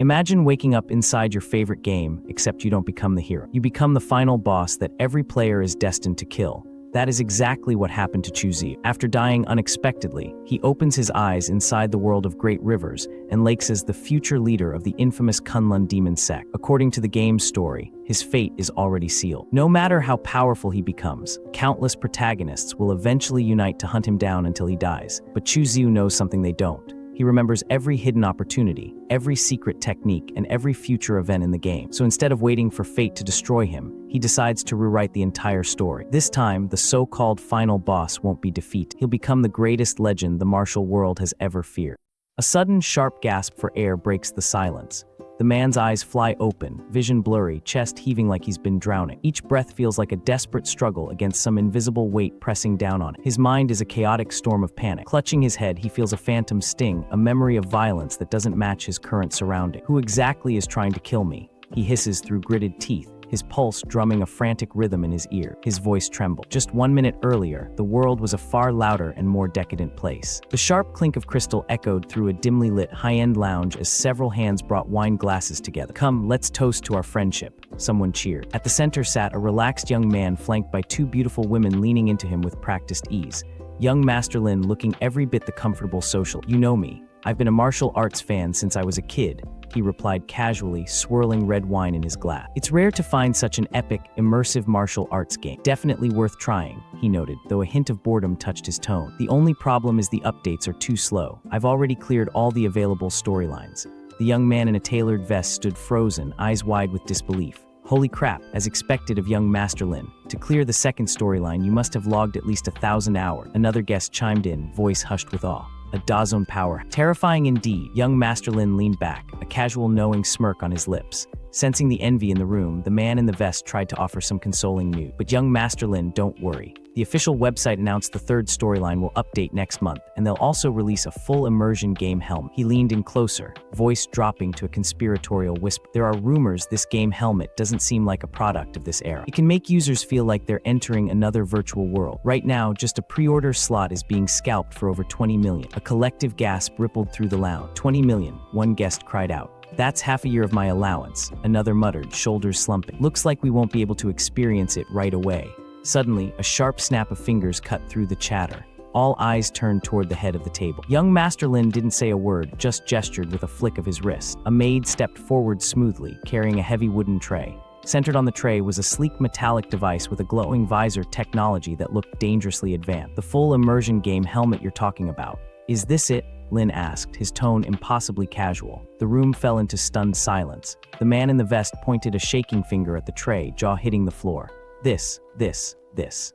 Imagine waking up inside your favorite game, except you don't become the hero. You become the final boss that every player is destined to kill. That is exactly what happened to Chuzi. After dying unexpectedly, he opens his eyes inside the world of great rivers and lakes as the future leader of the infamous Kunlun demon sect. According to the game's story, his fate is already sealed. No matter how powerful he becomes, countless protagonists will eventually unite to hunt him down until he dies. But Chuzi knows something they don't. He remembers every hidden opportunity, every secret technique, and every future event in the game. So instead of waiting for fate to destroy him, he decides to rewrite the entire story. This time, the so-called final boss won't be defeated. He'll become the greatest legend the martial world has ever feared. A sudden, sharp gasp for air breaks the silence. The man's eyes fly open, vision blurry, chest heaving like he's been drowning. Each breath feels like a desperate struggle against some invisible weight pressing down on it. His mind is a chaotic storm of panic. Clutching his head, he feels a phantom sting, a memory of violence that doesn't match his current surrounding. Who exactly is trying to kill me? He hisses through gritted teeth, his pulse drumming a frantic rhythm in his ear. His voice trembled. Just 1 minute earlier, the world was a far louder and more decadent place. The sharp clink of crystal echoed through a dimly lit high-end lounge as several hands brought wine glasses together. "Come, let's toast to our friendship," someone cheered. At the center sat a relaxed young man flanked by two beautiful women leaning into him with practiced ease. Young Master Lin looking every bit the comfortable social. "You know me. I've been a martial arts fan since I was a kid," he replied casually, swirling red wine in his glass. "It's rare to find such an epic, immersive martial arts game. Definitely worth trying," he noted, though a hint of boredom touched his tone. "The only problem is the updates are too slow. I've already cleared all the available storylines." The young man in a tailored vest stood frozen, eyes wide with disbelief. "Holy crap," as expected of young Master Lin. "To clear the second storyline, you must have logged at least 1,000 hours. Another guest chimed in, voice hushed with awe. "A Dazon power. Terrifying indeed." Young Master Lin leaned back, a casual knowing smirk on his lips. Sensing the envy in the room, the man in the vest tried to offer some consoling news. "But young Master Lin, don't worry. The official website announced the third storyline will update next month, and they'll also release a full immersion game helmet." He leaned in closer, voice dropping to a conspiratorial whisper. "There are rumors this game helmet doesn't seem like a product of this era. It can make users feel like they're entering another virtual world. Right now, just a pre-order slot is being scalped for over 20 million. A collective gasp rippled through the lounge. 20 million, one guest cried out. "That's half a year of my allowance," another muttered, shoulders slumping. "Looks like we won't be able to experience it right away." Suddenly, a sharp snap of fingers cut through the chatter. All eyes turned toward the head of the table. Young Master Lin didn't say a word, just gestured with a flick of his wrist. A maid stepped forward smoothly, carrying a heavy wooden tray. Centered on the tray was a sleek metallic device with a glowing visor technology that looked dangerously advanced. "The full immersion game helmet you're talking about. Is this it?" Lin asked, his tone impossibly casual. The room fell into stunned silence. The man in the vest pointed a shaking finger at the tray, jaw hitting the floor. This.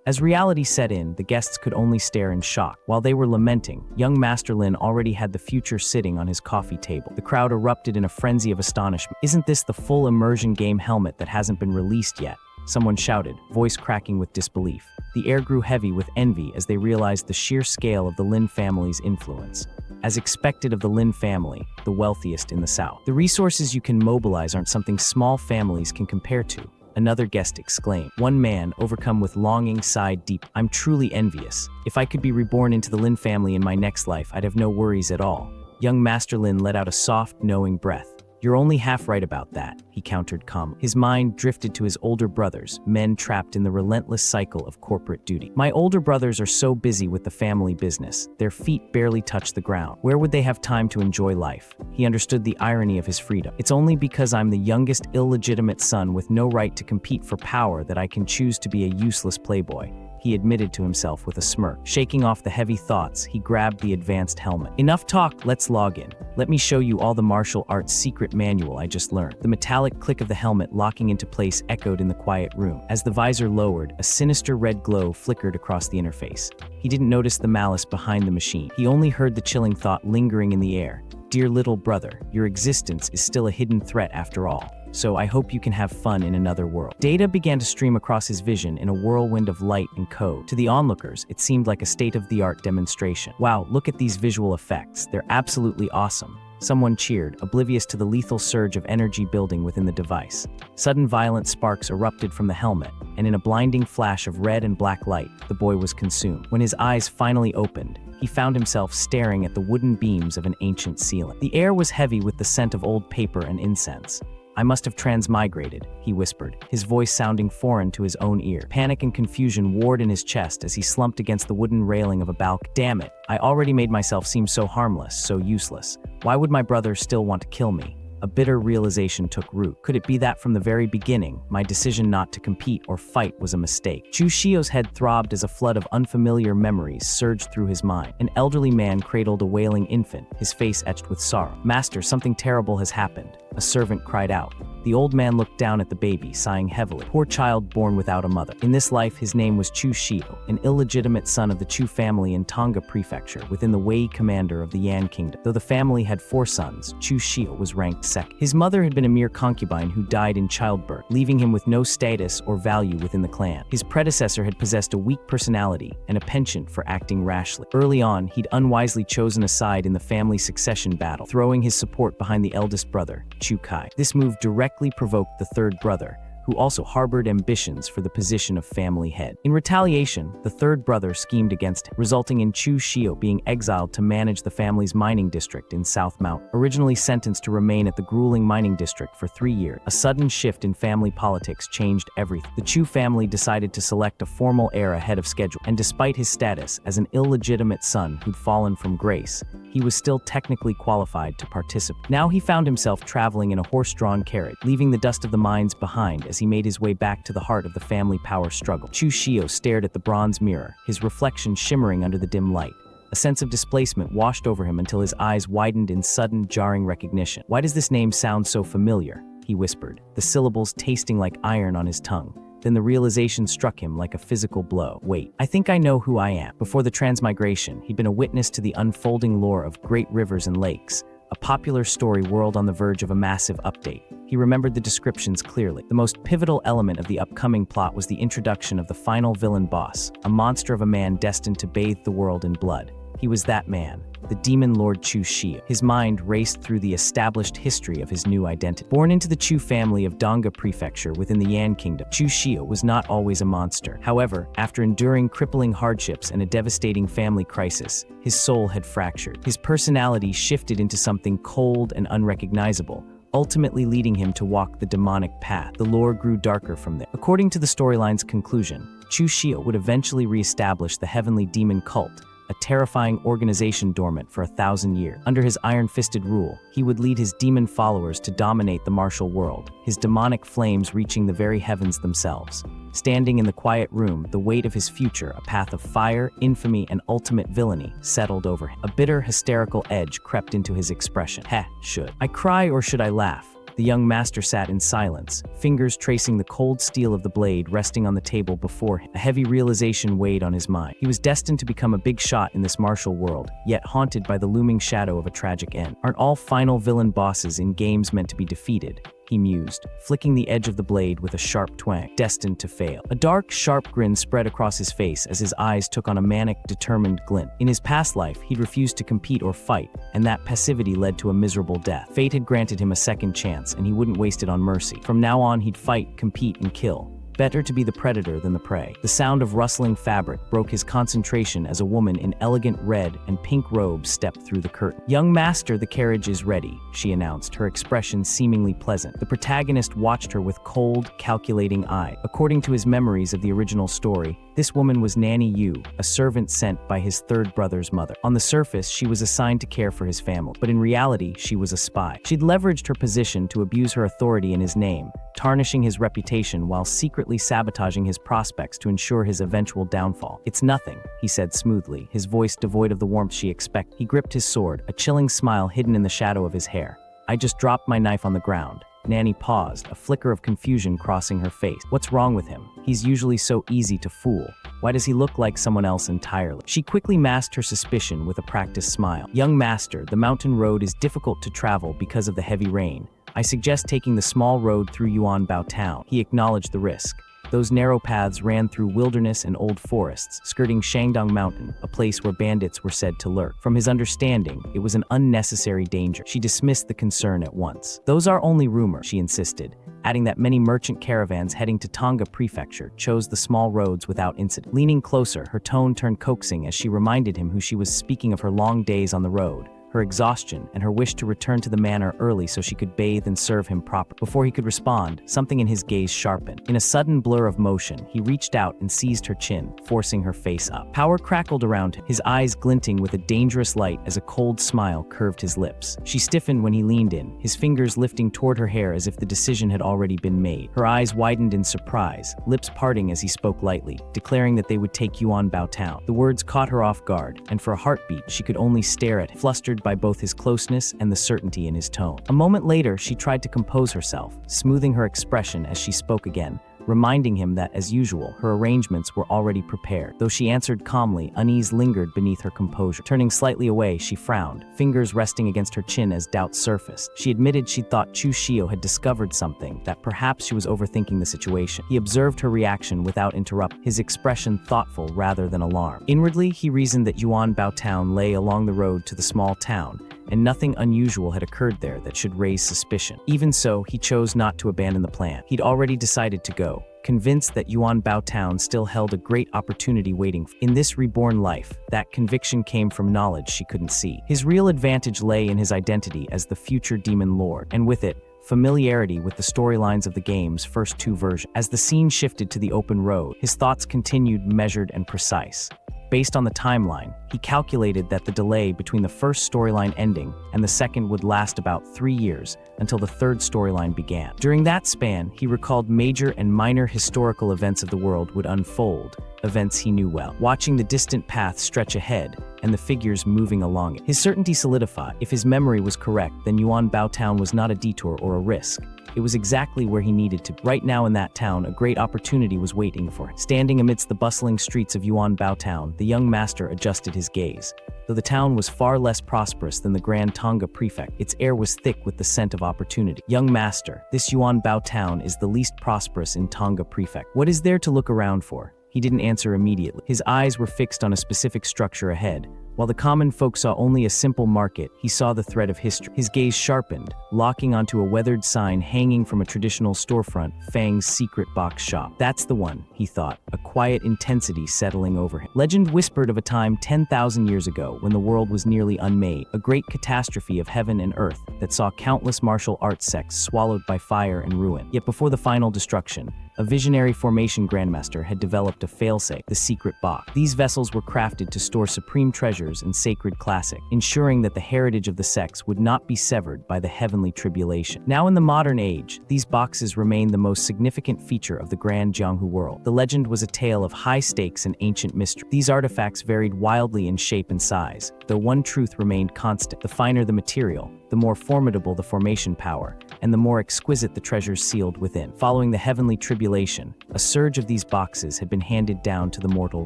As reality set in, the guests could only stare in shock. While they were lamenting, young Master Lin already had the future sitting on his coffee table. The crowd erupted in a frenzy of astonishment. "Isn't this the full immersion game helmet that hasn't been released yet?" Someone shouted, voice cracking with disbelief. The air grew heavy with envy as they realized the sheer scale of the Lin family's influence. As expected of the Lin family, the wealthiest in the South. "The resources you can mobilize aren't something small families can compare to," another guest exclaimed. One man, overcome with longing, sighed deep. "I'm truly envious. If I could be reborn into the Lin family in my next life, I'd have no worries at all." Young Master Lin let out a soft, knowing breath. "You're only half right about that," he countered calmly. His mind drifted to his older brothers, men trapped in the relentless cycle of corporate duty. "My older brothers are so busy with the family business, their feet barely touch the ground. Where would they have time to enjoy life?" He understood the irony of his freedom. "It's only because I'm the youngest illegitimate son with no right to compete for power that I can choose to be a useless playboy," he admitted to himself with a smirk. Shaking off the heavy thoughts, he grabbed the advanced helmet. "Enough talk, let's log in. Let me show you all the martial arts secret manual I just learned." The metallic click of the helmet locking into place echoed in the quiet room. As the visor lowered, a sinister red glow flickered across the interface. He didn't notice the malice behind the machine. He only heard the chilling thought lingering in the air. "Dear little brother, your existence is still a hidden threat after all. So I hope you can have fun in another world." Data began to stream across his vision in a whirlwind of light and code. To the onlookers, it seemed like a state-of-the-art demonstration. "Wow, look at these visual effects. They're absolutely awesome." Someone cheered, oblivious to the lethal surge of energy building within the device. Sudden violent sparks erupted from the helmet, and in a blinding flash of red and black light, the boy was consumed. When his eyes finally opened, he found himself staring at the wooden beams of an ancient ceiling. The air was heavy with the scent of old paper and incense. "I must have transmigrated," he whispered, his voice sounding foreign to his own ear. Panic and confusion warred in his chest as he slumped against the wooden railing of a balcony. Damn it, I already made myself seem so harmless, so useless. Why would my brother still want to kill me? A bitter realization took root. Could it be that from the very beginning, my decision not to compete or fight was a mistake? Chu Shio's head throbbed as a flood of unfamiliar memories surged through his mind. An elderly man cradled a wailing infant, his face etched with sorrow. "Master, something terrible has happened," a servant cried out. The old man looked down at the baby, sighing heavily. Poor child born without a mother. In this life, his name was Chu Shio, an illegitimate son of the Chu family in Tonga Prefecture, within the Wei commander of the Yan Kingdom. Though the family had 4 sons, Chu Shio was ranked second. His mother had been a mere concubine who died in childbirth, leaving him with no status or value within the clan. His predecessor had possessed a weak personality and a penchant for acting rashly. Early on, he'd unwisely chosen a side in the family succession battle, throwing his support behind the eldest brother, Chu Kai. This move directly provoked the third brother, who also harbored ambitions for the position of family head. In retaliation, the third brother schemed against him, resulting in Chu Shio being exiled to manage the family's mining district in South Mountain. Originally sentenced to remain at the grueling mining district for 3 years, a sudden shift in family politics changed everything. The Chu family decided to select a formal heir ahead of schedule, and despite his status as an illegitimate son who'd fallen from grace, he was still technically qualified to participate. Now he found himself traveling in a horse-drawn carriage, leaving the dust of the mines behind as he made his way back to the heart of the family power struggle. Chu Shio stared at the bronze mirror, his reflection shimmering under the dim light. A sense of displacement washed over him until his eyes widened in sudden, jarring recognition. "Why does this name sound so familiar?" he whispered, the syllables tasting like iron on his tongue. Then the realization struck him like a physical blow. "Wait, I think I know who I am." Before the transmigration, he'd been a witness to the unfolding lore of great rivers and lakes, a popular story whirled on the verge of a massive update. He remembered the descriptions clearly. The most pivotal element of the upcoming plot was the introduction of the final villain boss, a monster of a man destined to bathe the world in blood. He was that man, the demon lord Chu Shio. His mind raced through the established history of his new identity. Born into the Chu family of Donghua Prefecture within the Yan Kingdom, Chu Shio was not always a monster. However, after enduring crippling hardships and a devastating family crisis, his soul had fractured. His personality shifted into something cold and unrecognizable, ultimately leading him to walk the demonic path. The lore grew darker from there. According to the storyline's conclusion, Chu Shio would eventually reestablish the heavenly demon cult, a terrifying organization dormant for 1,000 years. Under his iron-fisted rule, he would lead his demon followers to dominate the martial world, his demonic flames reaching the very heavens themselves. Standing in the quiet room, the weight of his future, a path of fire, infamy, and ultimate villainy, settled over him. A bitter, hysterical edge crept into his expression. Should I cry or should I laugh? The young master sat in silence, fingers tracing the cold steel of the blade resting on the table before him. A heavy realization weighed on his mind. He was destined to become a big shot in this martial world, yet haunted by the looming shadow of a tragic end. Aren't all final villain bosses in games meant to be defeated? He mused, flicking the edge of the blade with a sharp twang. Destined to fail. A dark, sharp grin spread across his face as his eyes took on a manic, determined glint. In his past life, he'd refused to compete or fight, and that passivity led to a miserable death. Fate had granted him a second chance, and he wouldn't waste it on mercy. From now on, he'd fight, compete, and kill. Better to be the predator than the prey. The sound of rustling fabric broke his concentration as a woman in elegant red and pink robes stepped through the curtain. "Young master, the carriage is ready," she announced, her expression seemingly pleasant. The protagonist watched her with cold, calculating eye. According to his memories of the original story, this woman was Nanny Yu, a servant sent by his third brother's mother. On the surface, she was assigned to care for his family, but in reality, she was a spy. She'd leveraged her position to abuse her authority in his name, tarnishing his reputation while secretly sabotaging his prospects to ensure his eventual downfall. "It's nothing," he said smoothly, his voice devoid of the warmth she expected. He gripped his sword, a chilling smile hidden in the shadow of his hair. "I just dropped my knife on the ground." Nanny paused, a flicker of confusion crossing her face. "What's wrong with him? He's usually so easy to fool. Why does he look like someone else entirely?" She quickly masked her suspicion with a practiced smile. "Young master, the mountain road is difficult to travel because of the heavy rain. I suggest taking the small road through Yuanbao town." He acknowledged the risk. Those narrow paths ran through wilderness and old forests, skirting Shangdong Mountain, a place where bandits were said to lurk. From his understanding, it was an unnecessary danger. She dismissed the concern at once. "Those are only rumors," she insisted, adding that many merchant caravans heading to Tonga Prefecture chose the small roads without incident. Leaning closer, her tone turned coaxing as she reminded him who she was, speaking of her long days on the road, her exhaustion, and her wish to return to the manor early so she could bathe and serve him properly. Before he could respond, something in his gaze sharpened. In a sudden blur of motion, he reached out and seized her chin, forcing her face up. Power crackled around him, his eyes glinting with a dangerous light as a cold smile curved his lips. She stiffened when he leaned in, his fingers lifting toward her hair as if the decision had already been made. Her eyes widened in surprise, lips parting as he spoke lightly, declaring that they would take Yuan Bao Town. The words caught her off guard, and for a heartbeat, she could only stare at him, flustered by both his closeness and the certainty in his tone. A moment later, she tried to compose herself, smoothing her expression as she spoke again, reminding him that, as usual, her arrangements were already prepared. Though she answered calmly, unease lingered beneath her composure. Turning slightly away, she frowned, fingers resting against her chin as doubt surfaced. She admitted she thought Chu Shio had discovered something, that perhaps she was overthinking the situation. He observed her reaction without interrupting, his expression thoughtful rather than alarmed. Inwardly, he reasoned that Yuan Bao Town lay along the road to the small town, and nothing unusual had occurred there that should raise suspicion. Even so, he chose not to abandon the plan. He'd already decided to go, convinced that Yuan Bao Town still held a great opportunity waiting in this reborn life. That conviction came from knowledge she couldn't see. His real advantage lay in his identity as the future demon lord, and with it, familiarity with the storylines of the game's first two versions. As the scene shifted to the open road, his thoughts continued measured and precise. Based on the timeline, he calculated that the delay between the first storyline ending and the second would last about 3 years until the third storyline began. During that span, he recalled major and minor historical events of the world would unfold, events he knew well. Watching the distant path stretch ahead and the figures moving along it, his certainty solidified. If his memory was correct, then Yuan Bao Town was not a detour or a risk. It was exactly where he needed to be. Right now in that town, a great opportunity was waiting for him. Standing amidst the bustling streets of Yuan Bao Town, the young master adjusted his gaze. Though the town was far less prosperous than the Grand Tonga Prefect, its air was thick with the scent of opportunity. "Young master, this Yuan Bao Town is the least prosperous in Tonga Prefect. What is there to look around for?" He didn't answer immediately. His eyes were fixed on a specific structure ahead. While the common folk saw only a simple market, he saw the thread of history. His gaze sharpened, locking onto a weathered sign hanging from a traditional storefront, Fang's secret box shop. "That's the one," he thought, a quiet intensity settling over him. Legend whispered of a time 10,000 years ago when the world was nearly unmade, a great catastrophe of heaven and earth that saw countless martial arts sects swallowed by fire and ruin. Yet before the final destruction, a visionary formation grandmaster had developed a failsafe, the secret box. These vessels were crafted to store supreme treasures and sacred classics, ensuring that the heritage of the sects would not be severed by the heavenly tribulation. Now in the modern age, these boxes remain the most significant feature of the Grand Jianghu world. The legend was a tale of high stakes and ancient mystery. These artifacts varied wildly in shape and size, though one truth remained constant: the finer the material, the more formidable the formation power, and the more exquisite the treasures sealed within. Following the heavenly tribulation, a surge of these boxes had been handed down to the mortal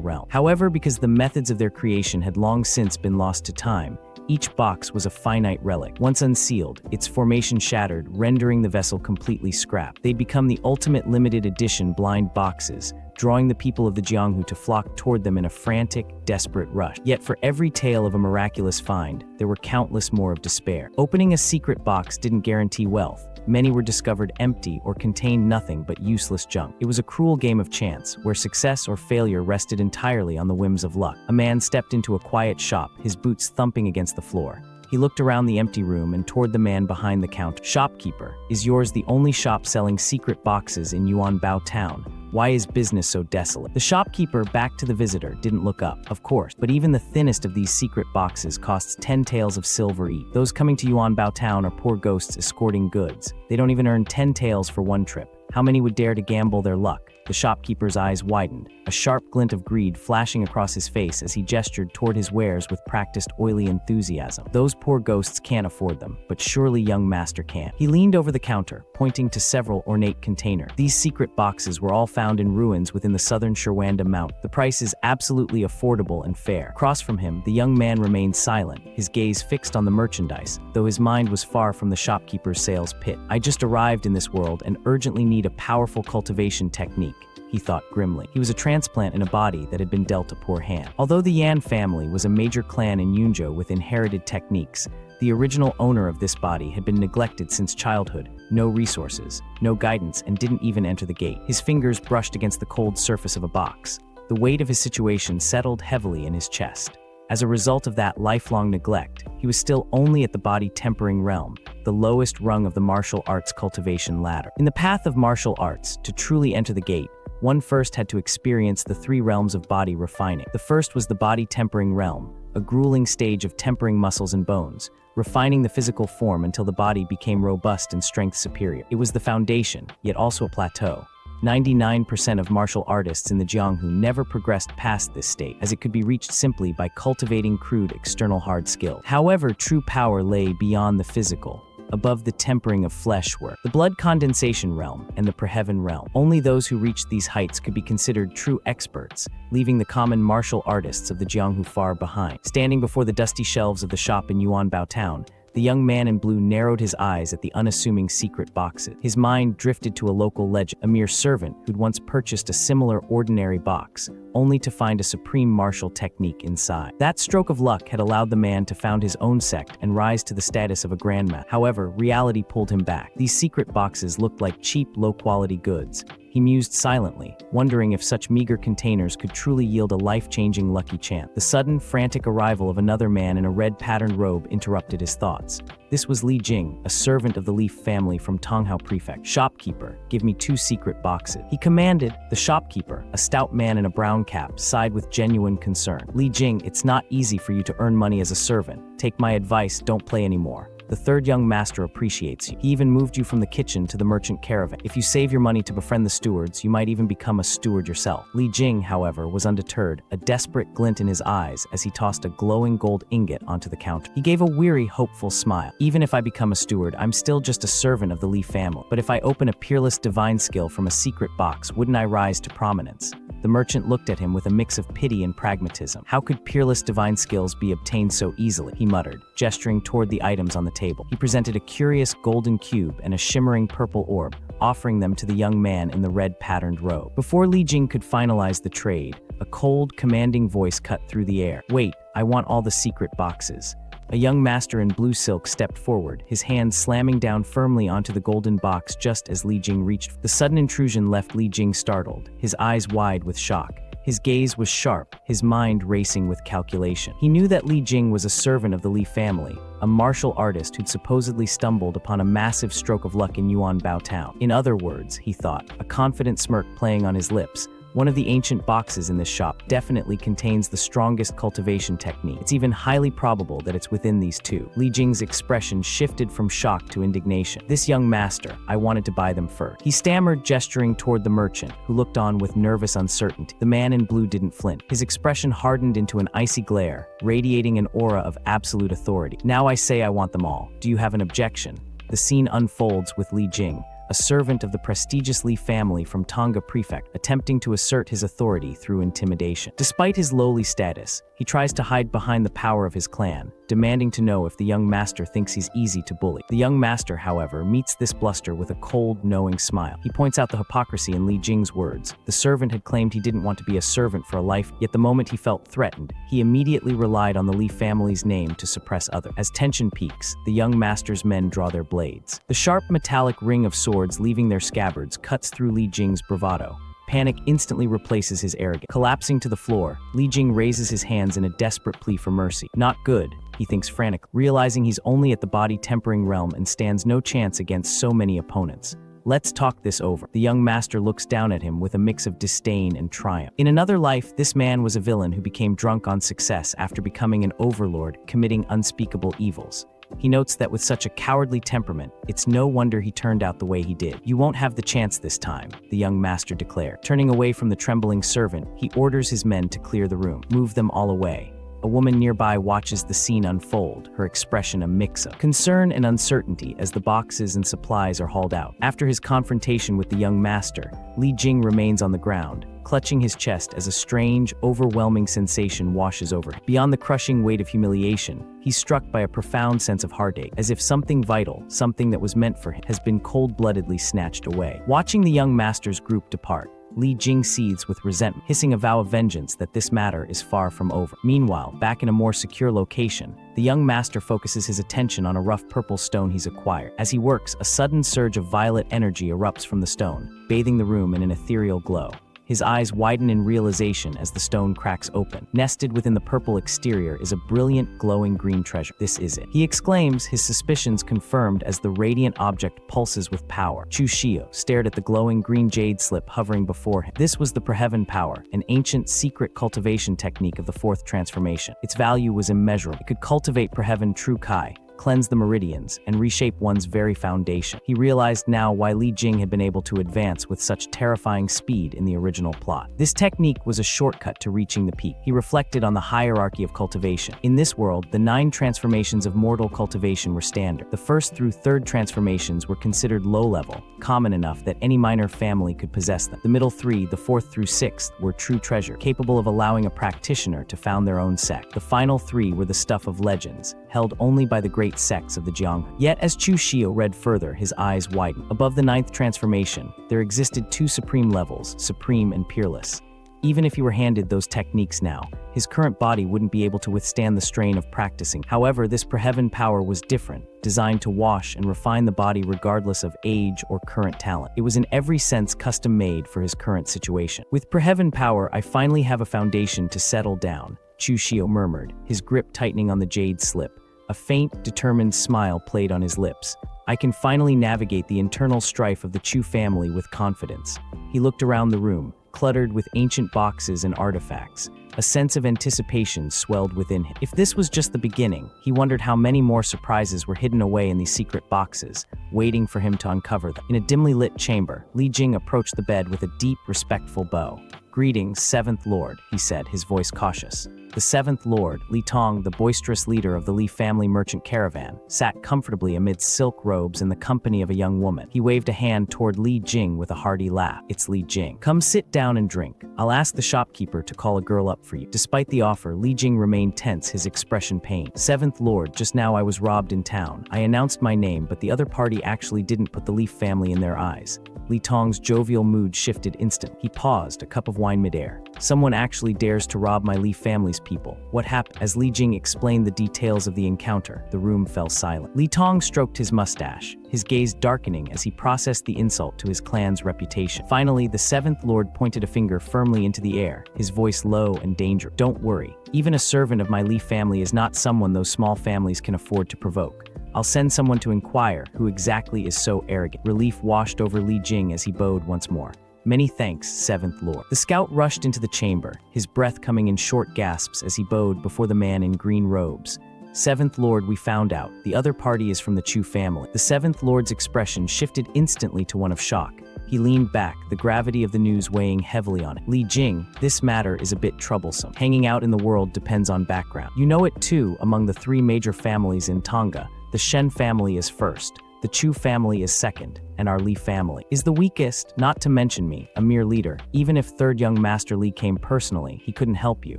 realm. However, because the methods of their creation had long since been lost to time, each box was a finite relic. Once unsealed, its formation shattered, rendering the vessel completely scrapped. They'd become the ultimate limited edition blind boxes, drawing the people of the Jianghu to flock toward them in a frantic, desperate rush. Yet for every tale of a miraculous find, there were countless more of despair. Opening a secret box didn't guarantee wealth. Many were discovered empty or contained nothing but useless junk. It was a cruel game of chance, where success or failure rested entirely on the whims of luck. A man stepped into a quiet shop, his boots thumping against the floor. He looked around the empty room and toward the man behind the counter. "Shopkeeper, is yours the only shop selling secret boxes in Yuan Bao Town? Why is business so desolate?" The shopkeeper, back to the visitor, didn't look up, of course, but even the thinnest of these secret boxes costs 10 taels of silver each. Those coming to Yuan Bao Town are poor ghosts escorting goods. They don't even earn 10 taels for one trip. How many would dare to gamble their luck? The shopkeeper's eyes widened, a sharp glint of greed flashing across his face as he gestured toward his wares with practiced oily enthusiasm. "Those poor ghosts can't afford them, but surely young master can." He leaned over the counter, pointing to several ornate containers. These secret boxes were all found in ruins within the southern Shirwanda Mountain. The price is absolutely affordable and fair. Across from him, the young man remained silent, his gaze fixed on the merchandise, though his mind was far from the shopkeeper's sales pit. "I just arrived in this world and urgently need a powerful cultivation technique. he thought grimly. He was a transplant in a body that had been dealt a poor hand. Although the Yan family was a major clan in Yunzhou with inherited techniques, the original owner of this body had been neglected since childhood, no resources, no guidance, and didn't even enter the gate. His fingers brushed against the cold surface of a box. The weight of his situation settled heavily in his chest. As a result of that lifelong neglect, he was still only at the body tempering realm, the lowest rung of the martial arts cultivation ladder. In the path of martial arts, to truly enter the gate, one first had to experience the 3 realms of body refining. The first was the body tempering realm, a grueling stage of tempering muscles and bones, refining the physical form until the body became robust and strength superior. It was the foundation, yet also a plateau. 99% of martial artists in the Jianghu never progressed past this state, as it could be reached simply by cultivating crude external hard skill. However, true power lay beyond the physical. Above the tempering of flesh were the blood condensation realm and the preheaven realm. Only those who reached these heights could be considered true experts, leaving the common martial artists of the Jianghu far behind. Standing before the dusty shelves of the shop in Yuanbao town, the young man in blue narrowed his eyes at the unassuming secret boxes. His mind drifted to a local legend, a mere servant who'd once purchased a similar ordinary box, only to find a supreme martial technique inside. That stroke of luck had allowed the man to found his own sect and rise to the status of a grandmaster. However, reality pulled him back. These secret boxes looked like cheap, low-quality goods. He mused silently, wondering if such meager containers could truly yield a life-changing lucky chance. The sudden, frantic arrival of another man in a red-patterned robe interrupted his thoughts. This was Li Jing, a servant of the Leaf family from Donghua Prefect. "Shopkeeper, give me 2 secret boxes," he commanded. The shopkeeper, a stout man in a brown cap, sighed with genuine concern. "Li Jing, it's not easy for you to earn money as a servant. Take my advice, don't play anymore. The third young master appreciates you. He even moved you from the kitchen to the merchant caravan. If you save your money to befriend the stewards, you might even become a steward yourself." Li Jing, however, was undeterred, a desperate glint in his eyes as he tossed a glowing gold ingot onto the counter. He gave a weary, hopeful smile. "Even if I become a steward, I'm still just a servant of the Li family. But if I open a peerless divine skill from a secret box, wouldn't I rise to prominence?" The merchant looked at him with a mix of pity and pragmatism. "How could peerless divine skills be obtained so easily?" he muttered, gesturing toward the items on the table. He presented a curious golden cube and a shimmering purple orb, offering them to the young man in the red-patterned robe. Before Li Jing could finalize the trade, a cold, commanding voice cut through the air. "Wait, I want all the secret boxes." A young master in blue silk stepped forward, his hand slamming down firmly onto the golden box just as Li Jing reached. The sudden intrusion left Li Jing startled, his eyes wide with shock. His gaze was sharp, his mind racing with calculation. He knew that Li Jing was a servant of the Li family, a martial artist who'd supposedly stumbled upon a massive stroke of luck in Yuanbao town. In other words, he thought, a confident smirk playing on his lips, one of the ancient boxes in this shop definitely contains the strongest cultivation technique. It's even highly probable that it's within these 2. Li Jing's expression shifted from shock to indignation. "This young master, I wanted to buy them first," he stammered, gesturing toward the merchant, who looked on with nervous uncertainty. The man in blue didn't flinch. His expression hardened into an icy glare, radiating an aura of absolute authority. "Now I say I want them all. Do you have an objection?" The scene unfolds with Li Jing, a servant of the prestigious Li family from Donghua Prefect, attempting to assert his authority through intimidation. Despite his lowly status, he tries to hide behind the power of his clan, demanding to know if the young master thinks he's easy to bully. The young master, however, meets this bluster with a cold, knowing smile. He points out the hypocrisy in Li Jing's words. The servant had claimed he didn't want to be a servant for a life, yet the moment he felt threatened, he immediately relied on the Li family's name to suppress others. As tension peaks, the young master's men draw their blades. The sharp metallic ring of swords leaving their scabbards cuts through Li Jing's bravado. Panic instantly replaces his arrogance. Collapsing to the floor, Li Jing raises his hands in a desperate plea for mercy. Not good, he thinks frantically, realizing he's only at the body tempering realm and stands no chance against so many opponents. "Let's talk this over." The young master looks down at him with a mix of disdain and triumph. In another life, this man was a villain who became drunk on success after becoming an overlord, committing unspeakable evils. He notes that with such a cowardly temperament, it's no wonder he turned out the way he did. "You won't have the chance this time," the young master declared. Turning away from the trembling servant, he orders his men to clear the room. "Move them all away." A woman nearby watches the scene unfold, her expression a mix of concern and uncertainty as the boxes and supplies are hauled out. After his confrontation with the young master, Li Jing remains on the ground, clutching his chest as a strange, overwhelming sensation washes over him. Beyond the crushing weight of humiliation, he's struck by a profound sense of heartache, as if something vital, something that was meant for him, has been cold-bloodedly snatched away. Watching the young master's group depart, Li Jing seethes with resentment, hissing a vow of vengeance that this matter is far from over. Meanwhile, back in a more secure location, the young master focuses his attention on a rough purple stone he's acquired. As he works, a sudden surge of violet energy erupts from the stone, bathing the room in an ethereal glow. His eyes widen in realization as the stone cracks open. Nested within the purple exterior is a brilliant, glowing green treasure. This is it, he exclaims, his suspicions confirmed as the radiant object pulses with power. Chu Shio stared at the glowing green jade slip hovering before him. This was the Preheaven power, an ancient secret cultivation technique of the fourth transformation. Its value was immeasurable. It could cultivate Preheaven True Kai, cleanse the meridians, and reshape one's very foundation. He realized now why Li Jing had been able to advance with such terrifying speed in the original plot. This technique was a shortcut to reaching the peak. He reflected on the hierarchy of cultivation. In this world, the 9 transformations of mortal cultivation were standard. The first through third transformations were considered low-level, common enough that any minor family could possess them. The middle 3, the 4th through 6th, were true treasure, capable of allowing a practitioner to found their own sect. The final 3 were the stuff of legends, held only by the great sects of the Donghua. Yet as Chu Shio read further, his eyes widened. Above the 9th transformation, there existed 2 supreme levels, supreme and peerless. Even if he were handed those techniques now, his current body wouldn't be able to withstand the strain of practicing. However, this Preheaven power was different, designed to wash and refine the body regardless of age or current talent. It was in every sense custom-made for his current situation. With Preheaven power, I finally have a foundation to settle down, Chu Shio murmured, his grip tightening on the jade slip. A faint, determined smile played on his lips. I can finally navigate the internal strife of the Chu family with confidence. He looked around the room, cluttered with ancient boxes and artifacts. A sense of anticipation swelled within him. If this was just the beginning, he wondered how many more surprises were hidden away in these secret boxes, waiting for him to uncover them. In a dimly lit chamber, Li Jing approached the bed with a deep, respectful bow. "Greetings, 7th Lord," he said, his voice cautious. The 7th Lord, Li Tong, the boisterous leader of the Li family merchant caravan, sat comfortably amid silk robes in the company of a young woman. He waved a hand toward Li Jing with a hearty laugh. "It's Li Jing. Come sit down and drink. I'll ask the shopkeeper to call a girl up for you." Despite the offer, Li Jing remained tense, his expression pained. "7th Lord, just now I was robbed in town. I announced my name, but the other party actually didn't put the Li family in their eyes." Li Tong's jovial mood shifted instantly. He paused, a cup of wine midair. "Someone actually dares to rob my Li family's people. What happened?" As Li Jing explained the details of the encounter, the room fell silent. Li Tong stroked his mustache, his gaze darkening as he processed the insult to his clan's reputation. Finally, the 7th Lord pointed a finger firmly into the air, his voice low and dangerous. "Don't worry. Even a servant of my Li family is not someone those small families can afford to provoke. I'll send someone to inquire who exactly is so arrogant." Relief washed over Li Jing as he bowed once more. "Many thanks, 7th Lord." The scout rushed into the chamber, his breath coming in short gasps as he bowed before the man in green robes. "7th Lord, we found out. The other party is from the Chu family." The 7th Lord's expression shifted instantly to one of shock. He leaned back, the gravity of the news weighing heavily on it. "Li Jing, this matter is a bit troublesome. Hanging out in the world depends on background. You know it too, among the 3 major families in Tonga, the Shen family is first, the Chu family is second, and our Li family is the weakest, not to mention me, a mere leader. Even if 3rd young Master Li came personally, he couldn't help you.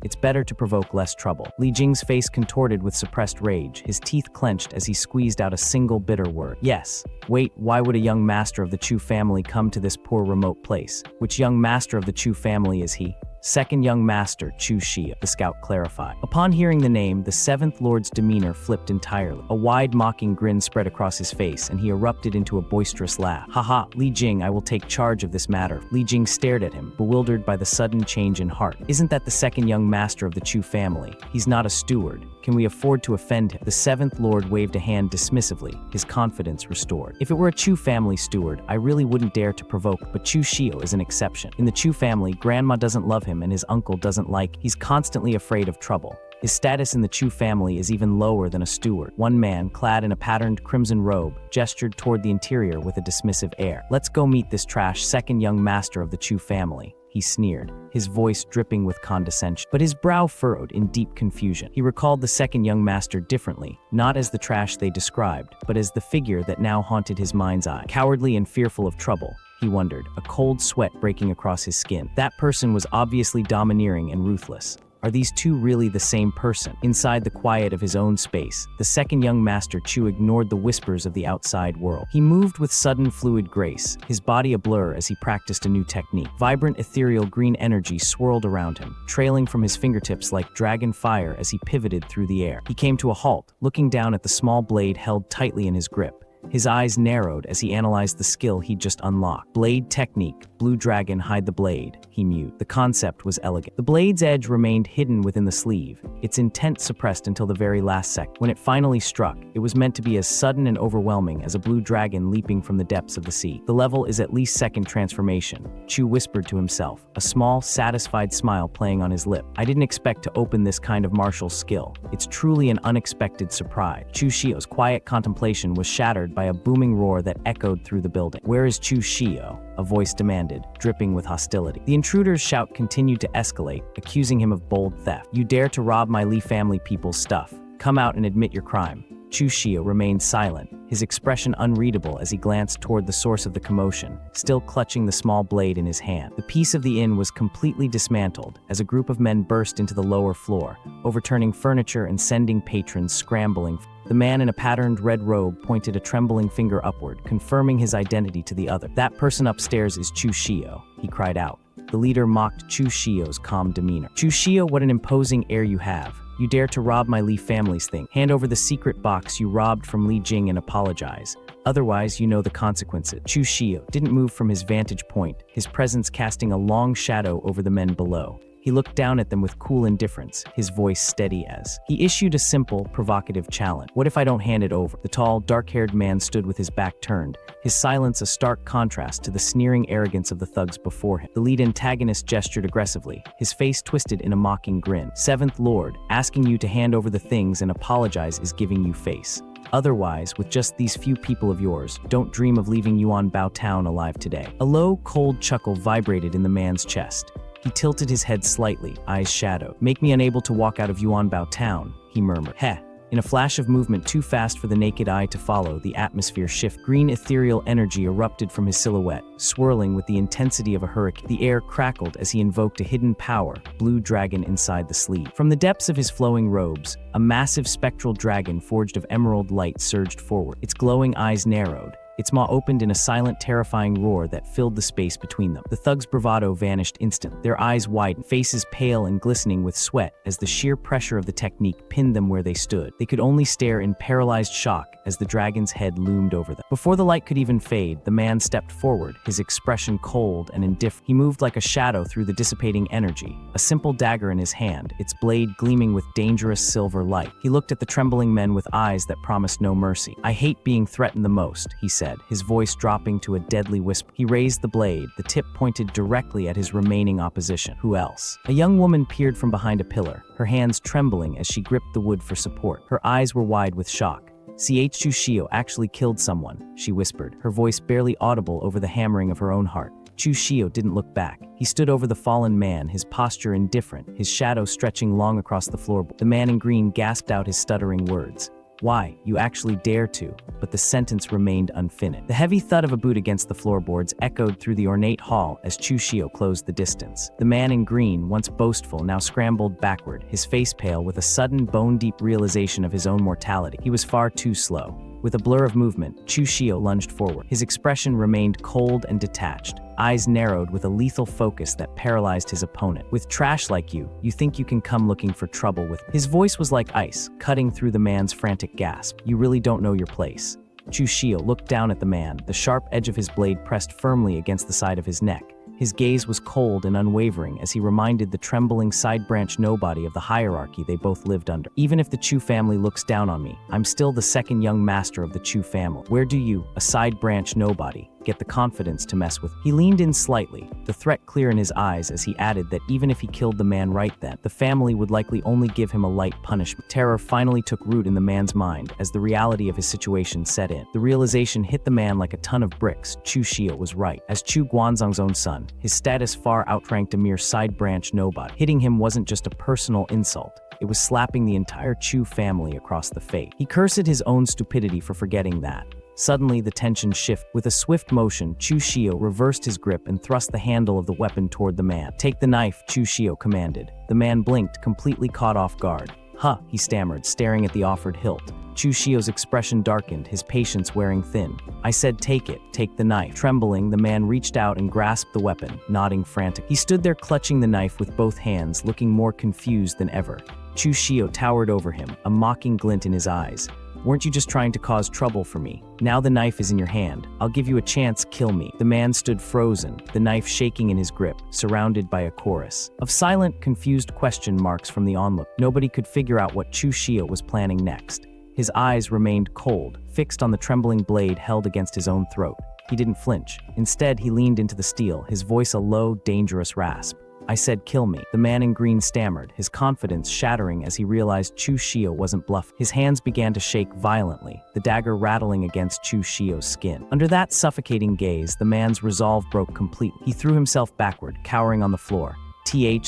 It's better to provoke less trouble." Li Jing's face contorted with suppressed rage, his teeth clenched as he squeezed out a single bitter word. "Yes. Wait, why would a young master of the Chu family come to this poor remote place? Which young master of the Chu family is he?" "2nd young master, Chu Shio," the scout clarified. Upon hearing the name, the 7th Lord's demeanor flipped entirely. A wide mocking grin spread across his face, and he erupted into a boisterous laugh. "Haha, Li Jing, I will take charge of this matter." Li Jing stared at him, bewildered by the sudden change in heart. "Isn't that the 2nd young master of the Chu family? He's not a steward. Can we afford to offend him?" The 7th Lord waved a hand dismissively, his confidence restored. "If it were a Chu family steward, I really wouldn't dare to provoke, but Chu Shio is an exception. In the Chu family, grandma doesn't love him and his uncle doesn't like. He's constantly afraid of trouble. His status in the Chu family is even lower than a steward." One man, clad in a patterned crimson robe, gestured toward the interior with a dismissive air. "Let's go meet this trash 2nd young master of the Chu family," he sneered, his voice dripping with condescension. But his brow furrowed in deep confusion. He recalled the 2nd young master differently, not as the trash they described, but as the figure that now haunted his mind's eye. Cowardly and fearful of trouble, he wondered, a cold sweat breaking across his skin. That person was obviously domineering and ruthless. Are these two really the same person? Inside the quiet of his own space, the second young master Chu ignored the whispers of the outside world. He moved with sudden fluid grace, his body a blur as he practiced a new technique. Vibrant ethereal green energy swirled around him, trailing from his fingertips like dragon fire as he pivoted through the air. He came to a halt, looking down at the small blade held tightly in his grip. His eyes narrowed as he analyzed the skill he'd just unlocked. Blade technique, blue dragon hide the blade, he mewed. The concept was elegant. The blade's edge remained hidden within the sleeve, its intent suppressed until the very last second. When it finally struck, it was meant to be as sudden and overwhelming as a blue dragon leaping from the depths of the sea. The level is at least second transformation, Chu whispered to himself, a small, satisfied smile playing on his lip. I didn't expect to open this kind of martial skill. It's truly an unexpected surprise. Chu Shio's quiet contemplation was shattered by a booming roar that echoed through the building. Where is Chu Shio? A voice demanded, dripping with hostility. The intruder's shout continued to escalate, accusing him of bold theft. You dare to rob my Li family people's stuff. Come out and admit your crime. Chu Shio remained silent, his expression unreadable as he glanced toward the source of the commotion, still clutching the small blade in his hand. The peace of the inn was completely dismantled as a group of men burst into the lower floor, overturning furniture and sending patrons scrambling. The man in a patterned red robe pointed a trembling finger upward, confirming his identity to the other. That person upstairs is Chu Shio, he cried out. The leader mocked Chu Shio's calm demeanor. Chu Shio, what an imposing air you have. You dare to rob my Li family's thing. Hand over the secret box you robbed from Li Jing and apologize. Otherwise, you know the consequences. Chu Shio didn't move from his vantage point, his presence casting a long shadow over the men below. He looked down at them with cool indifference, his voice steady as. He issued a simple, provocative challenge. What if I don't hand it over? The tall, dark-haired man stood with his back turned, his silence a stark contrast to the sneering arrogance of the thugs before him. The lead antagonist gestured aggressively, his face twisted in a mocking grin. Seventh Lord, asking you to hand over the things and apologize is giving you face. Otherwise, with just these few people of yours, don't dream of leaving Yuan Bao Town alive today. A low, cold chuckle vibrated in the man's chest. He tilted his head slightly, eyes shadowed. Make me unable to walk out of Yuan Bao Town, he murmured. Heh. In a flash of movement too fast for the naked eye to follow, the atmosphere shifted. Green ethereal energy erupted from his silhouette, swirling with the intensity of a hurricane. The air crackled as he invoked a hidden power, blue dragon inside the sleeve. From the depths of his flowing robes, a massive spectral dragon forged of emerald light surged forward. Its glowing eyes narrowed. Its maw opened in a silent, terrifying roar that filled the space between them. The thug's bravado vanished instantly, their eyes widened, faces pale and glistening with sweat as the sheer pressure of the technique pinned them where they stood. They could only stare in paralyzed shock as the dragon's head loomed over them. Before the light could even fade, the man stepped forward, his expression cold and indifferent. He moved like a shadow through the dissipating energy, a simple dagger in his hand, its blade gleaming with dangerous silver light. He looked at the trembling men with eyes that promised no mercy. I hate being threatened the most, he said, his voice dropping to a deadly whisper. He raised the blade, the tip pointed directly at his remaining opposition. Who else? A young woman peered from behind a pillar, her hands trembling as she gripped the wood for support. Her eyes were wide with shock. CH Chu Shio actually killed someone, she whispered, her voice barely audible over the hammering of her own heart. Chu Shio didn't look back. He stood over the fallen man, his posture indifferent, his shadow stretching long across the floorboard. The man in green gasped out his stuttering words. Why, you actually dare to, but the sentence remained unfinished. The heavy thud of a boot against the floorboards echoed through the ornate hall as Chu Shio closed the distance. The man in green, once boastful, now scrambled backward, his face pale with a sudden bone-deep realization of his own mortality. He was far too slow. With a blur of movement, Chu Shio lunged forward. His expression remained cold and detached, eyes narrowed with a lethal focus that paralyzed his opponent. With trash like you think you can come looking for trouble with. His voice was like ice, cutting through the man's frantic gasp. You really don't know your place. Chu Shio looked down at the man, the sharp edge of his blade pressed firmly against the side of his neck. His gaze was cold and unwavering as he reminded the trembling side-branch nobody of the hierarchy they both lived under. Even if the Chu family looks down on me, I'm still the second young master of the Chu family. Where do you, a side-branch nobody, get the confidence to mess with? He leaned in slightly, the threat clear in his eyes as he added that even if he killed the man right then, the family would likely only give him a light punishment. Terror finally took root in the man's mind as the reality of his situation set in. The realization hit the man like a ton of bricks. Chu Shio was right. As Chu Guanzong's own son, his status far outranked a mere side-branch nobody. Hitting him wasn't just a personal insult. It was slapping the entire Chu family across the face. He cursed his own stupidity for forgetting that. Suddenly, the tension shifted. With a swift motion, Chu Shio reversed his grip and thrust the handle of the weapon toward the man. "Take the knife," Chu Shio commanded. The man blinked, completely caught off guard. "Huh," he stammered, staring at the offered hilt. Chu Shio's expression darkened, his patience wearing thin. "I said take it, take the knife." Trembling, the man reached out and grasped the weapon, nodding frantically. He stood there clutching the knife with both hands, looking more confused than ever. Chu Shio towered over him, a mocking glint in his eyes. "Weren't you just trying to cause trouble for me? Now the knife is in your hand. I'll give you a chance, kill me." The man stood frozen, the knife shaking in his grip, surrounded by a chorus of silent, confused question marks from the onlooker. Nobody could figure out what Chu Shio was planning next. His eyes remained cold, fixed on the trembling blade held against his own throat. He didn't flinch. Instead, he leaned into the steel, his voice a low, dangerous rasp. "I said kill me." The man in green stammered, his confidence shattering as he realized Chu Shio wasn't bluffing. His hands began to shake violently, the dagger rattling against Chu Shio's skin. Under that suffocating gaze, the man's resolve broke completely. He threw himself backward, cowering on the floor.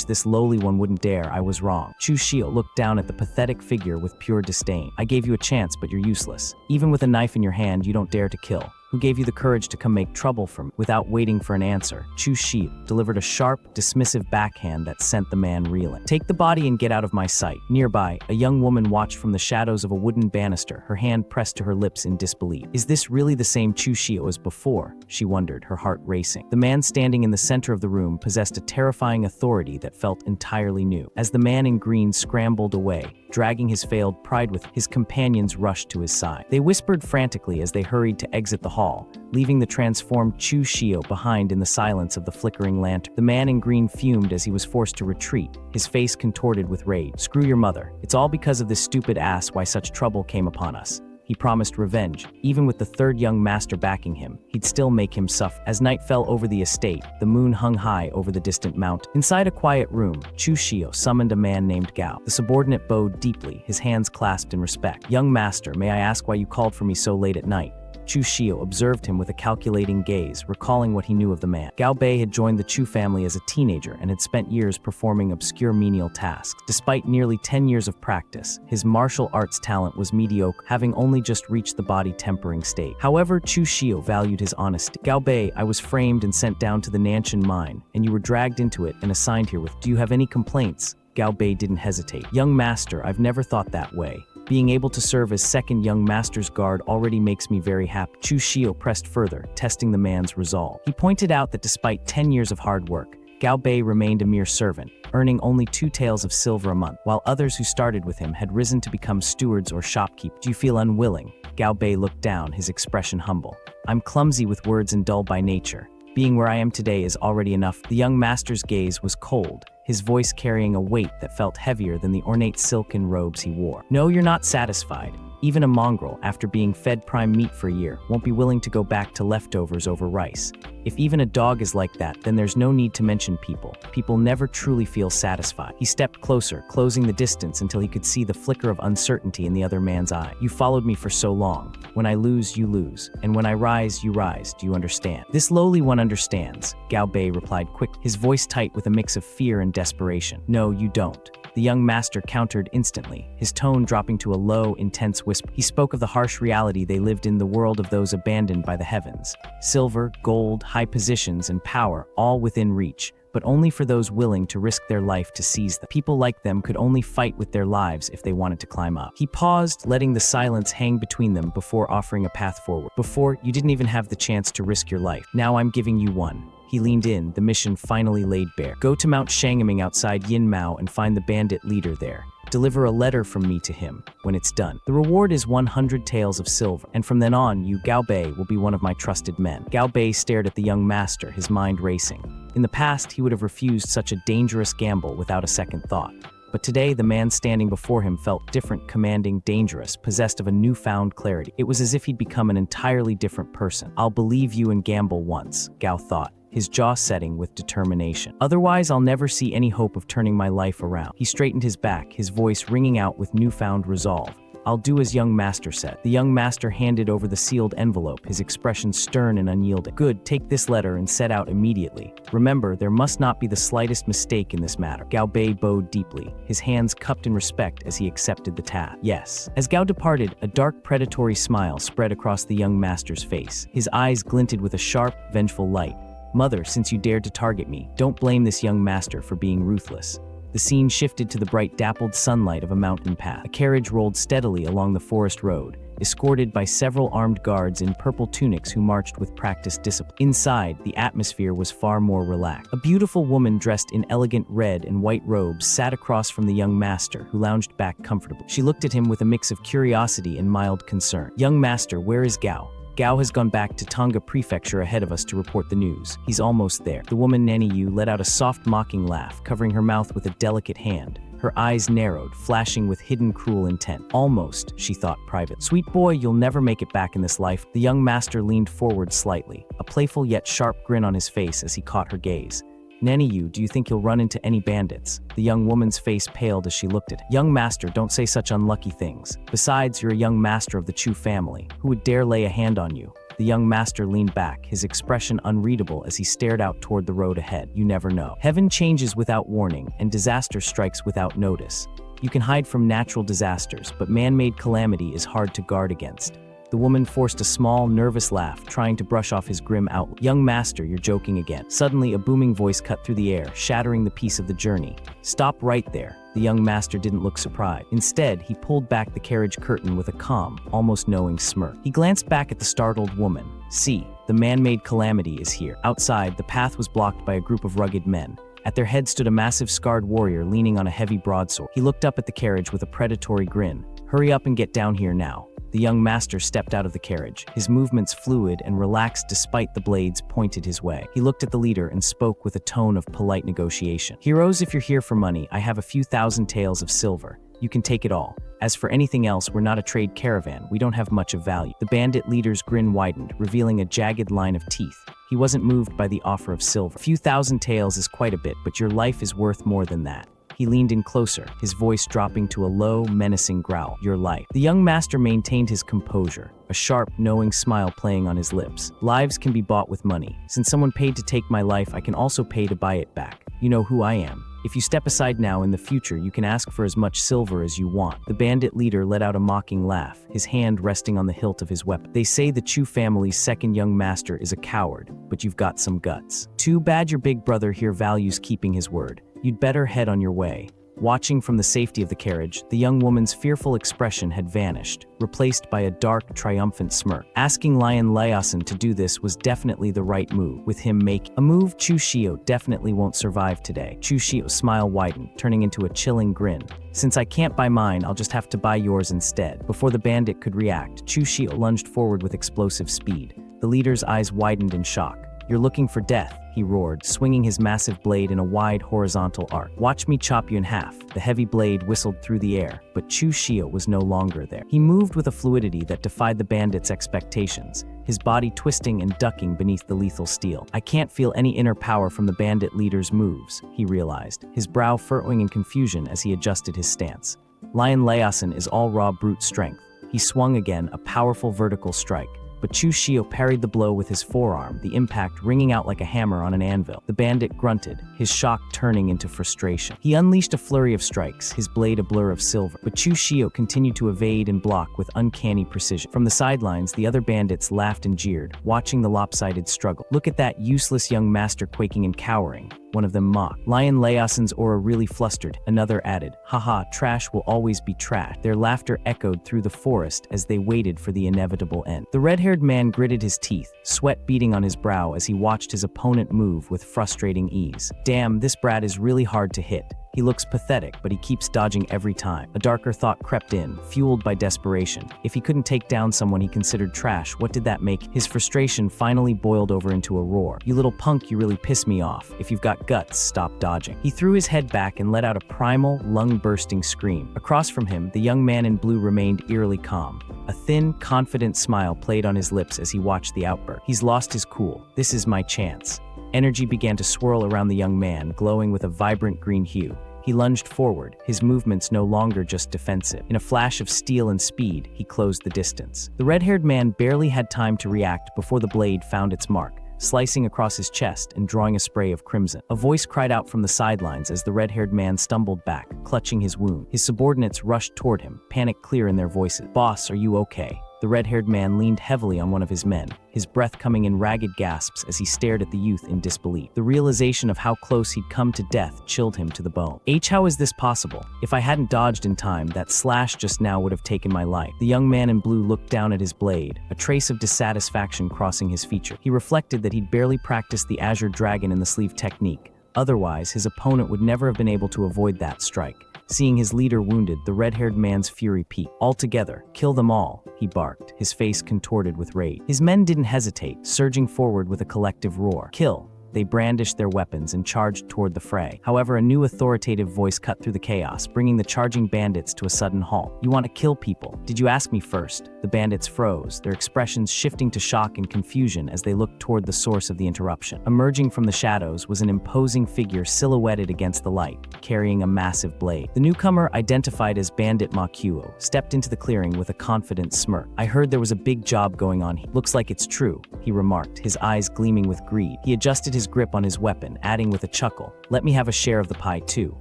This lowly one wouldn't dare, I was wrong." Chu Shio looked down at the pathetic figure with pure disdain. "I gave you a chance, but you're useless. Even with a knife in your hand, you don't dare to kill. Who gave you the courage to come make trouble for me?" Without waiting for an answer, Chu Shio delivered a sharp, dismissive backhand that sent the man reeling. "Take the body and get out of my sight." Nearby, a young woman watched from the shadows of a wooden banister, her hand pressed to her lips in disbelief. Is this really the same Chu Shio as before? She wondered, her heart racing. The man standing in the center of the room possessed a terrifying authority that felt entirely new. As the man in green scrambled away, dragging his failed pride with his companions rushed to his side. They whispered frantically as they hurried to exit the hall, leaving the transformed Chu Shio behind in the silence of the flickering lantern. The man in green fumed as he was forced to retreat, his face contorted with rage. "Screw your mother. It's all because of this stupid ass why such trouble came upon us." He promised revenge. Even with the third young master backing him, he'd still make him suffer. As night fell over the estate, the moon hung high over the distant mountain. Inside a quiet room, Chu Shio summoned a man named Gao. The subordinate bowed deeply, his hands clasped in respect. "Young master, may I ask why you called for me so late at night?" Chu Shio observed him with a calculating gaze, recalling what he knew of the man. Gao Bei had joined the Chu family as a teenager and had spent years performing obscure menial tasks. Despite nearly 10 years of practice, his martial arts talent was mediocre, having only just reached the body-tempering state. However, Chu Shio valued his honesty. "Gao Bei, I was framed and sent down to the Nanshan mine, and you were dragged into it and assigned here with. Do you have any complaints?" Gao Bei didn't hesitate. "Young master, I've never thought that way. Being able to serve as second young master's guard already makes me very happy." Chu Shio pressed further, testing the man's resolve. He pointed out that despite 10 years of hard work, Gao Bei remained a mere servant, earning only 2 taels of silver a month, while others who started with him had risen to become stewards or shopkeepers. "Do you feel unwilling?" Gao Bei looked down, his expression humble. "I'm clumsy with words and dull by nature. Being where I am today is already enough." The young master's gaze was cold, his voice carrying a weight that felt heavier than the ornate silken robes he wore. "No, you're not satisfied. Even a mongrel, after being fed prime meat for a year, won't be willing to go back to leftovers over rice. If even a dog is like that, then there's no need to mention people. People never truly feel satisfied." He stepped closer, closing the distance until he could see the flicker of uncertainty in the other man's eye. "You followed me for so long. When I lose, you lose. And when I rise, you rise. Do you understand?" "This lowly one understands," Gao Bei replied quickly, his voice tight with a mix of fear and desperation. "No, you don't." The young master countered instantly, his tone dropping to a low, intense whisper. He spoke of the harsh reality they lived in, the world of those abandoned by the heavens. Silver, gold, high positions, and power, all within reach, but only for those willing to risk their life to seize them. People like them could only fight with their lives if they wanted to climb up. He paused, letting the silence hang between them before offering a path forward. "Before, you didn't even have the chance to risk your life. Now I'm giving you one." He leaned in, the mission finally laid bare. "Go to Mount Shangming outside Yin Mao and find the bandit leader there. Deliver a letter from me to him. When it's done, the reward is 100 taels of silver, and from then on, you, Gao Bei, will be one of my trusted men." Gao Bei stared at the young master, his mind racing. In the past, he would have refused such a dangerous gamble without a second thought. But today, the man standing before him felt different, commanding, dangerous, possessed of a newfound clarity. It was as if he'd become an entirely different person. "I'll believe you and gamble once," Gao thought, his jaw setting with determination. "Otherwise, I'll never see any hope of turning my life around." He straightened his back, his voice ringing out with newfound resolve. I'll do as young master said. The young master handed over the sealed envelope, his expression stern and unyielding. Good, take this letter and set out immediately. Remember, there must not be the slightest mistake in this matter. Gao Bei bowed deeply, his hands cupped in respect as he accepted the task. Yes. As Gao departed, a dark predatory smile spread across the young master's face. His eyes glinted with a sharp, vengeful light. Mother, since you dared to target me, don't blame this young master for being ruthless. The scene shifted to the bright dappled sunlight of a mountain path. A carriage rolled steadily along the forest road, escorted by several armed guards in purple tunics who marched with practiced discipline. Inside, the atmosphere was far more relaxed. A beautiful woman dressed in elegant red and white robes sat across from the young master, who lounged back comfortably. She looked at him with a mix of curiosity and mild concern. Young master, where is Gao? Gao has gone back to Tonga Prefecture ahead of us to report the news. He's almost there. The woman Neniyu let out a soft mocking laugh, covering her mouth with a delicate hand. Her eyes narrowed, flashing with hidden cruel intent. Almost, she thought private. Sweet boy, you'll never make it back in this life. The young master leaned forward slightly, a playful yet sharp grin on his face as he caught her gaze. Neniyu, do you think you'll run into any bandits? The young woman's face paled as she looked at him. Young master, don't say such unlucky things. Besides, you're a young master of the Chu family. Who would dare lay a hand on you? The young master leaned back, his expression unreadable as he stared out toward the road ahead. You never know. Heaven changes without warning, and disaster strikes without notice. You can hide from natural disasters, but man-made calamity is hard to guard against. The woman forced a small, nervous laugh, trying to brush off his grim outlook. Young master, you're joking again. Suddenly, a booming voice cut through the air, shattering the peace of the journey. Stop right there. The young master didn't look surprised. Instead, he pulled back the carriage curtain with a calm, almost knowing smirk. He glanced back at the startled woman. See, the man-made calamity is here. Outside, the path was blocked by a group of rugged men. At their head stood a massive scarred warrior leaning on a heavy broadsword. He looked up at the carriage with a predatory grin. Hurry up and get down here now. The young master stepped out of the carriage, his movements fluid and relaxed despite the blades pointed his way. He looked at the leader and spoke with a tone of polite negotiation. Heroes, if you're here for money, I have a few thousand taels of silver. You can take it all. As for anything else, we're not a trade caravan. We don't have much of value. The bandit leader's grin widened, revealing a jagged line of teeth. He wasn't moved by the offer of silver. A few thousand taels is quite a bit, but your life is worth more than that. He leaned in closer, his voice dropping to a low, menacing growl. Your life. The young master maintained his composure, a sharp, knowing smile playing on his lips. Lives can be bought with money. Since someone paid to take my life, I can also pay to buy it back. You know who I am. If you step aside now, in the future, you can ask for as much silver as you want. The bandit leader let out a mocking laugh, his hand resting on the hilt of his weapon. They say the Chu family's second young master is a coward, but you've got some guts. Too bad your big brother here values keeping his word. You'd better head on your way. Watching from the safety of the carriage, the young woman's fearful expression had vanished, replaced by a dark, triumphant smirk. Asking Lion Laosin to do this was definitely the right move, with him making a move Chu Shio definitely won't survive today. Chu Shio's smile widened, turning into a chilling grin. Since I can't buy mine, I'll just have to buy yours instead. Before the bandit could react, Chu Shio lunged forward with explosive speed. The leader's eyes widened in shock. You're looking for death, he roared, swinging his massive blade in a wide horizontal arc. Watch me chop you in half. The heavy blade whistled through the air, but Chu Shio was no longer there. He moved with a fluidity that defied the bandit's expectations, his body twisting and ducking beneath the lethal steel. I can't feel any inner power from the bandit leader's moves, he realized, his brow furrowing in confusion as he adjusted his stance. Lion Laosin is all raw brute strength. He swung again, a powerful vertical strike. But Chu Shio parried the blow with his forearm, the impact ringing out like a hammer on an anvil. The bandit grunted, his shock turning into frustration. He unleashed a flurry of strikes, his blade a blur of silver. But Chu Shio continued to evade and block with uncanny precision. From the sidelines, the other bandits laughed and jeered, watching the lopsided struggle. Look at that useless young master quaking and cowering, one of them mocked. Lion Laosin's aura really flustered, another added, haha, trash will always be trash. Their laughter echoed through the forest as they waited for the inevitable end. The red-haired man gritted his teeth, sweat beading on his brow as he watched his opponent move with frustrating ease. Damn, this brat is really hard to hit. He looks pathetic, but he keeps dodging every time. A darker thought crept in, fueled by desperation. If he couldn't take down someone he considered trash, what did that make? His frustration finally boiled over into a roar. You little punk, you really piss me off. If you've got guts, stop dodging. He threw his head back and let out a primal, lung-bursting scream. Across from him, the young man in blue remained eerily calm. A thin, confident smile played on his lips as he watched the outburst. He's lost his cool. This is my chance. Energy began to swirl around the young man, glowing with a vibrant green hue. He lunged forward, his movements no longer just defensive. In a flash of steel and speed, he closed the distance. The red-haired man barely had time to react before the blade found its mark, slicing across his chest and drawing a spray of crimson. A voice cried out from the sidelines as the red-haired man stumbled back, clutching his wound. His subordinates rushed toward him, panic clear in their voices. "Boss, are you okay?" The red-haired man leaned heavily on one of his men, his breath coming in ragged gasps as he stared at the youth in disbelief. The realization of how close he'd come to death chilled him to the bone. How is this possible? If I hadn't dodged in time, that slash just now would have taken my life." The young man in blue looked down at his blade, a trace of dissatisfaction crossing his feature. He reflected that he'd barely practiced the Azure Dragon in the sleeve technique. Otherwise, his opponent would never have been able to avoid that strike. Seeing his leader wounded, the red-haired man's fury peaked. "Altogether, kill them all," he barked, his face contorted with rage. His men didn't hesitate, surging forward with a collective roar. "Kill!" They brandished their weapons and charged toward the fray. However, a new authoritative voice cut through the chaos, bringing the charging bandits to a sudden halt. "You want to kill people? Did you ask me first?" The bandits froze, their expressions shifting to shock and confusion as they looked toward the source of the interruption. Emerging from the shadows was an imposing figure silhouetted against the light, carrying a massive blade. The newcomer, identified as Bandit Makuo, stepped into the clearing with a confident smirk. "I heard there was a big job going on here. Looks like it's true," he remarked, his eyes gleaming with greed. He adjusted his grip on his weapon, adding with a chuckle, "Let me have a share of the pie too."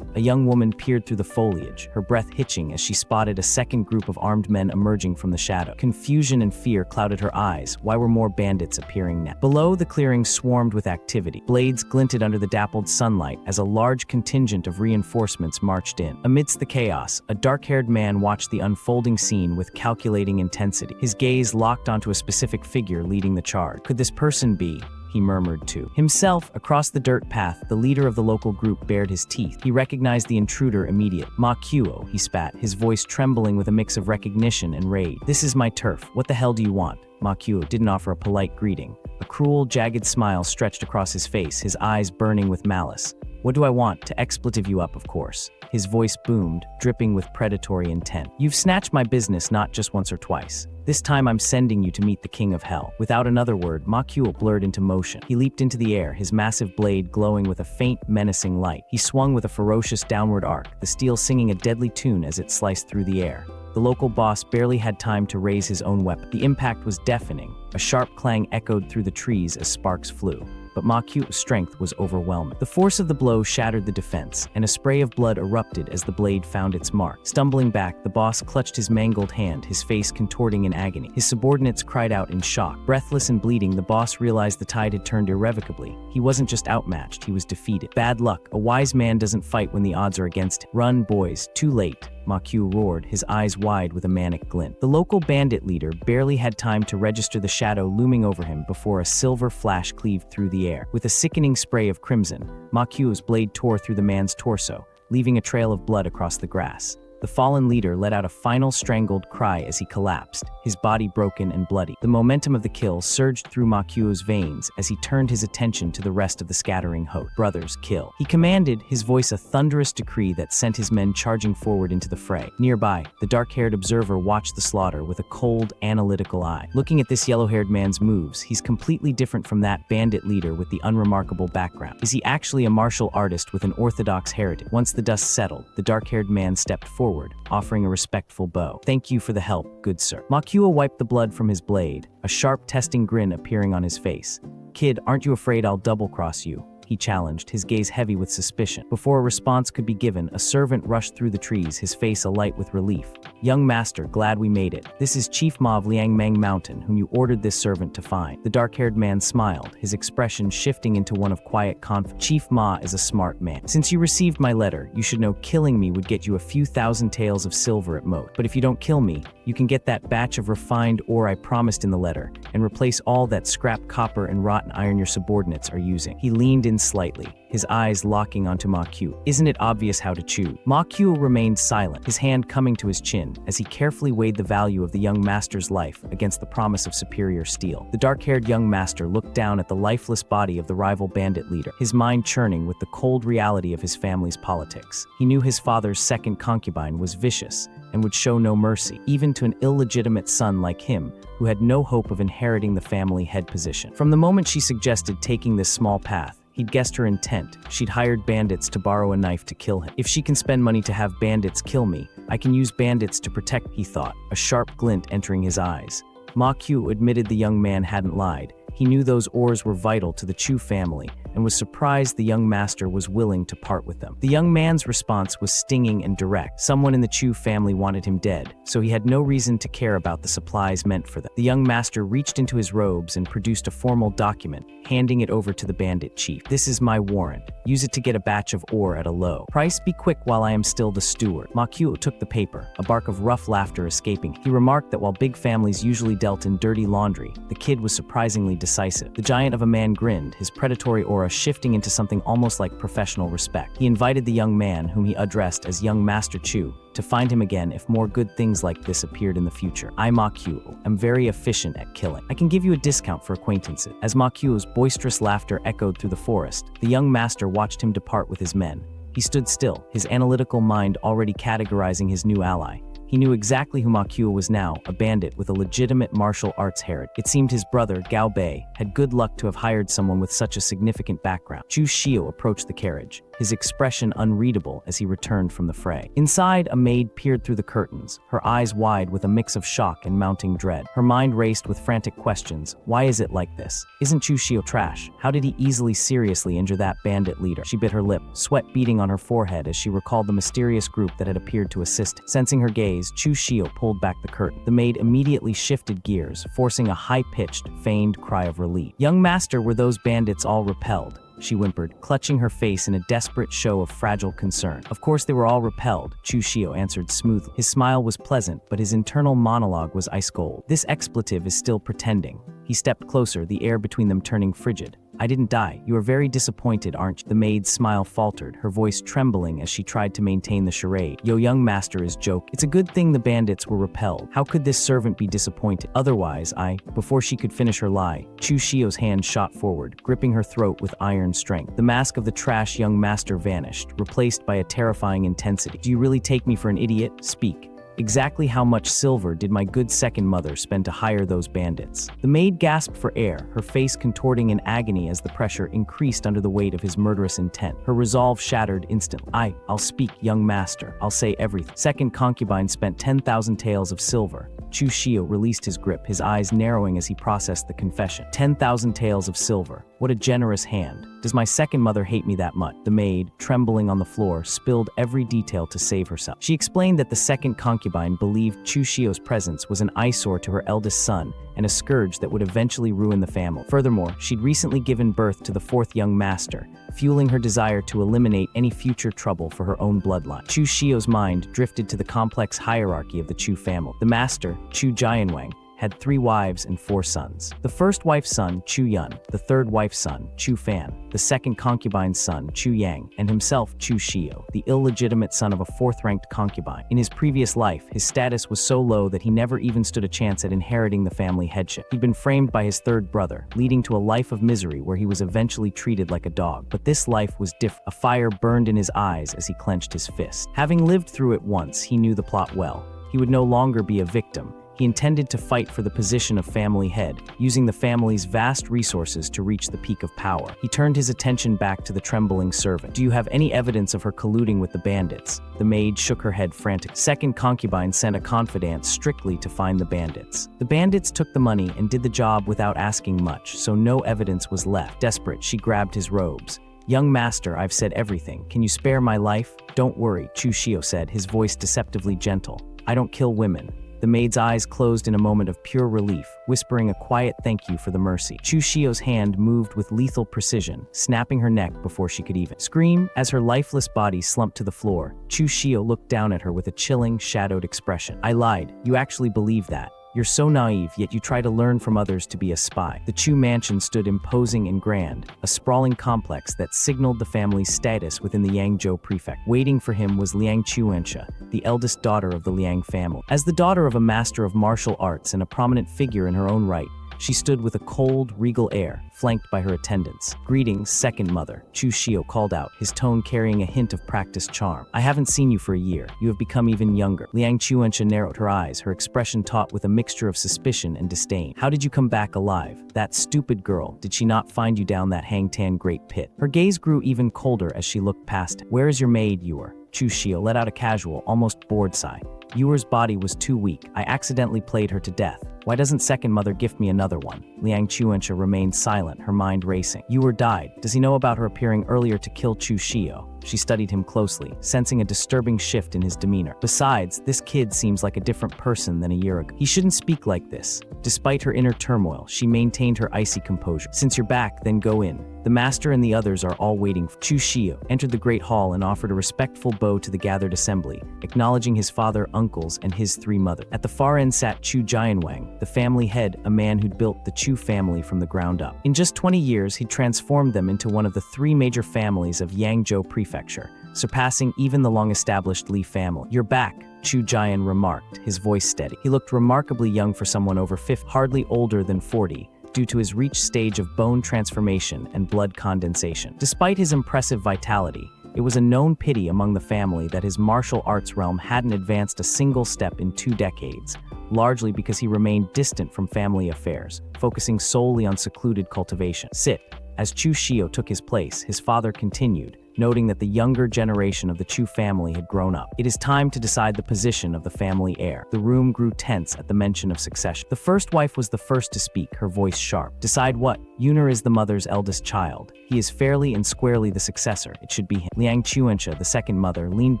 A young woman peered through the foliage, her breath hitching as she spotted a second group of armed men emerging from the shadow. Confusion and fear clouded her eyes. Why were more bandits appearing now? Below, the clearing swarmed with activity. Blades glinted under the dappled sunlight as a large contingent of reinforcements marched in. Amidst the chaos, a dark-haired man watched the unfolding scene with calculating intensity. His gaze locked onto a specific figure leading the charge. Could this person be? He murmured to himself. Across the dirt path, the leader of the local group bared his teeth. He recognized the intruder immediately. "Makuo," he spat, his voice trembling with a mix of recognition and rage. "This is my turf. What the hell do you want?" Makuo didn't offer a polite greeting. A cruel, jagged smile stretched across his face, his eyes burning with malice. "What do I want? To expletive you up, of course." His voice boomed, dripping with predatory intent. "You've snatched my business not just once or twice. This time I'm sending you to meet the King of Hell." Without another word, Makuo blurred into motion. He leaped into the air, his massive blade glowing with a faint, menacing light. He swung with a ferocious downward arc, the steel singing a deadly tune as it sliced through the air. The local boss barely had time to raise his own weapon. The impact was deafening. A sharp clang echoed through the trees as sparks flew. But Makuo's strength was overwhelming. The force of the blow shattered the defense, and a spray of blood erupted as the blade found its mark. Stumbling back, the boss clutched his mangled hand, his face contorting in agony. His subordinates cried out in shock. Breathless and bleeding, the boss realized the tide had turned irrevocably. He wasn't just outmatched, he was defeated. Bad luck. A wise man doesn't fight when the odds are against him. "Run, boys. Too late." Makuo roared, his eyes wide with a manic glint. The local bandit leader barely had time to register the shadow looming over him before a silver flash cleaved through the air. With a sickening spray of crimson, Makuo's blade tore through the man's torso, leaving a trail of blood across the grass. The fallen leader let out a final strangled cry as he collapsed, his body broken and bloody. The momentum of the kill surged through Makuo's veins as he turned his attention to the rest of the scattering host. "Brothers, kill." He commanded, his voice a thunderous decree that sent his men charging forward into the fray. Nearby, the dark-haired observer watched the slaughter with a cold, analytical eye. Looking at this yellow-haired man's moves, he's completely different from that bandit leader with the unremarkable background. Is he actually a martial artist with an orthodox heritage? Once the dust settled, the dark-haired man stepped forward, offering a respectful bow. "Thank you for the help, good sir." Makuo wiped the blood from his blade, a sharp, testing grin appearing on his face. "Kid, aren't you afraid I'll double-cross you?" he challenged, his gaze heavy with suspicion. Before a response could be given, a servant rushed through the trees, his face alight with relief. "Young master, glad we made it. This is Chief Ma of Liangmang Mountain, whom you ordered this servant to find." The dark-haired man smiled, his expression shifting into one of quiet confidence. "Chief Ma is a smart man. Since you received my letter, you should know killing me would get you a few thousand taels of silver at most. But if you don't kill me, you can get that batch of refined ore I promised in the letter, and replace all that scrap copper and rotten iron your subordinates are using." He leaned in slightly, his eyes locking onto Makuo. "Isn't it obvious how to choose?" Makuo remained silent, his hand coming to his chin as he carefully weighed the value of the young master's life against the promise of superior steel. The dark-haired young master looked down at the lifeless body of the rival bandit leader, his mind churning with the cold reality of his family's politics. He knew his father's second concubine was vicious and would show no mercy, even to an illegitimate son like him, who had no hope of inheriting the family head position. From the moment she suggested taking this small path, He'd guessed her intent. She'd hired bandits to borrow a knife to kill him. If she can spend money to have bandits kill me, I can use bandits to protect, he thought, a sharp glint entering his eyes. Ma Qiu admitted the young man hadn't lied. He knew those ores were vital to the Chu family and was surprised the young master was willing to part with them. The young man's response was stinging and direct. Someone in the Chu family wanted him dead, so he had no reason to care about the supplies meant for them. The young master reached into his robes and produced a formal document, handing it over to the bandit chief. This is my warrant. Use it to get a batch of ore at a low price. Be quick while I am still the steward. Ma Qiu took the paper, a bark of rough laughter escaping. He remarked that while big families usually dealt in dirty laundry, the kid was surprisingly decisive. The giant of a man grinned, his predatory aura shifting into something almost like professional respect. He invited the young man, whom he addressed as young Master Chu, to find him again if more good things like this appeared in the future. I, Ma Qiu, am very efficient at killing. I can give you a discount for acquaintances. As Ma Qiu's boisterous laughter echoed through the forest, the young master watched him depart with his men. He stood still, his analytical mind already categorizing his new ally. He knew exactly who Ma Qiu was now, a bandit with a legitimate martial arts heritage. It seemed his brother, Gao Bei, had good luck to have hired someone with such a significant background. Chu Xiu approached the carriage, his expression unreadable as he returned from the fray. Inside, a maid peered through the curtains, her eyes wide with a mix of shock and mounting dread. Her mind raced with frantic questions. Why is it like this? Isn't Chu Xiu trash? How did he easily seriously injure that bandit leader? She bit her lip, sweat beading on her forehead as she recalled the mysterious group that had appeared to assist. Sensing her gaze, Chu Xiu pulled back the curtain. The maid immediately shifted gears, forcing a high-pitched, feigned cry of relief. Young master, were those bandits all repelled? She whimpered, clutching her face in a desperate show of fragile concern. Of course they were all repelled, Chu Xiu answered smoothly. His smile was pleasant, but his internal monologue was ice cold. This expletive is still pretending. He stepped closer, the air between them turning frigid. I didn't die. You are very disappointed, aren't you? The maid's smile faltered, her voice trembling as she tried to maintain the charade. Yo, young master is joke. It's a good thing the bandits were repelled. How could this servant be disappointed? Otherwise, Before she could finish her lie, Chu Xiu's hand shot forward, gripping her throat with iron strength. The mask of the trash young master vanished, replaced by a terrifying intensity. Do you really take me for an idiot? Speak. Exactly how much silver did my good second mother spend to hire those bandits? The maid gasped for air, her face contorting in agony as the pressure increased under the weight of his murderous intent. Her resolve shattered instantly. I'll speak, young master. I'll say everything. Second concubine spent 10,000 taels of silver. Chu Xiu released his grip, his eyes narrowing as he processed the confession. 10,000 taels of silver. What a generous hand. Does my second mother hate me that much? The maid, trembling on the floor, spilled every detail to save herself. She explained that the second concubine believed Chu Xiu's presence was an eyesore to her eldest son and a scourge that would eventually ruin the family. Furthermore, she'd recently given birth to the fourth young master, fueling her desire to eliminate any future trouble for her own bloodline. Chu Xiu's mind drifted to the complex hierarchy of the Chu family. The master, Chu Jianwang, had 3 wives and 4 sons. The first wife's son, Chu Yun, the third wife's son, Chu Fan, the second concubine's son, Chu Yang, and himself, Chu Xiu, the illegitimate son of a 4th-ranked concubine. In his previous life, his status was so low that he never even stood a chance at inheriting the family headship. He'd been framed by his third brother, leading to a life of misery where he was eventually treated like a dog. But this life was different. A fire burned in his eyes as he clenched his fist. Having lived through it once, he knew the plot well. He would no longer be a victim. He intended to fight for the position of family head, using the family's vast resources to reach the peak of power. He turned his attention back to the trembling servant. Do you have any evidence of her colluding with the bandits? The maid shook her head frantically. Second concubine sent a confidant strictly to find the bandits. The bandits took the money and did the job without asking much, so no evidence was left. Desperate, she grabbed his robes. Young master, I've said everything. Can you spare my life? Don't worry, Chu Xiu said, his voice deceptively gentle. I don't kill women. The maid's eyes closed in a moment of pure relief, whispering a quiet thank you for the mercy. Chu Xiu's hand moved with lethal precision, snapping her neck before she could even scream. As her lifeless body slumped to the floor, Chu Xiu looked down at her with a chilling, shadowed expression. I lied. You actually believe that. You're so naive, yet you try to learn from others to be a spy. The Chu mansion stood imposing and grand, a sprawling complex that signaled the family's status within the Yangzhou prefect. Waiting for him was Liang Chuansha, the eldest daughter of the Liang family. As the daughter of a master of martial arts and a prominent figure in her own right, She stood with a cold, regal air, flanked by her attendants. "Greetings, second mother," Chu Shio called out, his tone carrying a hint of practiced charm. "I haven't seen you for a year. You have become even younger." Liang Chuensha narrowed her eyes, her expression taut with a mixture of suspicion and disdain. "How did you come back alive? That stupid girl, did she not find you down that hangtan great pit?" Her gaze grew even colder as she looked past him. "Where is your maid, Ewer?" Chu Shio let out a casual, almost bored sigh. "Ewer's body was too weak. I accidentally played her to death. Why doesn't second mother gift me another one?" Liang Chuensha remained silent, her mind racing. "Ewer died. Does he know about her appearing earlier to kill Chu Shio?" She studied him closely, sensing a disturbing shift in his demeanor. "Besides, this kid seems like a different person than a year ago. He shouldn't speak like this." Despite her inner turmoil, she maintained her icy composure. "Since you're back, then go in. The master and the others are all waiting." Chu Shio entered the great hall and offered a respectful bow to the gathered assembly, acknowledging his father, uncles, and his three mothers. At the far end sat Chu Jianwang, the family head, a man who'd built the Chu family from the ground up. In just 20 years, he'd transformed them into one of the three major families of Yangzhou Prefecture, surpassing even the long-established Li family. "You're back," Chu Jian remarked, his voice steady. He looked remarkably young for someone over 50, hardly older than 40, due to his reached stage of bone transformation and blood condensation. Despite his impressive vitality, it was a known pity among the family that his martial arts realm hadn't advanced a single step in 2 decades, largely because he remained distant from family affairs, focusing solely on secluded cultivation. "Sit." As Chu Shio took his place, his father continued, noting that the younger generation of the Chu family had grown up. "It is time to decide the position of the family heir." The room grew tense at the mention of succession. The first wife was the first to speak, her voice sharp. "Decide what? Yuner is the mother's eldest child. He is fairly and squarely the successor. It should be him." Liang Chuensha, the second mother, leaned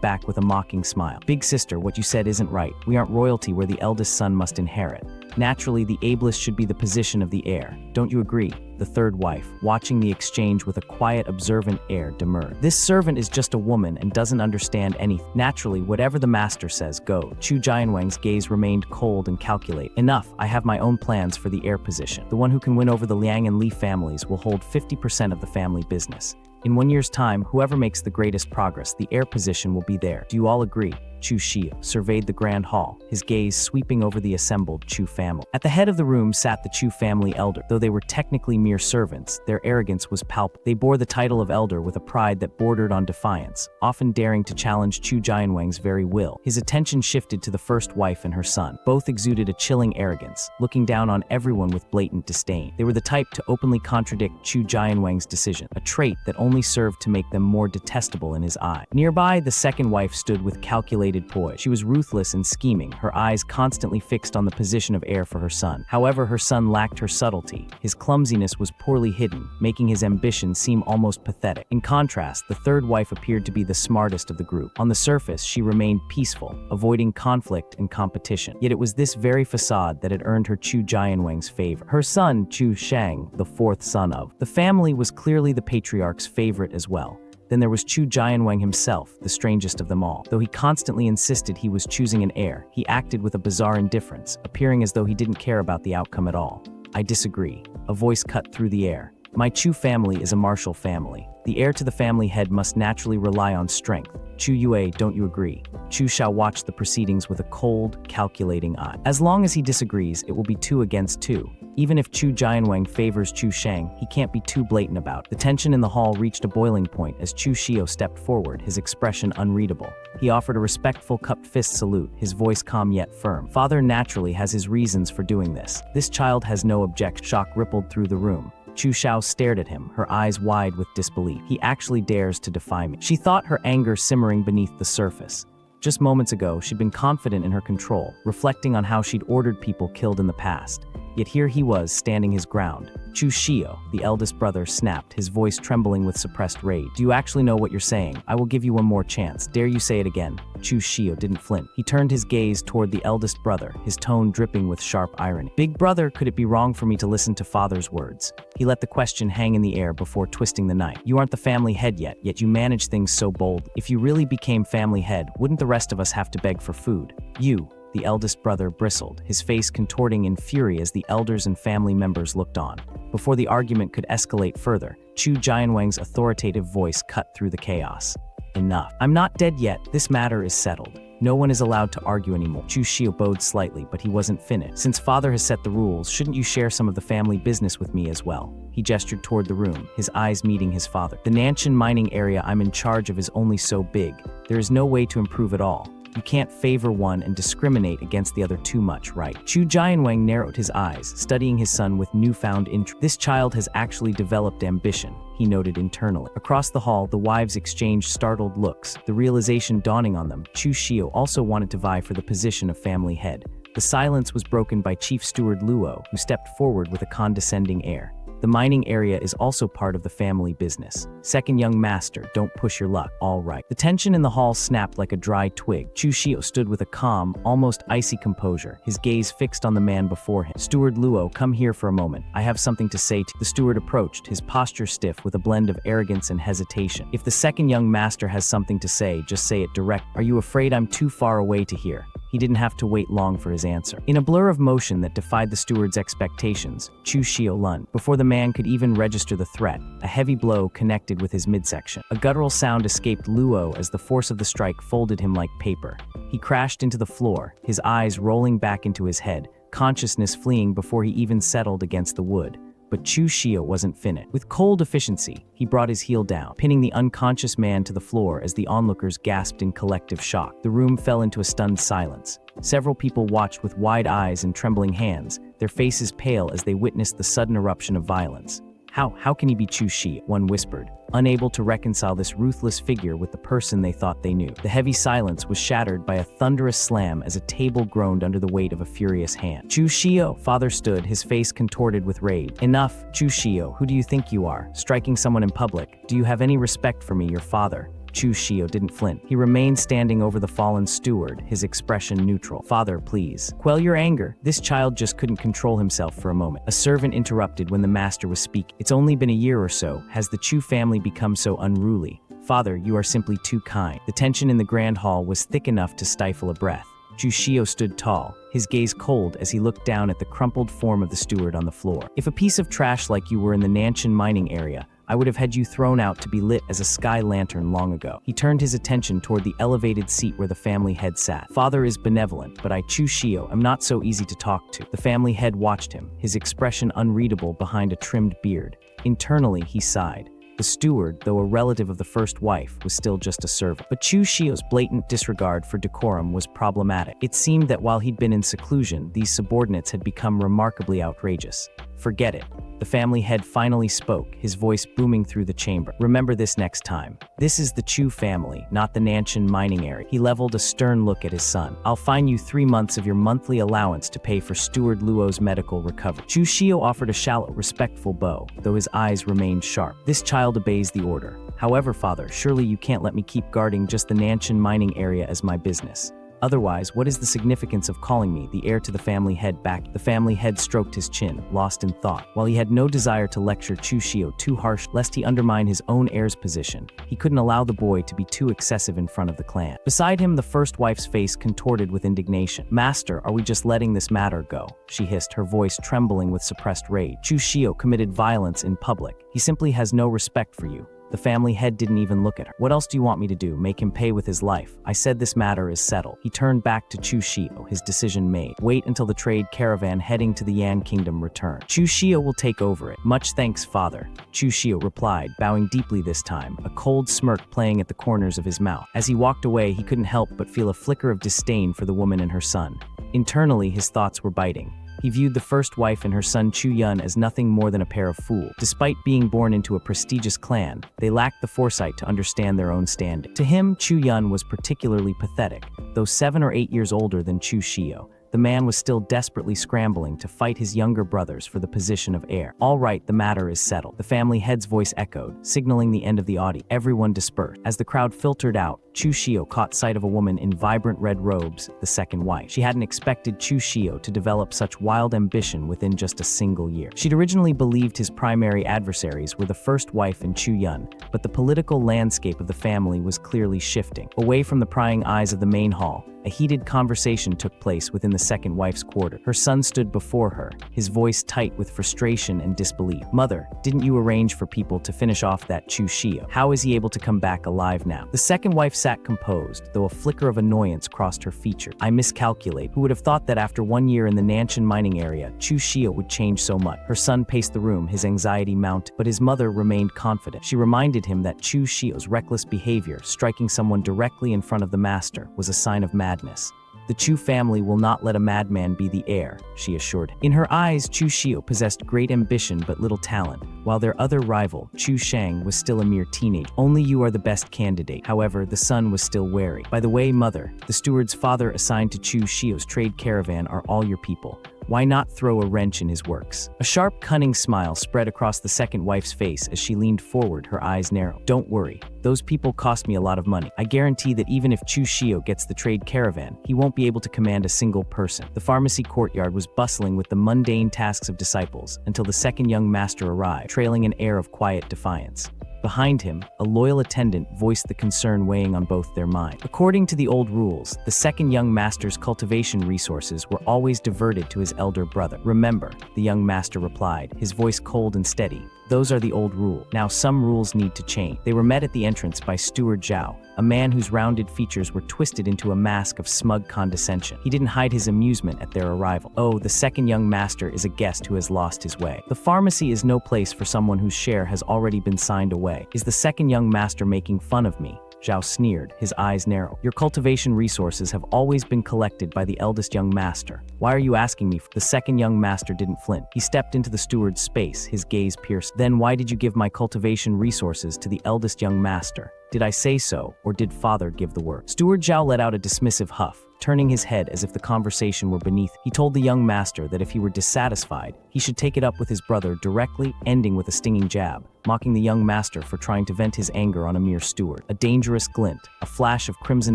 back with a mocking smile. "Big sister, what you said isn't right. We aren't royalty where the eldest son must inherit. Naturally, the ablest should be the position of the heir. Don't you agree?" The third wife, watching the exchange with a quiet, observant air, demurred. "This servant is just a woman and doesn't understand anything. Naturally, whatever the master says, go." Chu Jianwang's gaze remained cold and calculating. "Enough, I have my own plans for the heir position. The one who can win over the Liang and Li families will hold 50% of the family business. In 1 year's time, whoever makes the greatest progress, the heir position will be there. Do you all agree?" Chu Shio surveyed the grand hall, his gaze sweeping over the assembled Chu family. At the head of the room sat the Chu family elder. Though they were technically mere servants, their arrogance was palpable. They bore the title of elder with a pride that bordered on defiance, often daring to challenge Chu Jianwang's very will. His attention shifted to the first wife and her son. Both exuded a chilling arrogance, looking down on everyone with blatant disdain. They were the type to openly contradict Chu Jianwang's decision, a trait that only served to make them more detestable in his eye. Nearby, the second wife stood with calculated poise. She was ruthless and scheming, her eyes constantly fixed on the position of heir for her son. However, her son lacked her subtlety. His clumsiness was poorly hidden, making his ambition seem almost pathetic. In contrast, the third wife appeared to be the smartest of the group. On the surface, she remained peaceful, avoiding conflict and competition. Yet it was this very facade that had earned her Chu Jianwang's favor. Her son, Chu Shang, the fourth son of the family, was clearly the patriarch's favorite as well. Then there was Chu Jianwang himself, the strangest of them all. Though he constantly insisted he was choosing an heir, he acted with a bizarre indifference, appearing as though he didn't care about the outcome at all. "I disagree." A voice cut through the air. "My Chu family is a martial family. The heir to the family head must naturally rely on strength. Chu Yue, don't you agree?" Chu Shao watched the proceedings with a cold, calculating eye. As long as he disagrees, it will be 2 against 2. Even if Chu Jianwang favors Chu Shang, he can't be too blatant about it. The tension in the hall reached a boiling point as Chu Shio stepped forward, his expression unreadable. He offered a respectful cupped fist salute, his voice calm yet firm. "Father naturally has his reasons for doing this. This child has no objection." Shock rippled through the room. Chu Shao stared at him, her eyes wide with disbelief. "He actually dares to defy me." She thought, her anger simmering beneath the surface. Just moments ago, she'd been confident in her control, reflecting on how she'd ordered people killed in the past. Yet here he was, standing his ground. Chu Shio, the eldest brother, snapped, his voice trembling with suppressed rage. "Do you actually know what you're saying? I will give you one more chance. Dare you say it again?" Chu Shio didn't flint. He turned his gaze toward the eldest brother, his tone dripping with sharp irony. "Big brother, could it be wrong for me to listen to father's words?" He let the question hang in the air before twisting the knife. "You aren't the family head yet you manage things so bold. If you really became family head, wouldn't the rest of us have to beg for food?" "You," the eldest brother bristled, his face contorting in fury as the elders and family members looked on. Before the argument could escalate further, Chu Jianwang's authoritative voice cut through the chaos. "Enough. I'm not dead yet. This matter is settled." No one is allowed to argue anymore. Chu Shio bowed slightly, but he wasn't finished. Since father has set the rules, shouldn't you share some of the family business with me as well? He gestured toward the room, his eyes meeting his father. The Nanshan mining area I'm in charge of is only so big. There is no way to improve it all. You can't favor one and discriminate against the other too much, right? Chu Jianwang narrowed his eyes, studying his son with newfound interest. This child has actually developed ambition, he noted internally. Across the hall, the wives exchanged startled looks, the realization dawning on them. Chu Shio also wanted to vie for the position of family head. The silence was broken by Chief Steward Luo, who stepped forward with a condescending air. The mining area is also part of the family business. Second young master, don't push your luck, all right. The tension in the hall snapped like a dry twig. Chu Shio stood with a calm, almost icy composure, his gaze fixed on the man before him. Steward Luo, come here for a moment. I have something to say to you. The steward approached, his posture stiff with a blend of arrogance and hesitation. If the second young master has something to say, just say it direct. Are you afraid I'm too far away to hear? He didn't have to wait long for his answer. In a blur of motion that defied the steward's expectations, Chu Shio lunged. Before the man could even register the threat, a heavy blow connected with his midsection. A guttural sound escaped Luo as the force of the strike folded him like paper. He crashed into the floor, his eyes rolling back into his head, consciousness fleeing before he even settled against the wood. But Chu Shio wasn't finished. With cold efficiency, he brought his heel down, pinning the unconscious man to the floor as the onlookers gasped in collective shock. The room fell into a stunned silence. Several people watched with wide eyes and trembling hands, their faces pale as they witnessed the sudden eruption of violence. How can he be Chu Shio? One whispered, unable to reconcile this ruthless figure with the person they thought they knew. The heavy silence was shattered by a thunderous slam as a table groaned under the weight of a furious hand. Chu Shio, father stood, his face contorted with rage. Enough, Chu Shio, who do you think you are? Striking someone in public? Do you have any respect for me, your father? Chu Shio didn't flint. He remained standing over the fallen steward, his expression neutral. Father, please. Quell your anger. This child just couldn't control himself for a moment. A servant interrupted when the master was speaking. It's only been a year or so. Has the Chu family become so unruly? Father, you are simply too kind. The tension in the grand hall was thick enough to stifle a breath. Chu Shio stood tall, his gaze cold as he looked down at the crumpled form of the steward on the floor. If a piece of trash like you were in the Nanshan mining area, I would have had you thrown out to be lit as a sky lantern long ago. He turned his attention toward the elevated seat where the family head sat. Father is benevolent, but I, Chu Shio, am not so easy to talk to. The family head watched him, his expression unreadable behind a trimmed beard. Internally, he sighed. The steward, though a relative of the first wife, was still just a servant. But Chu Shio's blatant disregard for decorum was problematic. It seemed that while he'd been in seclusion, these subordinates had become remarkably outrageous. Forget it. The family head finally spoke, his voice booming through the chamber. Remember this next time. This is the Chu family, not the Nanshan mining area. He leveled a stern look at his son. I'll fine you 3 months of your monthly allowance to pay for Steward Luo's medical recovery. Chu Shio offered a shallow, respectful bow, though his eyes remained sharp. This child obeys the order. However, father, surely you can't let me keep guarding just the Nanshan mining area as my business. Otherwise, what is the significance of calling me the heir to the family head back? The family head stroked his chin, lost in thought. While he had no desire to lecture Chu Shio too harsh lest he undermine his own heir's position, he couldn't allow the boy to be too excessive in front of the clan. Beside him, the first wife's face contorted with indignation. Master, are we just letting this matter go? She hissed, her voice trembling with suppressed rage. Chu Shio committed violence in public. He simply has no respect for you. The family head didn't even look at her. What else do you want me to do? Make him pay with his life? I said this matter is settled. He turned back to Chu Shio, his decision made. Wait until the trade caravan heading to the Yan Kingdom returns. Chu Shio will take over it. Much thanks, father. Chu Shio replied, bowing deeply this time, a cold smirk playing at the corners of his mouth. As he walked away, he couldn't help but feel a flicker of disdain for the woman and her son. Internally, his thoughts were biting. He viewed the first wife and her son Chu Yun as nothing more than a pair of fools. Despite being born into a prestigious clan, they lacked the foresight to understand their own standing. To him, Chu Yun was particularly pathetic. Though 7 or 8 years older than Chu Shio, the man was still desperately scrambling to fight his younger brothers for the position of heir. All right, the matter is settled. The family head's voice echoed, signaling the end of the audience. Everyone dispersed. As the crowd filtered out, Chu Shio caught sight of a woman in vibrant red robes, the second wife. She hadn't expected Chu Shio to develop such wild ambition within just a single year. She'd originally believed his primary adversaries were the first wife and Chu Yun, but the political landscape of the family was clearly shifting. Away from the prying eyes of the main hall, a heated conversation took place within the second wife's quarter. Her son stood before her, his voice tight with frustration and disbelief. Mother, didn't you arrange for people to finish off that Chu Shio? How is he able to come back alive now? The second wife sat composed, though a flicker of annoyance crossed her features. I miscalculate. Who would have thought that after 1 year in the Nanshan mining area, Chu Shio would change so much? Her son paced the room, his anxiety mounted, but his mother remained confident. She reminded him that Chu Shio's reckless behavior, striking someone directly in front of the master, was a sign of madness. The Chu family will not let a madman be the heir, she assured him. In her eyes, Chu Shio possessed great ambition but little talent, while their other rival, Chu Shang, was still a mere teenager. Only you are the best candidate. However, the son was still wary. By the way, mother, the steward's father assigned to Chu Shio's trade caravan are all your people. Why not throw a wrench in his works? A sharp, cunning smile spread across the second wife's face as she leaned forward, her eyes narrow. Don't worry. Those people cost me a lot of money. I guarantee that even if Chu Shio gets the trade caravan, he won't be able to command a single person. The pharmacy courtyard was bustling with the mundane tasks of disciples until the second young master arrived, trailing an air of quiet defiance. Behind him, a loyal attendant voiced the concern weighing on both their minds. According to the old rules, the second young master's cultivation resources were always diverted to his elder brother. Remember, the young master replied, his voice cold and steady. Those are the old rules. Now some rules need to change. They were met at the entrance by Steward Zhao, a man whose rounded features were twisted into a mask of smug condescension. He didn't hide his amusement at their arrival. Oh, the second young master is a guest who has lost his way. The pharmacy is no place for someone whose share has already been signed away. Is the second young master making fun of me? Zhao sneered, his eyes narrow. Your cultivation resources have always been collected by the eldest young master. Why are you asking me? The second young master didn't flint. He stepped into the steward's space, his gaze pierced. Then why did you give my cultivation resources to the eldest young master? Did I say so, or did father give the word? Steward Zhao let out a dismissive huff, turning his head as if the conversation were beneath. He told the young master that if he were dissatisfied, he should take it up with his brother directly, ending with a stinging jab, mocking the young master for trying to vent his anger on a mere steward. A dangerous glint, a flash of crimson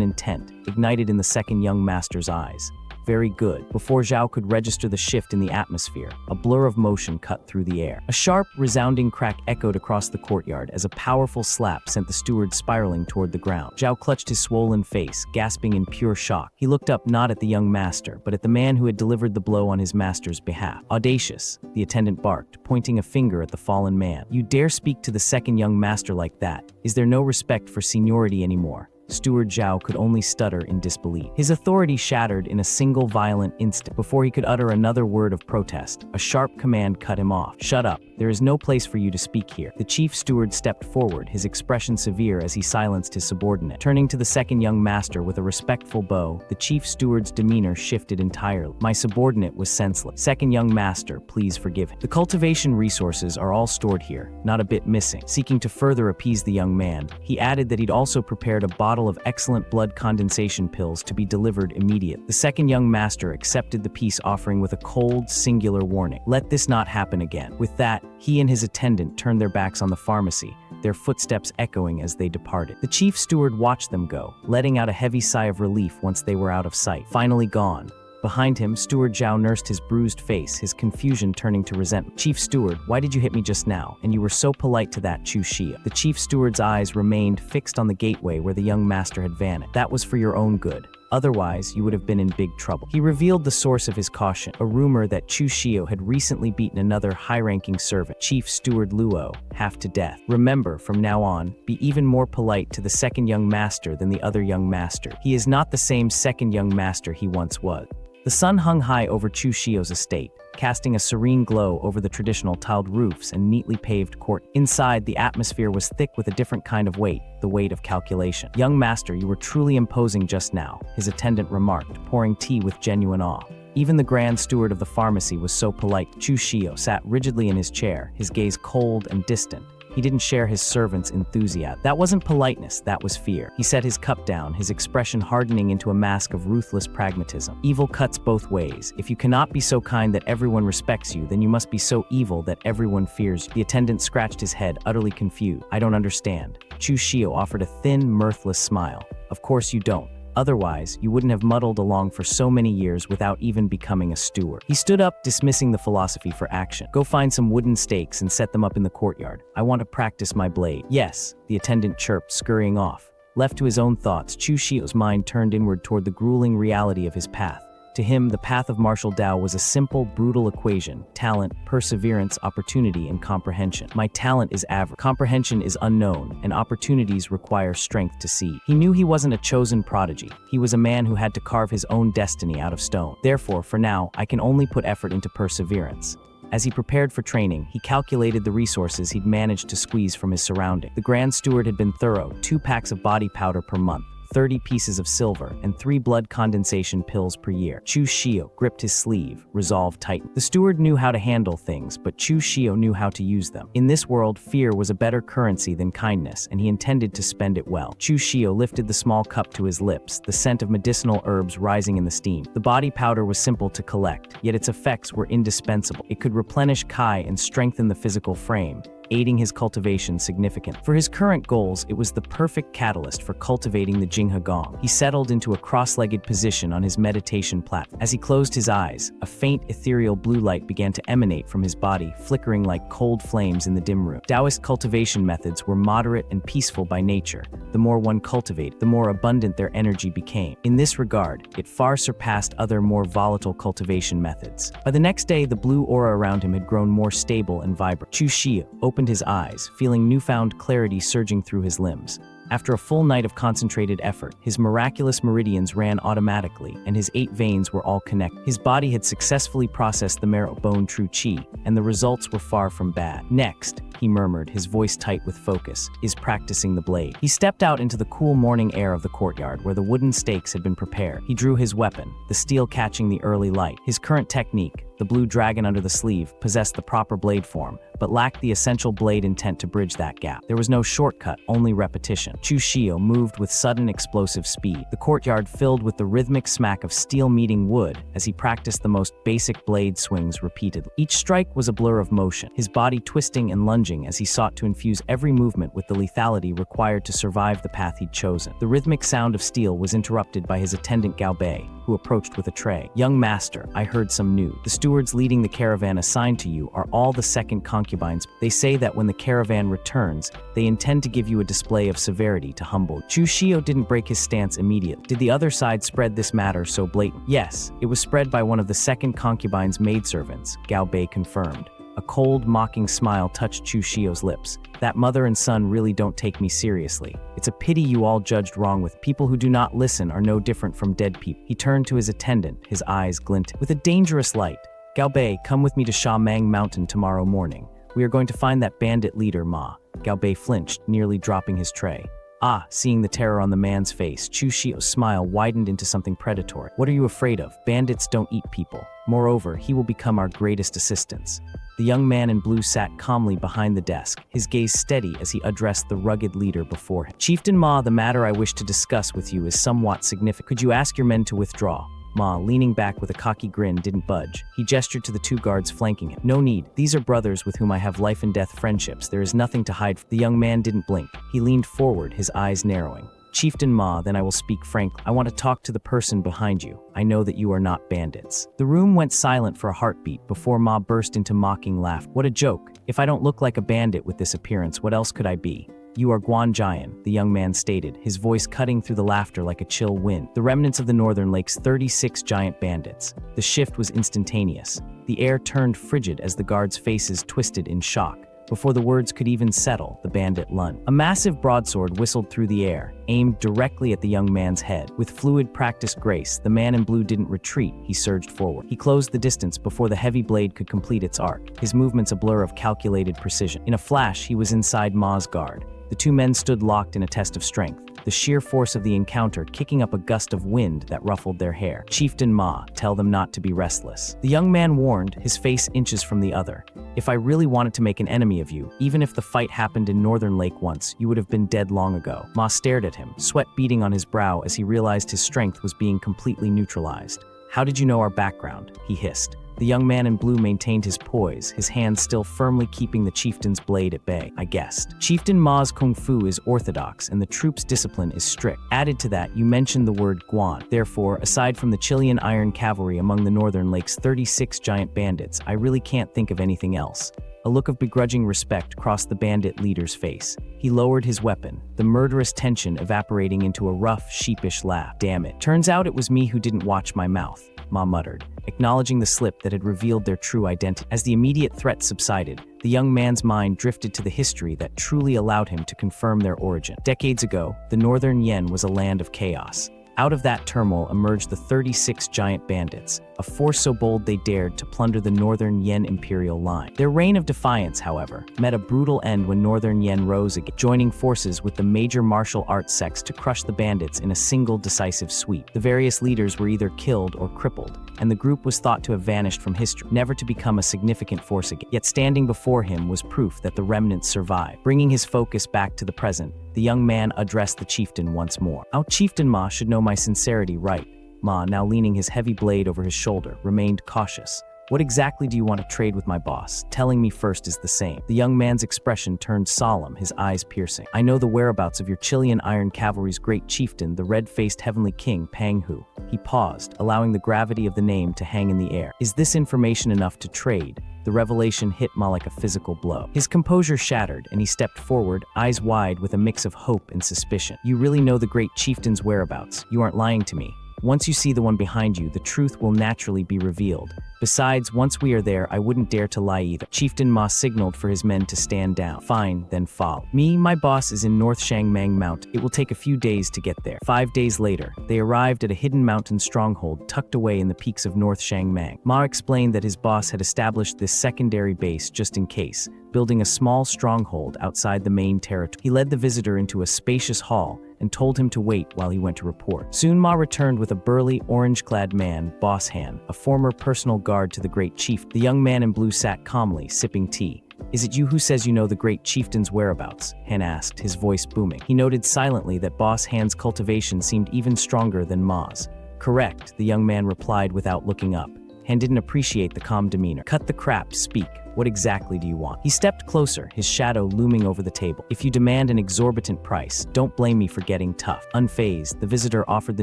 intent, ignited in the second young master's eyes. Very good. Before Zhao could register the shift in the atmosphere, a blur of motion cut through the air. A sharp, resounding crack echoed across the courtyard as a powerful slap sent the steward spiraling toward the ground. Zhao clutched his swollen face, gasping in pure shock. He looked up not at the young master, but at the man who had delivered the blow on his master's behalf. Audacious, the attendant barked, pointing a finger at the fallen man. You dare speak to the second young master like that? Is there no respect for seniority anymore? Steward Zhao could only stutter in disbelief. His authority shattered in a single violent instant. Before he could utter another word of protest, a sharp command cut him off. Shut up. There is no place for you to speak here. The chief steward stepped forward, his expression severe as he silenced his subordinate. Turning to the second young master with a respectful bow, the chief steward's demeanor shifted entirely. My subordinate was senseless. Second young master, please forgive him. The cultivation resources are all stored here, not a bit missing. Seeking to further appease the young man, he added that he'd also prepared a bottle of excellent blood condensation pills to be delivered immediately. The second young master accepted the peace offering with a cold, singular warning. Let this not happen again. With that, he and his attendant turned their backs on the pharmacy, their footsteps echoing as they departed. The chief steward watched them go, letting out a heavy sigh of relief once they were out of sight. Finally gone. Behind him, Steward Zhao nursed his bruised face, his confusion turning to resentment. Chief Steward, why did you hit me just now? And you were so polite to that Chu Shio. The chief steward's eyes remained fixed on the gateway where the young master had vanished. That was for your own good. Otherwise, you would have been in big trouble. He revealed the source of his caution, a rumor that Chu Shio had recently beaten another high-ranking servant, Chief Steward Luo, half to death. Remember, from now on, be even more polite to the second young master than the other young master. He is not the same second young master he once was. The sun hung high over Chu Shio's estate, casting a serene glow over the traditional tiled roofs and neatly paved court. Inside, the atmosphere was thick with a different kind of weight, the weight of calculation. Young master, you were truly imposing just now, his attendant remarked, pouring tea with genuine awe. Even the grand steward of the pharmacy was so polite. Chu Shio sat rigidly in his chair, his gaze cold and distant. He didn't share his servant's enthusiasm. That wasn't politeness, that was fear. He set his cup down, his expression hardening into a mask of ruthless pragmatism. Evil cuts both ways. If you cannot be so kind that everyone respects you, then you must be so evil that everyone fears you. The attendant scratched his head, utterly confused. I don't understand. Chu Shio offered a thin, mirthless smile. Of course you don't. Otherwise, you wouldn't have muddled along for so many years without even becoming a steward. He stood up, dismissing the philosophy for action. Go find some wooden stakes and set them up in the courtyard. I want to practice my blade. Yes, the attendant chirped, scurrying off. Left to his own thoughts, Chu Shio's mind turned inward toward the grueling reality of his path. To him, the path of martial Dao was a simple, brutal equation: talent, perseverance, opportunity, and comprehension. My talent is average, comprehension is unknown, and opportunities require strength to see. He knew he wasn't a chosen prodigy. He was a man who had to carve his own destiny out of stone. Therefore, for now, I can only put effort into perseverance. As he prepared for training, he calculated the resources he'd managed to squeeze from his surroundings. The Grand Steward had been thorough: 2 packs of body powder per month, 30 pieces of silver, and 3 blood condensation pills per year. Chu Shio gripped his sleeve, resolve tightened. The steward knew how to handle things, but Chu Shio knew how to use them. In this world, fear was a better currency than kindness, and he intended to spend it well. Chu Shio lifted the small cup to his lips, the scent of medicinal herbs rising in the steam. The body powder was simple to collect, yet its effects were indispensable. It could replenish Kai and strengthen the physical frame, aiding his cultivation significantly. For his current goals, it was the perfect catalyst for cultivating the Jinghe Gong. He settled into a cross-legged position on his meditation platform. As he closed his eyes, a faint ethereal blue light began to emanate from his body, flickering like cold flames in the dim room. Taoist cultivation methods were moderate and peaceful by nature. The more one cultivated, the more abundant their energy became. In this regard, it far surpassed other more volatile cultivation methods. By the next day, the blue aura around him had grown more stable and vibrant. Chu Shio opened his eyes, feeling newfound clarity surging through his limbs. After a full night of concentrated effort, his miraculous meridians ran automatically, and his 8 veins were all connected. His body had successfully processed the marrow bone true qi, and the results were far from bad. Next, he murmured, his voice tight with focus, is practicing the blade. He stepped out into the cool morning air of the courtyard where the wooden stakes had been prepared. He drew his weapon, the steel catching the early light. His current technique, the blue dragon under the sleeve, possessed the proper blade form, but lacked the essential blade intent to bridge that gap. There was no shortcut, only repetition. Chu Shio moved with sudden explosive speed, the courtyard filled with the rhythmic smack of steel meeting wood as he practiced the most basic blade swings repeatedly. Each strike was a blur of motion, his body twisting and lunging as he sought to infuse every movement with the lethality required to survive the path he'd chosen. The rhythmic sound of steel was interrupted by his attendant Gao Bei, who approached with a tray. "Young master, I heard some news. The stewards leading the caravan assigned to you are all the second concubines. They say that when the caravan returns, they intend to give you a display of severity to humble you." Chu Shio didn't break his stance immediately. Did the other side spread this matter so blatant? Yes, it was spread by one of the second concubine's maidservants, Gao Bei confirmed. A cold, mocking smile touched Chu Shio's lips. That mother and son really don't take me seriously. It's a pity you all judged wrong with. People who do not listen are no different from dead people. He turned to his attendant, his eyes glinted. With a dangerous light, Gao Bei, come with me to Sha Mang Mountain tomorrow morning. We are going to find that bandit leader Ma. Gao Bei flinched, nearly dropping his tray. Ah, seeing the terror on the man's face, Chu Shio's smile widened into something predatory. What are you afraid of? Bandits don't eat people. Moreover, he will become our greatest assistance. The young man in blue sat calmly behind the desk, his gaze steady as he addressed the rugged leader before him. Chieftain Ma, the matter I wish to discuss with you is somewhat significant. Could you ask your men to withdraw? Ma, leaning back with a cocky grin, didn't budge. He gestured to the 2 guards flanking him. No need. These are brothers with whom I have life and death friendships. There is nothing to hide. The young man didn't blink. He leaned forward, his eyes narrowing. Chieftain Ma, then I will speak frankly. I want to talk to the person behind you. I know that you are not bandits. The room went silent for a heartbeat before Ma burst into mocking laughter. What a joke. If I don't look like a bandit with this appearance, what else could I be? You are Guan Jian, the young man stated, his voice cutting through the laughter like a chill wind. The remnants of the Northern Lake's 36 giant bandits. The shift was instantaneous. The air turned frigid as the guards' faces twisted in shock. Before the words could even settle, the bandit lunged. A massive broadsword whistled through the air, aimed directly at the young man's head. With fluid, practiced grace, the man in blue didn't retreat, he surged forward. He closed the distance before the heavy blade could complete its arc, his movements a blur of calculated precision. In a flash, he was inside Ma's guard. The 2 men stood locked in a test of strength, the sheer force of the encounter kicking up a gust of wind that ruffled their hair. Chieftain Ma, tell them not to be restless. The young man warned, his face inches from the other. If I really wanted to make an enemy of you, even if the fight happened in Northern Lake once, you would have been dead long ago. Ma stared at him, sweat beading on his brow as he realized his strength was being completely neutralized. How did you know our background? He hissed. The young man in blue maintained his poise, his hands still firmly keeping the chieftain's blade at bay. I guessed. Chieftain Ma's kung fu is orthodox and the troops' discipline is strict. Added to that, you mentioned the word Guan. Therefore, aside from the Chilean Iron Cavalry among the Northern Lake's 36 giant bandits, I really can't think of anything else. A look of begrudging respect crossed the bandit leader's face. He lowered his weapon, the murderous tension evaporating into a rough, sheepish laugh. Damn it. Turns out it was me who didn't watch my mouth. Ma muttered, acknowledging the slip that had revealed their true identity. As the immediate threat subsided, the young man's mind drifted to the history that truly allowed him to confirm their origin. Decades ago, the Northern Yen was a land of chaos. Out of that turmoil emerged the 36 giant bandits, a force so bold they dared to plunder the Northern Yen imperial line. Their reign of defiance, however, met a brutal end when Northern Yen rose again, joining forces with the major martial arts sects to crush the bandits in a single decisive sweep. The various leaders were either killed or crippled, and the group was thought to have vanished from history, never to become a significant force again. Yet standing before him was proof that the remnants survived. Bringing his focus back to the present, the young man addressed the chieftain once more. "Our chieftain Ma should know my sincerity, right?" Ma, now leaning his heavy blade over his shoulder, remained cautious. "What exactly do you want to trade with my boss? Telling me first is the same." The young man's expression turned solemn, his eyes piercing. "I know the whereabouts of your Chilean Iron Cavalry's great chieftain, the red-faced heavenly king, Panghu." He paused, allowing the gravity of the name to hang in the air. "Is this information enough to trade?" The revelation hit Ma like a physical blow. His composure shattered, and he stepped forward, eyes wide with a mix of hope and suspicion. "You really know the great chieftain's whereabouts. You aren't lying to me. Once you see the one behind you, the truth will naturally be revealed. Besides, once we are there, I wouldn't dare to lie either." Chieftain Ma signaled for his men to stand down. "Fine, then follow. My boss is in North Shangmang Mount. It will take a few days to get there." 5 days later, they arrived at a hidden mountain stronghold tucked away in the peaks of North Shangmang. Ma explained that his boss had established this secondary base just in case, building a small stronghold outside the main territory. He led the visitor into a spacious hall and told him to wait while he went to report. Soon Ma returned with a burly, orange-clad man, Boss Han, a former personal guard to the great chief. The young man in blue sat calmly, sipping tea. "Is it you who says you know the great chieftain's whereabouts?" Han asked, his voice booming. He noted silently that Boss Han's cultivation seemed even stronger than Ma's. "Correct," the young man replied without looking up. Han didn't appreciate the calm demeanor. "Cut the crap, speak. What exactly do you want?" He stepped closer, his shadow looming over the table. "If you demand an exorbitant price, don't blame me for getting tough." Unfazed, the visitor offered the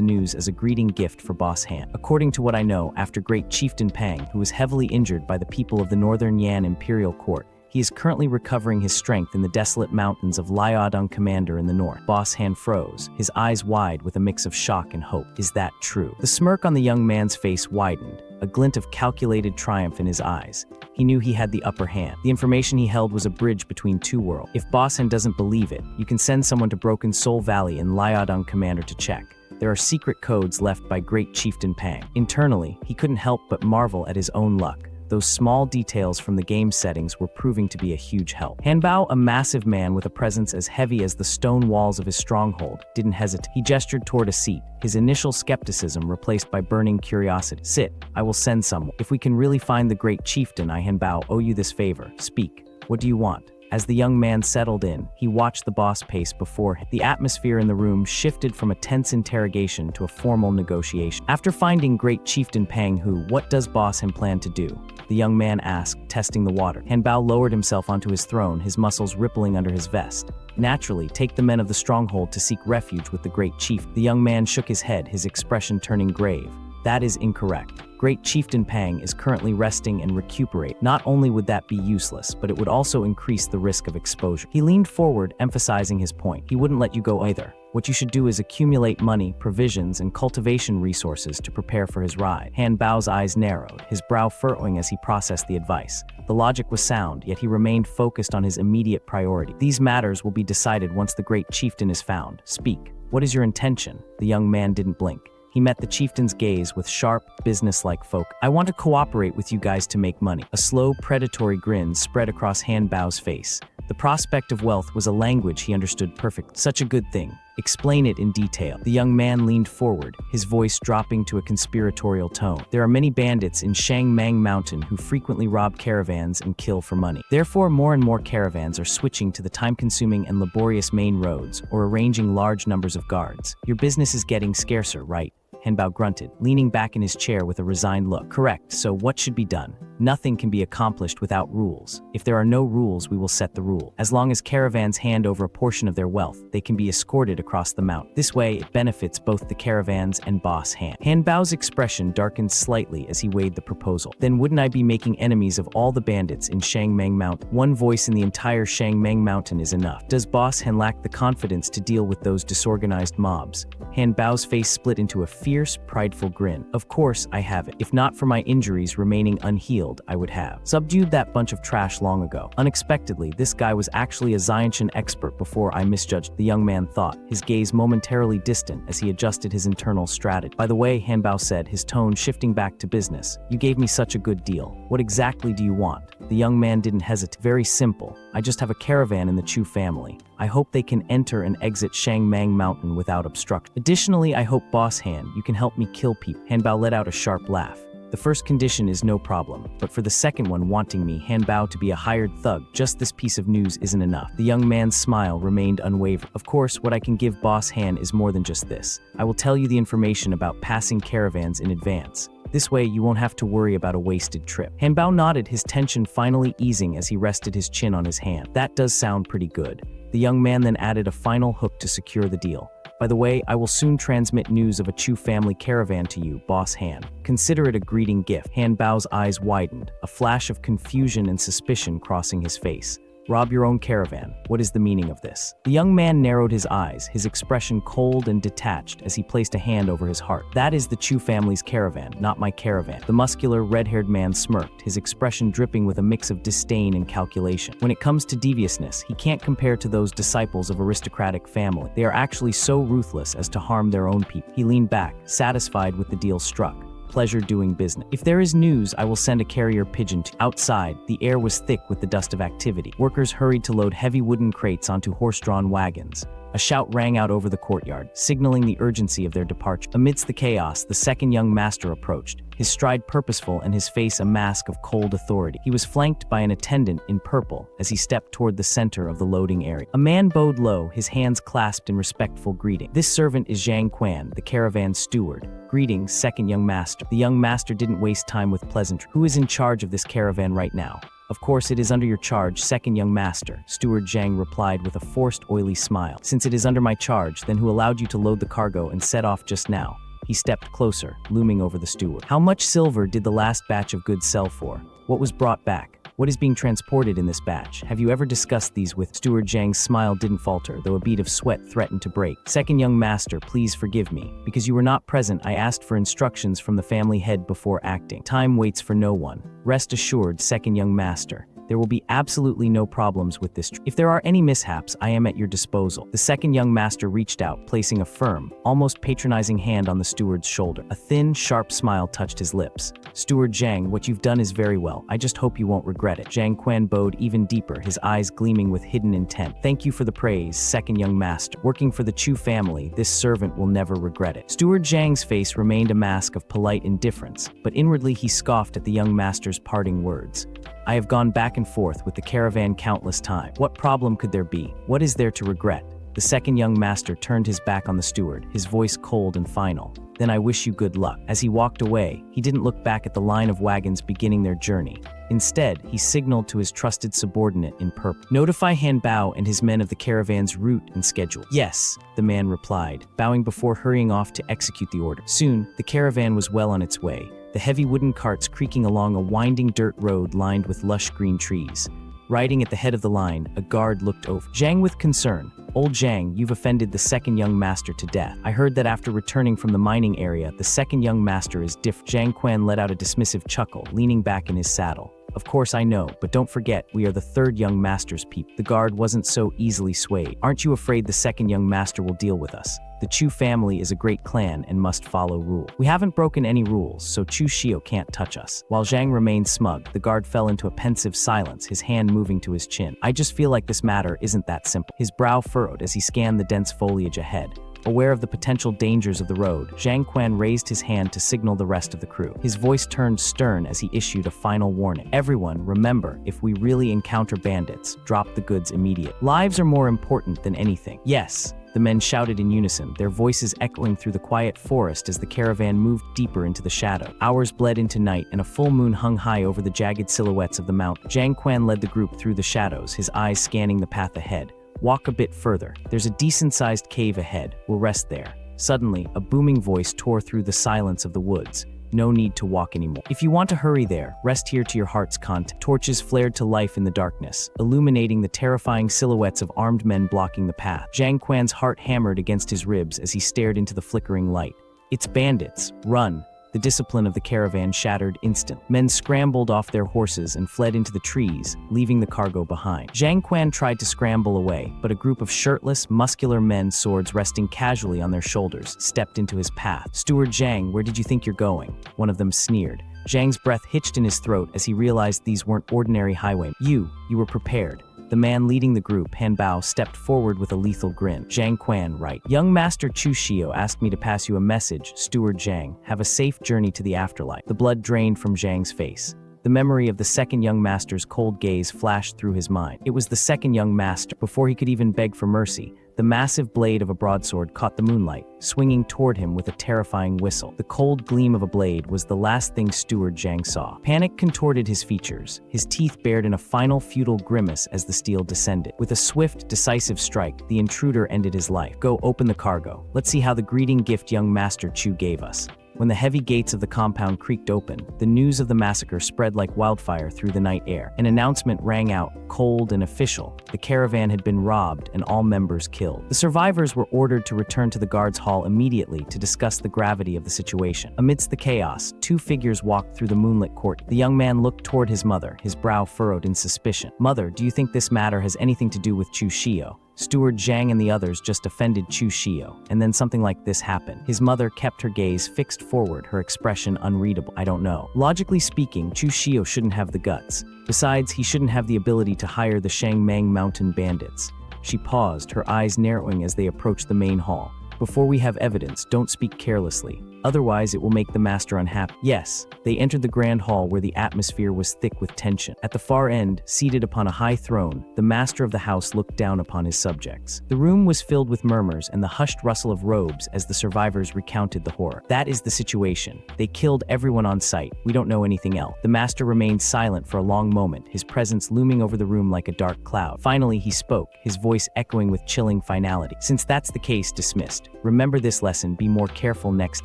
news as a greeting gift for Boss Han. "According to what I know, after great chieftain Pang, who was heavily injured by the people of the Northern Yan imperial court, he is currently recovering his strength in the desolate mountains of Liaodong Commander in the north." Boss Han froze, his eyes wide with a mix of shock and hope. "Is that true?" The smirk on the young man's face widened, a glint of calculated triumph in his eyes. He knew he had the upper hand. The information he held was a bridge between two worlds. "If Boss Han doesn't believe it, you can send someone to Broken Soul Valley in Liaodong Commander to check. There are secret codes left by great chieftain Pang." Internally, he couldn't help but marvel at his own luck. Those small details from the game settings were proving to be a huge help. Hanbao, a massive man with a presence as heavy as the stone walls of his stronghold, didn't hesitate. He gestured toward a seat, his initial skepticism replaced by burning curiosity. "Sit, I will send someone. If we can really find the great chieftain, I, Hanbao, owe you this favor. Speak. What do you want?" As the young man settled in, he watched the boss pace before him. The atmosphere in the room shifted from a tense interrogation to a formal negotiation. "After finding great chieftain Panghu, what does boss him plan to do?" the young man asked, testing the water. Hanbao lowered himself onto his throne, his muscles rippling under his vest. "Naturally, take the men of the stronghold to seek refuge with the great chief." The young man shook his head, his expression turning grave. "That is incorrect. Great chieftain Pang is currently resting and recuperating. Not only would that be useless, but it would also increase the risk of exposure." He leaned forward, emphasizing his point. "He wouldn't let you go either. What you should do is accumulate money, provisions, and cultivation resources to prepare for his ride." Han Bao's eyes narrowed, his brow furrowing as he processed the advice. The logic was sound, yet he remained focused on his immediate priority. "These matters will be decided once the great chieftain is found. Speak. What is your intention?" The young man didn't blink. He met the chieftain's gaze with sharp, business-like focus. "I want to cooperate with you guys to make money." A slow, predatory grin spread across Han Bao's face. The prospect of wealth was a language he understood perfectly. "Such a good thing. Explain it in detail." The young man leaned forward, his voice dropping to a conspiratorial tone. "There are many bandits in Shangmang Mountain who frequently rob caravans and kill for money. Therefore, more and more caravans are switching to the time-consuming and laborious main roads or arranging large numbers of guards. Your business is getting scarcer, right?" Hanbao grunted, leaning back in his chair with a resigned look. "Correct, so what should be done?" Nothing can be accomplished without rules. If there are no rules, we will set the rule. As long as caravans hand over a portion of their wealth, they can be escorted across the mountain. This way, it benefits both the caravans and Boss Han. Han Bao's expression darkened slightly as he weighed the proposal. Then wouldn't I be making enemies of all the bandits in Shangmeng Mountain? One voice in the entire Shangmeng Mountain is enough. Does Boss Han lack the confidence to deal with those disorganized mobs? Han Bao's face split into a fierce, prideful grin. Of course, I have it. If not for my injuries remaining unhealed, I would have subdued that bunch of trash long ago. Unexpectedly, this guy was actually a Xianshan expert before I misjudged, the young man thought, his gaze momentarily distant as he adjusted his internal strategy. By the way, Han Bao said, his tone shifting back to business, you gave me such a good deal. What exactly do you want? The young man didn't hesitate. Very simple. I just have a caravan in the Chu family. I hope they can enter and exit Shangmeng Mountain without obstruction. Additionally, I hope Boss Han, you can help me kill people. Han Bao let out a sharp laugh. The first condition is no problem, but for the second one, wanting me, Han Bao, to be a hired thug, just this piece of news isn't enough. The young man's smile remained unwavering. Of course, what I can give Boss Han is more than just this. I will tell you the information about passing caravans in advance. This way, you won't have to worry about a wasted trip. Han Bao nodded, his tension finally easing as he rested his chin on his hand. That does sound pretty good. The young man then added a final hook to secure the deal. By the way, I will soon transmit news of a Chu family caravan to you, Boss Han. Consider it a greeting gift. Han Bao's eyes widened, a flash of confusion and suspicion crossing his face. Rob your own caravan. What is the meaning of this? The young man narrowed his eyes, his expression cold and detached as he placed a hand over his heart. That is the Chu family's caravan, not my caravan. The muscular, red-haired man smirked, his expression dripping with a mix of disdain and calculation. When it comes to deviousness, he can't compare to those disciples of aristocratic family. They are actually so ruthless as to harm their own people. He leaned back, satisfied with the deal struck. Pleasure doing business. If there is news, I will send a carrier pigeon to. Outside, the air was thick with the dust of activity. Workers hurried to load heavy wooden crates onto horse-drawn wagons. A shout rang out over the courtyard, signaling the urgency of their departure. Amidst the chaos, the second young master approached, his stride purposeful and his face a mask of cold authority. He was flanked by an attendant in purple as he stepped toward the center of the loading area. A man bowed low, his hands clasped in respectful greeting. This servant is Zhang Quan, the caravan's steward. Greetings, second young master. The young master didn't waste time with pleasantry. Who is in charge of this caravan right now? Of course, it is under your charge, second young master, Steward Zhang replied with a forced, oily smile. Since it is under my charge, then who allowed you to load the cargo and set off just now? He stepped closer, looming over the steward. How much silver did the last batch of goods sell for? What was brought back? What is being transported in this batch? Have you ever discussed these with? Steward Zhang's smile didn't falter, though a bead of sweat threatened to break. Second young master, please forgive me. Because you were not present, I asked for instructions from the family head before acting. Time waits for no one. Rest assured, second young master. There will be absolutely no problems with this. If there are any mishaps, I am at your disposal. The second young master reached out, placing a firm, almost patronizing hand on the steward's shoulder. A thin, sharp smile touched his lips. Steward Zhang, what you've done is very well. I just hope you won't regret it. Zhang Quan bowed even deeper, his eyes gleaming with hidden intent. Thank you for the praise, second young master. Working for the Chu family, this servant will never regret it. Steward Zhang's face remained a mask of polite indifference, but inwardly he scoffed at the young master's parting words. I have gone back and forth with the caravan countless times. What problem could there be? What is there to regret? The second young master turned his back on the steward, his voice cold and final. Then I wish you good luck. As he walked away, he didn't look back at the line of wagons beginning their journey. Instead, he signaled to his trusted subordinate in purple. Notify Han Bao and his men of the caravan's route and schedule. Yes, the man replied, bowing before hurrying off to execute the order. Soon, the caravan was well on its way, the heavy wooden carts creaking along a winding dirt road lined with lush green trees. Riding at the head of the line, a guard looked over Zhang with concern. Old Zhang, you've offended the second young master to death. I heard that after returning from the mining area, the second young master is different. Zhang Quan let out a dismissive chuckle, leaning back in his saddle. Of course I know, but don't forget, we are the third young master's people. The guard wasn't so easily swayed. Aren't you afraid the second young master will deal with us? The Chu family is a great clan and must follow rules. We haven't broken any rules, so Chu Shio can't touch us. While Zhang remained smug, the guard fell into a pensive silence, his hand moving to his chin. I just feel like this matter isn't that simple. His brow furrowed as he scanned the dense foliage ahead. Aware of the potential dangers of the road, Zhang Quan raised his hand to signal the rest of the crew. His voice turned stern as he issued a final warning. Everyone, remember, if we really encounter bandits, drop the goods immediately. Lives are more important than anything. Yes. the men shouted in unison, their voices echoing through the quiet forest as the caravan moved deeper into the shadow. Hours bled into night, and a full moon hung high over the jagged silhouettes of the mountain. Zhang Quan led the group through the shadows, his eyes scanning the path ahead. Walk a bit further. There's a decent-sized cave ahead. We'll rest there. Suddenly, a booming voice tore through the silence of the woods. No need to walk anymore. If you want to hurry there, rest here to your heart's content. Torches flared to life in the darkness, illuminating the terrifying silhouettes of armed men blocking the path. Zhang Quan's heart hammered against his ribs as he stared into the flickering light. It's bandits. Run. The discipline of the caravan shattered instantly. Men scrambled off their horses and fled into the trees, leaving the cargo behind. Zhang Quan tried to scramble away, but a group of shirtless, muscular men, swords resting casually on their shoulders, stepped into his path. "Steward Zhang, where did you think you're going?" One of them sneered. Zhang's breath hitched in his throat as he realized these weren't ordinary highwaymen. You were prepared. The man leading the group, Han Bao, stepped forward with a lethal grin. "Zhang Quan, right. Young Master Chu Shio asked me to pass you a message, Steward Zhang. Have a safe journey to the afterlife." The blood drained from Zhang's face. The memory of the second young master's cold gaze flashed through his mind. It was the second young master. Before he could even beg for mercy, the massive blade of a broadsword caught the moonlight, swinging toward him with a terrifying whistle. The cold gleam of a blade was the last thing Steward Zhang saw. Panic contorted his features, his teeth bared in a final futile grimace as the steel descended. With a swift, decisive strike, the intruder ended his life. "Go open the cargo. Let's see how the greeting gift young Master Chu gave us." When the heavy gates of the compound creaked open, the news of the massacre spread like wildfire through the night air. An announcement rang out, cold and official. The caravan had been robbed and all members killed. The survivors were ordered to return to the guards' hall immediately to discuss the gravity of the situation. Amidst the chaos, two figures walked through the moonlit court. The young man looked toward his mother, his brow furrowed in suspicion. "Mother, do you think this matter has anything to do with Chu Shio? Steward Zhang and the others just offended Chu Shio, and then something like this happened." His mother kept her gaze fixed forward, her expression unreadable. "I don't know. Logically speaking, Chu Shio shouldn't have the guts. Besides, he shouldn't have the ability to hire the Shangmang mountain bandits." She paused, her eyes narrowing as they approached the main hall. "Before we have evidence, don't speak carelessly. Otherwise, it will make the master unhappy." Yes, they entered the grand hall where the atmosphere was thick with tension. At the far end, seated upon a high throne, the master of the house looked down upon his subjects. The room was filled with murmurs and the hushed rustle of robes as the survivors recounted the horror. "That is the situation. They killed everyone on sight. We don't know anything else." The master remained silent for a long moment, his presence looming over the room like a dark cloud. Finally, he spoke, his voice echoing with chilling finality. "Since that's the case, dismissed. Remember this lesson, be more careful next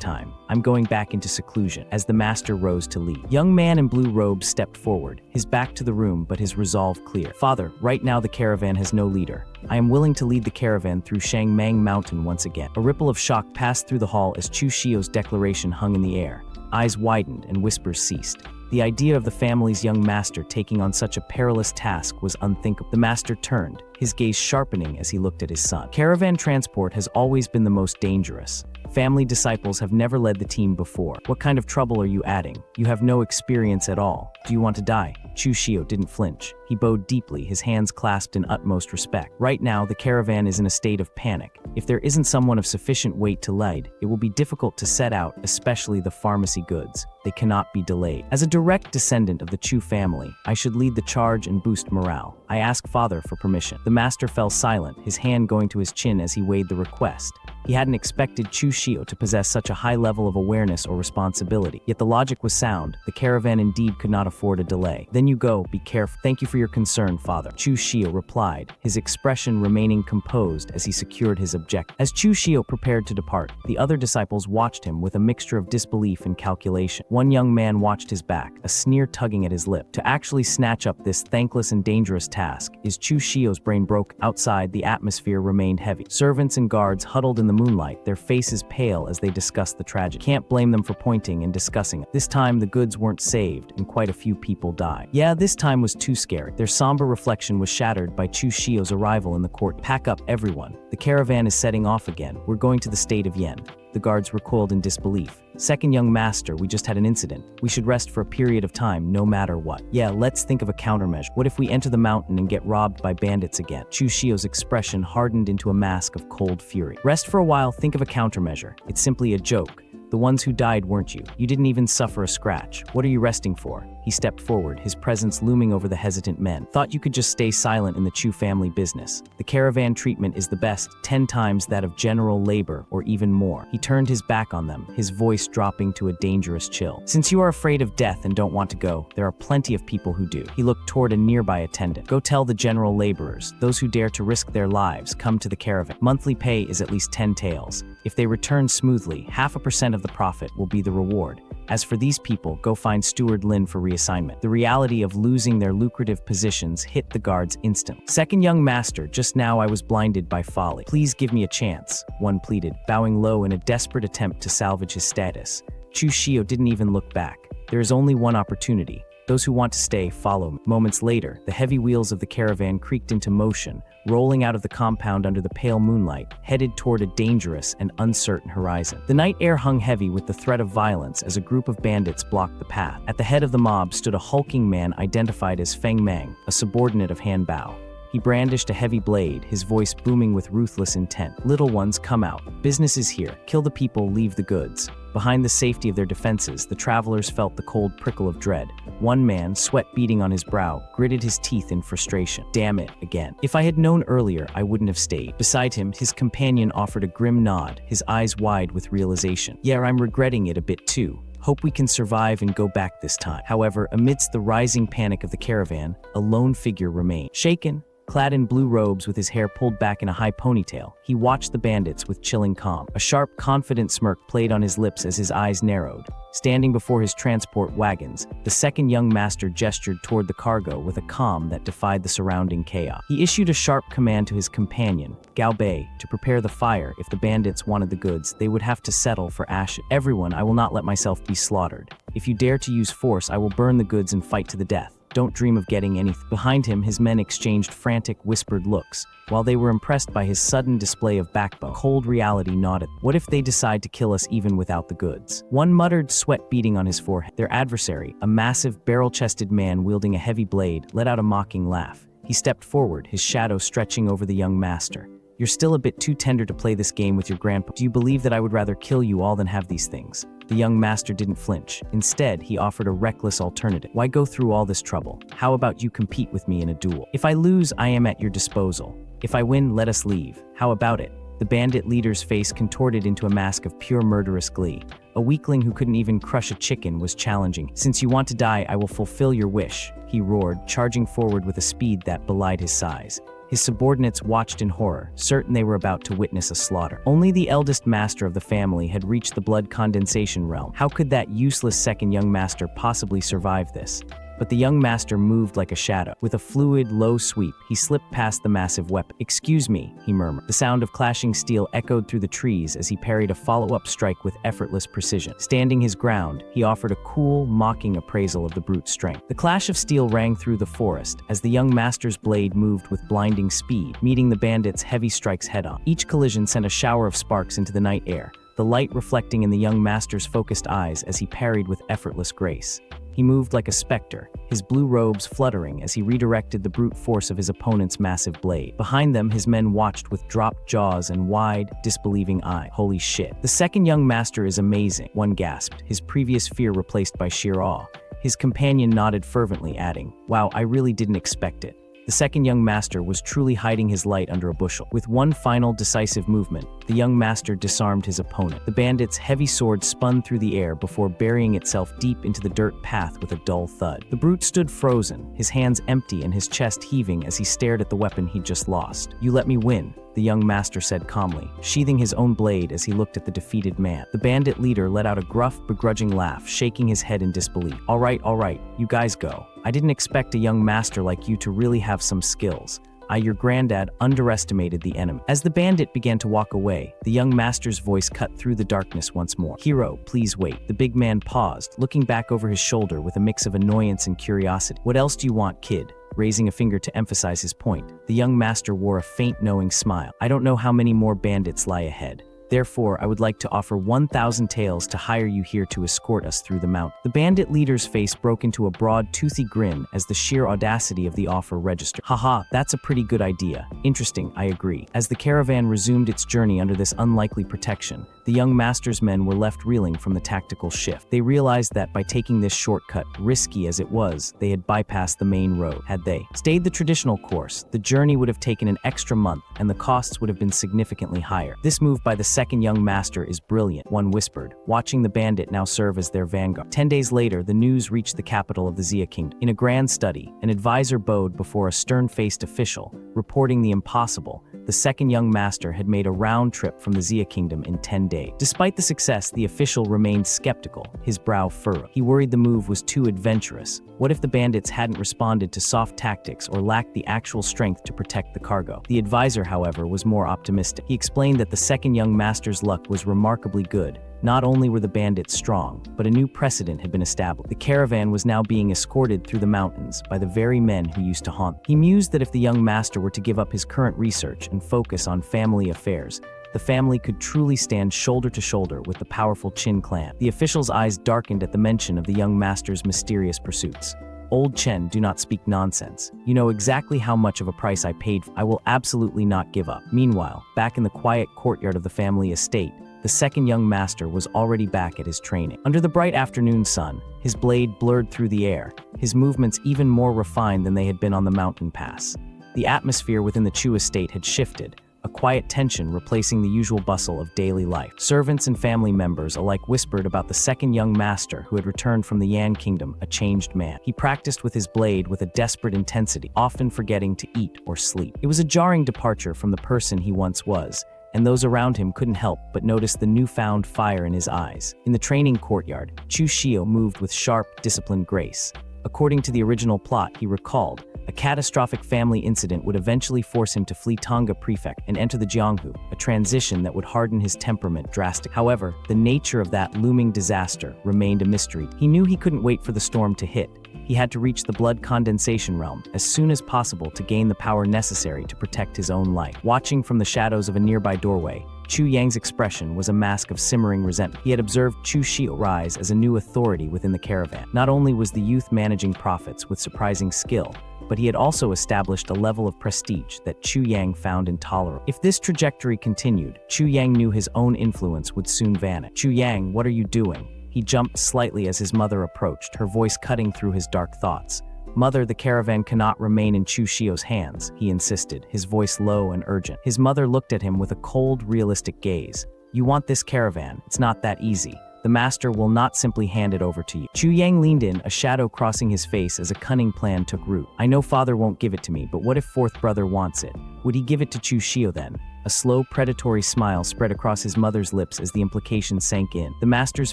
time. I'm going back into seclusion." As the master rose to leave, young man in blue robes stepped forward, his back to the room but his resolve clear. "Father, right now the caravan has no leader. I am willing to lead the caravan through Shangmang Mountain once again." A ripple of shock passed through the hall as Chu Shio's declaration hung in the air. Eyes widened and whispers ceased. The idea of the family's young master taking on such a perilous task was unthinkable. The master turned, his gaze sharpening as he looked at his son. "Caravan transport has always been the most dangerous. Family disciples have never led the team before. What kind of trouble are you adding? You have no experience at all. Do you want to die?" Chu Shio didn't flinch. He bowed deeply, his hands clasped in utmost respect. "Right now, the caravan is in a state of panic. If there isn't someone of sufficient weight to lead, it will be difficult to set out, especially the pharmacy goods. They cannot be delayed. As a direct descendant of the Chu family, I should lead the charge and boost morale. I ask Father for permission." The master fell silent, his hand going to his chin as he weighed the request. He hadn't expected Chu Shio to possess such a high level of awareness or responsibility. Yet the logic was sound. The caravan indeed could not afford a delay. "Then you go, be careful." "Thank you for your concern, Father," Chu Shio replied, his expression remaining composed as he secured his objective. As Chu Shio prepared to depart, the other disciples watched him with a mixture of disbelief and calculation. One young man watched his back, a sneer tugging at his lip. To actually snatch up this thankless and dangerous task, is Chu Shio's brain broke. Outside, the atmosphere remained heavy. Servants and guards huddled in the moonlight, their faces pale as they discussed the tragedy. Can't blame them for pointing and discussing it. This time, the goods weren't saved, and quite a few people died. Yeah, this time was too scary. Their somber reflection was shattered by Chu Shio's arrival in the court. "Pack up, everyone. The caravan is setting off again. We're going to the state of Yen." The guards recoiled in disbelief. "Second young master, we just had an incident. We should rest for a period of time, no matter what." "Yeah, let's think of a countermeasure. What if we enter the mountain and get robbed by bandits again?" Chu Shio's expression hardened into a mask of cold fury. "Rest for a while, think of a countermeasure. It's simply a joke. The ones who died weren't you. You didn't even suffer a scratch. What are you resting for? He stepped forward, his presence looming over the hesitant men. Thought you could just stay silent in the Chu family business. The caravan treatment is the best, 10 times that of general labor, or even more. He turned his back on them, his voice dropping to a dangerous chill. Since you are afraid of death and don't want to go, there are plenty of people who do. He looked toward a nearby attendant. Go tell the general laborers, those who dare to risk their lives, come to the caravan. Monthly pay is at least 10 taels. If they return smoothly, 0.5% of the profit will be the reward. As for these people, go find Steward Lin for reassignment. The reality of losing their lucrative positions hit the guards instantly. Second young master, just now I was blinded by folly. Please give me a chance, one pleaded, bowing low in a desperate attempt to salvage his status. Chu Shio didn't even look back. There is only one opportunity. Those who want to stay, follow me. Moments later, the heavy wheels of the caravan creaked into motion, rolling out of the compound under the pale moonlight, headed toward a dangerous and uncertain horizon. The night air hung heavy with the threat of violence as a group of bandits blocked the path. At the head of the mob stood a hulking man identified as Feng Mang, a subordinate of Han Bao. He brandished a heavy blade, his voice booming with ruthless intent. Little ones, come out. Business is here. Kill the people, leave the goods. Behind the safety of their defenses, the travelers felt the cold prickle of dread. One man, sweat beading on his brow, gritted his teeth in frustration. Damn it, again. If I had known earlier, I wouldn't have stayed. Beside him, his companion offered a grim nod, his eyes wide with realization. Yeah, I'm regretting it a bit too. Hope we can survive and go back this time. However, amidst the rising panic of the caravan, a lone figure remained. Shaken, clad in blue robes with his hair pulled back in a high ponytail, he watched the bandits with chilling calm. A sharp, confident smirk played on his lips as his eyes narrowed. Standing before his transport wagons, the second young master gestured toward the cargo with a calm that defied the surrounding chaos. He issued a sharp command to his companion, Gao Bei, to prepare the fire. If the bandits wanted the goods, they would have to settle for ashes. Everyone, I will not let myself be slaughtered. If you dare to use force, I will burn the goods and fight to the death. Don't dream of getting anything. Behind him, his men exchanged frantic, whispered looks. While they were impressed by his sudden display of backbone, cold reality nodded. What if they decide to kill us even without the goods? One muttered, sweat beading on his forehead. Their adversary, a massive, barrel-chested man wielding a heavy blade, let out a mocking laugh. He stepped forward, his shadow stretching over the young master. You're still a bit too tender to play this game with your grandpa. Do you believe that I would rather kill you all than have these things? The young master didn't flinch. Instead, he offered a reckless alternative. Why go through all this trouble? How about you compete with me in a duel? If I lose, I am at your disposal. If I win, let us leave. How about it? The bandit leader's face contorted into a mask of pure murderous glee. A weakling who couldn't even crush a chicken was challenging. Since you want to die, I will fulfill your wish, he roared, charging forward with a speed that belied his size. His subordinates watched in horror, certain they were about to witness a slaughter. Only the eldest master of the family had reached the blood condensation realm. How could that useless second young master possibly survive this? But the young master moved like a shadow. With a fluid, low sweep, he slipped past the massive weapon. Excuse me, he murmured. The sound of clashing steel echoed through the trees as he parried a follow-up strike with effortless precision. Standing his ground, he offered a cool, mocking appraisal of the brute's strength. The clash of steel rang through the forest as the young master's blade moved with blinding speed, meeting the bandits' heavy strikes head-on. Each collision sent a shower of sparks into the night air, the light reflecting in the young master's focused eyes as he parried with effortless grace. He moved like a specter, his blue robes fluttering as he redirected the brute force of his opponent's massive blade. Behind them, his men watched with dropped jaws and wide, disbelieving eyes. Holy shit. The second young master is amazing, one gasped, his previous fear replaced by sheer awe. His companion nodded fervently, adding, wow, I really didn't expect it. The second young master was truly hiding his light under a bushel. With one final decisive movement, the young master disarmed his opponent. The bandit's heavy sword spun through the air before burying itself deep into the dirt path with a dull thud. The brute stood frozen, his hands empty and his chest heaving as he stared at the weapon he'd just lost. You let me win, the young master said calmly, sheathing his own blade as he looked at the defeated man. The bandit leader let out a gruff, begrudging laugh, shaking his head in disbelief. All right, you guys go. I didn't expect a young master like you to really have some skills. Your granddad underestimated the enemy. As the bandit began to walk away, the young master's voice cut through the darkness once more. Hero, please wait. The big man paused, looking back over his shoulder with a mix of annoyance and curiosity. What else do you want, kid? Raising a finger to emphasize his point, the young master wore a faint, knowing smile. I don't know how many more bandits lie ahead. Therefore, I would like to offer 1,000 taels to hire you here to escort us through the mountain. The bandit leader's face broke into a broad, toothy grin as the sheer audacity of the offer registered. Haha, that's a pretty good idea. Interesting, I agree. As the caravan resumed its journey under this unlikely protection, the young master's men were left reeling from the tactical shift. They realized that by taking this shortcut, risky as it was, they had bypassed the main road. Had they stayed the traditional course, the journey would have taken an extra month and the costs would have been significantly higher. This move by the second young master is brilliant, one whispered, watching the bandit now serve as their vanguard. 10 days later, the news reached the capital of the Xia kingdom. In a grand study, an advisor bowed before a stern-faced official, reporting the impossible. The second young master had made a round trip from the Xia kingdom in 10 days. Despite the success, the official remained skeptical, his brow furrowed. He worried the move was too adventurous. What if the bandits hadn't responded to soft tactics or lacked the actual strength to protect the cargo? The advisor, however, was more optimistic. He explained that the second young master's luck was remarkably good. Not only were the bandits strong, but a new precedent had been established. The caravan was now being escorted through the mountains by the very men who used to haunt them. He mused that if the young master were to give up his current research and focus on family affairs, the family could truly stand shoulder to shoulder with the powerful Qin clan. The official's eyes darkened at the mention of the young master's mysterious pursuits. Old Chen, do not speak nonsense. You know exactly how much of a price I paid for. I will absolutely not give up. Meanwhile, back in the quiet courtyard of the family estate, the second young master was already back at his training. Under the bright afternoon sun, his blade blurred through the air, his movements even more refined than they had been on the mountain pass. The atmosphere within the Chu estate had shifted, a quiet tension replacing the usual bustle of daily life. Servants and family members alike whispered about the second young master who had returned from the Yan kingdom, a changed man. He practiced with his blade with a desperate intensity, often forgetting to eat or sleep. It was a jarring departure from the person he once was, and those around him couldn't help but notice the newfound fire in his eyes. In the training courtyard, Chu Shio moved with sharp, disciplined grace. According to the original plot, he recalled, a catastrophic family incident would eventually force him to flee Tonga Prefect and enter the Jianghu, a transition that would harden his temperament drastically. However, the nature of that looming disaster remained a mystery. He knew he couldn't wait for the storm to hit. He had to reach the blood condensation realm as soon as possible to gain the power necessary to protect his own life. Watching from the shadows of a nearby doorway, Chu Yang's expression was a mask of simmering resentment. He had observed Chu Shio rise as a new authority within the caravan. Not only was the youth managing profits with surprising skill, but he had also established a level of prestige that Chu Yang found intolerable. If this trajectory continued, Chu Yang knew his own influence would soon vanish. Chu Yang, what are you doing? He jumped slightly as his mother approached, her voice cutting through his dark thoughts. Mother, the caravan cannot remain in Chu Shio's hands, he insisted, his voice low and urgent. His mother looked at him with a cold, realistic gaze. You want this caravan? It's not that easy. The master will not simply hand it over to you. Chu Yang leaned in, a shadow crossing his face as a cunning plan took root. I know father won't give it to me, but what if fourth brother wants it? Would he give it to Chu Shio then? A slow, predatory smile spread across his mother's lips as the implication sank in. The master's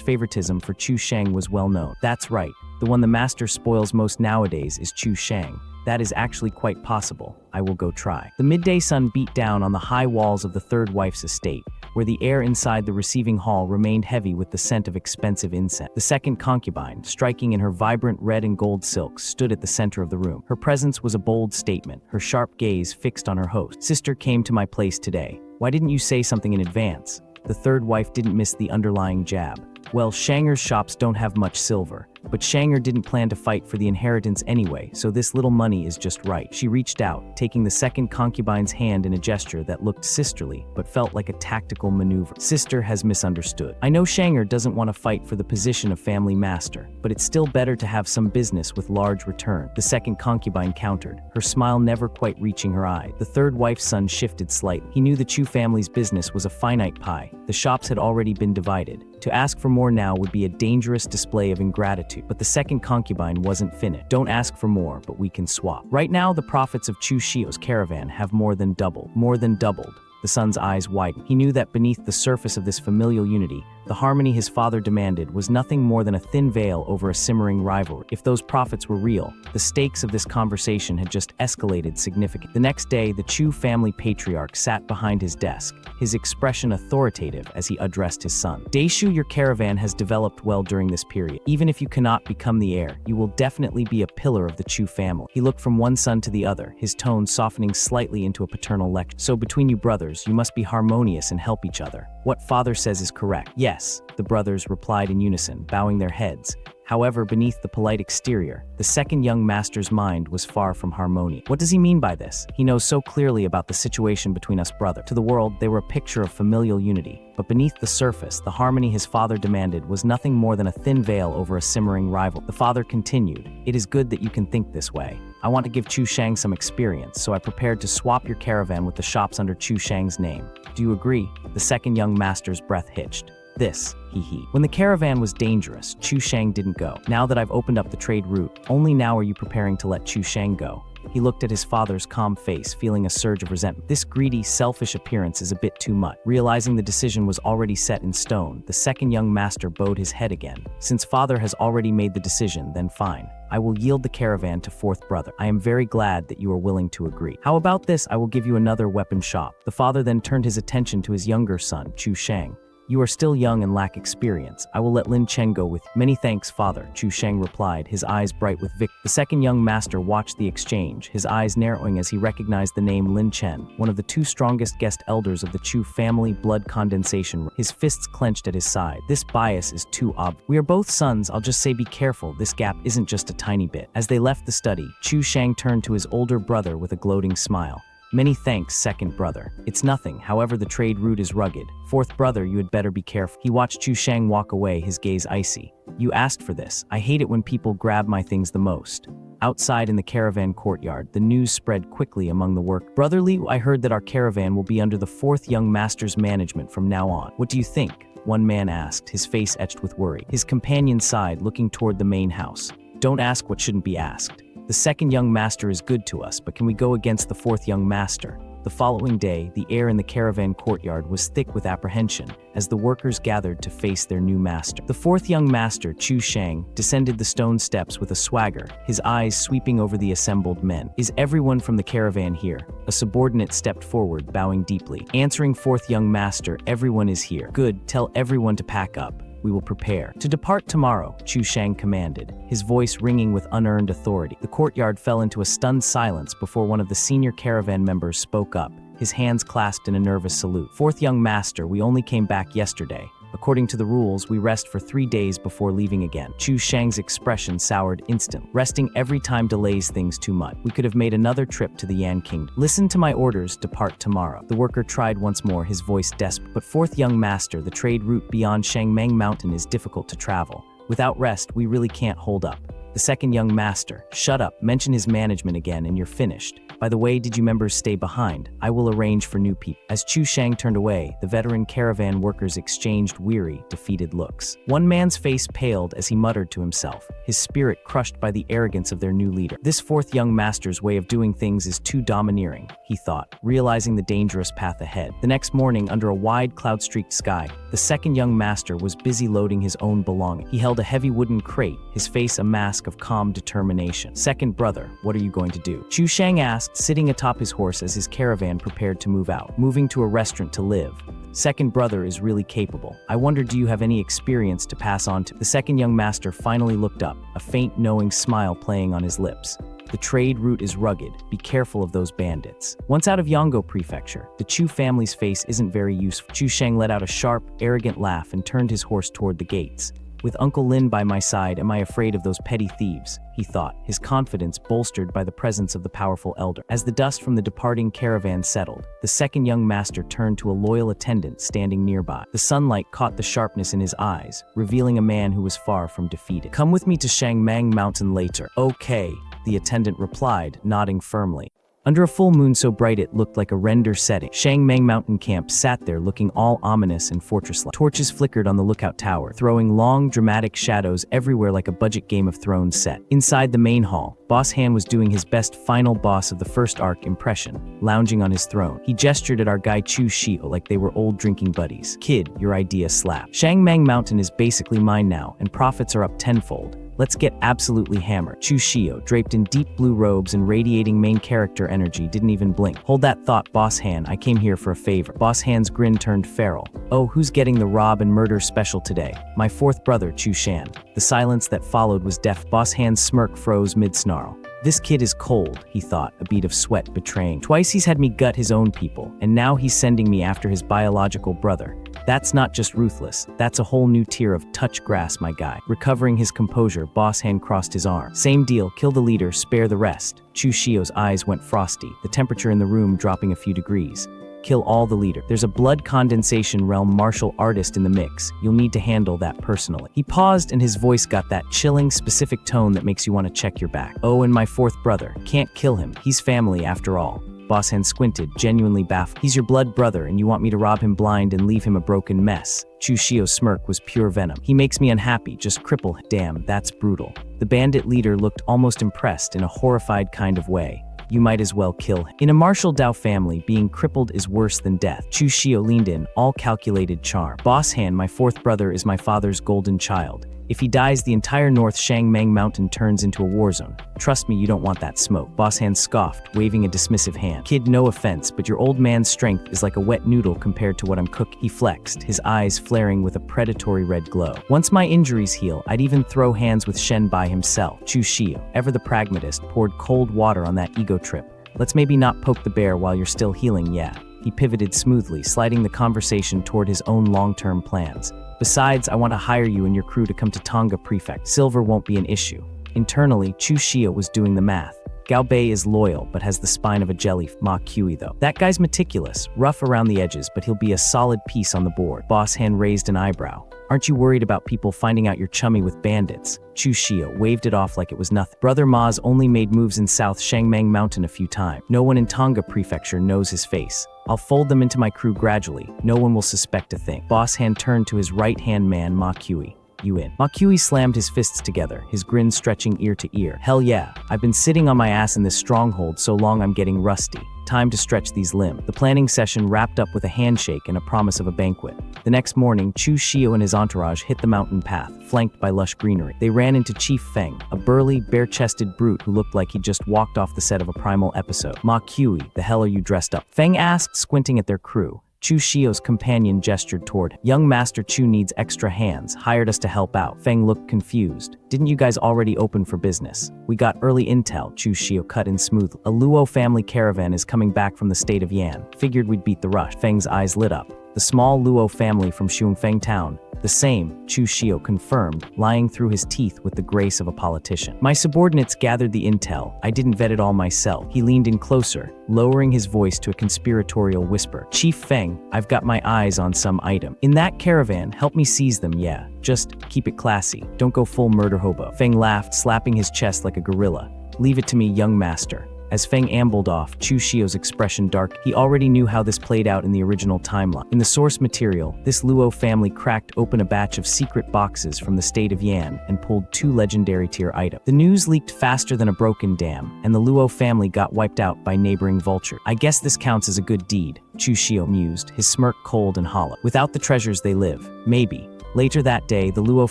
favoritism for Chu Shang was well known. That's right. The one the master spoils most nowadays is Chu Shang. That is actually quite possible. I will go try. The midday sun beat down on the high walls of the third wife's estate, where the air inside the receiving hall remained heavy with the scent of expensive incense. The second concubine, striking in her vibrant red and gold silks, stood at the center of the room. Her presence was a bold statement, her sharp gaze fixed on her host. Sister came to my place today. Why didn't you say something in advance? The third wife didn't miss the underlying jab. Well, Shanger's shops don't have much silver, but Shanger didn't plan to fight for the inheritance anyway, so this little money is just right. She reached out, taking the second concubine's hand in a gesture that looked sisterly, but felt like a tactical maneuver. Sister has misunderstood. I know Shanger doesn't want to fight for the position of family master, but it's still better to have some business with large return. The second concubine countered, her smile never quite reaching her eye. The third wife's son shifted slightly. He knew the Chu family's business was a finite pie. The shops had already been divided. To ask for more now would be a dangerous display of ingratitude, but the second concubine wasn't finished. Don't ask for more, but we can swap. Right now, the profits of Chu Shio's caravan have more than doubled. More than doubled. The son's eyes widened. He knew that beneath the surface of this familial unity, the harmony his father demanded was nothing more than a thin veil over a simmering rivalry. If those profits were real, the stakes of this conversation had just escalated significantly. The next day, the Chu family patriarch sat behind his desk, his expression authoritative as he addressed his son. Daishu, your caravan has developed well during this period. Even if you cannot become the heir, you will definitely be a pillar of the Chu family. He looked from one son to the other, his tone softening slightly into a paternal lecture. So between you brothers, brothers, you must be harmonious and help each other. What father says is correct. Yes, the brothers replied in unison, bowing their heads. However, beneath the polite exterior, the second young master's mind was far from harmony. What does he mean by this? He knows so clearly about the situation between us brothers. To the world, they were a picture of familial unity. But beneath the surface, the harmony his father demanded was nothing more than a thin veil over a simmering rival. The father continued, "It is good that you can think this way. I want to give Chu Shang some experience, so I prepared to swap your caravan with the shops under Chu Shang's name. Do you agree?" The second young master's breath hitched. This, he. When the caravan was dangerous, Chu Shang didn't go. Now that I've opened up the trade route, only now are you preparing to let Chu Shang go. He looked at his father's calm face, feeling a surge of resentment. This greedy, selfish appearance is a bit too much. Realizing the decision was already set in stone, the second young master bowed his head again. Since father has already made the decision, then fine. I will yield the caravan to fourth brother. I am very glad that you are willing to agree. How about this? I will give you another weapon shop. The father then turned his attention to his younger son, Chu Shang. You are still young and lack experience. I will let Lin Chen go with you. Many thanks, father, Chu Shang replied, his eyes bright with victory. The second young master watched the exchange, his eyes narrowing as he recognized the name Lin Chen, one of the two strongest guest elders of the Chu family blood condensation. His fists clenched at his side. This bias is too obvious. We are both sons, I'll just say be careful, this gap isn't just a tiny bit. As they left the study, Chu Shang turned to his older brother with a gloating smile. Many thanks, second brother. It's nothing, however the trade route is rugged. Fourth brother, you had better be careful. He watched Chu Shang walk away, his gaze icy. You asked for this. I hate it when people grab my things the most. Outside in the caravan courtyard, the news spread quickly among the work. Brotherly, I heard that our caravan will be under the fourth young master's management from now on. What do you think? One man asked, his face etched with worry. His companion sighed, looking toward the main house. Don't ask what shouldn't be asked. The second young master is good to us, but can we go against the fourth young master? The following day, the air in the caravan courtyard was thick with apprehension as the workers gathered to face their new master. The fourth young master, Chu Shang, descended the stone steps with a swagger, his eyes sweeping over the assembled men. Is everyone from the caravan here? A subordinate stepped forward, bowing deeply. Answering fourth young master, everyone is here. Good, tell everyone to pack up. We will prepare to depart tomorrow, Chu Shang commanded, his voice ringing with unearned authority. The courtyard fell into a stunned silence before one of the senior caravan members spoke up, his hands clasped in a nervous salute. Fourth young master, we only came back yesterday. According to the rules, we rest for 3 days before leaving again. Chu Shang's expression soured instantly. Resting every time delays things too much. We could have made another trip to the Yan Kingdom. Listen to my orders, depart tomorrow. The worker tried once more, his voice desperate. But fourth young master, the trade route beyond Shangmeng Mountain is difficult to travel. Without rest, we really can't hold up. The second young master, shut up, mention his management again and you're finished. By the way, did you members stay behind? I will arrange for new people. As Chu Shang turned away, the veteran caravan workers exchanged weary, defeated looks. One man's face paled as he muttered to himself, his spirit crushed by the arrogance of their new leader. This fourth young master's way of doing things is too domineering, he thought, realizing the dangerous path ahead. The next morning, under a wide cloud-streaked sky, the second young master was busy loading his own belongings. He held a heavy wooden crate, his face a mask of calm determination. Second brother, what are you going to do? Chu Shang asked, sitting atop his horse as his caravan prepared to move out. Moving to a restaurant to live. Second brother is really capable. I wonder, do you have any experience to pass on to? The second young master finally looked up, a faint knowing smile playing on his lips. The trade route is rugged. Be careful of those bandits. Once out of Yongo Prefecture, the Chu family's face isn't very useful. Chu Shang let out a sharp, arrogant laugh and turned his horse toward the gates. With Uncle Lin by my side, am I afraid of those petty thieves? He thought, his confidence bolstered by the presence of the powerful elder. As the dust from the departing caravan settled, the second young master turned to a loyal attendant standing nearby. The sunlight caught the sharpness in his eyes, revealing a man who was far from defeated. Come with me to Shangmeng Mountain later. Okay, the attendant replied, nodding firmly. Under a full moon so bright it looked like a render setting, Shangmeng Mountain Camp sat there looking all ominous and fortress-like. Torches flickered on the lookout tower, throwing long, dramatic shadows everywhere like a budget Game of Thrones set. Inside the main hall, Boss Han was doing his best final boss of the first arc impression, lounging on his throne. He gestured at our guy Chu Shio like they were old drinking buddies. Kid, your idea slapped. Shangmeng Mountain is basically mine now, and profits are up tenfold. Let's get absolutely hammered. Chu Shio, draped in deep blue robes and radiating main character energy, didn't even blink. Hold that thought, Boss Han, I came here for a favor. Boss Han's grin turned feral. Oh, who's getting the rob and murder special today? My fourth brother, Chu Shan. The silence that followed was deaf. Boss Han's smirk froze mid-snarl. This kid is cold, he thought, a bead of sweat betraying. Twice he's had me gut his own people, and now he's sending me after his biological brother. That's not just ruthless, that's a whole new tier of touch grass, my guy. Recovering his composure, Boss Hand crossed his arm. Same deal, kill the leader, spare the rest. Chu Shio's eyes went frosty, the temperature in the room dropping a few degrees. Kill all the leader. There's a blood condensation realm martial artist in the mix. You'll need to handle that personally. He paused and his voice got that chilling, specific tone that makes you want to check your back. Oh, and my fourth brother. Can't kill him. He's family after all. Boss Hand squinted, genuinely baffled. He's your blood brother and you want me to rob him blind and leave him a broken mess. Chu Shio's smirk was pure venom. He makes me unhappy, just cripple him. Damn, that's brutal. The bandit leader looked almost impressed in a horrified kind of way. You might as well kill him. In a martial Dao family, being crippled is worse than death. Chu Shio leaned in, all calculated charm. Boss Hand, my fourth brother is my father's golden child. If he dies, the entire North Shangmang Mountain turns into a war zone. Trust me, you don't want that smoke. Boss Hand scoffed, waving a dismissive hand. Kid, no offense, but your old man's strength is like a wet noodle compared to what I'm cooking. He flexed, his eyes flaring with a predatory red glow. Once my injuries heal, I'd even throw hands with Shen Bai himself. Chu Shio, ever the pragmatist, poured cold water on that ego trip. Let's maybe not poke the bear while you're still healing, yeah. He pivoted smoothly, sliding the conversation toward his own long-term plans. Besides, I want to hire you and your crew to come to Tonga Prefect. Silver won't be an issue. Internally, Chu Shio was doing the math. Gao Bei is loyal, but has the spine of a jelly. Ma Kui though. That guy's meticulous, rough around the edges, but he'll be a solid piece on the board. Boss Hand raised an eyebrow. Aren't you worried about people finding out you're chummy with bandits? Chu Shio waved it off like it was nothing. Brother Ma's only made moves in South Shangmang Mountain a few times. No one in Tonga Prefecture knows his face. I'll fold them into my crew gradually. No one will suspect a thing. Boss Hand turned to his right-hand man, Ma Kui. You in? Ma Kui slammed his fists together, his grin stretching ear to ear. Hell yeah, I've been sitting on my ass in this stronghold so long I'm getting rusty. Time to stretch these limbs. The planning session wrapped up with a handshake and a promise of a banquet. The next morning, Chu Shio and his entourage hit the mountain path, flanked by lush greenery. They ran into Chief Feng, a burly, bare-chested brute who looked like he just walked off the set of a Primal episode. Ma Kui, the hell are you dressed up? Feng asked, squinting at their crew. Chu Shio's companion gestured toward him. Young Master Chu needs extra hands, hired us to help out. Feng looked confused. Didn't you guys already open for business? We got early intel, Chu Shio cut in smoothly. A Luo family caravan is coming back from the state of Yan. Figured we'd beat the rush. Feng's eyes lit up. The small Luo family from Xunfeng town. The same, Chu Shio confirmed, lying through his teeth with the grace of a politician. My subordinates gathered the intel. I didn't vet it all myself. He leaned in closer, lowering his voice to a conspiratorial whisper. Chief Feng, I've got my eyes on some item. In that caravan, help me seize them, yeah. Just keep it classy. Don't go full murder hobo. Feng laughed, slapping his chest like a gorilla. Leave it to me, young master. As Feng ambled off, Chu Shio's expression dark. He already knew how this played out in the original timeline. In the source material, this Luo family cracked open a batch of secret boxes from the state of Yan and pulled 2 legendary tier items. The news leaked faster than a broken dam, and the Luo family got wiped out by neighboring vultures. I guess this counts as a good deed, Chu Shio mused, his smirk cold and hollow. Without the treasures they live, maybe. Later that day, the Luo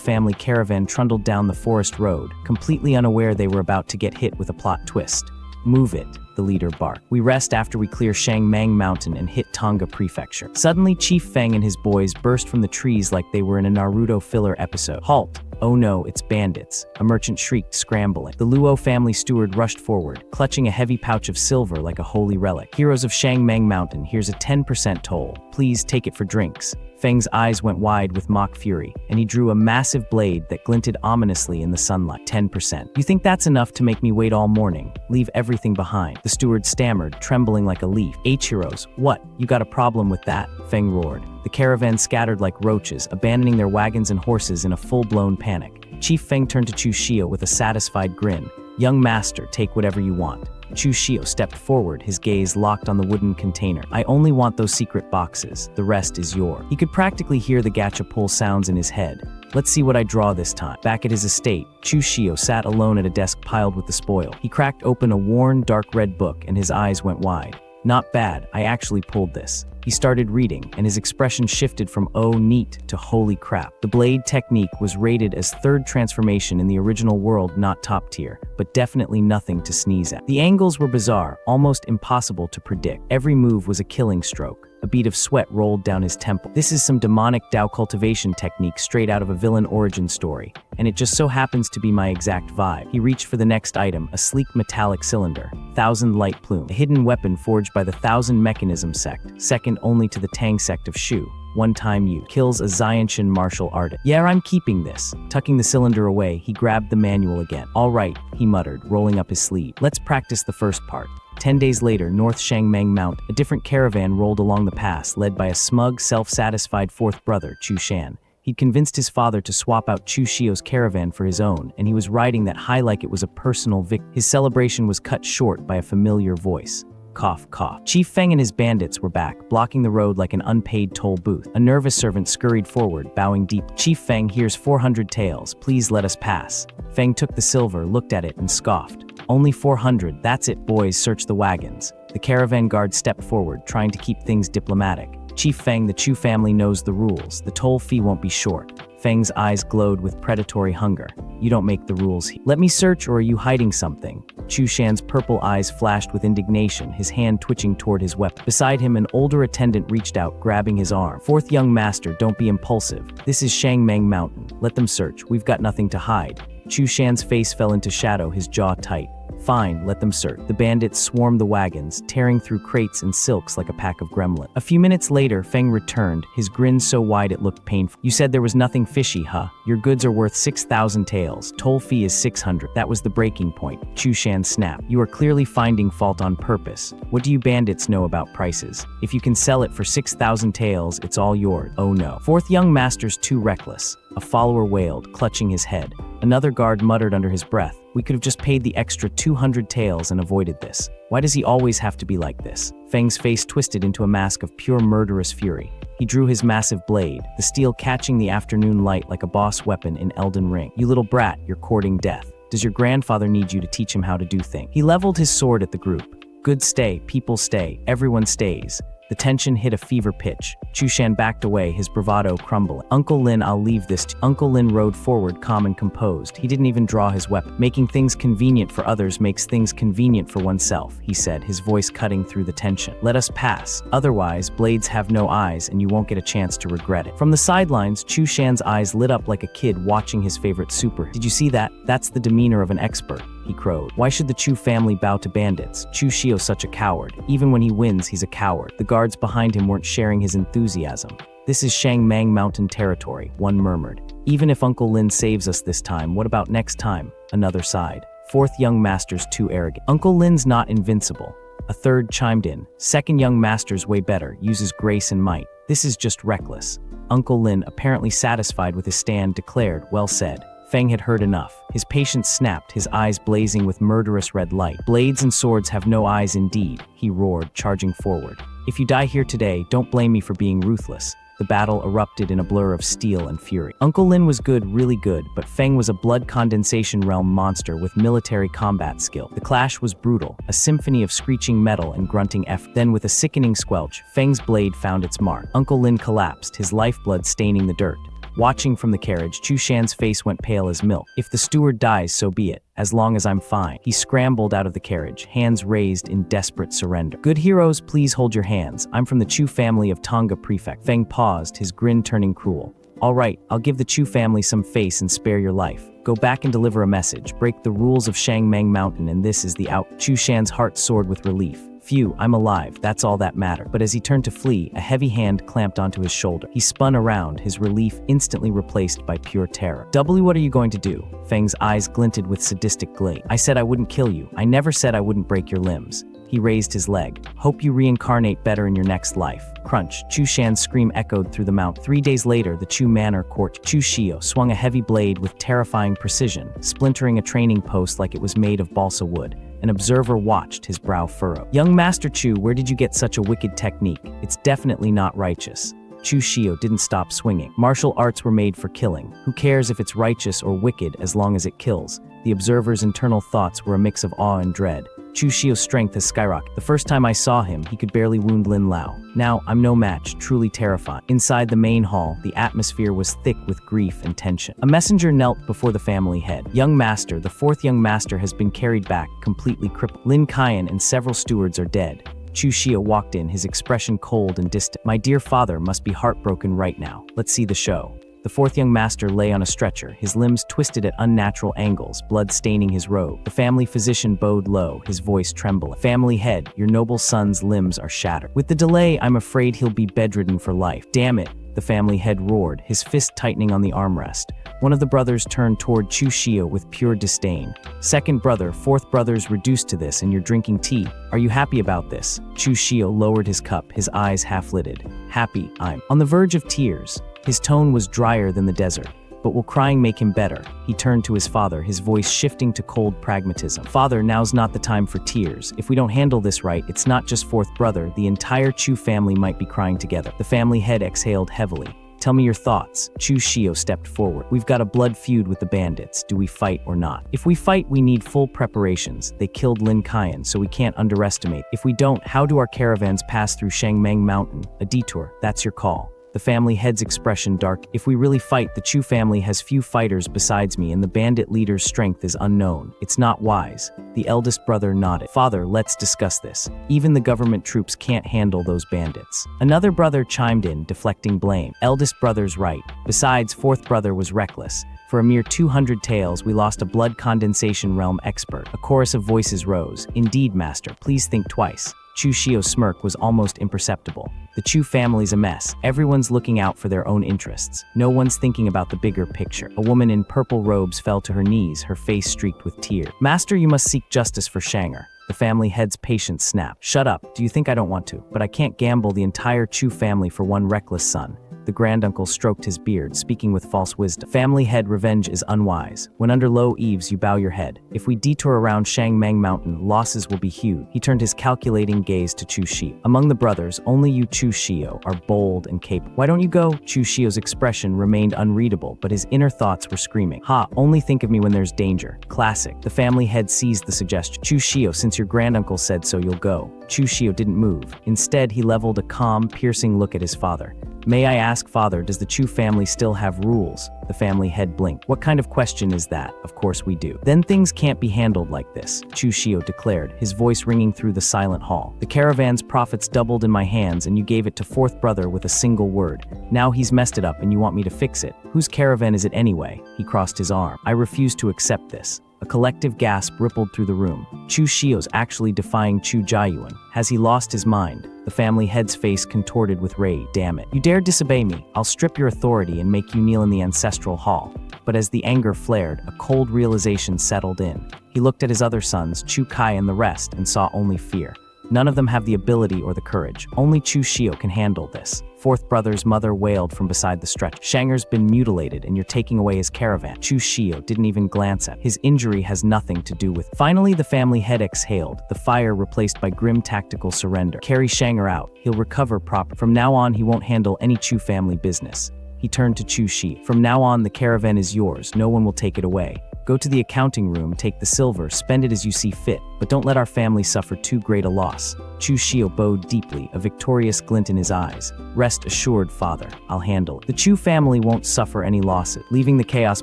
family caravan trundled down the forest road, completely unaware they were about to get hit with a plot twist. Move it, the leader barked. We rest after we clear Shangmang Mountain and hit Tonga Prefecture. Suddenly, Chief Feng and his boys burst from the trees like they were in a Naruto filler episode. Halt! Oh no, it's bandits. A merchant shrieked, scrambling. The Luo family steward rushed forward, clutching a heavy pouch of silver like a holy relic. Heroes of Shangmang Mountain, here's a 10% toll. Please take it for drinks. Feng's eyes went wide with mock fury, and he drew a massive blade that glinted ominously in the sunlight. 10%. You think that's enough to make me wait all morning? Leave everything behind. The steward stammered, trembling like a leaf. Heroes, what? You got a problem with that? Feng roared. The caravan scattered like roaches, abandoning their wagons and horses in a full-blown panic. Chief Feng turned to Chu Shio with a satisfied grin. Young master, take whatever you want. Chu Shio stepped forward, his gaze locked on the wooden container. I only want those secret boxes. The rest is yours. He could practically hear the gacha pull sounds in his head. Let's see what I draw this time. Back at his estate, Chu Shio sat alone at a desk piled with the spoil. He cracked open a worn, dark red book and his eyes went wide. Not bad, I actually pulled this. He started reading, and his expression shifted from oh neat to holy crap. The blade technique was rated as 3rd transformation in the original world, not top tier, but definitely nothing to sneeze at. The angles were bizarre, almost impossible to predict. Every move was a killing stroke. A bead of sweat rolled down his temple. This is some demonic Dao cultivation technique straight out of a villain origin story, and it just so happens to be my exact vibe. He reached for the next item, a sleek metallic cylinder. Thousand Light Plume, a hidden weapon forged by the Thousand Mechanism sect, second only to the Tang sect of Shu. One-time use. Kills a Xianshan martial artist. Yeah, I'm keeping this. Tucking the cylinder away, he grabbed the manual again. All right, he muttered, rolling up his sleeve. Let's practice the first part. 10 days later, North Shangmeng Mount, a different caravan rolled along the pass, led by a smug, self-satisfied fourth brother, Chu Shan. He'd convinced his father to swap out Chu Shio's caravan for his own, and he was riding that high like it was a personal victory. His celebration was cut short by a familiar voice. Cough, cough. Chief Feng and his bandits were back, blocking the road like an unpaid toll booth. A nervous servant scurried forward, bowing deep. Chief Feng, here's 400 taels. Please let us pass. Feng took the silver, looked at it, and scoffed. Only 400, that's it, boys, search the wagons. The caravan guard stepped forward, trying to keep things diplomatic. Chief Feng, the Chu family knows the rules. The toll fee won't be short. Feng's eyes glowed with predatory hunger. You don't make the rules. Let me search, or are you hiding something? Chu Shan's purple eyes flashed with indignation, his hand twitching toward his weapon. Beside him, an older attendant reached out, grabbing his arm. Fourth young master, don't be impulsive. This is Shangmeng Mountain. Let them search. We've got nothing to hide. Chu Shan's face fell into shadow, his jaw tight. Fine, let them search. The bandits swarmed the wagons, tearing through crates and silks like a pack of gremlins. A few minutes later, Feng returned, his grin so wide it looked painful. You said there was nothing fishy, huh? Your goods are worth 6,000 taels. Toll fee is 600. That was the breaking point. Chu Shan snapped. You are clearly finding fault on purpose. What do you bandits know about prices? If you can sell it for 6,000 taels, it's all yours. Oh no. Fourth young master's too reckless. A follower wailed, clutching his head. Another guard muttered under his breath. We could have just paid the extra 200 taels and avoided this. Why does he always have to be like this? Feng's face twisted into a mask of pure murderous fury. He drew his massive blade, the steel catching the afternoon light like a boss weapon in Elden Ring. You little brat, you're courting death. Does your grandfather need you to teach him how to do things? He leveled his sword at the group. Goods stay, people stay, everyone stays. The tension hit a fever pitch. Chu Shan backed away, his bravado crumbling. Uncle Lin, I'll leave this to... Uncle Lin rode forward, calm and composed. He didn't even draw his weapon. Making things convenient for others makes things convenient for oneself, he said, his voice cutting through the tension. Let us pass. Otherwise, blades have no eyes and you won't get a chance to regret it. From the sidelines, Chu Shan's eyes lit up like a kid watching his favorite super. Did you see that? That's the demeanor of an expert, he crowed. Why should the Chu family bow to bandits? Chu Shio's such a coward. Even when he wins, he's a coward. The guards behind him weren't sharing his enthusiasm. This is Shangmeng Mountain territory, one murmured. Even if Uncle Lin saves us this time, what about next time? Another sighed. Fourth young master's too arrogant. Uncle Lin's not invincible. A third chimed in. Second young master's way better, uses grace and might. This is just reckless. Uncle Lin, apparently satisfied with his stand, declared, well said. Feng had heard enough. His patience snapped, his eyes blazing with murderous red light. Blades and swords have no eyes indeed, he roared, charging forward. If you die here today, don't blame me for being ruthless. The battle erupted in a blur of steel and fury. Uncle Lin was good, really good, but Feng was a blood condensation realm monster with military combat skill. The clash was brutal, a symphony of screeching metal and grunting effort. Then with a sickening squelch, Feng's blade found its mark. Uncle Lin collapsed, his lifeblood staining the dirt. Watching from the carriage, Chu Shan's face went pale as milk. If the steward dies, so be it, as long as I'm fine. He scrambled out of the carriage, hands raised in desperate surrender. Good heroes, please hold your hands. I'm from the Chu family of Tonga Prefect. Feng paused, his grin turning cruel. All right, I'll give the Chu family some face and spare your life. Go back and deliver a message. Break the rules of Shangmeng Mountain, and this is the out. Chu Shan's heart soared with relief. Phew, I'm alive, that's all that mattered. But as he turned to flee, a heavy hand clamped onto his shoulder. He spun around, his relief instantly replaced by pure terror. W, what are you going to do? Feng's eyes glinted with sadistic glee. I said I wouldn't kill you. I never said I wouldn't break your limbs. He raised his leg. Hope you reincarnate better in your next life. Crunch. Chu Shan's scream echoed through the mount. 3 days later, the Chu Manor court. Chu Shio swung a heavy blade with terrifying precision, splintering a training post like it was made of balsa wood. An observer watched, his brow furrowed. Young Master Chu, where did you get such a wicked technique? It's definitely not righteous. Chu Shio didn't stop swinging. Martial arts were made for killing. Who cares if it's righteous or wicked as long as it kills? The observer's internal thoughts were a mix of awe and dread. Chu Shio's strength has skyrocketed. The first time I saw him, he could barely wound Lin Lao. Now, I'm no match, truly terrifying. Inside the main hall, the atmosphere was thick with grief and tension. A messenger knelt before the family head. Young Master, the fourth young master has been carried back, completely crippled. Lin Kaian and several stewards are dead. Chu Shio walked in, his expression cold and distant. My dear father must be heartbroken right now. Let's see the show. The fourth young master lay on a stretcher, his limbs twisted at unnatural angles, blood staining his robe. The family physician bowed low, his voice trembling. Family head, your noble son's limbs are shattered. With the delay, I'm afraid he'll be bedridden for life. Damn it, the family head roared, his fist tightening on the armrest. One of the brothers turned toward Chu Shio with pure disdain. Second brother, fourth brother's reduced to this and you're drinking tea. Are you happy about this? Chu Shio lowered his cup, his eyes half-lidded. Happy, I'm on the verge of tears. His tone was drier than the desert. But will crying make him better? He turned to his father, his voice shifting to cold pragmatism. Father, now's not the time for tears. If we don't handle this right, it's not just fourth brother, the entire Chu family might be crying together. The family head exhaled heavily. Tell me your thoughts. Chu Shio stepped forward. We've got a blood feud with the bandits. Do we fight or not? If we fight, we need full preparations. They killed Lin Kaian, so we can't underestimate. If we don't, how do our caravans pass through Shangmeng Mountain? A detour. That's your call. The family head's expression dark. If we really fight, the Chu family has few fighters besides me and the bandit leader's strength is unknown. It's not wise. The eldest brother nodded. Father, let's discuss this. Even the government troops can't handle those bandits. Another brother chimed in, deflecting blame. Eldest brother's right. Besides, fourth brother was reckless. For a mere 200 taels, we lost a blood condensation realm expert. A chorus of voices rose. Indeed, master, please think twice. Chu Shio's smirk was almost imperceptible. The Chu family's a mess. Everyone's looking out for their own interests. No one's thinking about the bigger picture. A woman in purple robes fell to her knees, her face streaked with tears. Master, you must seek justice for Shanger. The family head's patience snapped. Shut up. Do you think I don't want to? But I can't gamble the entire Chu family for one reckless son. The granduncle stroked his beard, speaking with false wisdom. Family head, revenge is unwise. When under low eaves, you bow your head. If we detour around Shangmeng Mountain, losses will be huge. He turned his calculating gaze to Chu Shio. Among the brothers, only you, Chu Shio, are bold and capable. Why don't you go? Chu Shio's expression remained unreadable, but his inner thoughts were screaming. Ha, only think of me when there's danger. Classic. The family head seized the suggestion. Chu Shio, since your granduncle said so, you'll go. Chu Shio didn't move. Instead, he leveled a calm, piercing look at his father. May I ask, father, does the Chu family still have rules? The family head blinked. What kind of question is that? Of course we do. Then things can't be handled like this, Chu Shio declared, his voice ringing through the silent hall. The caravan's profits doubled in my hands and you gave it to fourth brother with a single word. Now he's messed it up and you want me to fix it. Whose caravan is it anyway? He crossed his arm. I refuse to accept this. A collective gasp rippled through the room. Chu Shio's actually defying Chu Jiayuan. Has he lost his mind? The family head's face contorted with rage. Damn it. You dare disobey me. I'll strip your authority and make you kneel in the ancestral hall. But as the anger flared, a cold realization settled in. He looked at his other sons, Chu Kai and the rest, and saw only fear. None of them have the ability or the courage. Only Chu Shio can handle this. Fourth brother's mother wailed from beside the stretcher. Shanger's been mutilated and you're taking away his caravan. Chu Shio didn't even glance at. His injury has nothing to do with. Finally, the family head exhaled, the fire replaced by grim tactical surrender. Carry Shanger out. He'll recover proper. From now on, he won't handle any Chu family business. He turned to Chu Shio. From now on, the caravan is yours. No one will take it away. Go to the accounting room, take the silver, spend it as you see fit, but don't let our family suffer too great a loss. Chu Shio bowed deeply, a victorious glint in his eyes. Rest assured, father, I'll handle it. The Chu family won't suffer any losses. Leaving the chaos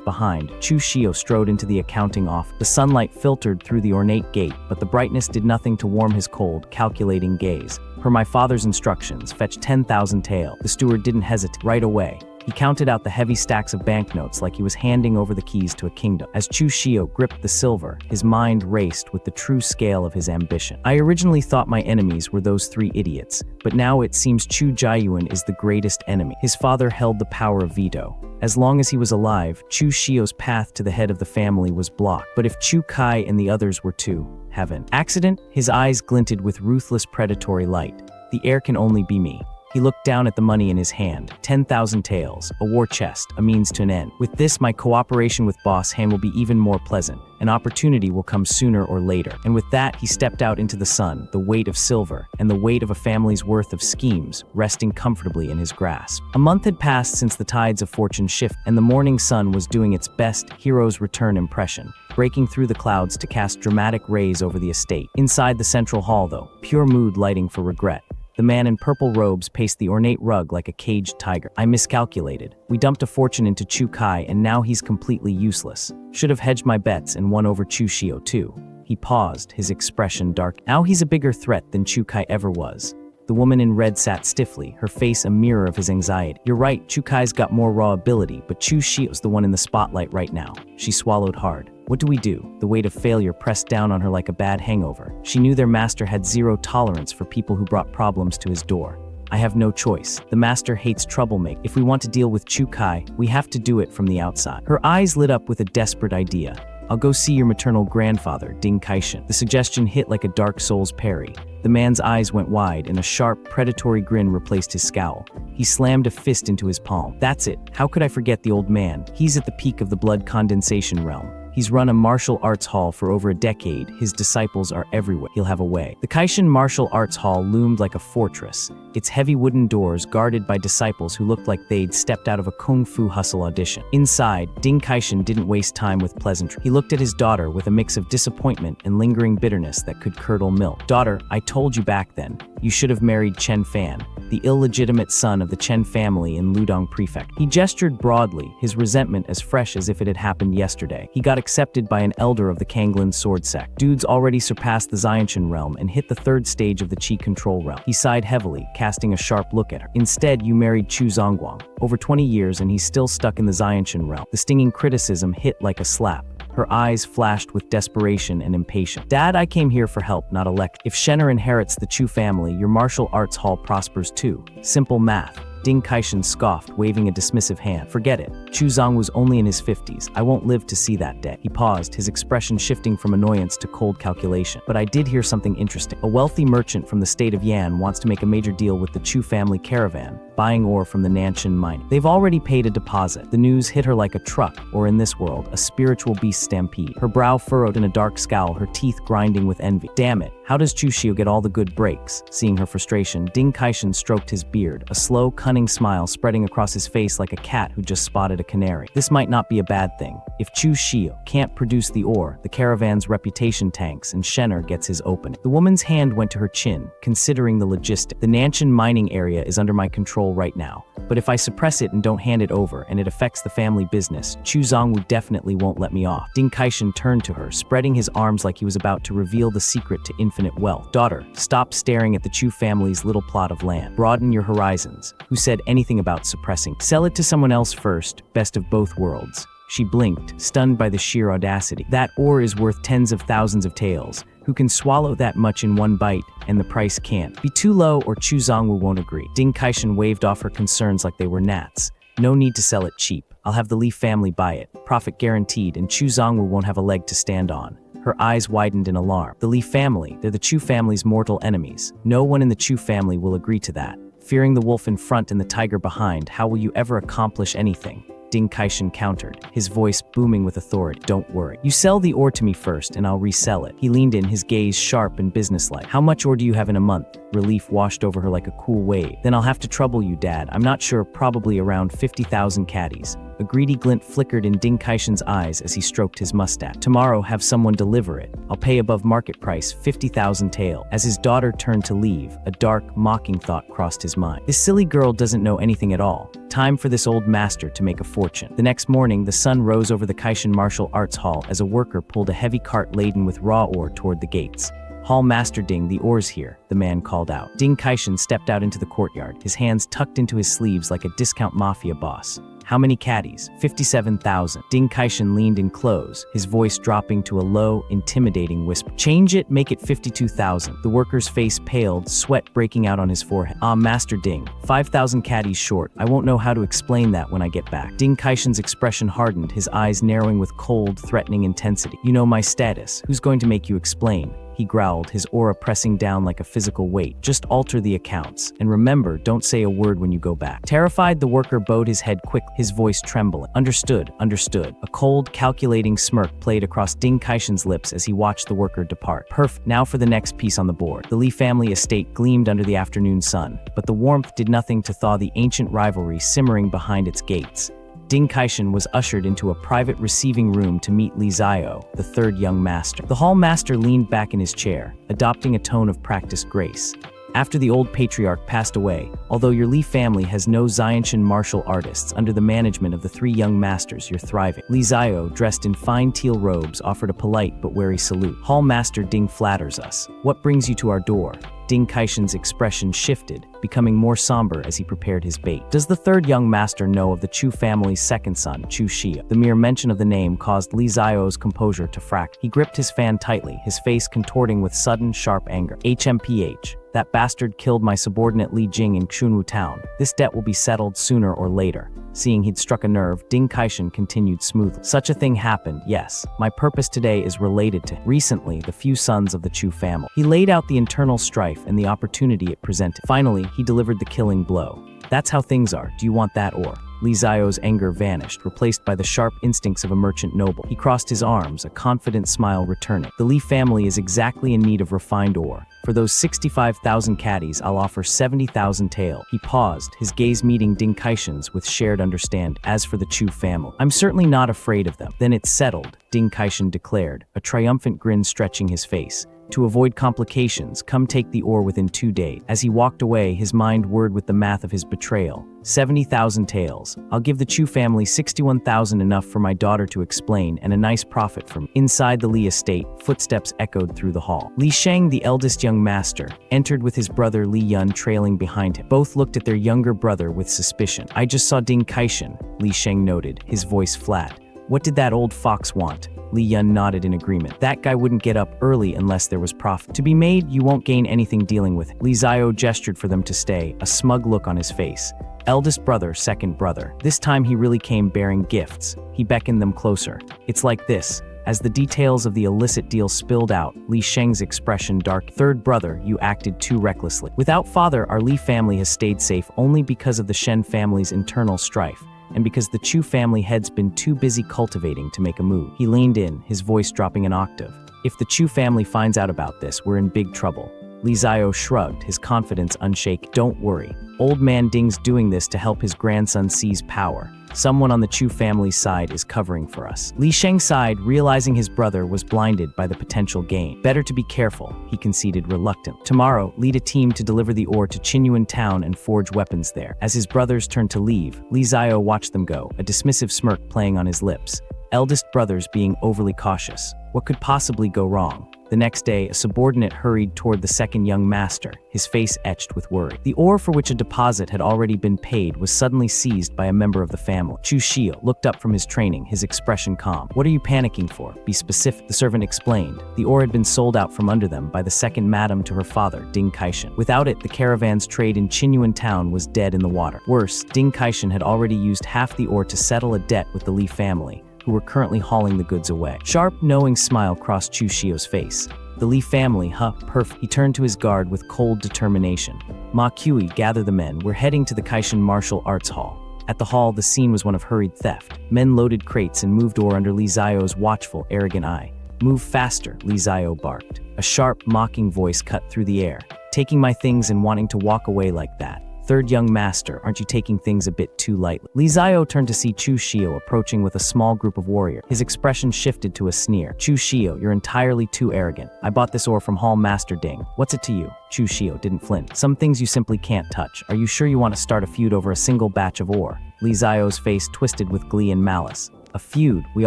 behind, Chu Shio strode into the accounting office. The sunlight filtered through the ornate gate, but the brightness did nothing to warm his cold, calculating gaze. Per my father's instructions, fetch 10,000 tael. The steward didn't hesitate. Right away. He counted out the heavy stacks of banknotes like he was handing over the keys to a kingdom. As Chu Shio gripped the silver, his mind raced with the true scale of his ambition. I originally thought my enemies were those three idiots, but now it seems Chu Jiayuan is the greatest enemy. His father held the power of veto. As long as he was alive, Chu Shio's path to the head of the family was blocked. But if Chu Kai and the others were to have an accident, his eyes glinted with ruthless predatory light. The heir can only be me. He looked down at the money in his hand. 10,000 taels, a war chest, a means to an end. With this, my cooperation with Boss Han will be even more pleasant. An opportunity will come sooner or later. And with that, he stepped out into the sun, the weight of silver, and the weight of a family's worth of schemes, resting comfortably in his grasp. A month had passed since the tides of fortune shifted, and the morning sun was doing its best hero's return impression, breaking through the clouds to cast dramatic rays over the estate. Inside the central hall, though, pure mood lighting for regret. The man in purple robes paced the ornate rug like a caged tiger. I miscalculated. We dumped a fortune into Chu Kai and now he's completely useless. Should have hedged my bets and won over Chu Shio too. He paused, his expression dark. Now he's a bigger threat than Chu Kai ever was. The woman in red sat stiffly, her face a mirror of his anxiety. You're right, Chu Kai's got more raw ability, but Chu Shio's the one in the spotlight right now. She swallowed hard. What do we do? The weight of failure pressed down on her like a bad hangover. She knew their master had zero tolerance for people who brought problems to his door. I have no choice. The master hates troublemaking. If we want to deal with Chu Kai, we have to do it from the outside. Her eyes lit up with a desperate idea. I'll go see your maternal grandfather, Ding Kaishan. The suggestion hit like a Dark Souls parry. The man's eyes went wide, and a sharp, predatory grin replaced his scowl. He slammed a fist into his palm. That's it. How could I forget the old man? He's at the peak of the blood condensation realm. He's run a martial arts hall for over a decade. His disciples are everywhere. He'll have a way. The Kaishan Martial Arts Hall loomed like a fortress, its heavy wooden doors guarded by disciples who looked like they'd stepped out of a kung fu hustle audition. Inside, Ding Kaishan didn't waste time with pleasantry. He looked at his daughter with a mix of disappointment and lingering bitterness that could curdle milk. Daughter, I told you back then. You should have married Chen Fan, the illegitimate son of the Chen family in Ludong Prefect. He gestured broadly, his resentment as fresh as if it had happened yesterday. He got accepted by an elder of the Kanglan sword sect. Dudes already surpassed the Xianshan realm and hit the third stage of the Qi control realm. He sighed heavily, casting a sharp look at her. Instead, you married Chu Zongguang. Over 20 years and he's still stuck in the Xianshan realm. The stinging criticism hit like a slap. Her eyes flashed with desperation and impatience. Dad, I came here for help, not elect. If Shenner inherits the Chu family, your martial arts hall prospers too. Simple math. Ding Kaishan scoffed, waving a dismissive hand. Forget it. Chu Zong was only in his 50s. I won't live to see that day. He paused, his expression shifting from annoyance to cold calculation. But I did hear something interesting. A wealthy merchant from the state of Yan wants to make a major deal with the Chu family caravan, buying ore from the Nanshan mine. They've already paid a deposit. The news hit her like a truck, or in this world, a spiritual beast stampede. Her brow furrowed in a dark scowl, her teeth grinding with envy. Damn it. How does Chu Shio get all the good breaks? Seeing her frustration, Ding Kaishan stroked his beard, a slow, cunning smile spreading across his face like a cat who just spotted a canary. This might not be a bad thing. If Chu Shio can't produce the ore, the caravan's reputation tanks and Shenner gets his opening. The woman's hand went to her chin, considering the logistics. The Nanshan mining area is under my control right now, but if I suppress it and don't hand it over and it affects the family business, Chu Zongwu definitely won't let me off. Ding Kaishan turned to her, spreading his arms like he was about to reveal the secret to infinite wealth. Daughter, stop staring at the Chu family's little plot of land. Broaden your horizons. Who said anything about suppressing? Sell it to someone else first, best of both worlds. She blinked, stunned by the sheer audacity. That ore is worth tens of thousands of taels. Who can swallow that much in one bite, and the price can't be too low or Chu Zongwu won't agree. Ding Kaishan waved off her concerns like they were gnats. No need to sell it cheap. I'll have the Li family buy it. Profit guaranteed, and Chu Zongwu won't have a leg to stand on. Her eyes widened in alarm. The Li family, they're the Chu family's mortal enemies. No one in the Chu family will agree to that. Fearing the wolf in front and the tiger behind, how will you ever accomplish anything? Ding Kaishan countered, his voice booming with authority. Don't worry. You sell the ore to me first and I'll resell it. He leaned in, his gaze sharp and businesslike. How much ore do you have in a month? Relief washed over her like a cool wave. Then I'll have to trouble you, Dad. I'm not sure, probably around 50,000 caddies. A greedy glint flickered in Ding Kaishan's eyes as he stroked his mustache. Tomorrow, have someone deliver it. I'll pay above market price, 50,000 tael. As his daughter turned to leave, a dark, mocking thought crossed his mind. This silly girl doesn't know anything at all. Time for this old master to make a fortune. The next morning, the sun rose over the Kaishan Martial Arts Hall as a worker pulled a heavy cart laden with raw ore toward the gates. Hall Master Ding, the ore's here, the man called out. Ding Kaishan stepped out into the courtyard, his hands tucked into his sleeves like a discount mafia boss. How many caddies? 57,000. Ding Kaishan leaned in close, his voice dropping to a low, intimidating whisper. Change it, make it 52,000. The worker's face paled, sweat breaking out on his forehead. Master Ding, 5,000 caddies short. I won't know how to explain that when I get back. Ding Kaishan's expression hardened, his eyes narrowing with cold, threatening intensity. You know my status. Who's going to make you explain? He growled, his aura pressing down like a physical weight. Just alter the accounts. And remember, don't say a word when you go back. Terrified, the worker bowed his head quickly, his voice trembling. Understood, understood. A cold, calculating smirk played across Ding Kaishan's lips as he watched the worker depart. Perfect. Now for the next piece on the board. The Li family estate gleamed under the afternoon sun, but the warmth did nothing to thaw the ancient rivalry simmering behind its gates. Ding Kaishan was ushered into a private receiving room to meet Li Zio, the third young master. The hall master leaned back in his chair, adopting a tone of practiced grace. After the old patriarch passed away, although your Li family has no Xianshan martial artists under the management of the 3 young masters, you're thriving. Li Xiao, dressed in fine teal robes, offered a polite but wary salute. Hall Master Ding flatters us. What brings you to our door? Ding Kaishan's expression shifted, becoming more somber as he prepared his bait. Does the 3rd young master know of the Chu family's 2nd son, Chu Xia? The mere mention of the name caused Li Xiao's composure to frack. He gripped his fan tightly, his face contorting with sudden, sharp anger. HMPH. That bastard killed my subordinate Li Jing in Xunwu town. This debt will be settled sooner or later. Seeing he'd struck a nerve, Ding Kaishan continued smoothly. Such a thing happened, yes. My purpose today is related to recently the few sons of the Chu family. He laid out the internal strife and the opportunity it presented. Finally, he delivered the killing blow. That's how things are. Do you want that or? Li Xiao's anger vanished, replaced by the sharp instincts of a merchant noble. He crossed his arms, a confident smile returning. The Li family is exactly in need of refined ore. For those 65,000 caddies, I'll offer 70,000 tael. He paused, his gaze meeting Ding Kaishan's with shared understanding. As for the Chu family, I'm certainly not afraid of them. Then it's settled, Ding Kaishan declared, a triumphant grin stretching his face. To avoid complications, come take the ore within 2 days. As he walked away, his mind whirred with the math of his betrayal. 70,000 taels. I'll give the Chu family 61,000, enough for my daughter to explain, and a nice profit from. Inside the Li estate, footsteps echoed through the hall. Li Sheng, the eldest young master, entered with his brother Li Yun trailing behind him. Both looked at their younger brother with suspicion. I just saw Ding Kaishan, Li Sheng noted, his voice flat. What did that old fox want? Li Yun nodded in agreement. That guy wouldn't get up early unless there was profit to be made. You won't gain anything dealing with it. Li Xiao gestured for them to stay, a smug look on his face. Eldest brother, second brother. This time he really came bearing gifts. He beckoned them closer. It's like this. As the details of the illicit deal spilled out, Li Sheng's expression darkened. Third brother, you acted too recklessly. Without father, our Li family has stayed safe only because of the Shen family's internal strife, and because the Chu family head's been too busy cultivating to make a move. He leaned in, his voice dropping an octave. If the Chu family finds out about this, we're in big trouble. Li Xiao shrugged, his confidence unshaken. Don't worry. Old man Ding's doing this to help his grandson seize power. Someone on the Chu family's side is covering for us. Li Sheng sighed, realizing his brother was blinded by the potential gain. Better to be careful, he conceded reluctant. Tomorrow, lead a team to deliver the ore to Qinyuan town and forge weapons there. As his brothers turned to leave, Li Xiao watched them go, a dismissive smirk playing on his lips. Eldest brothers being overly cautious. What could possibly go wrong? The next day, a subordinate hurried toward the second young master, his face etched with worry. The ore for which a deposit had already been paid was suddenly seized by a member of the family. Chu Xia looked up from his training, his expression calm. What are you panicking for? Be specific, the servant explained. The ore had been sold out from under them by the second madam to her father, Ding Kaishan. Without it, the caravan's trade in Qinyuan town was dead in the water. Worse, Ding Kaishan had already used half the ore to settle a debt with the Li family, who were currently hauling the goods away. Sharp, knowing smile crossed Chu Xiao's face. The Li family, perfect. He turned to his guard with cold determination. Ma Kui, gather the men. We're heading to the Kaishan Martial Arts Hall. At the hall, the scene was one of hurried theft. Men loaded crates and moved ore under Li Xiao's watchful, arrogant eye. Move faster, Li Xiao barked. A sharp, mocking voice cut through the air. Taking my things and wanting to walk away like that. Third young master, aren't you taking things a bit too lightly? Li Xiao turned to see Chu Xiao approaching with a small group of warriors. His expression shifted to a sneer. Chu Xiao, you're entirely too arrogant. I bought this ore from Hall Master Ding. What's it to you? Chu Xiao didn't flinch. Some things you simply can't touch. Are you sure you want to start a feud over a single batch of ore? Li Xiao's face twisted with glee and malice. A feud? We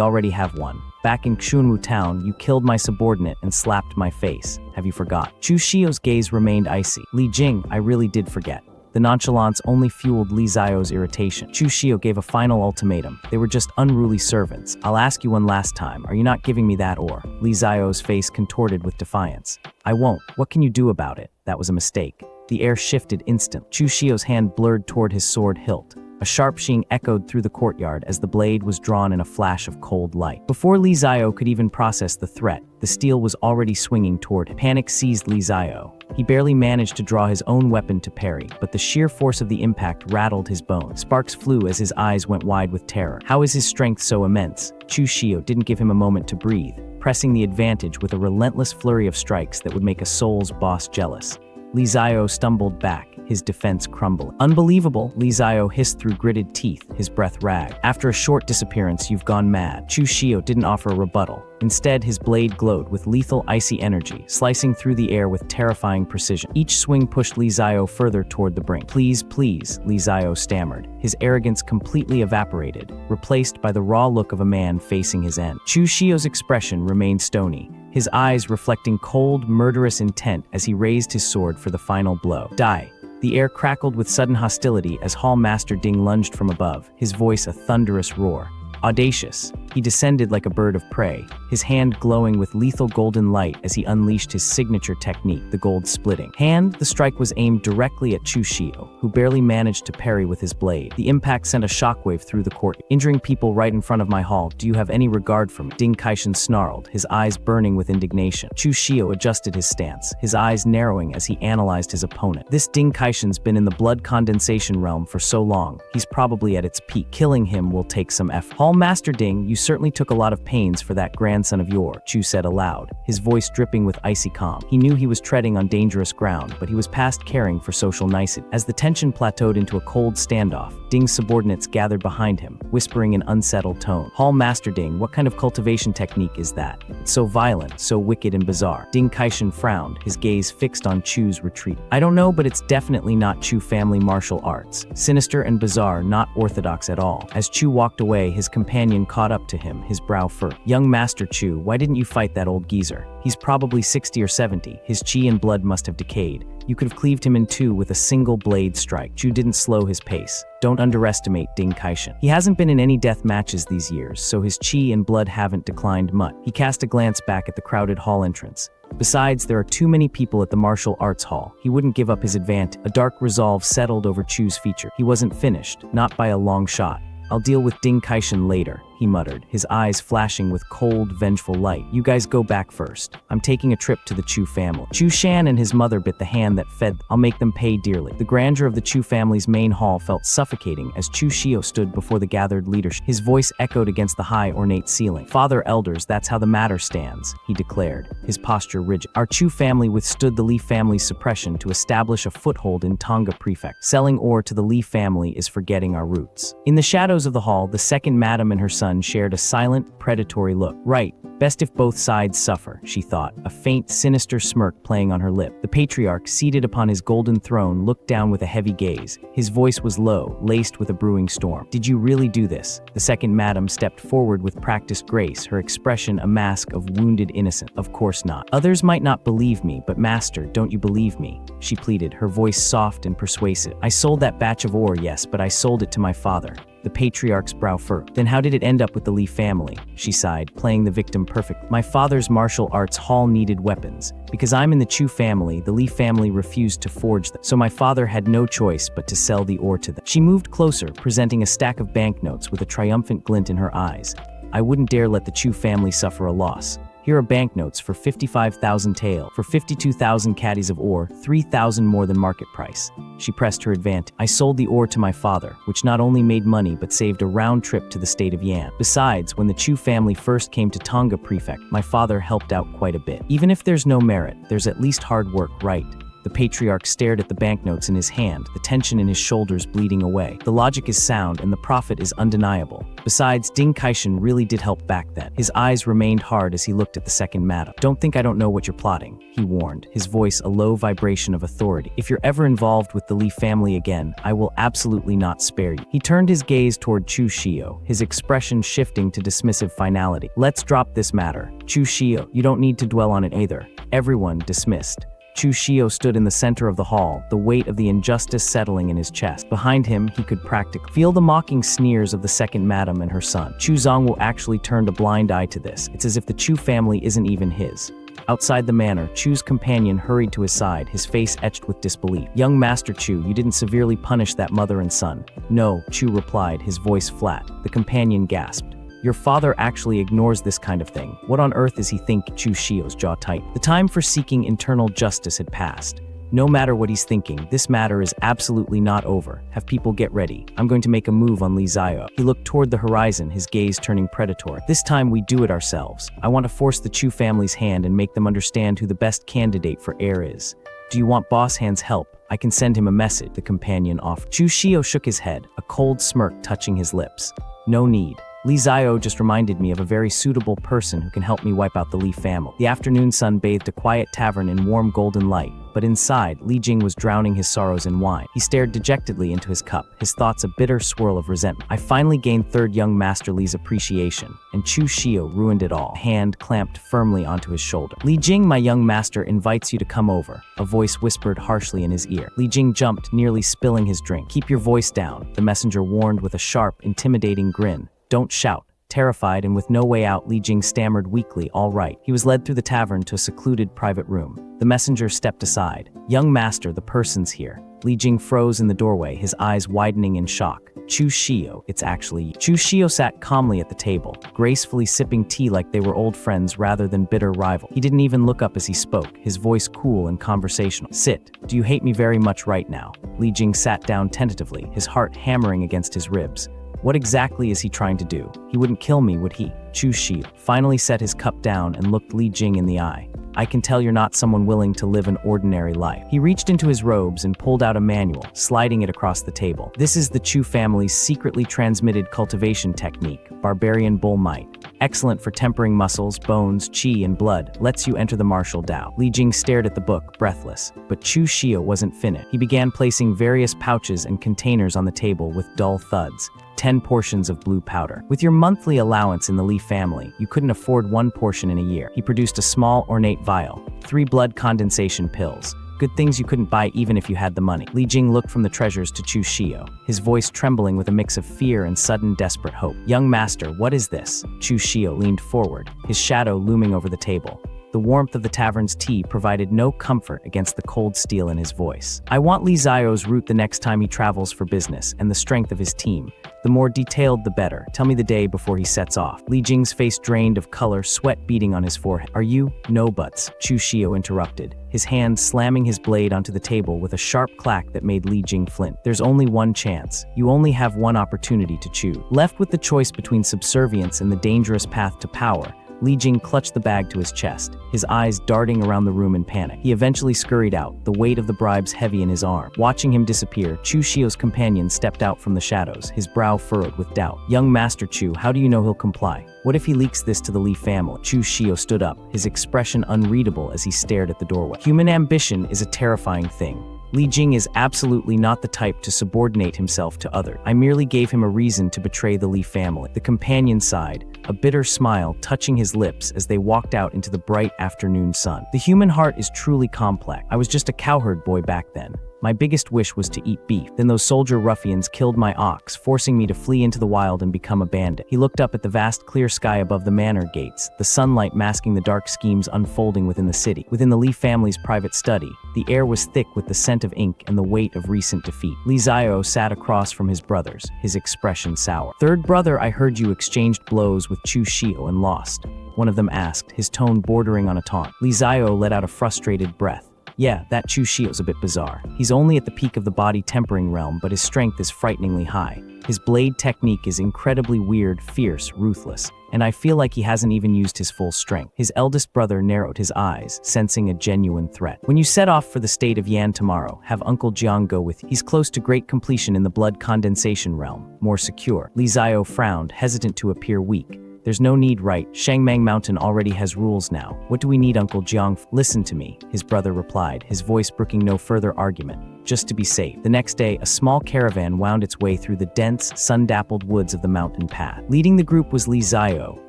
already have one. Back in Xunwu town, you killed my subordinate and slapped my face. Have you forgot? Chu Xiao's gaze remained icy. Li Jing, I really did forget. The nonchalance only fueled Li Xiao's irritation. Chu Xiao gave a final ultimatum. They were just unruly servants. I'll ask you one last time. Are you not giving me that ore? Li Xiao's face contorted with defiance. I won't. What can you do about it? That was a mistake. The air shifted instantly. Chu Xiao's hand blurred toward his sword hilt. A sharp sheen echoed through the courtyard as the blade was drawn in a flash of cold light. Before Li Xiao could even process the threat, the steel was already swinging toward him. Panic seized Li Xiao. He barely managed to draw his own weapon to parry, but the sheer force of the impact rattled his bones. Sparks flew as his eyes went wide with terror. How is his strength so immense? Chu Xiao didn't give him a moment to breathe, pressing the advantage with a relentless flurry of strikes that would make a soul's boss jealous. Li Xiao stumbled back, his defense crumbling. Unbelievable, Li Ziao hissed through gritted teeth, his breath ragged. After a short disappearance, you've gone mad. Chu Shio didn't offer a rebuttal. Instead, his blade glowed with lethal icy energy, slicing through the air with terrifying precision. Each swing pushed Li Ziao further toward the brink. Please, please, Li Ziao stammered, his arrogance completely evaporated, replaced by the raw look of a man facing his end. Chu Shio's expression remained stony, his eyes reflecting cold, murderous intent as he raised his sword for the final blow. Die! The air crackled with sudden hostility as Hall Master Ding lunged from above, his voice a thunderous roar. Audacious, he descended like a bird of prey, his hand glowing with lethal golden light as he unleashed his signature technique, the gold splitting hand. The strike was aimed directly at Chu Shio, who barely managed to parry with his blade. The impact sent a shockwave through the court, injuring people right in front of my hall. Do you have any regard for me? Ding Kaishan snarled, his eyes burning with indignation. Chu Shio adjusted his stance, his eyes narrowing as he analyzed his opponent. This Ding Kaishan's been in the blood condensation realm for so long, he's probably at its peak. Killing him will take some effort. Hall Master Ding, you certainly took a lot of pains for that grandson of yours, Chu said aloud, his voice dripping with icy calm. He knew he was treading on dangerous ground, but he was past caring for social nicety. As the tension plateaued into a cold standoff, Ding's subordinates gathered behind him, whispering in unsettled tone. Hall Master Ding, what kind of cultivation technique is that? It's so violent, so wicked and bizarre. Ding Kaishan frowned, his gaze fixed on Chu's retreat. I don't know, but it's definitely not Chu family martial arts. Sinister and bizarre, not orthodox at all. As Chu walked away, his companion caught up to him, his brow furrowed. Young Master Chu, why didn't you fight that old geezer? He's probably 60 or 70. His chi and blood must have decayed. You could have cleaved him in two with a single blade strike. Chu didn't slow his pace. Don't underestimate Ding Kaishan. He hasn't been in any death matches these years, so his chi and blood haven't declined much. He cast a glance back at the crowded hall entrance. Besides, there are too many people at the martial arts hall. He wouldn't give up his advantage. A dark resolve settled over Chu's feature. He wasn't finished, not by a long shot. I'll deal with Ding Kaishan later, he muttered, his eyes flashing with cold, vengeful light. You guys go back first. I'm taking a trip to the Chu family. Chu Shan and his mother bit the hand that fed them. I'll make them pay dearly. The grandeur of the Chu family's main hall felt suffocating as Chu Shio stood before the gathered leadership. His voice echoed against the high, ornate ceiling. Father elders, that's how the matter stands, he declared, his posture rigid. Our Chu family withstood the Li family's suppression to establish a foothold in Tonga Prefect. Selling ore to the Li family is forgetting our roots. In the shadows of the hall, the second madam and her son shared a silent, predatory look. Right, best if both sides suffer, she thought, a faint, sinister smirk playing on her lip. The patriarch, seated upon his golden throne, looked down with a heavy gaze. His voice was low, laced with a brewing storm. Did you really do this? The second madam stepped forward with practiced grace, her expression a mask of wounded innocence. Of course not. Others might not believe me, but master, don't you believe me? She pleaded, her voice soft and persuasive. I sold that batch of ore, yes, but I sold it to my father. The patriarch's brow furrowed. Then how did it end up with the Li family? She sighed, playing the victim perfect. My father's martial arts hall needed weapons. Because I'm in the Chu family, the Li family refused to forge them. So my father had no choice but to sell the ore to them. She moved closer, presenting a stack of banknotes with a triumphant glint in her eyes. I wouldn't dare let the Chu family suffer a loss. Here are banknotes for 55,000 tael, for 52,000 caddies of ore, 3,000 more than market price. She pressed her advantage. I sold the ore to my father, which not only made money but saved a round trip to the state of Yan. Besides, when the Chu family first came to Tonga Prefect, my father helped out quite a bit. Even if there's no merit, there's at least hard work, right? The patriarch stared at the banknotes in his hand, the tension in his shoulders bleeding away. The logic is sound and the profit is undeniable. Besides, Ding Kaishan really did help back then. His eyes remained hard as he looked at the second madam. Don't think I don't know what you're plotting, he warned, his voice a low vibration of authority. If you're ever involved with the Li family again, I will absolutely not spare you. He turned his gaze toward Chu Shio, his expression shifting to dismissive finality. Let's drop this matter. Chu Shio, you don't need to dwell on it either. Everyone dismissed. Chu Shio stood in the center of the hall, the weight of the injustice settling in his chest. Behind him, he could practically feel the mocking sneers of the second madam and her son. Chu Zongwu actually turned a blind eye to this. It's as if the Chu family isn't even his. Outside the manor, Chu's companion hurried to his side, his face etched with disbelief. Young Master Chu, you didn't severely punish that mother and son. No, Chu replied, his voice flat. The companion gasped. Your father actually ignores this kind of thing. What on earth is he thinking? Chu Shio's jaw tightened. The time for seeking internal justice had passed. No matter what he's thinking, this matter is absolutely not over. Have people get ready. I'm going to make a move on Li Ziao. He looked toward the horizon, his gaze turning predatory. This time we do it ourselves. I want to force the Chu family's hand and make them understand who the best candidate for heir is. Do you want Boss Hand's help? I can send him a message, the companion offered. Chu Shio shook his head, a cold smirk touching his lips. No need. Li Zio just reminded me of a very suitable person who can help me wipe out the Li family. The afternoon sun bathed a quiet tavern in warm golden light, but inside, Li Jing was drowning his sorrows in wine. He stared dejectedly into his cup, his thoughts a bitter swirl of resentment. I finally gained third young Master Li's appreciation, and Chu Shio ruined it all. A hand clamped firmly onto his shoulder. Li Jing, my young master, invites you to come over, a voice whispered harshly in his ear. Li Jing jumped, nearly spilling his drink. Keep your voice down, the messenger warned with a sharp, intimidating grin. Don't shout. Terrified and with no way out, Li Jing stammered weakly, all right. He was led through the tavern to a secluded private room. The messenger stepped aside. Young master, the person's here. Li Jing froze in the doorway, his eyes widening in shock. Chu Shio, it's actually you. Chu Shio sat calmly at the table, gracefully sipping tea like they were old friends rather than bitter rivals. He didn't even look up as he spoke, his voice cool and conversational. Sit. Do you hate me very much right now? Li Jing sat down tentatively, his heart hammering against his ribs. What exactly is he trying to do? He wouldn't kill me, would he? Chu Shio finally set his cup down and looked Li Jing in the eye. I can tell you're not someone willing to live an ordinary life. He reached into his robes and pulled out a manual, sliding it across the table. This is the Chu family's secretly transmitted cultivation technique, Barbarian Bull Might. Excellent for tempering muscles, bones, qi, and blood. Lets you enter the martial Tao. Li Jing stared at the book, breathless. But Chu Shio wasn't finished. He began placing various pouches and containers on the table with dull thuds. 10 portions of blue powder. With your monthly allowance in the Li family, you couldn't afford one portion in a year. He produced a small, ornate vial. 3 blood condensation pills. Good things you couldn't buy even if you had the money. Li Jing looked from the treasures to Chu Shio, his voice trembling with a mix of fear and sudden desperate hope. Young master, what is this? Chu Shio leaned forward, his shadow looming over the table. The warmth of the tavern's tea provided no comfort against the cold steel in his voice. I want Li Zio's route the next time he travels for business, and the strength of his team. The more detailed, the better. Tell me the day before he sets off. Li Jing's face drained of color, sweat beading on his forehead. Are you? No buts, Chu Shio interrupted, his hand slamming his blade onto the table with a sharp clack that made Li Jing flint. There's only one chance. You only have one opportunity to choose. Left with the choice between subservience and the dangerous path to power, Li Jing clutched the bag to his chest, his eyes darting around the room in panic. He eventually scurried out, the weight of the bribes heavy in his arm. Watching him disappear, Chu Shio's companion stepped out from the shadows, his brow furrowed with doubt. Young Master Chu, how do you know he'll comply? What if he leaks this to the Li family? Chu Shio stood up, his expression unreadable as he stared at the doorway. Human ambition is a terrifying thing. Li Jing is absolutely not the type to subordinate himself to others. I merely gave him a reason to betray the Li family. The companion sighed, a bitter smile touching his lips as they walked out into the bright afternoon sun. The human heart is truly complex. I was just a cowherd boy back then. My biggest wish was to eat beef. Then those soldier ruffians killed my ox, forcing me to flee into the wild and become a bandit. He looked up at the vast clear sky above the manor gates, the sunlight masking the dark schemes unfolding within the city. Within the Li family's private study, the air was thick with the scent of ink and the weight of recent defeat. Li Zio sat across from his brothers, his expression sour. Third brother, I heard you exchanged blows with Chu Shio and lost. One of them asked, his tone bordering on a taunt. Li Zio let out a frustrated breath. Yeah, that Chu Shio's a bit bizarre. He's only at the peak of the body tempering realm, but his strength is frighteningly high. His blade technique is incredibly weird, fierce, ruthless, and I feel like he hasn't even used his full strength. His eldest brother narrowed his eyes, sensing a genuine threat. When you set off for the state of Yan tomorrow, have Uncle Jiang go with you. He's close to great completion in the blood condensation realm, more secure. Li Zio frowned, hesitant to appear weak. There's no need, right? Shangmang Mountain already has rules now. What do we need, Uncle Jiang? Listen to me, his brother replied, his voice brooking no further argument. Just to be safe. The next day, a small caravan wound its way through the dense, sun-dappled woods of the mountain path. Leading the group was Li Zio,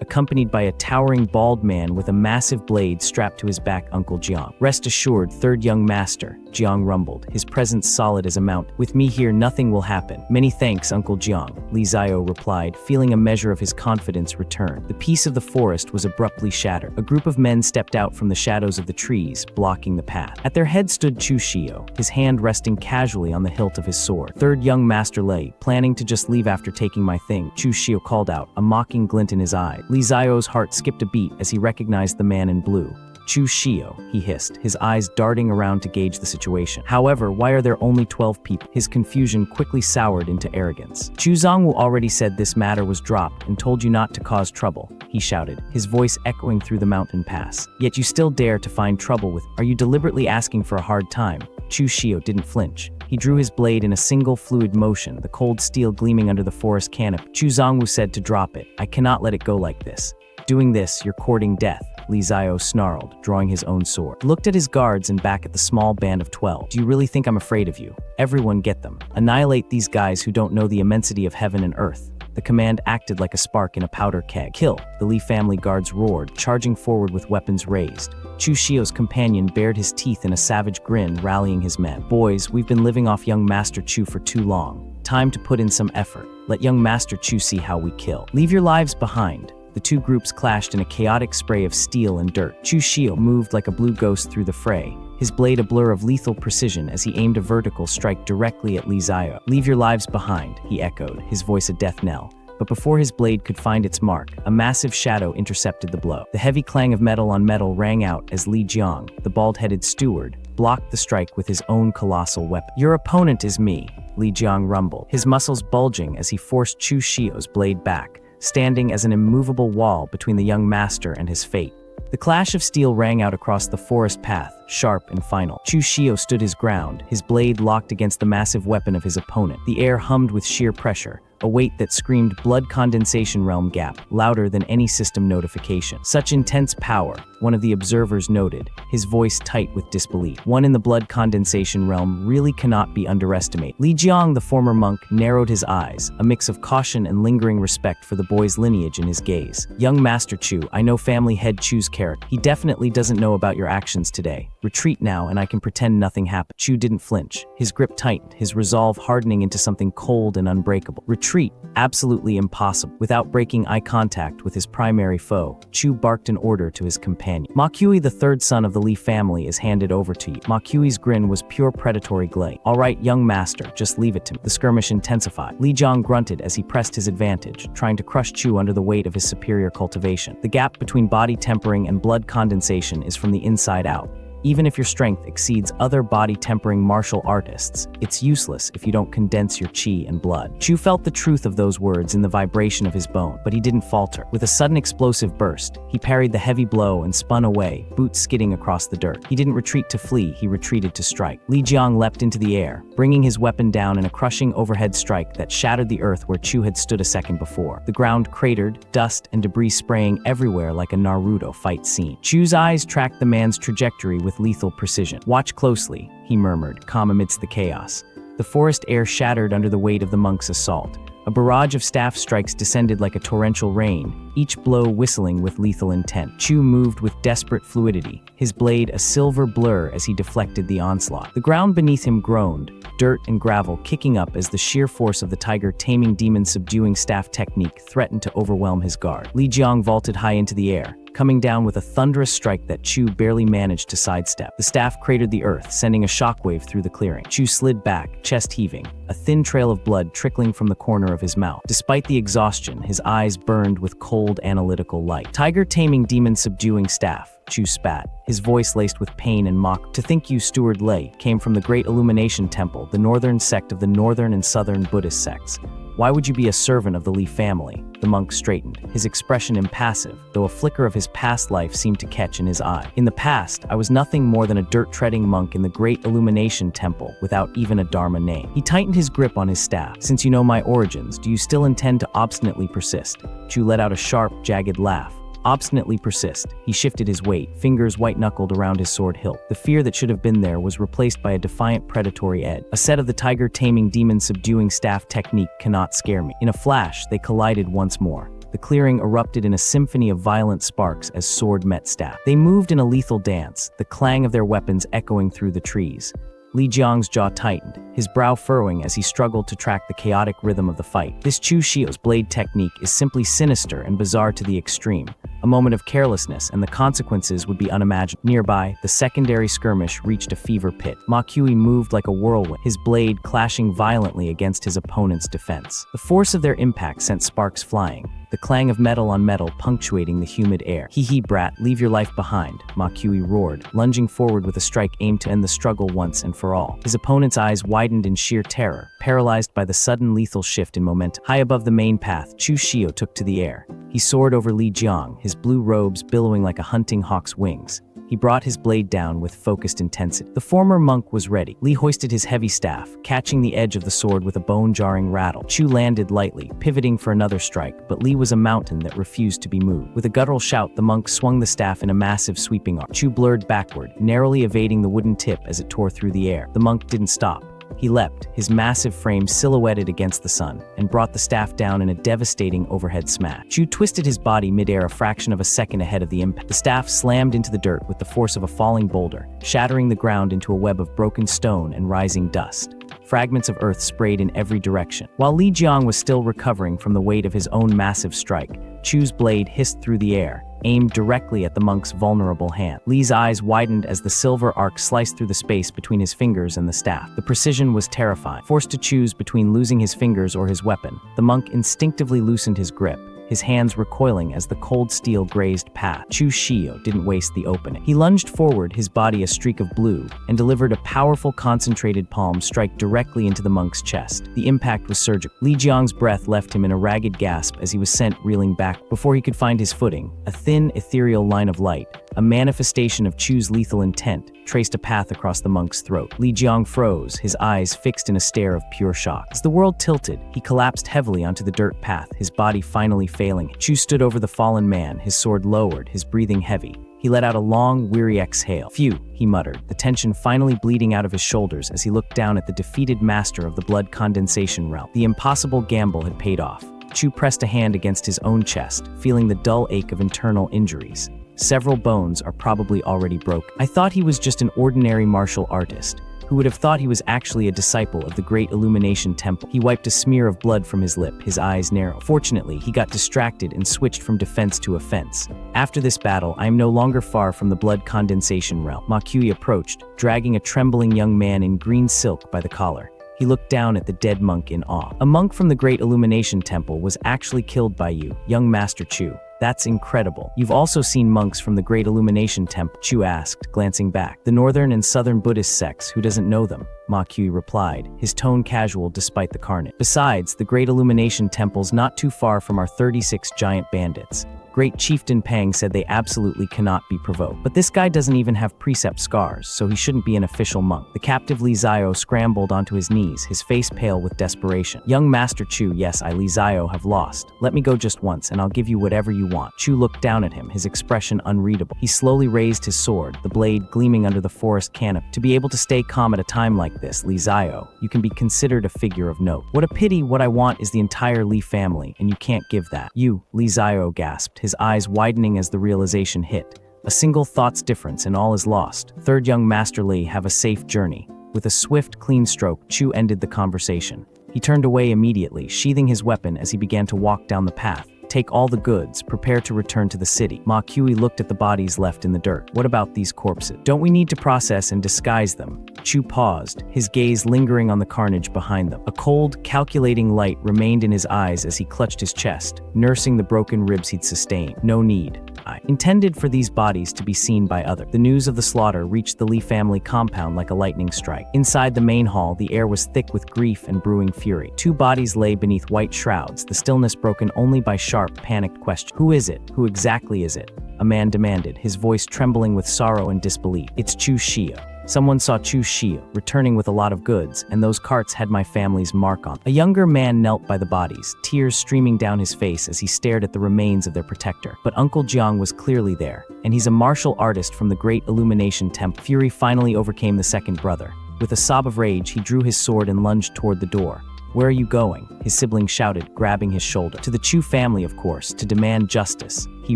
accompanied by a towering bald man with a massive blade strapped to his back, Uncle Jiang. Rest assured, third young master, Jiang rumbled, his presence solid as a mountain. With me here, nothing will happen. Many thanks, Uncle Jiang, Li Zio replied, feeling a measure of his confidence return. The peace of the forest was abruptly shattered. A group of men stepped out from the shadows of the trees, blocking the path. At their head stood Chu Shio, his hand resting casually on the hilt of his sword. Third young Master Lei, planning to just leave after taking my thing, Chu Shio called out, a mocking glint in his eye. Li Zio's heart skipped a beat as he recognized the man in blue. Chu Shio, he hissed, his eyes darting around to gauge the situation. However, why are there only 12 people? His confusion quickly soured into arrogance. Chu Zongwu already said this matter was dropped and told you not to cause trouble, he shouted, his voice echoing through the mountain pass. Yet you still dare to find trouble with. Are you deliberately asking for a hard time? Chu Shio didn't flinch. He drew his blade in a single fluid motion, the cold steel gleaming under the forest canopy. Chu Zongwu said to drop it. I cannot let it go like this. Doing this, you're courting death, Li Ziao snarled, drawing his own sword. Looked at his guards and back at the small band of 12. Do you really think I'm afraid of you? Everyone get them. Annihilate these guys who don't know the immensity of heaven and earth. The command acted like a spark in a powder keg. Kill, the Li family guards roared, charging forward with weapons raised. Chu Shio's companion bared his teeth in a savage grin, rallying his men. Boys, we've been living off young Master Chu for too long. Time to put in some effort. Let young Master Chu see how we kill. Leave your lives behind. The two groups clashed in a chaotic spray of steel and dirt. Chu Shio moved like a blue ghost through the fray, his blade a blur of lethal precision as he aimed a vertical strike directly at Li Ziao. Leave your lives behind, he echoed, his voice a death knell. But before his blade could find its mark, a massive shadow intercepted the blow. The heavy clang of metal on metal rang out as Li Jiang, the bald-headed steward, blocked the strike with his own colossal weapon. Your opponent is me, Li Jiang rumbled, his muscles bulging as he forced Chu Shio's blade back, standing as an immovable wall between the young master and his fate. The clash of steel rang out across the forest path, sharp and final. Chu Shio stood his ground, his blade locked against the massive weapon of his opponent. The air hummed with sheer pressure, a weight that screamed blood condensation realm gap, louder than any system notification. Such intense power, one of the observers noted, his voice tight with disbelief. One in the blood condensation realm really cannot be underestimated. Li Jiang, the former monk, narrowed his eyes, a mix of caution and lingering respect for the boy's lineage in his gaze. Young Master Chu, I know family head Chu's character. He definitely doesn't know about your actions today. Retreat now and I can pretend nothing happened. Chu didn't flinch. His grip tightened, his resolve hardening into something cold and unbreakable. Retreat, absolutely impossible. Without breaking eye contact with his primary foe, Chu barked an order to his companion. Ma Kui, the third son of the Li family, is handed over to you. Ma Kui's grin was pure predatory glare. All right, young master, just leave it to me. The skirmish intensified. Li Jiang grunted as he pressed his advantage, trying to crush Chu under the weight of his superior cultivation. The gap between body tempering and blood condensation is from the inside out. Even if your strength exceeds other body-tempering martial artists, it's useless if you don't condense your chi and blood. Chu felt the truth of those words in the vibration of his bone, but he didn't falter. With a sudden explosive burst, he parried the heavy blow and spun away, boots skidding across the dirt. He didn't retreat to flee, he retreated to strike. Li Jiang leapt into the air, bringing his weapon down in a crushing overhead strike that shattered the earth where Chu had stood a second before. The ground cratered, dust and debris spraying everywhere like a Naruto fight scene. Chu's eyes tracked the man's trajectory with lethal precision. Watch closely, he murmured, calm amidst the chaos. The forest air shattered under the weight of the monk's assault. A barrage of staff strikes descended like a torrential rain, each blow whistling with lethal intent. Chu moved with desperate fluidity, his blade a silver blur as he deflected the onslaught. The ground beneath him groaned, dirt and gravel kicking up as the sheer force of the tiger taming demon subduing staff technique threatened to overwhelm his guard. Li Jiang vaulted high into the air, coming down with a thunderous strike that Chu barely managed to sidestep. The staff cratered the earth, sending a shockwave through the clearing. Chu slid back, chest heaving, a thin trail of blood trickling from the corner of his mouth. Despite the exhaustion, his eyes burned with cold, analytical light. Tiger taming demon subduing staff, Chu spat, his voice laced with pain and mock. To think you, Steward Lei, came from the Great Illumination Temple, the northern sect of the northern and southern Buddhist sects. Why would you be a servant of the Li family? The monk straightened, his expression impassive, though a flicker of his past life seemed to catch in his eye. In the past, I was nothing more than a dirt-treading monk in the Great Illumination Temple, without even a Dharma name. He tightened his grip on his staff. Since you know my origins, do you still intend to obstinately persist? Chu let out a sharp, jagged laugh. Obstinately persist. He shifted his weight, fingers white-knuckled around his sword hilt. The fear that should have been there was replaced by a defiant predatory edge. A set of the tiger taming demon subduing staff technique cannot scare me. In a flash, they collided once more. The clearing erupted in a symphony of violent sparks as sword met staff. They moved in a lethal dance, the clang of their weapons echoing through the trees. Li Jiang's jaw tightened, his brow furrowing as he struggled to track the chaotic rhythm of the fight. This Chu Shio's blade technique is simply sinister and bizarre to the extreme, A moment of carelessness, and the consequences would be unimaginable. Nearby, the secondary skirmish reached a fever pitch. Ma Kui moved like a whirlwind, his blade clashing violently against his opponent's defense. The force of their impact sent sparks flying, the clang of metal on metal punctuating the humid air. "Hee brat, leave your life behind," Ma Kui roared, lunging forward with a strike aimed to end the struggle once and for all. His opponent's eyes widened in sheer terror, paralyzed by the sudden lethal shift in momentum. High above the main path, Chu Shio took to the air. He soared over Li Jiang, his blue robes billowing like a hunting hawk's wings. He brought his blade down with focused intensity. The former monk was ready. Li hoisted his heavy staff, catching the edge of the sword with a bone-jarring rattle. Chu landed lightly, pivoting for another strike, but Li was a mountain that refused to be moved. With a guttural shout, the monk swung the staff in a massive sweeping arc. Chu blurred backward, narrowly evading the wooden tip as it tore through the air. The monk didn't stop. He leapt, his massive frame silhouetted against the sun, and brought the staff down in a devastating overhead smash. Chu twisted his body midair a fraction of a second ahead of the impact. The staff slammed into the dirt with the force of a falling boulder, shattering the ground into a web of broken stone and rising dust. Fragments of earth sprayed in every direction. While Li Jiang was still recovering from the weight of his own massive strike, Chu's blade hissed through the air, aimed directly at the monk's vulnerable hand. Li's eyes widened as the silver arc sliced through the space between his fingers and the staff. The precision was terrifying. Forced to choose between losing his fingers or his weapon, the monk instinctively loosened his grip, his hands recoiling as the cold steel grazed path. Chu Shio didn't waste the opening. He lunged forward, his body a streak of blue, and delivered a powerful concentrated palm strike directly into the monk's chest. The impact was surgical. Li Jiang's breath left him in a ragged gasp as he was sent reeling back. Before he could find his footing, a thin, ethereal line of light, a manifestation of Chu's lethal intent, traced a path across the monk's throat. Li Jiang froze, his eyes fixed in a stare of pure shock. As the world tilted, he collapsed heavily onto the dirt path, his body finally failing. Chu stood over the fallen man, his sword lowered, his breathing heavy. He let out a long, weary exhale. "Phew," he muttered, the tension finally bleeding out of his shoulders as he looked down at the defeated master of the blood condensation realm. The impossible gamble had paid off. Chu pressed a hand against his own chest, feeling the dull ache of internal injuries. Several bones are probably already broken. "I thought he was just an ordinary martial artist. Who would have thought he was actually a disciple of the Great Illumination Temple?" He wiped a smear of blood from his lip, his eyes narrowed. Fortunately, he got distracted and switched from defense to offense. "After this battle, I am no longer far from the blood condensation realm." Ma Kui approached, dragging a trembling young man in green silk by the collar. He looked down at the dead monk in awe. "A monk from the Great Illumination Temple was actually killed by you, young Master Chu. That's incredible. You've also seen monks from the Great Illumination Temple?" Chu asked, glancing back. "The northern and southern Buddhist sects, who doesn't know them?" Ma Kui replied, his tone casual despite the carnage. "Besides, the Great Illumination Temple's not too far from our 36 giant bandits. Great Chieftain Pang said they absolutely cannot be provoked. But this guy doesn't even have precept scars, so he shouldn't be an official monk." The captive Li Zio scrambled onto his knees, his face pale with desperation. "Young Master Chu, yes, I Li Zio have lost. Let me go just once, and I'll give you whatever you want." Chu looked down at him, his expression unreadable. He slowly raised his sword, the blade gleaming under the forest canopy. "To be able to stay calm at a time like this, Li Zio, you can be considered a figure of note." "What a pity. What I want is the entire Li family, and you can't give that." "You," Li Zio gasped, his eyes widening as the realization hit. "A single thought's difference and all is lost. Third young Master Li, have a safe journey." With a swift, clean stroke, Chu ended the conversation. He turned away immediately, sheathing his weapon as he began to walk down the path. "Take all the goods, prepare to return to the city." Ma Kui looked at the bodies left in the dirt. "What about these corpses? Don't we need to process and disguise them?" Chu paused, his gaze lingering on the carnage behind them. A cold, calculating light remained in his eyes as he clutched his chest, nursing the broken ribs he'd sustained. "No need. I intended for these bodies to be seen by others." The news of the slaughter reached the Li family compound like a lightning strike. Inside the main hall, the air was thick with grief and brewing fury. Two bodies lay beneath white shrouds, the stillness broken only by sharp, panicked questions. "Who is it? Who exactly is it?" a man demanded, his voice trembling with sorrow and disbelief. "It's Chu Shio. Someone saw Chu Shio returning with a lot of goods, and those carts had my family's mark on." A younger man knelt by the bodies, tears streaming down his face as he stared at the remains of their protector. But Uncle Jiang was clearly there, and he's a martial artist from the Great Illumination Temple. Fury finally overcame the second brother. With a sob of rage, he drew his sword and lunged toward the door. "Where are you going?" his sibling shouted, grabbing his shoulder. "To the Chu family, of course, to demand justice," he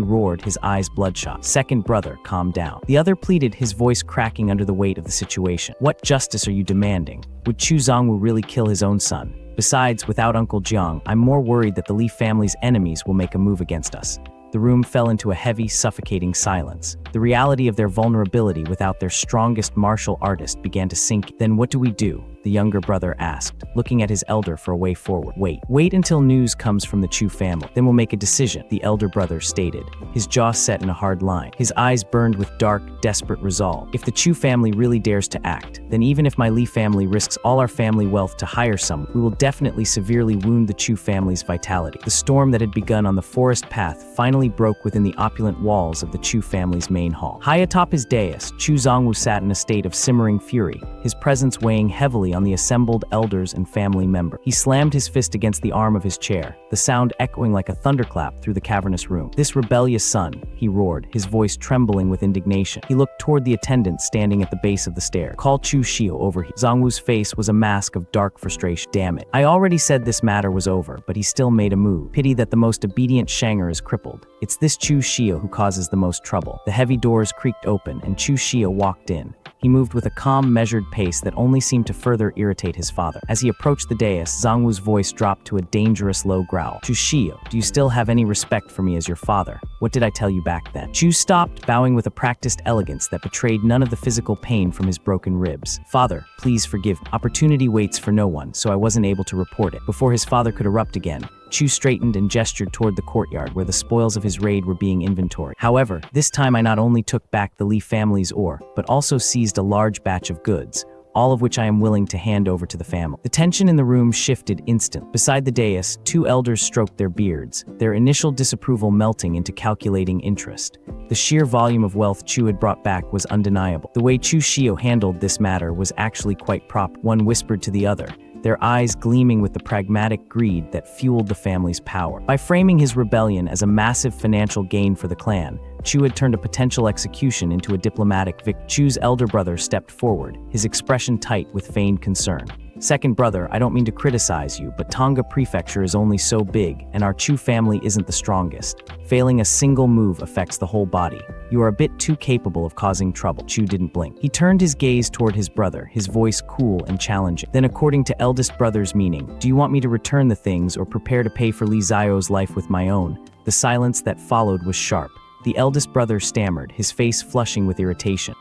roared, his eyes bloodshot. "Second brother, calm down." The other pleaded, his voice cracking under the weight of the situation. "What justice are you demanding? Would Chu Zongwu really kill his own son? Besides, without Uncle Jiang, I'm more worried that the Li family's enemies will make a move against us." The room fell into a heavy, suffocating silence. The reality of their vulnerability without their strongest martial artist began to sink. Then what do we do? The younger brother asked, looking at his elder for a way forward. Wait until news comes from the Chu family. Then we'll make a decision, the elder brother stated, his jaw set in a hard line. His eyes burned with dark, desperate resolve. If the Chu family really dares to act, then even if my Li family risks all our family wealth to hire someone, we will definitely severely wound the Chu family's vitality. The storm that had begun on the forest path finally broke within the opulent walls of the Chu family's main hall. High atop his dais, Chu Zongwu sat in a state of simmering fury, his presence weighing heavily on the assembled elders and family members. He slammed his fist against the arm of his chair, the sound echoing like a thunderclap through the cavernous room. This rebellious son, he roared, his voice trembling with indignation. He looked toward the attendant standing at the base of the stair. Call Chu Shio over here. Zongwu's face was a mask of dark frustration. Damn it. I already said this matter was over, but he still made a move. Pity that the most obedient Shanger is crippled. It's this Chu Shio who causes the most trouble. The heavy doors creaked open, and Chu Shio walked in. He moved with a calm, measured pace that only seemed to further irritate his father. As he approached the dais, Zongwu's voice dropped to a dangerous low growl. Chu Shio, do you still have any respect for me as your father? What did I tell you back then? Chu stopped, bowing with a practiced elegance that betrayed none of the physical pain from his broken ribs. Father, please forgive me. Opportunity waits for no one, so I wasn't able to report it. Before his father could erupt again, Chu straightened and gestured toward the courtyard where the spoils of his raid were being inventoried. However, this time I not only took back the Li family's ore, but also seized a large batch of goods, all of which I am willing to hand over to the family. The tension in the room shifted instantly. Beside the dais, two elders stroked their beards, their initial disapproval melting into calculating interest. The sheer volume of wealth Chu had brought back was undeniable. The way Chu Shio handled this matter was actually quite proper. One whispered to the other, their eyes gleaming with the pragmatic greed that fueled the family's power. By framing his rebellion as a massive financial gain for the clan, Chu had turned a potential execution into a diplomatic victory. Chu's elder brother stepped forward, his expression tight with feigned concern. Second brother, I don't mean to criticize you, but Tonga Prefecture is only so big, and our Chu family isn't the strongest. Failing a single move affects the whole body. You are a bit too capable of causing trouble. Chu didn't blink. He turned his gaze toward his brother, his voice cool and challenging. Then, according to eldest brother's meaning, do you want me to return the things or prepare to pay for Li Zio's life with my own? The silence that followed was sharp. The eldest brother stammered, his face flushing with irritation.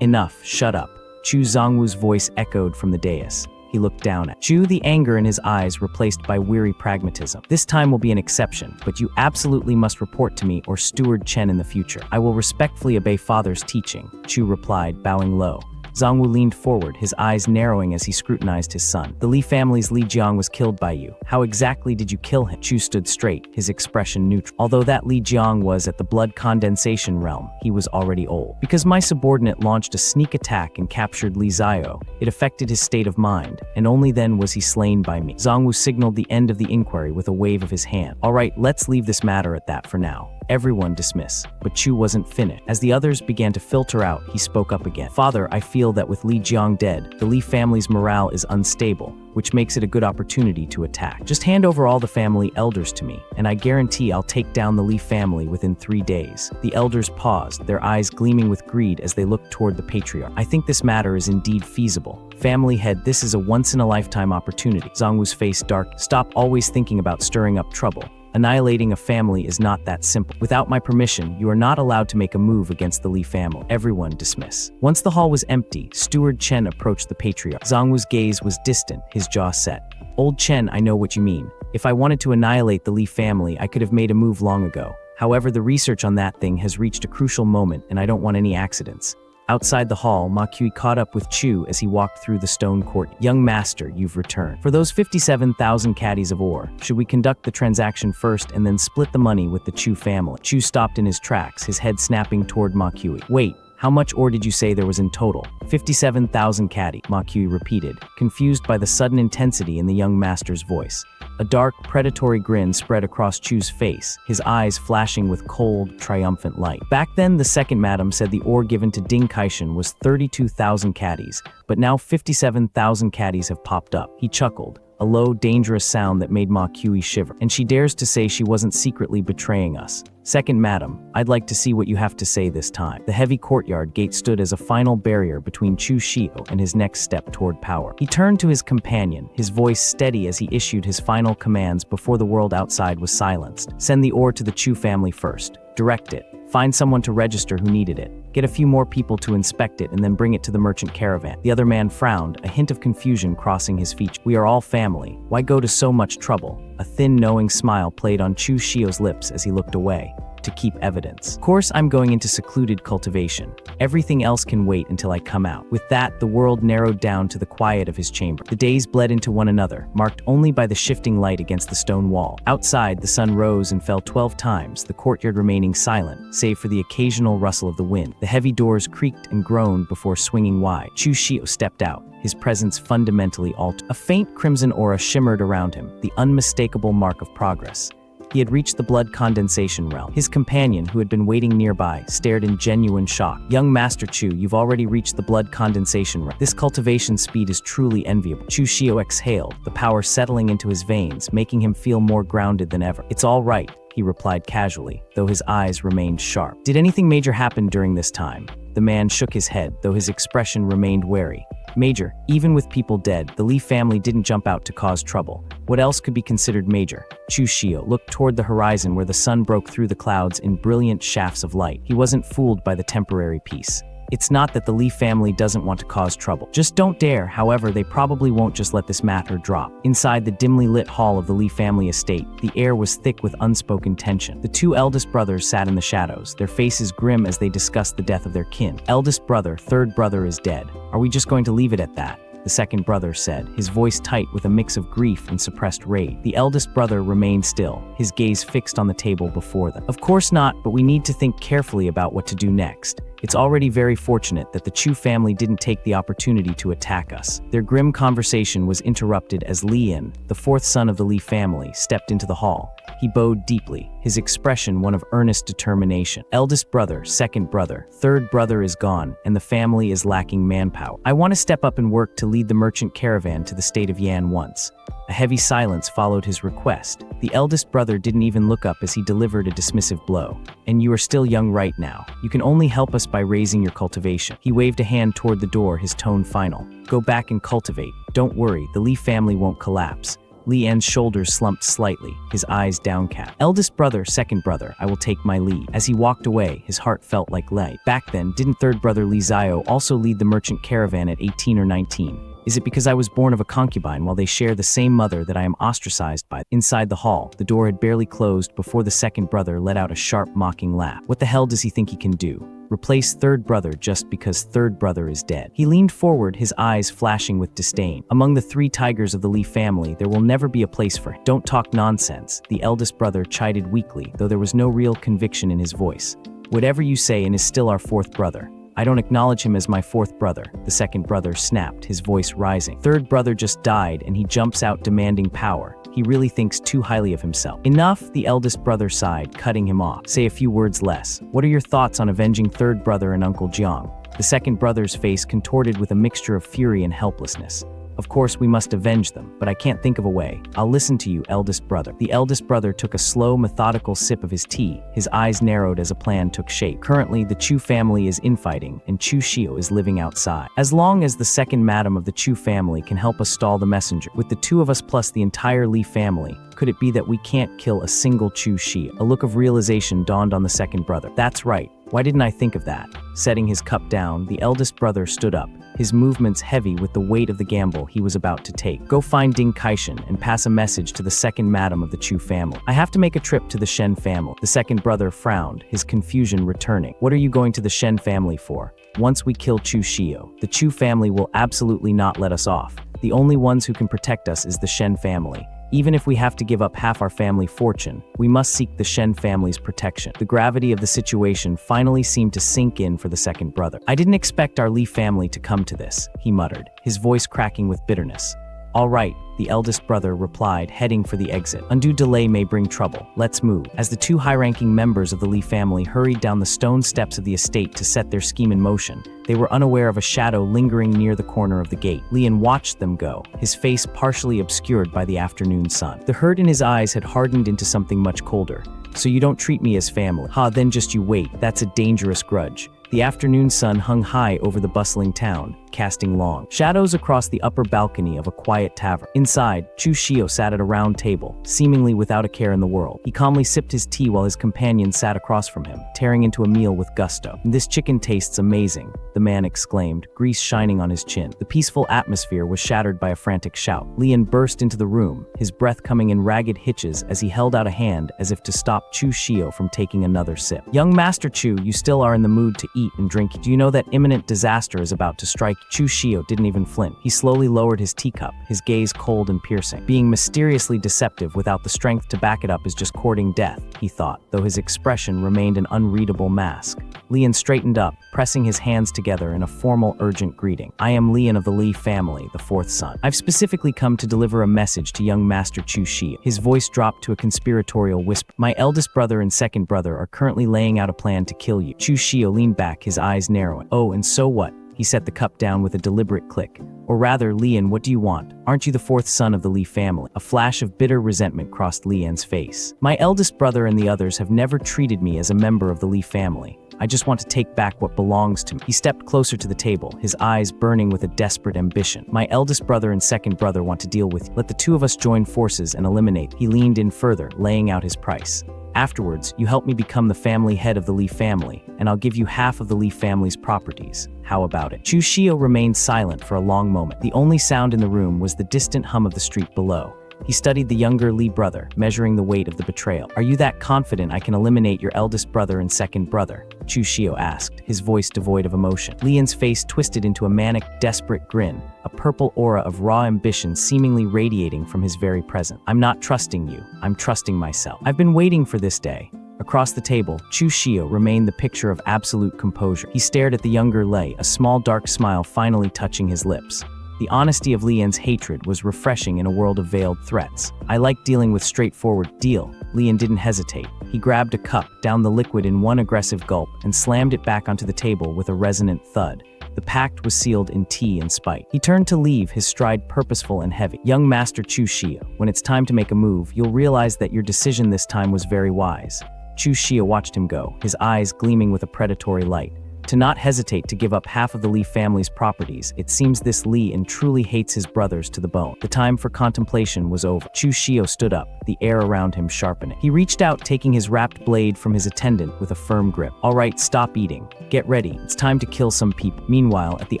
Enough, shut up. Chu Zongwu's voice echoed from the dais. He looked down at Chu, the anger in his eyes replaced by weary pragmatism. This time will be an exception, but you absolutely must report to me or Steward Chen in the future. I will respectfully obey father's teaching, Chu replied, bowing low. Zongwu leaned forward, his eyes narrowing as he scrutinized his son. The Li family's Li Jiang was killed by you. How exactly did you kill him? Chu stood straight, his expression neutral. Although that Li Jiang was at the blood condensation realm, he was already old. Because my subordinate launched a sneak attack and captured Li Zio, it affected his state of mind, and only then was he slain by me. Zongwu signaled the end of the inquiry with a wave of his hand. All right, let's leave this matter at that for now. Everyone dismiss. But Chu wasn't finished. As the others began to filter out, he spoke up again. Father, I feel that with Li Jiang dead, the Li family's morale is unstable, which makes it a good opportunity to attack. Just hand over all the family elders to me, and I guarantee I'll take down the Li family within 3 days. The elders paused, their eyes gleaming with greed as they looked toward the patriarch. I think this matter is indeed feasible. Family head, this is a once-in-a-lifetime opportunity. Zongwu's face dark. Stop always thinking about stirring up trouble. Annihilating a family is not that simple. Without my permission, you are not allowed to make a move against the Li family. Everyone dismiss. Once the hall was empty, Steward Chen approached the patriarch. Zongwu's gaze was distant, his jaw set. Old Chen, I know what you mean. If I wanted to annihilate the Li family, I could have made a move long ago. However, the research on that thing has reached a crucial moment, and I don't want any accidents. Outside the hall, Ma Kui caught up with Chu as he walked through the stone court. Young master, you've returned. For those 57,000 caddies of ore, should we conduct the transaction first and then split the money with the Chu family? Chu stopped in his tracks, his head snapping toward Ma Kui. Wait, how much ore did you say there was in total? 57,000 caddy, Ma Kui repeated, confused by the sudden intensity in the young master's voice. A dark, predatory grin spread across Chu's face, his eyes flashing with cold, triumphant light. Back then, the second madam said the ore given to Ding Kaishan was 32,000 caddies, but now 57,000 caddies have popped up. He chuckled, a low, dangerous sound that made Ma Kui shiver. And she dares to say she wasn't secretly betraying us. "Second madam, I'd like to see what you have to say this time." The heavy courtyard gate stood as a final barrier between Chu Shio and his next step toward power. He turned to his companion, his voice steady as he issued his final commands before the world outside was silenced. "Send the ore to the Chu family first. Direct it. Find someone to register who needed it. Get a few more people to inspect it and then bring it to the merchant caravan." The other man frowned, a hint of confusion crossing his features. "We are all family. Why go to so much trouble?" A thin, knowing smile played on Chu Shio's lips as he looked away. "To keep evidence. Of course, I'm going into secluded cultivation. Everything else can wait until I come out." With that, the world narrowed down to the quiet of his chamber. The days bled into one another, marked only by the shifting light against the stone wall. Outside, the sun rose and fell 12 times, the courtyard remaining silent, save for the occasional rustle of the wind. The heavy doors creaked and groaned before swinging wide. Chu Shio stepped out, his presence fundamentally altered. A faint crimson aura shimmered around him, the unmistakable mark of progress. He had reached the blood condensation realm. His companion, who had been waiting nearby, stared in genuine shock. "Young Master Chu, you've already reached the blood condensation realm. This cultivation speed is truly enviable." Chu Shio exhaled, the power settling into his veins, making him feel more grounded than ever. "It's all right," he replied casually, though his eyes remained sharp. "Did anything major happen during this time?" The man shook his head, though his expression remained wary. "Major, even with people dead, the Li family didn't jump out to cause trouble. What else could be considered major?" Chu Shio looked toward the horizon where the sun broke through the clouds in brilliant shafts of light. He wasn't fooled by the temporary peace. "It's not that the Li family doesn't want to cause trouble. Just don't dare. However, they probably won't just let this matter drop." Inside the dimly lit hall of the Li family estate, the air was thick with unspoken tension. The two eldest brothers sat in the shadows, their faces grim as they discussed the death of their kin. "Eldest brother, third brother is dead. Are we just going to leave it at that?" the second brother said, his voice tight with a mix of grief and suppressed rage. The eldest brother remained still, his gaze fixed on the table before them. "Of course not, but we need to think carefully about what to do next. It's already very fortunate that the Chu family didn't take the opportunity to attack us." Their grim conversation was interrupted as Lian, the fourth son of the Li family, stepped into the hall. He bowed deeply, his expression one of earnest determination. "Eldest brother, second brother, third brother is gone, and the family is lacking manpower. I want to step up and work to lead the merchant caravan to the state of Yan once." A heavy silence followed his request. The eldest brother didn't even look up as he delivered a dismissive blow. "And you are still young right now. You can only help us by raising your cultivation." He waved a hand toward the door, his tone final. "Go back and cultivate. Don't worry, the Li family won't collapse." Li En's shoulders slumped slightly, his eyes downcast. "Eldest brother, second brother, I will take my lead." As he walked away, his heart felt like lead. Back then, didn't third brother Li Zio also lead the merchant caravan at 18 or 19? Is it because I was born of a concubine while they share the same mother that I am ostracized by? Inside the hall, the door had barely closed before the second brother let out a sharp, mocking laugh. What the hell does he think he can do? Replace third brother just because third brother is dead? He leaned forward, his eyes flashing with disdain. "Among the three tigers of the Li family, there will never be a place for him." "Don't talk nonsense," the eldest brother chided weakly, though there was no real conviction in his voice. "Whatever you say and is still our fourth brother. I don't acknowledge him as my fourth brother," the second brother snapped, his voice rising. "Third brother just died and he jumps out demanding power. He really thinks too highly of himself." "Enough," the eldest brother sighed, cutting him off. "Say a few words less. What are your thoughts on avenging third brother and Uncle Jiang?" The second brother's face contorted with a mixture of fury and helplessness. "Of course we must avenge them, but I can't think of a way. I'll listen to you, eldest brother." The eldest brother took a slow, methodical sip of his tea, his eyes narrowed as a plan took shape. "Currently, the Chu family is infighting, and Chu Shio is living outside. As long as the second madam of the Chu family can help us stall the messenger, with the two of us plus the entire Li family, could it be that we can't kill a single Chu Shio?" A look of realization dawned on the second brother. "That's right. Why didn't I think of that?" Setting his cup down, the eldest brother stood up, his movements heavy with the weight of the gamble he was about to take. "Go find Ding Kaishan and pass a message to the second madam of the Chu family. I have to make a trip to the Shen family." The second brother frowned, his confusion returning. "What are you going to the Shen family for? Once we kill Chu Shio, the Chu family will absolutely not let us off. The only ones who can protect us is the Shen family. Even if we have to give up half our family fortune, we must seek the Shen family's protection." The gravity of the situation finally seemed to sink in for the second brother. "I didn't expect our Li family to come to this," he muttered, his voice cracking with bitterness. "All right," the eldest brother replied, heading for the exit. "Undue delay may bring trouble. Let's move." As the two high-ranking members of the Li family hurried down the stone steps of the estate to set their scheme in motion, they were unaware of a shadow lingering near the corner of the gate. Lian watched them go, his face partially obscured by the afternoon sun. The hurt in his eyes had hardened into something much colder, So you don't treat me as family. Ha, then just you wait. That's a dangerous grudge. The afternoon sun hung high over the bustling town, casting long shadows across the upper balcony of a quiet tavern. Inside, Chu Shio sat at a round table, seemingly without a care in the world. He calmly sipped his tea while his companion sat across from him, tearing into a meal with gusto. "This chicken tastes amazing," the man exclaimed, grease shining on his chin. The peaceful atmosphere was shattered by a frantic shout. Lian burst into the room, his breath coming in ragged hitches as he held out a hand as if to stop Chu Shio from taking another sip. "Young Master Chu, you still are in the mood to eat and drink. Do you know that imminent disaster is about to strike?" Chu Shio didn't even flint. He slowly lowered his teacup, his gaze cold and piercing. Being mysteriously deceptive without the strength to back it up is just courting death, he thought, though his expression remained an unreadable mask. Lian straightened up, pressing his hands together in a formal, urgent greeting. "I am Lian of the Li family, the fourth son. I've specifically come to deliver a message to young Master Chu Shio." His voice dropped to a conspiratorial whisper. "My eldest brother and second brother are currently laying out a plan to kill you." Chu Shio leaned back, his eyes narrowing. "Oh, and so what?" He set the cup down with a deliberate click. "Or rather, Lian, what do you want? Aren't you the fourth son of the Li family?" A flash of bitter resentment crossed Lian's face. "My eldest brother and the others have never treated me as a member of the Li family. I just want to take back what belongs to me." He stepped closer to the table, his eyes burning with a desperate ambition. "My eldest brother and second brother want to deal with you. Let the two of us join forces and eliminate." He leaned in further, laying out his price. "Afterwards, you help me become the family head of the Li family, and I'll give you half of the Li family's properties. How about it?" Chu Shio remained silent for a long moment. The only sound in the room was the distant hum of the street below. He studied the younger Li brother, measuring the weight of the betrayal. "Are you that confident I can eliminate your eldest brother and second brother?" Chu Shio asked, his voice devoid of emotion. Lian's face twisted into a manic, desperate grin, a purple aura of raw ambition seemingly radiating from his very presence. "I'm not trusting you. I'm trusting myself. I've been waiting for this day." Across the table, Chu Shio remained the picture of absolute composure. He stared at the younger Lei, a small dark smile finally touching his lips. The honesty of Lian's hatred was refreshing in a world of veiled threats. "I like dealing with straightforward deal." Lian didn't hesitate. He grabbed a cup, downed the liquid in one aggressive gulp, and slammed it back onto the table with a resonant thud. The pact was sealed in tea and spite. He turned to leave, his stride purposeful and heavy. "Young Master Chu Shio, when it's time to make a move, you'll realize that your decision this time was very wise." Chu Shio watched him go, his eyes gleaming with a predatory light. To not hesitate to give up half of the Li family's properties, it seems this Li and truly hates his brothers to the bone. The time for contemplation was over. Chu Shio stood up, the air around him sharpening. He reached out, taking his wrapped blade from his attendant with a firm grip. "All right, stop eating. Get ready. It's time to kill some people." Meanwhile, at the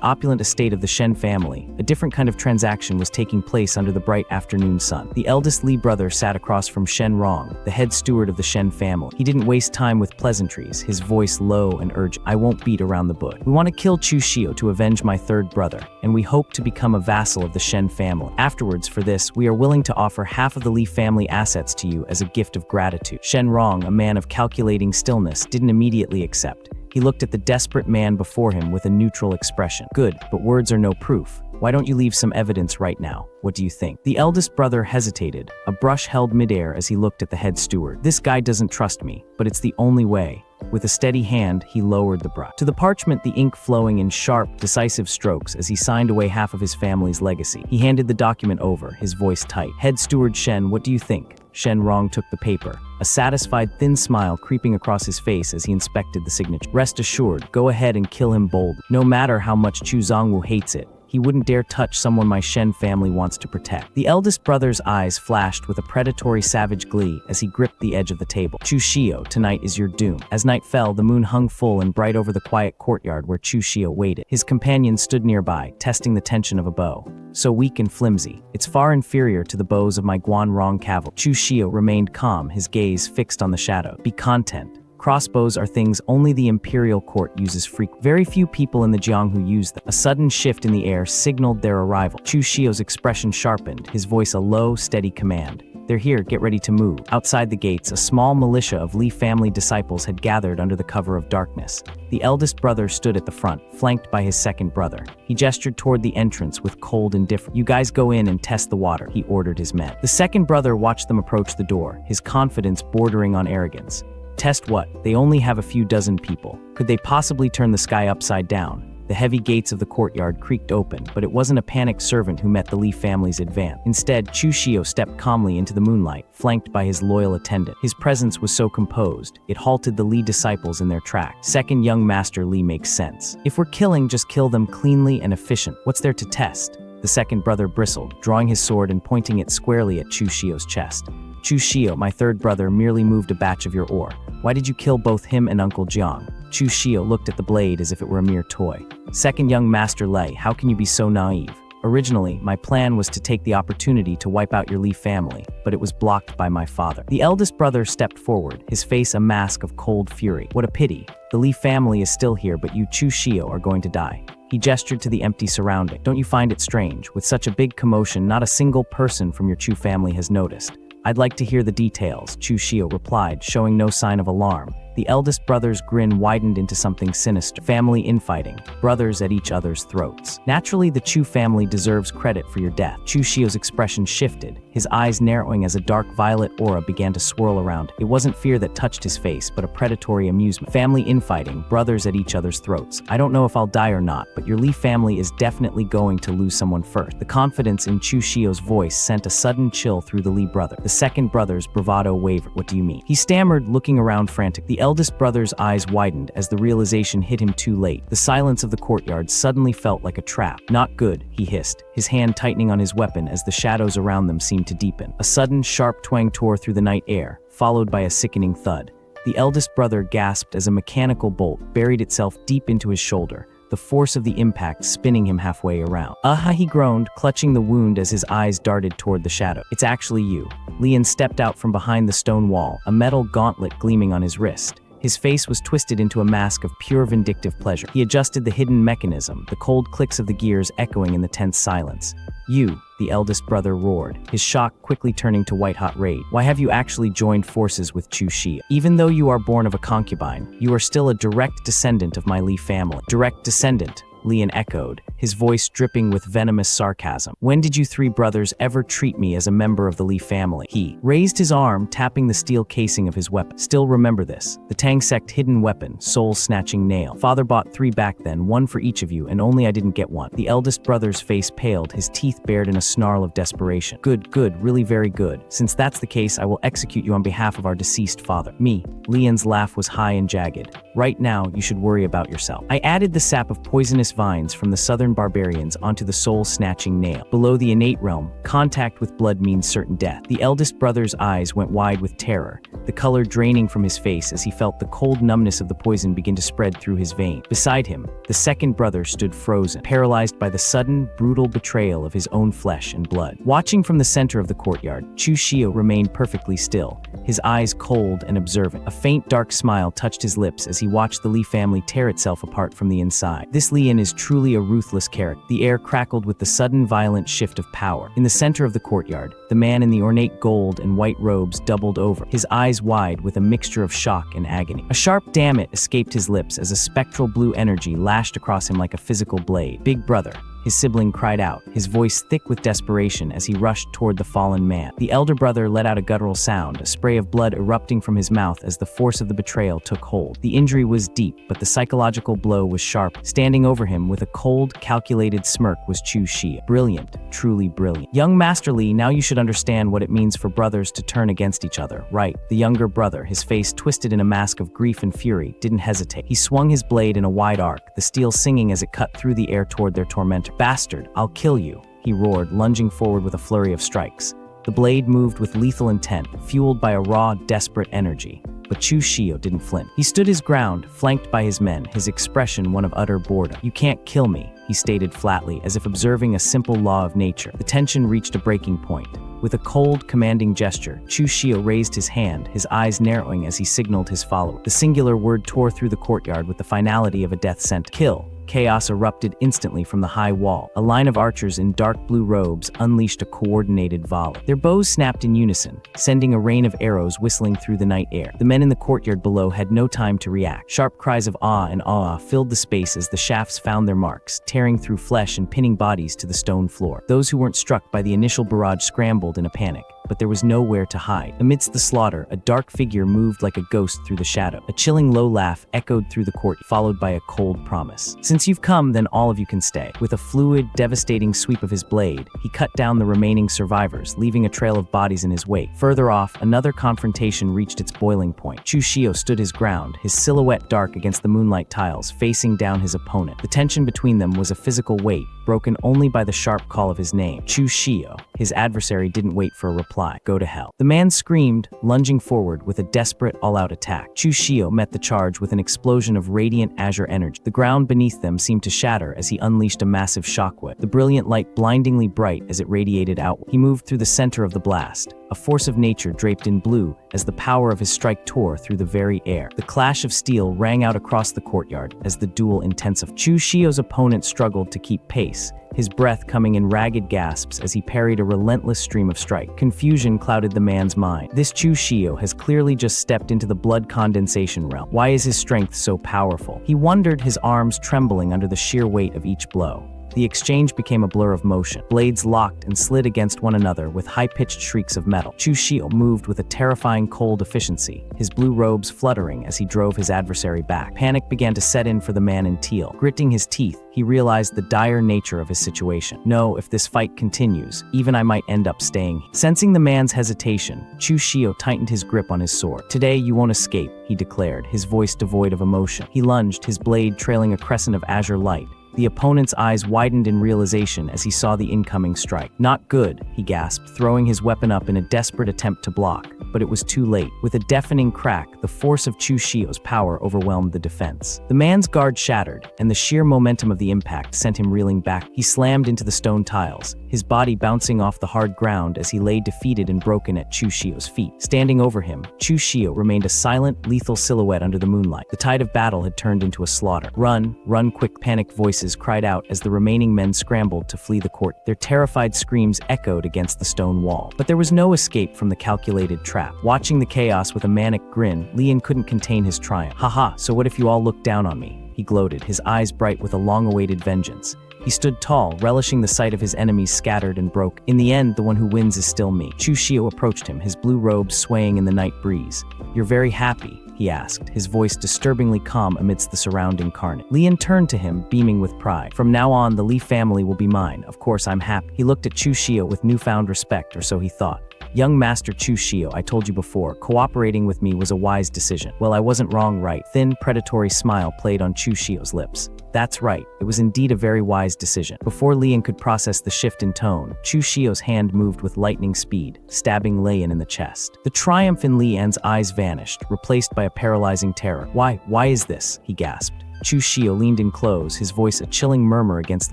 opulent estate of the Shen family, a different kind of transaction was taking place under the bright afternoon sun. The eldest Li brother sat across from Shen Rong, the head steward of the Shen family. He didn't waste time with pleasantries, his voice low and urgent. "I won't beat around the bush. We want to kill Chu Shio to avenge my third brother, and we hope to become a vassal of the Shen family. Afterwards, for this, we are willing to offer half of the Li family assets to you as a gift of gratitude." Shen Rong, a man of calculating stillness, didn't immediately accept. He looked at the desperate man before him with a neutral expression. "Good, but words are no proof. Why don't you leave some evidence right now? What do you think?" The eldest brother hesitated, a brush held midair as he looked at the head steward. "This guy doesn't trust me, but it's the only way." With a steady hand, he lowered the brush to the parchment, the ink flowing in sharp, decisive strokes as he signed away half of his family's legacy. He handed the document over, his voice tight. "Head steward Shen, what do you think?" Shen Rong took the paper, a satisfied thin smile creeping across his face as he inspected the signature. "Rest assured, go ahead and kill him boldly. No matter how much Chu Zongwu hates it, he wouldn't dare touch someone my Shen family wants to protect." The eldest brother's eyes flashed with a predatory savage glee as he gripped the edge of the table. "Chu Shio, tonight is your doom." As night fell, the moon hung full and bright over the quiet courtyard where Chu Shio waited. His companion stood nearby, testing the tension of a bow. "So weak and flimsy. It's far inferior to the bows of my Guanrong cavalry." Chu Shio remained calm, his gaze fixed on the shadow. "Be content. Crossbows are things only the imperial court uses frequently. Very few people in the Jianghu use them." A sudden shift in the air signaled their arrival. Chu Shio's expression sharpened, his voice a low, steady command. "They're here, get ready to move." Outside the gates, a small militia of Li family disciples had gathered under the cover of darkness. The eldest brother stood at the front, flanked by his second brother. He gestured toward the entrance with cold indifference. "You guys go in and test the water," he ordered his men. The second brother watched them approach the door, his confidence bordering on arrogance. "Test what? They only have a few dozen people. Could they possibly turn the sky upside down?" The heavy gates of the courtyard creaked open, but it wasn't a panicked servant who met the Li family's advance. Instead, Chu Shio stepped calmly into the moonlight, flanked by his loyal attendant. His presence was so composed, it halted the Li disciples in their tracks. Second young master Li makes sense. If we're killing, just kill them cleanly and efficient. What's there to test? The second brother bristled, drawing his sword and pointing it squarely at Chu Shio's chest. Chu Shio, my third brother, merely moved a batch of your ore. Why did you kill both him and Uncle Jiang? Chu Shio looked at the blade as if it were a mere toy. Second young master Lei, how can you be so naive? Originally, my plan was to take the opportunity to wipe out your Li family, but it was blocked by my father. The eldest brother stepped forward, his face a mask of cold fury. What a pity. The Li family is still here, but you Chu Shio are going to die. He gestured to the empty surrounding. Don't you find it strange? With such a big commotion, not a single person from your Chu family has noticed. I'd like to hear the details, Chu Shio replied, showing no sign of alarm. The eldest brother's grin widened into something sinister. Family infighting, brothers at each other's throats. Naturally, the Chu family deserves credit for your death. Chu Shio's expression shifted, his eyes narrowing as a dark violet aura began to swirl around. It wasn't fear that touched his face, but a predatory amusement. Family infighting, brothers at each other's throats. I don't know if I'll die or not, but your Li family is definitely going to lose someone first. The confidence in Chu Shio's voice sent a sudden chill through the Li brother. The second brother's bravado wavered. What do you mean? He stammered, looking around frantic. The eldest brother's eyes widened as the realization hit him too late. The silence of the courtyard suddenly felt like a trap. Not good, he hissed, his hand tightening on his weapon as the shadows around them seemed to deepen. A sudden, sharp twang tore through the night air, followed by a sickening thud. The eldest brother gasped as a mechanical bolt buried itself deep into his shoulder, the force of the impact spinning him halfway around. Aha, he groaned, clutching the wound as his eyes darted toward the shadow. It's actually you. Lian stepped out from behind the stone wall, a metal gauntlet gleaming on his wrist. His face was twisted into a mask of pure vindictive pleasure. He adjusted the hidden mechanism, the cold clicks of the gears echoing in the tense silence. You, the eldest brother roared, his shock quickly turning to white-hot rage. Why have you actually joined forces with Chu Shio? Even though you are born of a concubine, you are still a direct descendant of my Li family. Direct descendant, Lian echoed, his voice dripping with venomous sarcasm. When did you three brothers ever treat me as a member of the Li family? He raised his arm, tapping the steel casing of his weapon. Still remember this, the Tang sect hidden weapon, soul-snatching nail. Father bought 3 back then, 1 for each of you, and only I didn't get 1. The eldest brother's face paled, his teeth bared in a snarl of desperation. Good, really very good. Since that's the case, I will execute you on behalf of our deceased father. Me. Lian's laugh was high and jagged. Right now, you should worry about yourself. I added the sap of poisonous vines from the southern barbarians onto the soul-snatching nail. Below the innate realm, contact with blood means certain death. The eldest brother's eyes went wide with terror, the color draining from his face as he felt the cold numbness of the poison begin to spread through his veins. Beside him, the second brother stood frozen, paralyzed by the sudden, brutal betrayal of his own flesh and blood. Watching from the center of the courtyard, Chu Shio remained perfectly still, his eyes cold and observant. A faint dark smile touched his lips as he watched the Li family tear itself apart from the inside. This Lian is truly a ruthless character. The air crackled with the sudden violent shift of power. In the center of the courtyard, the man in the ornate gold and white robes doubled over, his eyes wide with a mixture of shock and agony. A sharp "damn it" escaped his lips as a spectral blue energy lashed across him like a physical blade. Big brother, his sibling cried out, his voice thick with desperation as he rushed toward the fallen man. The elder brother let out a guttural sound, a spray of blood erupting from his mouth as the force of the betrayal took hold. The injury was deep, but the psychological blow was sharp. Standing over him with a cold, calculated smirk was Chu Shio. Brilliant, truly brilliant. Young Master Li, now you should understand what it means for brothers to turn against each other, right? The younger brother, his face twisted in a mask of grief and fury, didn't hesitate. He swung his blade in a wide arc, the steel singing as it cut through the air toward their tormentor. Bastard, I'll kill you, he roared, lunging forward with a flurry of strikes. The blade moved with lethal intent, fueled by a raw, desperate energy. But Chu Shio didn't flinch. He stood his ground, flanked by his men, his expression one of utter boredom. You can't kill me, he stated flatly, as if observing a simple law of nature. The tension reached a breaking point. With a cold, commanding gesture, Chu Shio raised his hand, his eyes narrowing as he signaled his follower. The singular word tore through the courtyard with the finality of a death sentence. Kill. Chaos erupted instantly from the high wall. A line of archers in dark blue robes unleashed a coordinated volley. Their bows snapped in unison, sending a rain of arrows whistling through the night air. The men in the courtyard below had no time to react. Sharp cries of awe and awe filled the space as the shafts found their marks, tearing through flesh and pinning bodies to the stone floor. Those who weren't struck by the initial barrage scrambled in a panic. but there was nowhere to hide. Amidst the slaughter, a dark figure moved like a ghost through the shadow. A chilling low laugh echoed through the court, followed by a cold promise. "Since you've come, then all of you can stay." With a fluid, devastating sweep of his blade, he cut down the remaining survivors, leaving a trail of bodies in his wake. Further off, another confrontation reached its boiling point. Chu Shio stood his ground, his silhouette dark against the moonlight tiles, facing down his opponent. The tension between them was a physical weight, broken only by the sharp call of his name. Chu Shio. His adversary didn't wait for a reply. "Go to hell." The man screamed, lunging forward with a desperate, all-out attack. Chu Shio met the charge with an explosion of radiant azure energy. The ground beneath them seemed to shatter as he unleashed a massive shockwave, the brilliant light blindingly bright as it radiated outward. He moved through the center of the blast, a force of nature draped in blue, as the power of his strike tore through the very air. The clash of steel rang out across the courtyard as the duel intensified. Chu Shio's opponent struggled to keep pace, his breath coming in ragged gasps as he parried a relentless stream of strike. Confusion clouded the man's mind. This Chu Shio has clearly just stepped into the blood condensation realm. Why is his strength so powerful? He wondered, his arms trembling under the sheer weight of each blow. The exchange became a blur of motion. Blades locked and slid against one another with high-pitched shrieks of metal. Chu Shio moved with a terrifying cold efficiency, his blue robes fluttering as he drove his adversary back. Panic began to set in for the man in teal. Gritting his teeth, he realized the dire nature of his situation. "No, if this fight continues, even I might end up staying." Sensing the man's hesitation, Chu Shio tightened his grip on his sword. "Today you won't escape," he declared, his voice devoid of emotion. He lunged, his blade trailing a crescent of azure light. The opponent's eyes widened in realization as he saw the incoming strike. "Not good," he gasped, throwing his weapon up in a desperate attempt to block. But it was too late. With a deafening crack, the force of Chu Shio's power overwhelmed the defense. The man's guard shattered, and the sheer momentum of the impact sent him reeling back. He slammed into the stone tiles, his body bouncing off the hard ground as he lay defeated and broken at Chu Shio's feet. Standing over him, Chu Shio remained a silent, lethal silhouette under the moonlight. The tide of battle had turned into a slaughter. "Run, run quick," panicked voices cried out as the remaining men scrambled to flee the court. Their terrified screams echoed against the stone wall. But there was no escape from the calculated trap. Watching the chaos with a manic grin, Lian couldn't contain his triumph. "Haha, so what if you all look down on me?" he gloated, his eyes bright with a long-awaited vengeance. He stood tall, relishing the sight of his enemies scattered and broke. "In the end, the one who wins is still me." Chu Shio approached him, his blue robes swaying in the night breeze. "You're very happy?" he asked, his voice disturbingly calm amidst the surrounding carnage. Lian turned to him, beaming with pride. "From now on, the Li family will be mine. Of course, I'm happy." He looked at Chu Shio with newfound respect, or so he thought. "Young Master Chu Shio, I told you before, cooperating with me was a wise decision." "Well, I wasn't wrong, right?" Thin, predatory smile played on Chu Shio's lips. "That's right, it was indeed a very wise decision." Before Lian could process the shift in tone, Chu Shio's hand moved with lightning speed, stabbing Lian in the chest. The triumph in Lian's eyes vanished, replaced by a paralyzing terror. Why is this?" he gasped. Chu Shio leaned in close, his voice a chilling murmur against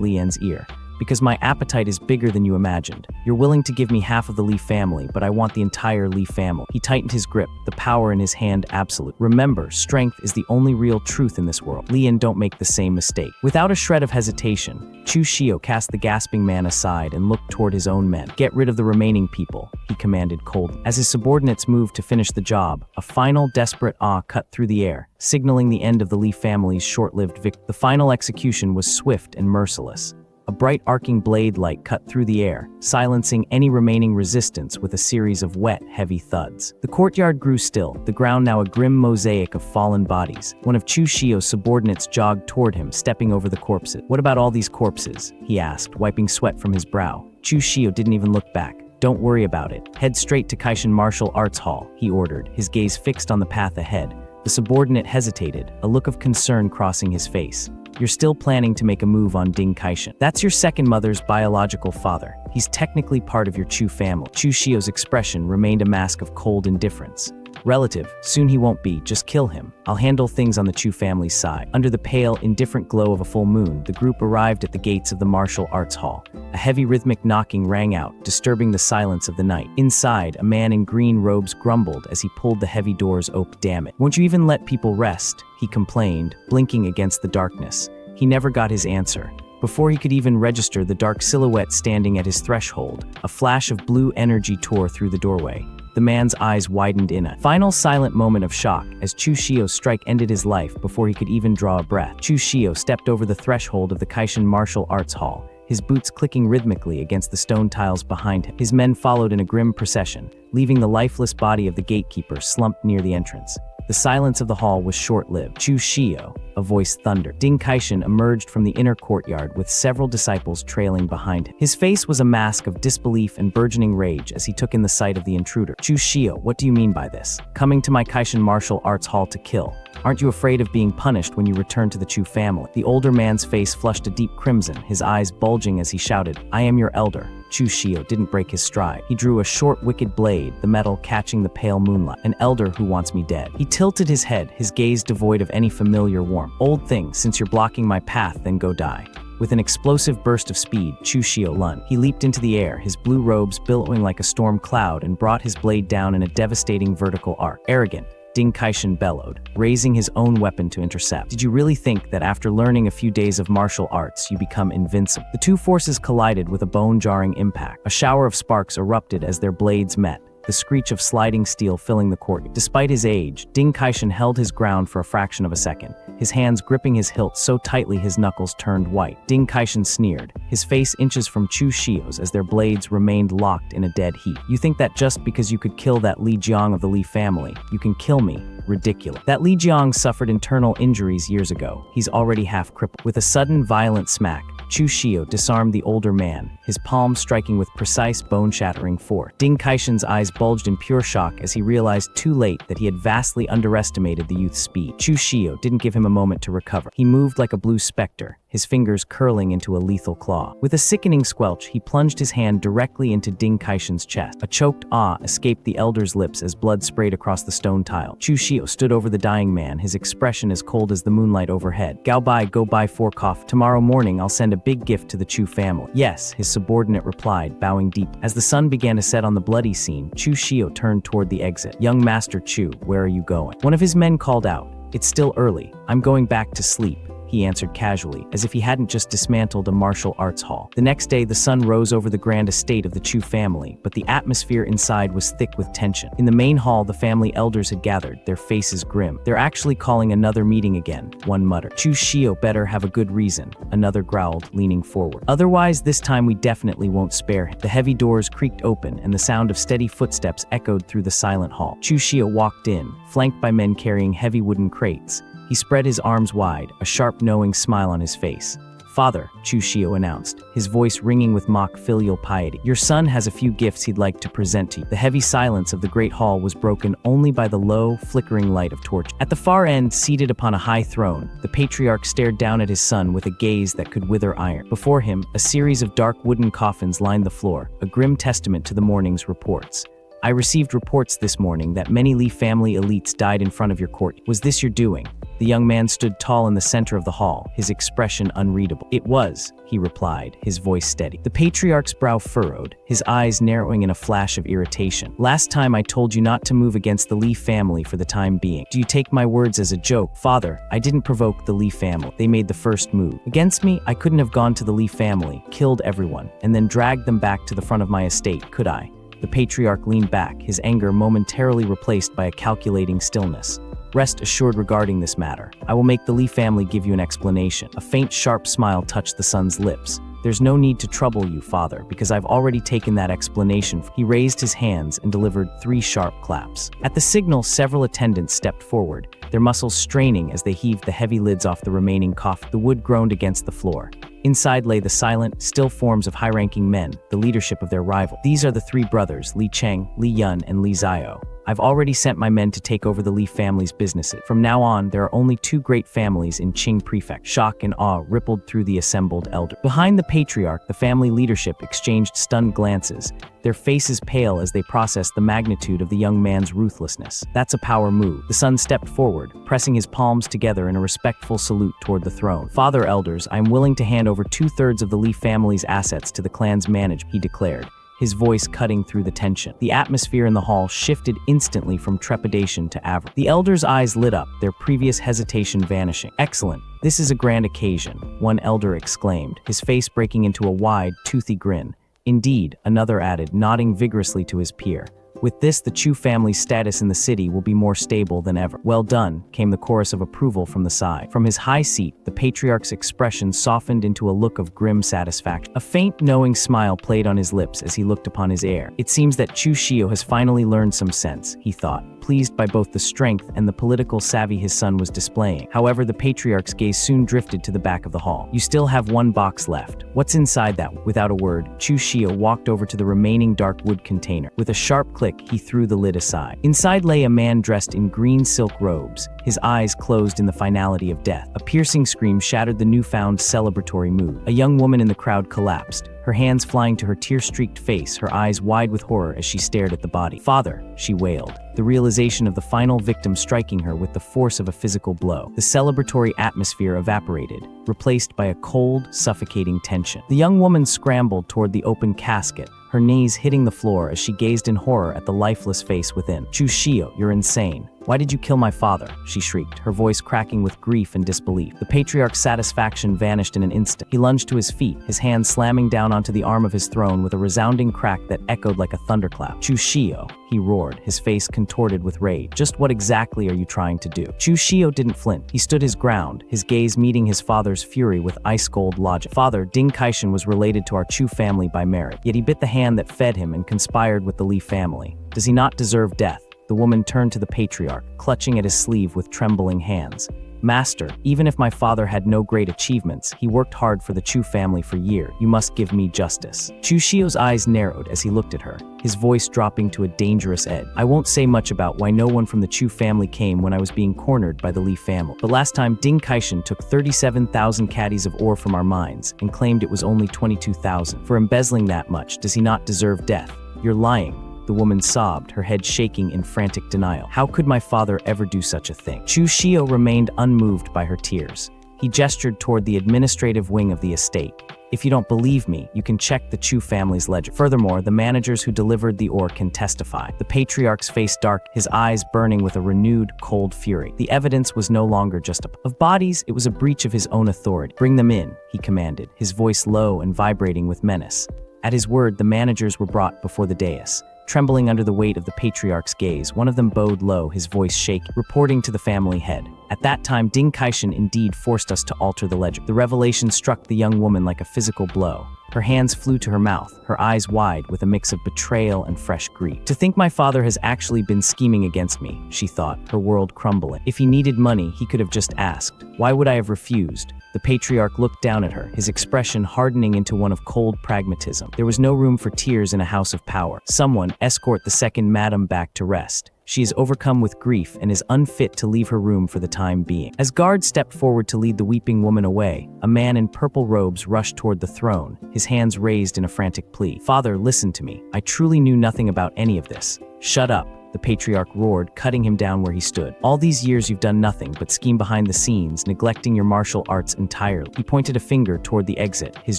Lian's ear. "Because my appetite is bigger than you imagined. You're willing to give me half of the Li family, but I want the entire Li family." He tightened his grip, the power in his hand absolute. "Remember, strength is the only real truth in this world. Lian, don't make the same mistake." Without a shred of hesitation, Chu Shio cast the gasping man aside and looked toward his own men. "Get rid of the remaining people," he commanded coldly. As his subordinates moved to finish the job, a final desperate ah cut through the air, signaling the end of the Li family's short-lived victory. The final execution was swift and merciless. A bright arcing blade light cut through the air, silencing any remaining resistance with a series of wet, heavy thuds. The courtyard grew still, the ground now a grim mosaic of fallen bodies. One of Chu Shio's subordinates jogged toward him, stepping over the corpses. "What about all these corpses?" he asked, wiping sweat from his brow. Chu Shio didn't even look back. "Don't worry about it. Head straight to Kaishan Martial Arts Hall," he ordered, his gaze fixed on the path ahead. The subordinate hesitated, a look of concern crossing his face. "You're still planning to make a move on Ding Kaishan. That's your second mother's biological father. He's technically part of your Chu family." Chu Shio's expression remained a mask of cold indifference. "Relative, soon he won't be, just kill him. I'll handle things on the Chu family's side." Under the pale, indifferent glow of a full moon, the group arrived at the gates of the martial arts hall. A heavy rhythmic knocking rang out, disturbing the silence of the night. Inside, a man in green robes grumbled as he pulled the heavy doors open. "Damn it. Won't you even let people rest?" he complained, blinking against the darkness. He never got his answer. Before he could even register the dark silhouette standing at his threshold, a flash of blue energy tore through the doorway. The man's eyes widened in a final silent moment of shock as Chu Shio's strike ended his life before he could even draw a breath. Chu Shio stepped over the threshold of the Kaishan Martial Arts Hall, his boots clicking rhythmically against the stone tiles behind him. His men followed in a grim procession, leaving the lifeless body of the gatekeeper slumped near the entrance. The silence of the hall was short-lived. "Chu Shio," a voice thundered. Ding Kaishan emerged from the inner courtyard with several disciples trailing behind him. His face was a mask of disbelief and burgeoning rage as he took in the sight of the intruder. "Chu Shio, what do you mean by this? Coming to my Kaishan martial arts hall to kill? Aren't you afraid of being punished when you return to the Chu family?" The older man's face flushed a deep crimson, his eyes bulging as he shouted, "I am your elder." Chu Shio didn't break his stride. He drew a short, wicked blade, the metal catching the pale moonlight. "An elder who wants me dead." He tilted his head, his gaze devoid of any familiar warmth. "Old thing, since you're blocking my path, then go die." With an explosive burst of speed, Chu Shio lunged. He leaped into the air, his blue robes billowing like a storm cloud, and brought his blade down in a devastating vertical arc. "Arrogant," Ding Kaishan bellowed, raising his own weapon to intercept. "Did you really think that after learning a few days of martial arts, you become invincible?" The two forces collided with a bone-jarring impact. A shower of sparks erupted as their blades met, the screech of sliding steel filling the court. Despite his age, Ding Kaishan held his ground for a fraction of a second, his hands gripping his hilt so tightly his knuckles turned white. Ding Kaishan sneered, his face inches from Chu Shio's as their blades remained locked in a dead heat. "You think that just because you could kill that Li Jiang of the Li family, you can kill me? Ridiculous. That Li Jiang suffered internal injuries years ago. He's already half crippled." With a sudden violent smack, Chu Shio disarmed the older man, his palm striking with precise bone-shattering force. Ding Kaishan's eyes bulged in pure shock as he realized too late that he had vastly underestimated the youth's speed. Chu Shio didn't give him a moment to recover. He moved like a blue specter, his fingers curling into a lethal claw. With a sickening squelch, he plunged his hand directly into Ding Kaishan's chest. A choked ah escaped the elder's lips as blood sprayed across the stone tile. Chu Shio stood over the dying man, his expression as cold as the moonlight overhead. "Gao Bai, go buy 4 coffee. Tomorrow morning I'll send a big gift to the Chu family." "Yes," his subordinate replied, bowing deep. As the sun began to set on the bloody scene, Chu Shio turned toward the exit. "Young Master Chu, where are you going?" One of his men called out. "It's still early. I'm going back to sleep," he answered casually, as if he hadn't just dismantled a martial arts hall. The next day, the sun rose over the grand estate of the Chu family, but the atmosphere inside was thick with tension. In the main hall, the family elders had gathered, their faces grim. "They're actually calling another meeting again," one muttered. "Chu Shio better have a good reason," another growled, leaning forward. "Otherwise, this time we definitely won't spare him." The heavy doors creaked open, and the sound of steady footsteps echoed through the silent hall. Chu Shio walked in, flanked by men carrying heavy wooden crates. He spread his arms wide, a sharp, knowing smile on his face. "Father," Chu Shio announced, his voice ringing with mock filial piety, "your son has a few gifts he'd like to present to you." The heavy silence of the great hall was broken only by the low, flickering light of torch. At the far end, seated upon a high throne, the patriarch stared down at his son with a gaze that could wither iron. Before him, a series of dark wooden coffins lined the floor, a grim testament to the morning's reports. "I received reports this morning that many Li family elites died in front of your court. Was this your doing?" The young man stood tall in the center of the hall, his expression unreadable. "It was," he replied, his voice steady. The patriarch's brow furrowed, his eyes narrowing in a flash of irritation. "Last time I told you not to move against the Li family for the time being. Do you take my words as a joke?" "Father, I didn't provoke the Li family. They made the first move. Against me, I couldn't have gone to the Li family, killed everyone, and then dragged them back to the front of my estate, could I?" The patriarch leaned back, his anger momentarily replaced by a calculating stillness. "Rest assured regarding this matter. I will make the Li family give you an explanation." A faint, sharp smile touched the son's lips. "There's no need to trouble you, father, because I've already taken that explanation." He raised his hands and delivered 3 sharp claps. At the signal, several attendants stepped forward, their muscles straining as they heaved the heavy lids off the remaining coffin. The wood groaned against the floor. Inside lay the silent, still forms of high-ranking men, the leadership of their rival. "These are the 3 brothers, Li Cheng, Li Yun, and Li Zio. I've already sent my men to take over the Li family's businesses. From now on, there are only 2 great families in Qing Prefect." Shock and awe rippled through the assembled elders. Behind the patriarch, the family leadership exchanged stunned glances, their faces pale as they processed the magnitude of the young man's ruthlessness. "That's a power move." The son stepped forward, pressing his palms together in a respectful salute toward the throne. "Father, elders, I am willing to hand over 2/3 of the Li family's assets to the clan's management," he declared, his voice cutting through the tension. The atmosphere in the hall shifted instantly from trepidation to avarice. The elders' eyes lit up, their previous hesitation vanishing. "Excellent. This is a grand occasion," one elder exclaimed, his face breaking into a wide, toothy grin. "Indeed," another added, nodding vigorously to his peer. With this, the Chu family's status in the city will be more stable than ever. Well done, came the chorus of approval from the side. From his high seat, the patriarch's expression softened into a look of grim satisfaction. A faint, knowing smile played on his lips as he looked upon his heir. It seems that Chu Shio has finally learned some sense, he thought, pleased by both the strength and the political savvy his son was displaying. However, the patriarch's gaze soon drifted to the back of the hall. You still have one box left. What's inside that? Without a word, Chu Shio walked over to the remaining dark wood container. With a sharp click, he threw the lid aside. Inside lay a man dressed in green silk robes, his eyes closed in the finality of death. A piercing scream shattered the newfound celebratory mood. A young woman in the crowd collapsed, her hands flying to her tear-streaked face, her eyes wide with horror as she stared at the body. "Father," she wailed, the realization of the final victim striking her with the force of a physical blow. The celebratory atmosphere evaporated, replaced by a cold, suffocating tension. The young woman scrambled toward the open casket, her knees hitting the floor as she gazed in horror at the lifeless face within. "Chu Shio, you're insane. Why did you kill my father?" she shrieked, her voice cracking with grief and disbelief. The patriarch's satisfaction vanished in an instant. He lunged to his feet, his hand slamming down onto the arm of his throne with a resounding crack that echoed like a thunderclap. "Chu Shio," he roared, his face contorted with rage. "Just what exactly are you trying to do?" Chu Shio didn't flint. He stood his ground, his gaze meeting his father's fury with ice-cold logic. "Father, Ding Kaishan was related to our Chu family by marriage, yet he bit the hand that fed him and conspired with the Li family. Does he not deserve death?" The woman turned to the patriarch, clutching at his sleeve with trembling hands. "Master, even if my father had no great achievements, he worked hard for the Chu family for years. You must give me justice." Chu Shio's eyes narrowed as he looked at her, his voice dropping to a dangerous edge. "I won't say much about why no one from the Chu family came when I was being cornered by the Li family. But last time, Ding Kaishan took 37,000 caddies of ore from our mines and claimed it was only 22,000. For embezzling that much, does he not deserve death?" "You're lying," the woman sobbed, her head shaking in frantic denial. "How could my father ever do such a thing?" Chu Shio remained unmoved by her tears. He gestured toward the administrative wing of the estate. "If you don't believe me, you can check the Chu family's ledger. Furthermore, the managers who delivered the ore can testify." The patriarch's face dark, his eyes burning with a renewed, cold fury. The evidence was no longer just of bodies, it was a breach of his own authority. "Bring them in," he commanded, his voice low and vibrating with menace. At his word, the managers were brought before the dais. Trembling under the weight of the patriarch's gaze, one of them bowed low, his voice shaking, reporting to the family head. "At that time, Ding Kaishan indeed forced us to alter the ledger." The revelation struck the young woman like a physical blow. Her hands flew to her mouth, her eyes wide with a mix of betrayal and fresh grief. "To think my father has actually been scheming against me," she thought, her world crumbling. "If he needed money, he could have just asked. Why would I have refused?" The patriarch looked down at her, his expression hardening into one of cold pragmatism. There was no room for tears in a house of power. "Someone, escort the second madam back to rest. She is overcome with grief and is unfit to leave her room for the time being." As guards stepped forward to lead the weeping woman away, a man in purple robes rushed toward the throne, his hands raised in a frantic plea. "Father, listen to me. I truly knew nothing about any of this." "Shut up," the patriarch roared, cutting him down where he stood. "All these years you've done nothing but scheme behind the scenes, neglecting your martial arts entirely." He pointed a finger toward the exit, his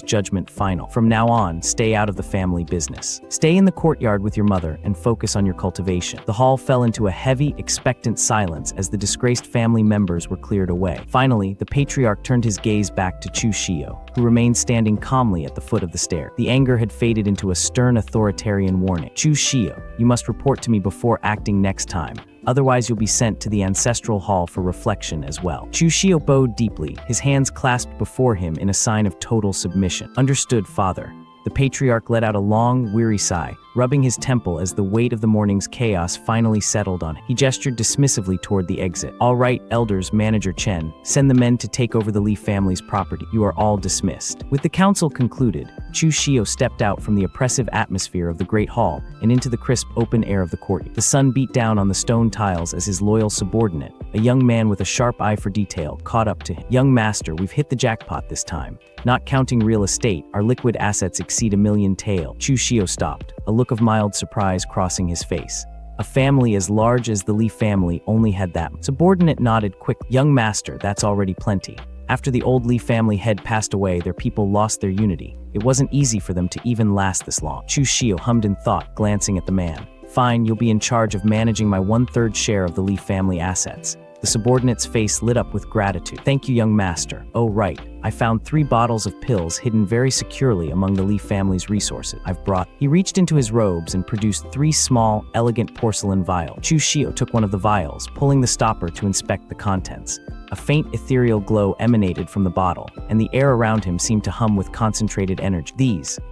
judgment final. "From now on, stay out of the family business. Stay in the courtyard with your mother and focus on your cultivation." The hall fell into a heavy, expectant silence as the disgraced family members were cleared away. Finally, the patriarch turned his gaze back to Chu Shio, who remained standing calmly at the foot of the stair. The anger had faded into a stern authoritarian warning. "Chu Shio, you must report to me before acting next time. Otherwise, you'll be sent to the ancestral hall for reflection as well." Chu Shio bowed deeply, his hands clasped before him in a sign of total submission. "Understood, father." The patriarch let out a long, weary sigh, rubbing his temple as the weight of the morning's chaos finally settled on him. He gestured dismissively toward the exit. "All right, elders, Manager Chen, send the men to take over the Li family's property. You are all dismissed." With the council concluded, Chu Shio stepped out from the oppressive atmosphere of the great hall and into the crisp open air of the courtyard. The sun beat down on the stone tiles as his loyal subordinate, a young man with a sharp eye for detail, caught up to him. "Young master, we've hit the jackpot this time. Not counting real estate, our liquid assets exceed 1,000,000 tael." Chu Shio stopped, a look of mild surprise crossing his face. A family as large as the Li family only had that. Subordinate nodded quick. "Young master, that's already plenty. After the old Li family head passed away, their people lost their unity. It wasn't easy for them to even last this long." Chu Shio hummed in thought, glancing at the man. "Fine, you'll be in charge of managing my 1/3 share of the Li family assets. The subordinate's face lit up with gratitude. "Thank you, young master. Oh, right. I found 3 bottles of pills hidden very securely among the Lee family's resources. I've brought." He reached into his robes and produced 3 small, elegant porcelain vials. Chu Shio took one of the vials, pulling the stopper to inspect the contents. A faint ethereal glow emanated from the bottle, and the air around him seemed to hum with concentrated energy.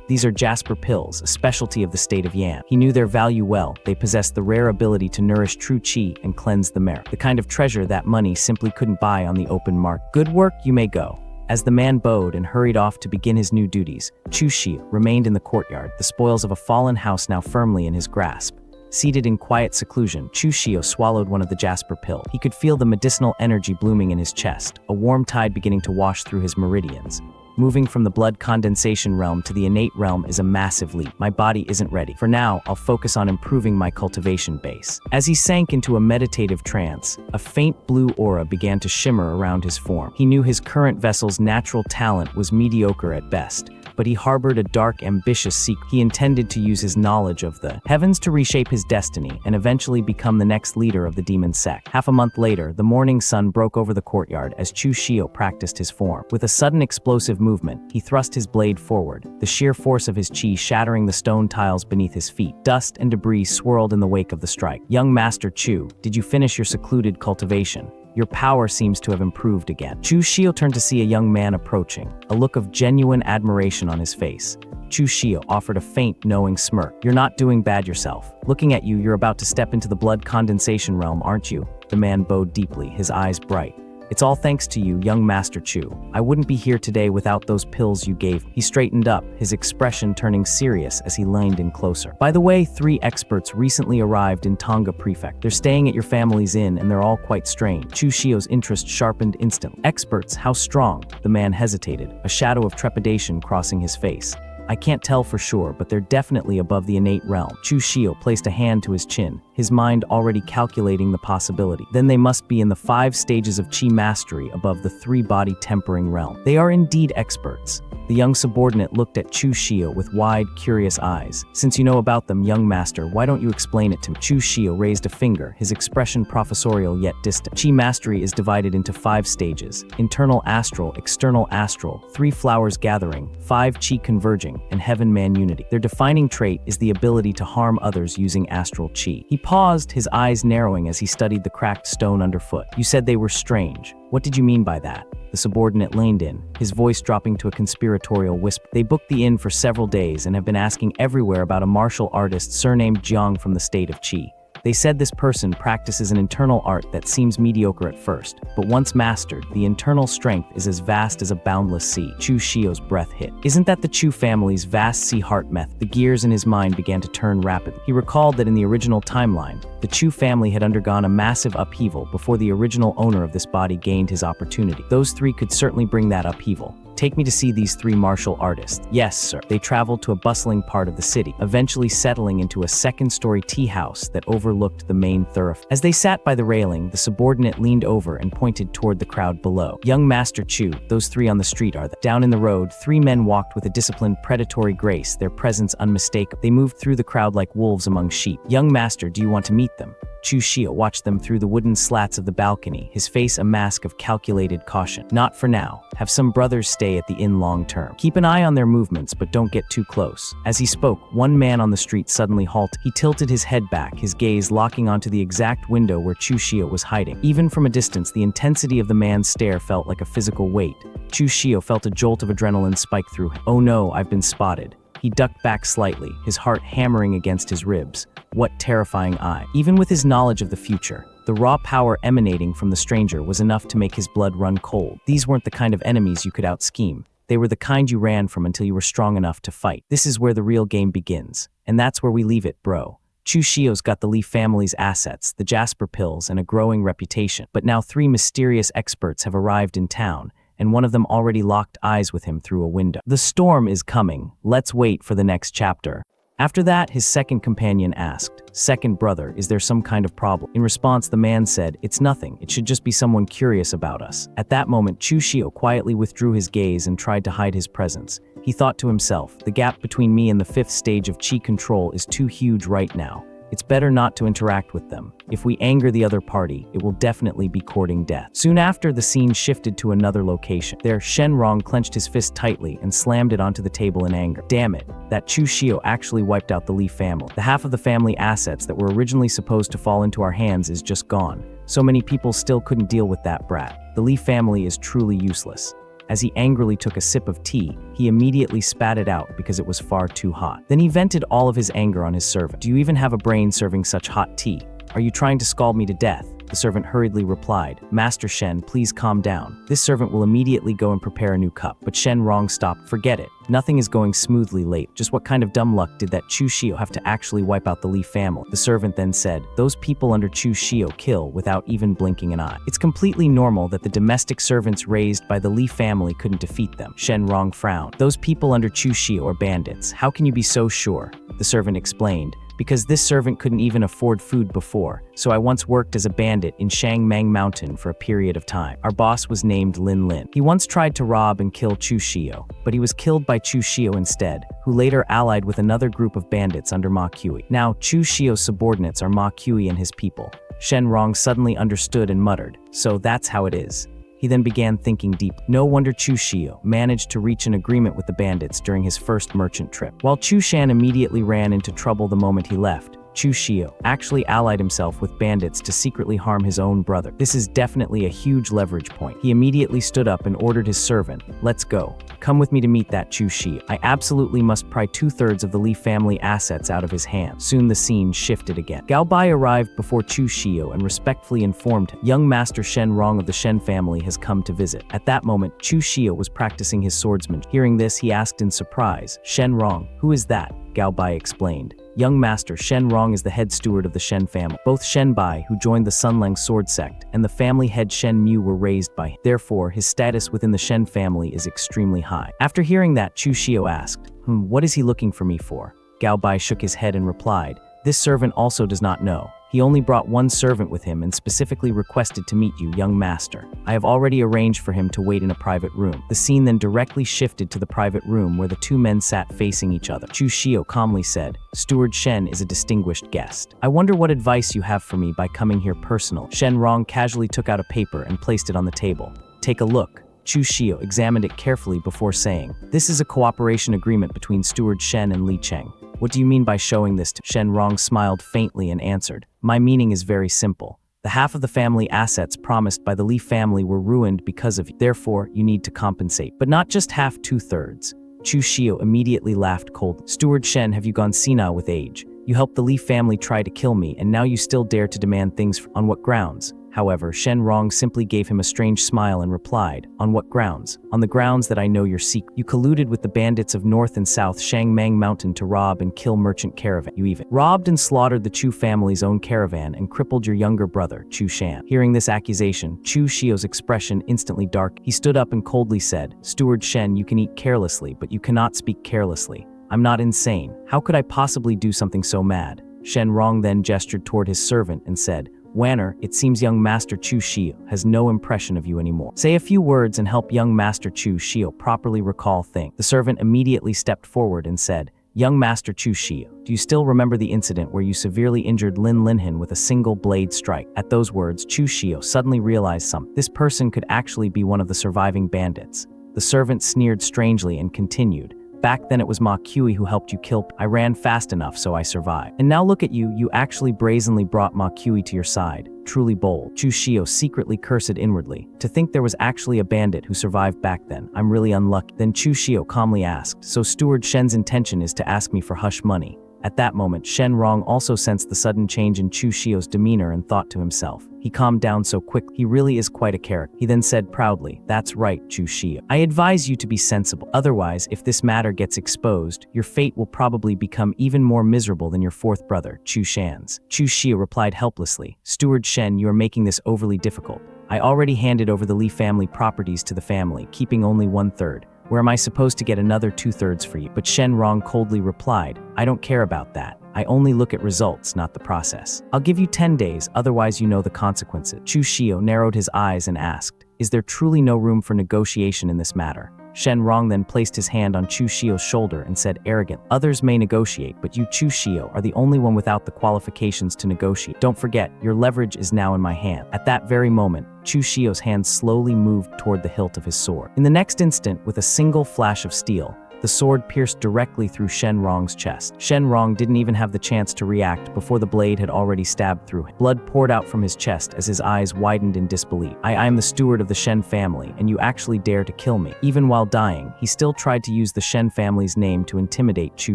These are Jasper pills, a specialty of the state of Yan. He knew their value well. They possessed the rare ability to nourish true qi and cleanse the marrow, the kind of treasure that money simply couldn't buy on the open market. "Good work, you may go." As the man bowed and hurried off to begin his new duties, Chu Shio remained in the courtyard, the spoils of a fallen house now firmly in his grasp. Seated in quiet seclusion, Chu Shio swallowed one of the Jasper pills. He could feel the medicinal energy blooming in his chest, a warm tide beginning to wash through his meridians. Moving from the blood condensation realm to the innate realm is a massive leap. My body isn't ready. For now, I'll focus on improving my cultivation base. As he sank into a meditative trance, a faint blue aura began to shimmer around his form. He knew his current vessel's natural talent was mediocre at best, but he harbored a dark, ambitious secret. He intended to use his knowledge of the heavens to reshape his destiny and eventually become the next leader of the demon sect. Half a month later, the morning sun broke over the courtyard as Chu Shio practiced his form. With a sudden explosive movement, he thrust his blade forward, the sheer force of his chi shattering the stone tiles beneath his feet. Dust and debris swirled in the wake of the strike. "Young Master Chu, did you finish your secluded cultivation? Your power seems to have improved again." Chu Shio turned to see a young man approaching, a look of genuine admiration on his face. Chu Shio offered a faint, knowing smirk. "You're not doing bad yourself. Looking at you, you're about to step into the blood condensation realm, aren't you?" The man bowed deeply, his eyes bright. "It's all thanks to you, young Master Chu. I wouldn't be here today without those pills you gave." He straightened up, his expression turning serious as he leaned in closer. "By the way, 3 experts recently arrived in Tonga Prefect. They're staying at your family's inn and they're all quite strange." Chu Shio's interest sharpened instantly. "Experts? How strong?" The man hesitated, a shadow of trepidation crossing his face. "I can't tell for sure, but they're definitely above the innate realm." Chu Shio placed a hand to his chin, his mind already calculating the possibility. "Then they must be in the 5 stages of chi mastery above the 3-body tempering realm." "They are indeed experts." The young subordinate looked at Chu Shio with wide, curious eyes. "Since you know about them, young master, why don't you explain it to me?" Chu Shio raised a finger, his expression professorial yet distant. Chi mastery is divided into 5 stages: internal astral, external astral, 3 flowers gathering, 5 chi converging, and heaven-man unity. Their defining trait is the ability to harm others using astral chi. He paused, his eyes narrowing as he studied the cracked stone underfoot. "You said they were strange. What did you mean by that?" The subordinate leaned in, his voice dropping to a conspiratorial whisper. "They booked the inn for several days and have been asking everywhere about a martial artist surnamed Jiang from the state of Qi. They said this person practices an internal art that seems mediocre at first, but once mastered, the internal strength is as vast as a boundless sea." Chu Shio's breath hit. "Isn't that the Chu family's vast sea heart method?" The gears in his mind began to turn rapidly. He recalled that in the original timeline, the Chu family had undergone a massive upheaval before the original owner of this body gained his opportunity. Those 3 could certainly bring that upheaval. "Take me to see these 3 martial artists." "Yes, sir." They traveled to a bustling part of the city, eventually settling into a 2nd-story tea house that overlooked the main thoroughfare. As they sat by the railing, the subordinate leaned over and pointed toward the crowd below. "Young Master Chu, those 3 on the street are the..." Down in the road, 3 men walked with a disciplined, predatory grace, their presence unmistakable. They moved through the crowd like wolves among sheep. "Young Master, do you want to meet them?" Chu Shio watched them through the wooden slats of the balcony, his face a mask of calculated caution. "Not for now. Have some brothers stay at the inn long term. Keep an eye on their movements, but don't get too close." As he spoke, one man on the street suddenly halted. He tilted his head back, his gaze locking onto the exact window where Chu Shio was hiding. Even from a distance, the intensity of the man's stare felt like a physical weight. Chu Shio felt a jolt of adrenaline spike through him. "Oh no, I've been spotted." He ducked back slightly, his heart hammering against his ribs. What terrifying eye. Even with his knowledge of the future, the raw power emanating from the stranger was enough to make his blood run cold. These weren't the kind of enemies you could out-scheme. They were the kind you ran from until you were strong enough to fight. This is where the real game begins. And that's where we leave it, bro. Chu Shio's got the Lee family's assets, the Jasper pills, and a growing reputation. But now 3 mysterious experts have arrived in town, and one of them already locked eyes with him through a window. The storm is coming. Let's wait for the next chapter. After that, his second companion asked, "Second brother, is there some kind of problem?" In response, the man said, "It's nothing. It should just be someone curious about us." At that moment, Chu Shio quietly withdrew his gaze and tried to hide his presence. He thought to himself, the gap between me and the 5th stage of Qi control is too huge right now. It's better not to interact with them. If we anger the other party, it will definitely be courting death. Soon after, the scene shifted to another location. There, Shenrong clenched his fist tightly and slammed it onto the table in anger. Damn it, that Chu Shio actually wiped out the Li family. The half of the family assets that were originally supposed to fall into our hands is just gone. So many people still couldn't deal with that brat. The Li family is truly useless. As he angrily took a sip of tea, he immediately spat it out because it was far too hot. Then he vented all of his anger on his servant. Do you even have a brain serving such hot tea? Are you trying to scald me to death? The servant hurriedly replied, Master Shen, please calm down. This servant will immediately go and prepare a new cup. But Shenrong stopped. Forget it. Nothing is going smoothly late. Just what kind of dumb luck did that Chu Shio have to actually wipe out the Li family? The servant then said, those people under Chu Shio kill without even blinking an eye. It's completely normal that the domestic servants raised by the Li family couldn't defeat them. Shenrong frowned. Those people under Chu Shio are bandits. How can you be so sure? The servant explained. Because this servant couldn't even afford food before, so I once worked as a bandit in Shangmang Mountain for a period of time. Our boss was named Lin Lin. He once tried to rob and kill Chu Shio, but he was killed by Chu Shio instead, who later allied with another group of bandits under Ma Kui. Now, Chu Shio's subordinates are Ma Kui and his people. Shenrong suddenly understood and muttered, so that's how it is. He then began thinking deep. No wonder Chu Shio managed to reach an agreement with the bandits during his first merchant trip. While Chu Shan immediately ran into trouble the moment he left, Chu Shio actually allied himself with bandits to secretly harm his own brother. This is definitely a huge leverage point. He immediately stood up and ordered his servant, let's go. Come with me to meet that Chu Shio. I absolutely must pry 2/3 of the Li family assets out of his hands. Soon the scene shifted again. Gao Bai arrived before Chu Shio and respectfully informed him, young Master Shenrong of the Shen family has come to visit. At that moment, Chu Shio was practicing his swordsmanship. Hearing this, he asked in surprise, Shenrong, who is that? Gao Bai explained. Young Master Shenrong is the head steward of the Shen family. Both Shen Bai, who joined the Sunlang sword sect, and the family head Shen Mu were raised by him. Therefore, his status within the Shen family is extremely high. After hearing that, Chu Shio asked, what is he looking for me for? Gao Bai shook his head and replied, this servant also does not know. He only brought one servant with him and specifically requested to meet you, young master. I have already arranged for him to wait in a private room. The scene then directly shifted to the private room where the two men sat facing each other. Chu Shio calmly said, Steward Shen is a distinguished guest. I wonder what advice you have for me by coming here personally. Shenrong casually took out a paper and placed it on the table. Take a look. Chu Shio examined it carefully before saying, this is a cooperation agreement between Steward Shen and Li Cheng. What do you mean by showing this to? Shenrong smiled faintly and answered, my meaning is very simple. The half of the family assets promised by the Li family were ruined because of you. Therefore, you need to compensate. But not just half, 2/3. Chu Shio immediately laughed coldly. Steward Shen, have you gone senile with age? You helped the Li family try to kill me, and now you still dare to demand things on what grounds? However, Shenrong simply gave him a strange smile and replied, on what grounds? On the grounds that I know your secret. You colluded with the bandits of North and South Shangmang Mountain to rob and kill merchant caravan. You even robbed and slaughtered the Chu family's own caravan and crippled your younger brother, Chu Shan. Hearing this accusation, Chu Shio's expression instantly darkened. He stood up and coldly said, Steward Shen, you can eat carelessly, but you cannot speak carelessly. I'm not insane. How could I possibly do something so mad? Shenrong then gestured toward his servant and said, Wanner, it seems young Master Chu Shio has no impression of you anymore. Say a few words and help young Master Chu Shio properly recall things. The servant immediately stepped forward and said, Young Master Chu Shio, do you still remember the incident where you severely injured Lin Linhan with a single blade strike? At those words, Chu Shio suddenly realized something. This person could actually be one of the surviving bandits. The servant sneered strangely and continued, Back then it was Ma Kui who helped you kill. I ran fast enough so I survived. And now look at you, you actually brazenly brought Ma Kui to your side. Truly bold. Chu Shio secretly cursed inwardly. To think there was actually a bandit who survived back then. I'm really unlucky. Then Chu Shio calmly asked, so Steward Shen's intention is to ask me for hush money. At that moment, Shenrong also sensed the sudden change in Chu Shio's demeanor and thought to himself, he calmed down so quick, he really is quite a character. He then said proudly, that's right, Chu Shio. I advise you to be sensible. Otherwise, if this matter gets exposed, your fate will probably become even more miserable than your fourth brother, Chu Shan's. Chu Shio replied helplessly, Steward Shen, you are making this overly difficult. I already handed over the Li family properties to the family, keeping only 1/3. Where am I supposed to get another 2/3 for you? But Shenrong coldly replied, I don't care about that. I only look at results, not the process. I'll give you 10 days, otherwise you know the consequences. Chu Shio narrowed his eyes and asked, is there truly no room for negotiation in this matter? Shen Rong then placed his hand on Chu Shio's shoulder and said arrogantly, "Others may negotiate, but you, Chu Shio, are the only one without the qualifications to negotiate. Don't forget, your leverage is now in my hand." At that very moment, Chu Shio's hand slowly moved toward the hilt of his sword. In the next instant, with a single flash of steel, the sword pierced directly through Shen Rong's chest. Shen Rong didn't even have the chance to react before the blade had already stabbed through him. Blood poured out from his chest as his eyes widened in disbelief. I am the steward of the Shen family, and you actually dare to kill me." Even while dying, he still tried to use the Shen family's name to intimidate Chu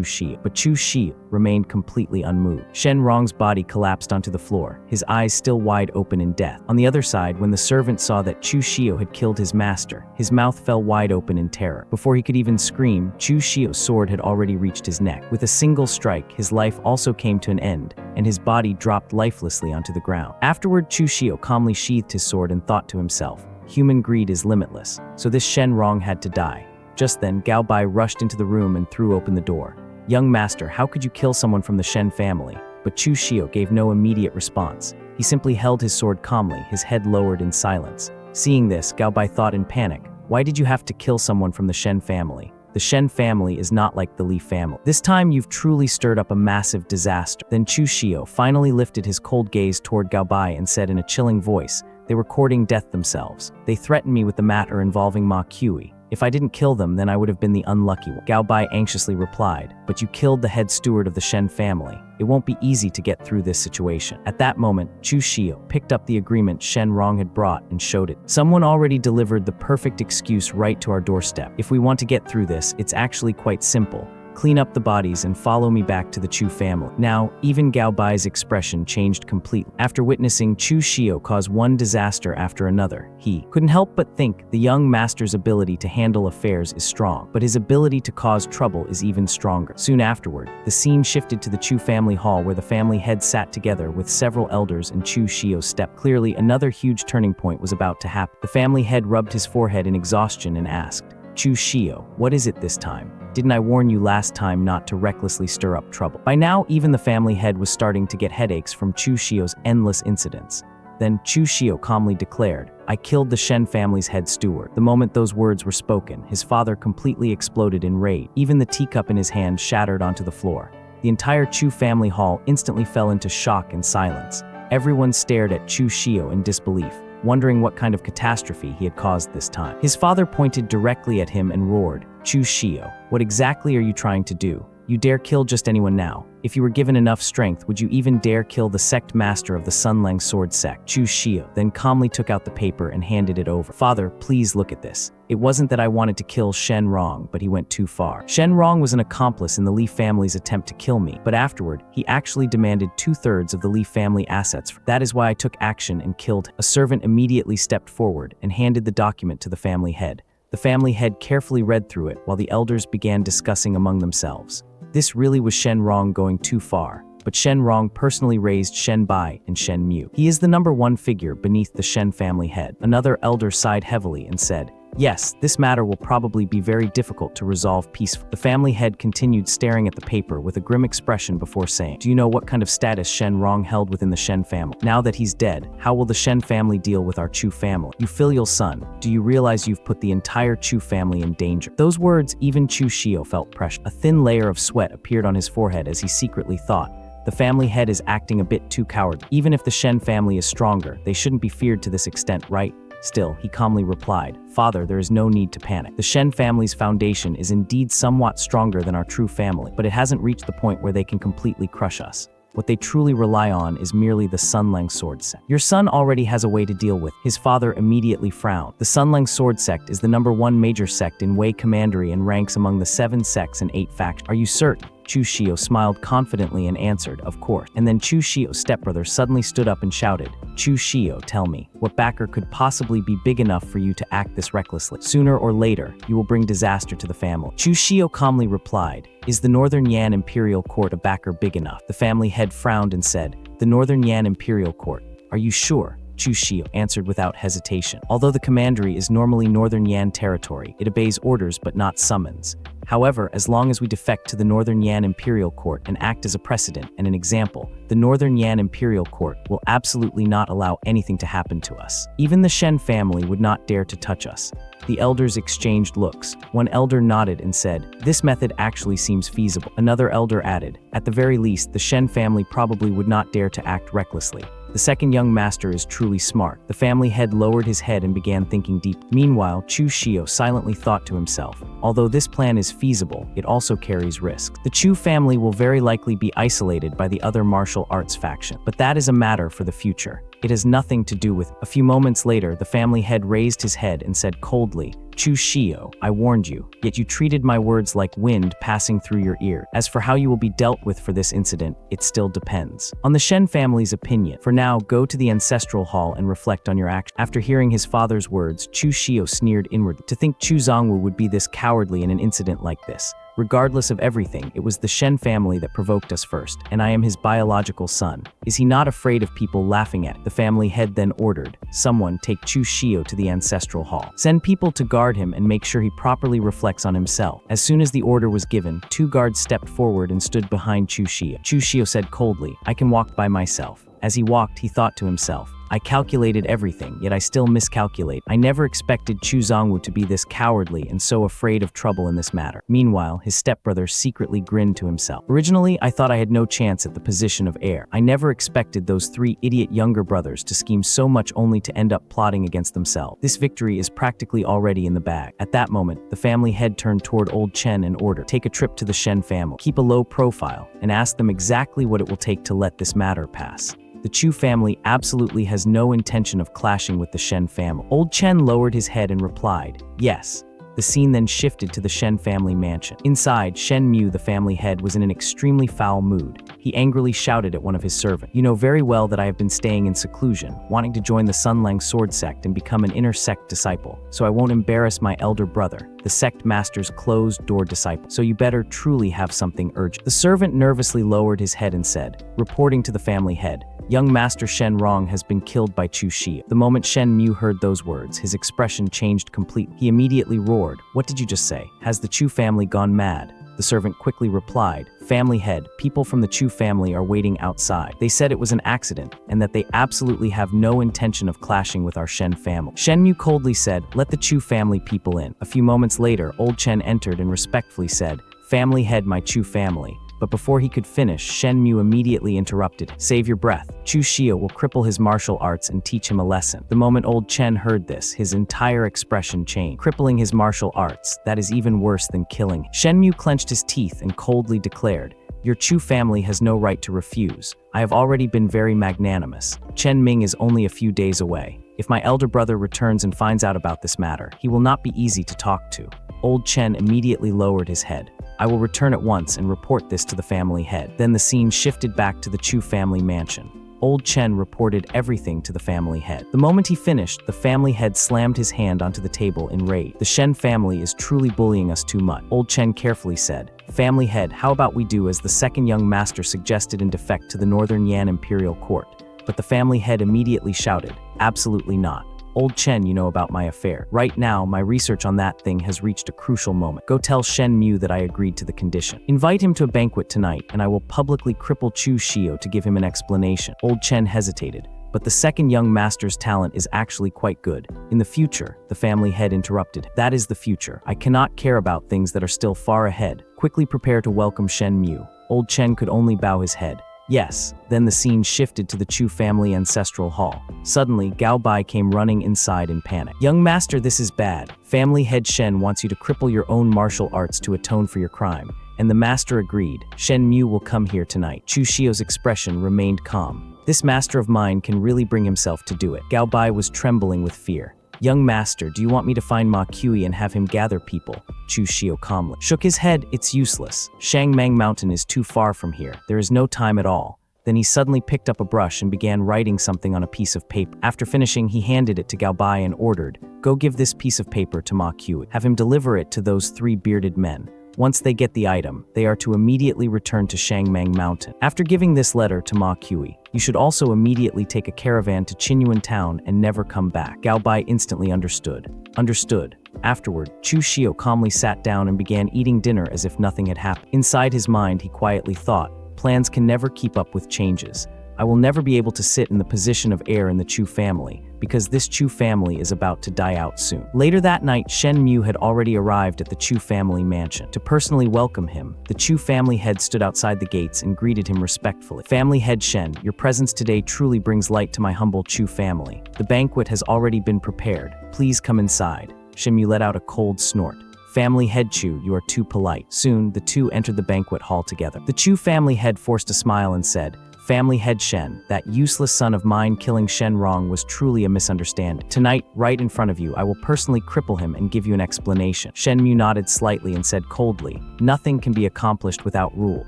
Shio. But Chu Shio remained completely unmoved. Shen Rong's body collapsed onto the floor, his eyes still wide open in death. On the other side, when the servant saw that Chu Shio had killed his master, his mouth fell wide open in terror. Before he could even scream, Chu Shio's sword had already reached his neck. With a single strike, his life also came to an end, and his body dropped lifelessly onto the ground. Afterward, Chu Shio calmly sheathed his sword and thought to himself, "Human greed is limitless, so this Shen Rong had to die." Just then, Gao Bai rushed into the room and threw open the door. "Young master, how could you kill someone from the Shen family?" But Chu Shio gave no immediate response. He simply held his sword calmly, his head lowered in silence. Seeing this, Gao Bai thought in panic, "Why did you have to kill someone from the Shen family? The Shen family is not like the Li family. This time you've truly stirred up a massive disaster." Then Chu Shio finally lifted his cold gaze toward Gao Bai and said in a chilling voice, "They were courting death themselves. They threatened me with the matter involving Ma Kui. If I didn't kill them, then I would have been the unlucky one." Gao Bai anxiously replied, "But you killed the head steward of the Shen family. It won't be easy to get through this situation." At that moment, Chu Shio picked up the agreement Shen Rong had brought and showed it. "Someone already delivered the perfect excuse right to our doorstep. If we want to get through this, it's actually quite simple. Clean up the bodies and follow me back to the Chu family." Now, even Gao Bai's expression changed completely. After witnessing Chu Shio cause one disaster after another, he couldn't help but think the young master's ability to handle affairs is strong, but his ability to cause trouble is even stronger. Soon afterward, the scene shifted to the Chu family hall where the family head sat together with several elders and Chu Shio stepped. Clearly, another huge turning point was about to happen. The family head rubbed his forehead in exhaustion and asked, "Chu Shio, what is it this time? Didn't I warn you last time not to recklessly stir up trouble?" By now, even the family head was starting to get headaches from Chu Shio's endless incidents. Then Chu Shio calmly declared, "I killed the Shen family's head steward." The moment those words were spoken, his father completely exploded in rage. Even the teacup in his hand shattered onto the floor. The entire Chu family hall instantly fell into shock and silence. Everyone stared at Chu Shio in disbelief, wondering what kind of catastrophe he had caused this time. His father pointed directly at him and roared, "Chu Shio, what exactly are you trying to do? You dare kill just anyone now. If you were given enough strength, would you even dare kill the sect master of the Sunlang sword sect?" Chu Shio then calmly took out the paper and handed it over. "Father, please look at this. It wasn't that I wanted to kill Shen Rong, but he went too far. Shen Rong was an accomplice in the Li family's attempt to kill me, but afterward, he actually demanded 2/3 of the Li family assets. That is why I took action and killed him." A servant immediately stepped forward and handed the document to the family head. The family head carefully read through it while the elders began discussing among themselves. This really was Shen Rong going too far, but Shen Rong personally raised Shen Bai and Shen Mu. He is the #1 figure beneath the Shen family head. Another elder sighed heavily and said, "Yes, this matter will probably be very difficult to resolve peacefully." The family head continued staring at the paper with a grim expression before saying, "Do you know what kind of status Shen Rong held within the Shen family? Now that he's dead, how will the Shen family deal with our Chu family? You filial son, do you realize you've put the entire Chu family in danger?" Those words, even Chu Shio felt pressure. A thin layer of sweat appeared on his forehead as he secretly thought, "The family head is acting a bit too cowardly. Even if the Shen family is stronger, they shouldn't be feared to this extent, right?" Still, he calmly replied, "Father, there is no need to panic. The Shen family's foundation is indeed somewhat stronger than our true family, but it hasn't reached the point where they can completely crush us. What they truly rely on is merely the Sunlang sword sect. Your son already has a way to deal with." His father immediately frowned. The Sunlang sword sect is the #1 major sect in Wei Commandery and ranks among the 7 sects and 8 factions. "Are you certain?" Chu Shio smiled confidently and answered, "Of course." And then Chu Shio's stepbrother suddenly stood up and shouted, "Chu Shio, tell me, what backer could possibly be big enough for you to act this recklessly? Sooner or later, you will bring disaster to the family." Chu Shio calmly replied, "Is the Northern Yan Imperial Court a backer big enough?" The family head frowned and said, "The Northern Yan Imperial Court. Are you sure?" Chu Shio answered without hesitation. "Although the commandery is normally Northern Yan territory, it obeys orders but not summons. However, as long as we defect to the Northern Yan Imperial Court and act as a precedent and an example, the Northern Yan Imperial Court will absolutely not allow anything to happen to us. Even the Shen family would not dare to touch us. The elders exchanged looks. One elder nodded and said, "This method actually seems feasible." Another elder added, "At the very least, the Shen family probably would not dare to act recklessly. The second young master is truly smart." The family head lowered his head and began thinking deep. Meanwhile, Chu Shio silently thought to himself, although this plan is feasible, it also carries risks. The Chu family will very likely be isolated by the other martial arts faction, but that is a matter for the future. It has nothing to do with. A few moments later, the family head raised his head and said coldly, "Chu Shio, I warned you, yet you treated my words like wind passing through your ear. As for how you will be dealt with for this incident, it still depends on the Shen family's opinion. For now, go to the ancestral hall and reflect on your actions." After hearing his father's words, Chu Shio sneered inwardly. To think Chu Zongwu would be this cowardly in an incident like this. Regardless of everything, it was the Shen family that provoked us first, and I am his biological son. Is he not afraid of people laughing at it? The family head then ordered, "Someone take Chu Shio to the ancestral hall. Send people to guard him and make sure he properly reflects on himself." As soon as the order was given, 2 guards stepped forward and stood behind Chu Shio. Chu Shio said coldly, "I can walk by myself." As he walked, he thought to himself, "I calculated everything, yet I still miscalculate. I never expected Chu Zongwu to be this cowardly and so afraid of trouble in this matter." Meanwhile, his stepbrother secretly grinned to himself. "Originally, I thought I had no chance at the position of heir. I never expected those 3 idiot younger brothers to scheme so much only to end up plotting against themselves. This victory is practically already in the bag." At that moment, the family head turned toward old Chen and ordered, "Take a trip to the Shen family. Keep a low profile, and ask them exactly what it will take to let this matter pass." The Chu family absolutely has no intention of clashing with the Shen family. Old Chen lowered his head and replied, "Yes." The scene then shifted to the Shen family mansion. Inside, Shen Mu, the family head, was in an extremely foul mood. He angrily shouted at one of his servants, "You know very well that I have been staying in seclusion, wanting to join the Sunlang sword sect and become an inner sect disciple, so I won't embarrass my elder brother, the sect master's closed-door disciple. So you better truly have something urgent." The servant nervously lowered his head and said, reporting to the family head, "Young Master Shen Rong has been killed by Chu Shio." The moment Shen Mu heard those words, his expression changed completely. He immediately roared, "What did you just say? Has the Chu family gone mad?" The servant quickly replied, "Family head, people from the Chu family are waiting outside. They said it was an accident, and that they absolutely have no intention of clashing with our Shen family." Shen Mu coldly said, "Let the Chu family people in." A few moments later, old Chen entered and respectfully said, "Family head, my Chu family." But before he could finish, Shen Mu immediately interrupted, "Save your breath. Chu Shio will cripple his martial arts and teach him a lesson." The moment old Chen heard this, his entire expression changed. Crippling his martial arts, that is even worse than killing. Shen Mu clenched his teeth and coldly declared, "Your Chu family has no right to refuse. I have already been very magnanimous. Chen Ming is only a few days away. If my elder brother returns and finds out about this matter, he will not be easy to talk to." Old Chen immediately lowered his head. "I will return at once and report this to the family head." Then the scene shifted back to the Chu family mansion. Old Chen reported everything to the family head. The moment he finished, the family head slammed his hand onto the table in rage. "The Shen family is truly bullying us too much." Old Chen carefully said, "Family head, how about we do as the second young master suggested and defect to the Northern Yan Imperial Court?" But the family head immediately shouted, "Absolutely not. Old Chen, you know about my affair. Right now, my research on that thing has reached a crucial moment. Go tell Shen Mu that I agreed to the condition. Invite him to a banquet tonight, and I will publicly cripple Chu Shio to give him an explanation." Old Chen hesitated, but the second young master's talent is actually quite good. "In the future," the family head interrupted. "That is the future. I cannot care about things that are still far ahead. Quickly prepare to welcome Shen Mu." Old Chen could only bow his head. "Yes." Then the scene shifted to the Chu family ancestral hall. Suddenly, Gao Bai came running inside in panic. "Young master, this is bad. Family head Shen wants you to cripple your own martial arts to atone for your crime." And the master agreed. "Shen Mu will come here tonight." Chu Shio's expression remained calm. "This master of mine can really bring himself to do it." Gao Bai was trembling with fear. "Young master, do you want me to find Ma Kui and have him gather people?" Chu Shio calmly shook his head. "It's useless. Shangmang Mountain is too far from here. There is no time at all." Then he suddenly picked up a brush and began writing something on a piece of paper. After finishing, he handed it to Gao Bai and ordered, "Go give this piece of paper to Ma Kui. Have him deliver it to those 3 bearded men. Once they get the item, they are to immediately return to Shangmang Mountain. After giving this letter to Ma Kui, you should also immediately take a caravan to Qinyuan Town and never come back." Gao Bai instantly understood. Understood. Afterward, Chu Shio calmly sat down and began eating dinner as if nothing had happened. Inside his mind, he quietly thought, "Plans can never keep up with changes. I will never be able to sit in the position of heir in the Chu family, because this Chu family is about to die out soon. Later that night, Shen Mu had already arrived at the Chu family mansion. To personally welcome him, the Chu family head stood outside the gates and greeted him respectfully. Family head Shen, your presence today truly brings light to my humble Chu family. The banquet has already been prepared. Please come inside. Shen Mu let out a cold snort. Family head Chu, you are too polite. Soon, the two entered the banquet hall together. The Chu family head forced a smile and said, Family head Shen, that useless son of mine killing Shen Rong was truly a misunderstanding. Tonight, right in front of you, I will personally cripple him and give you an explanation. Shen Mu nodded slightly and said coldly, nothing can be accomplished without rule.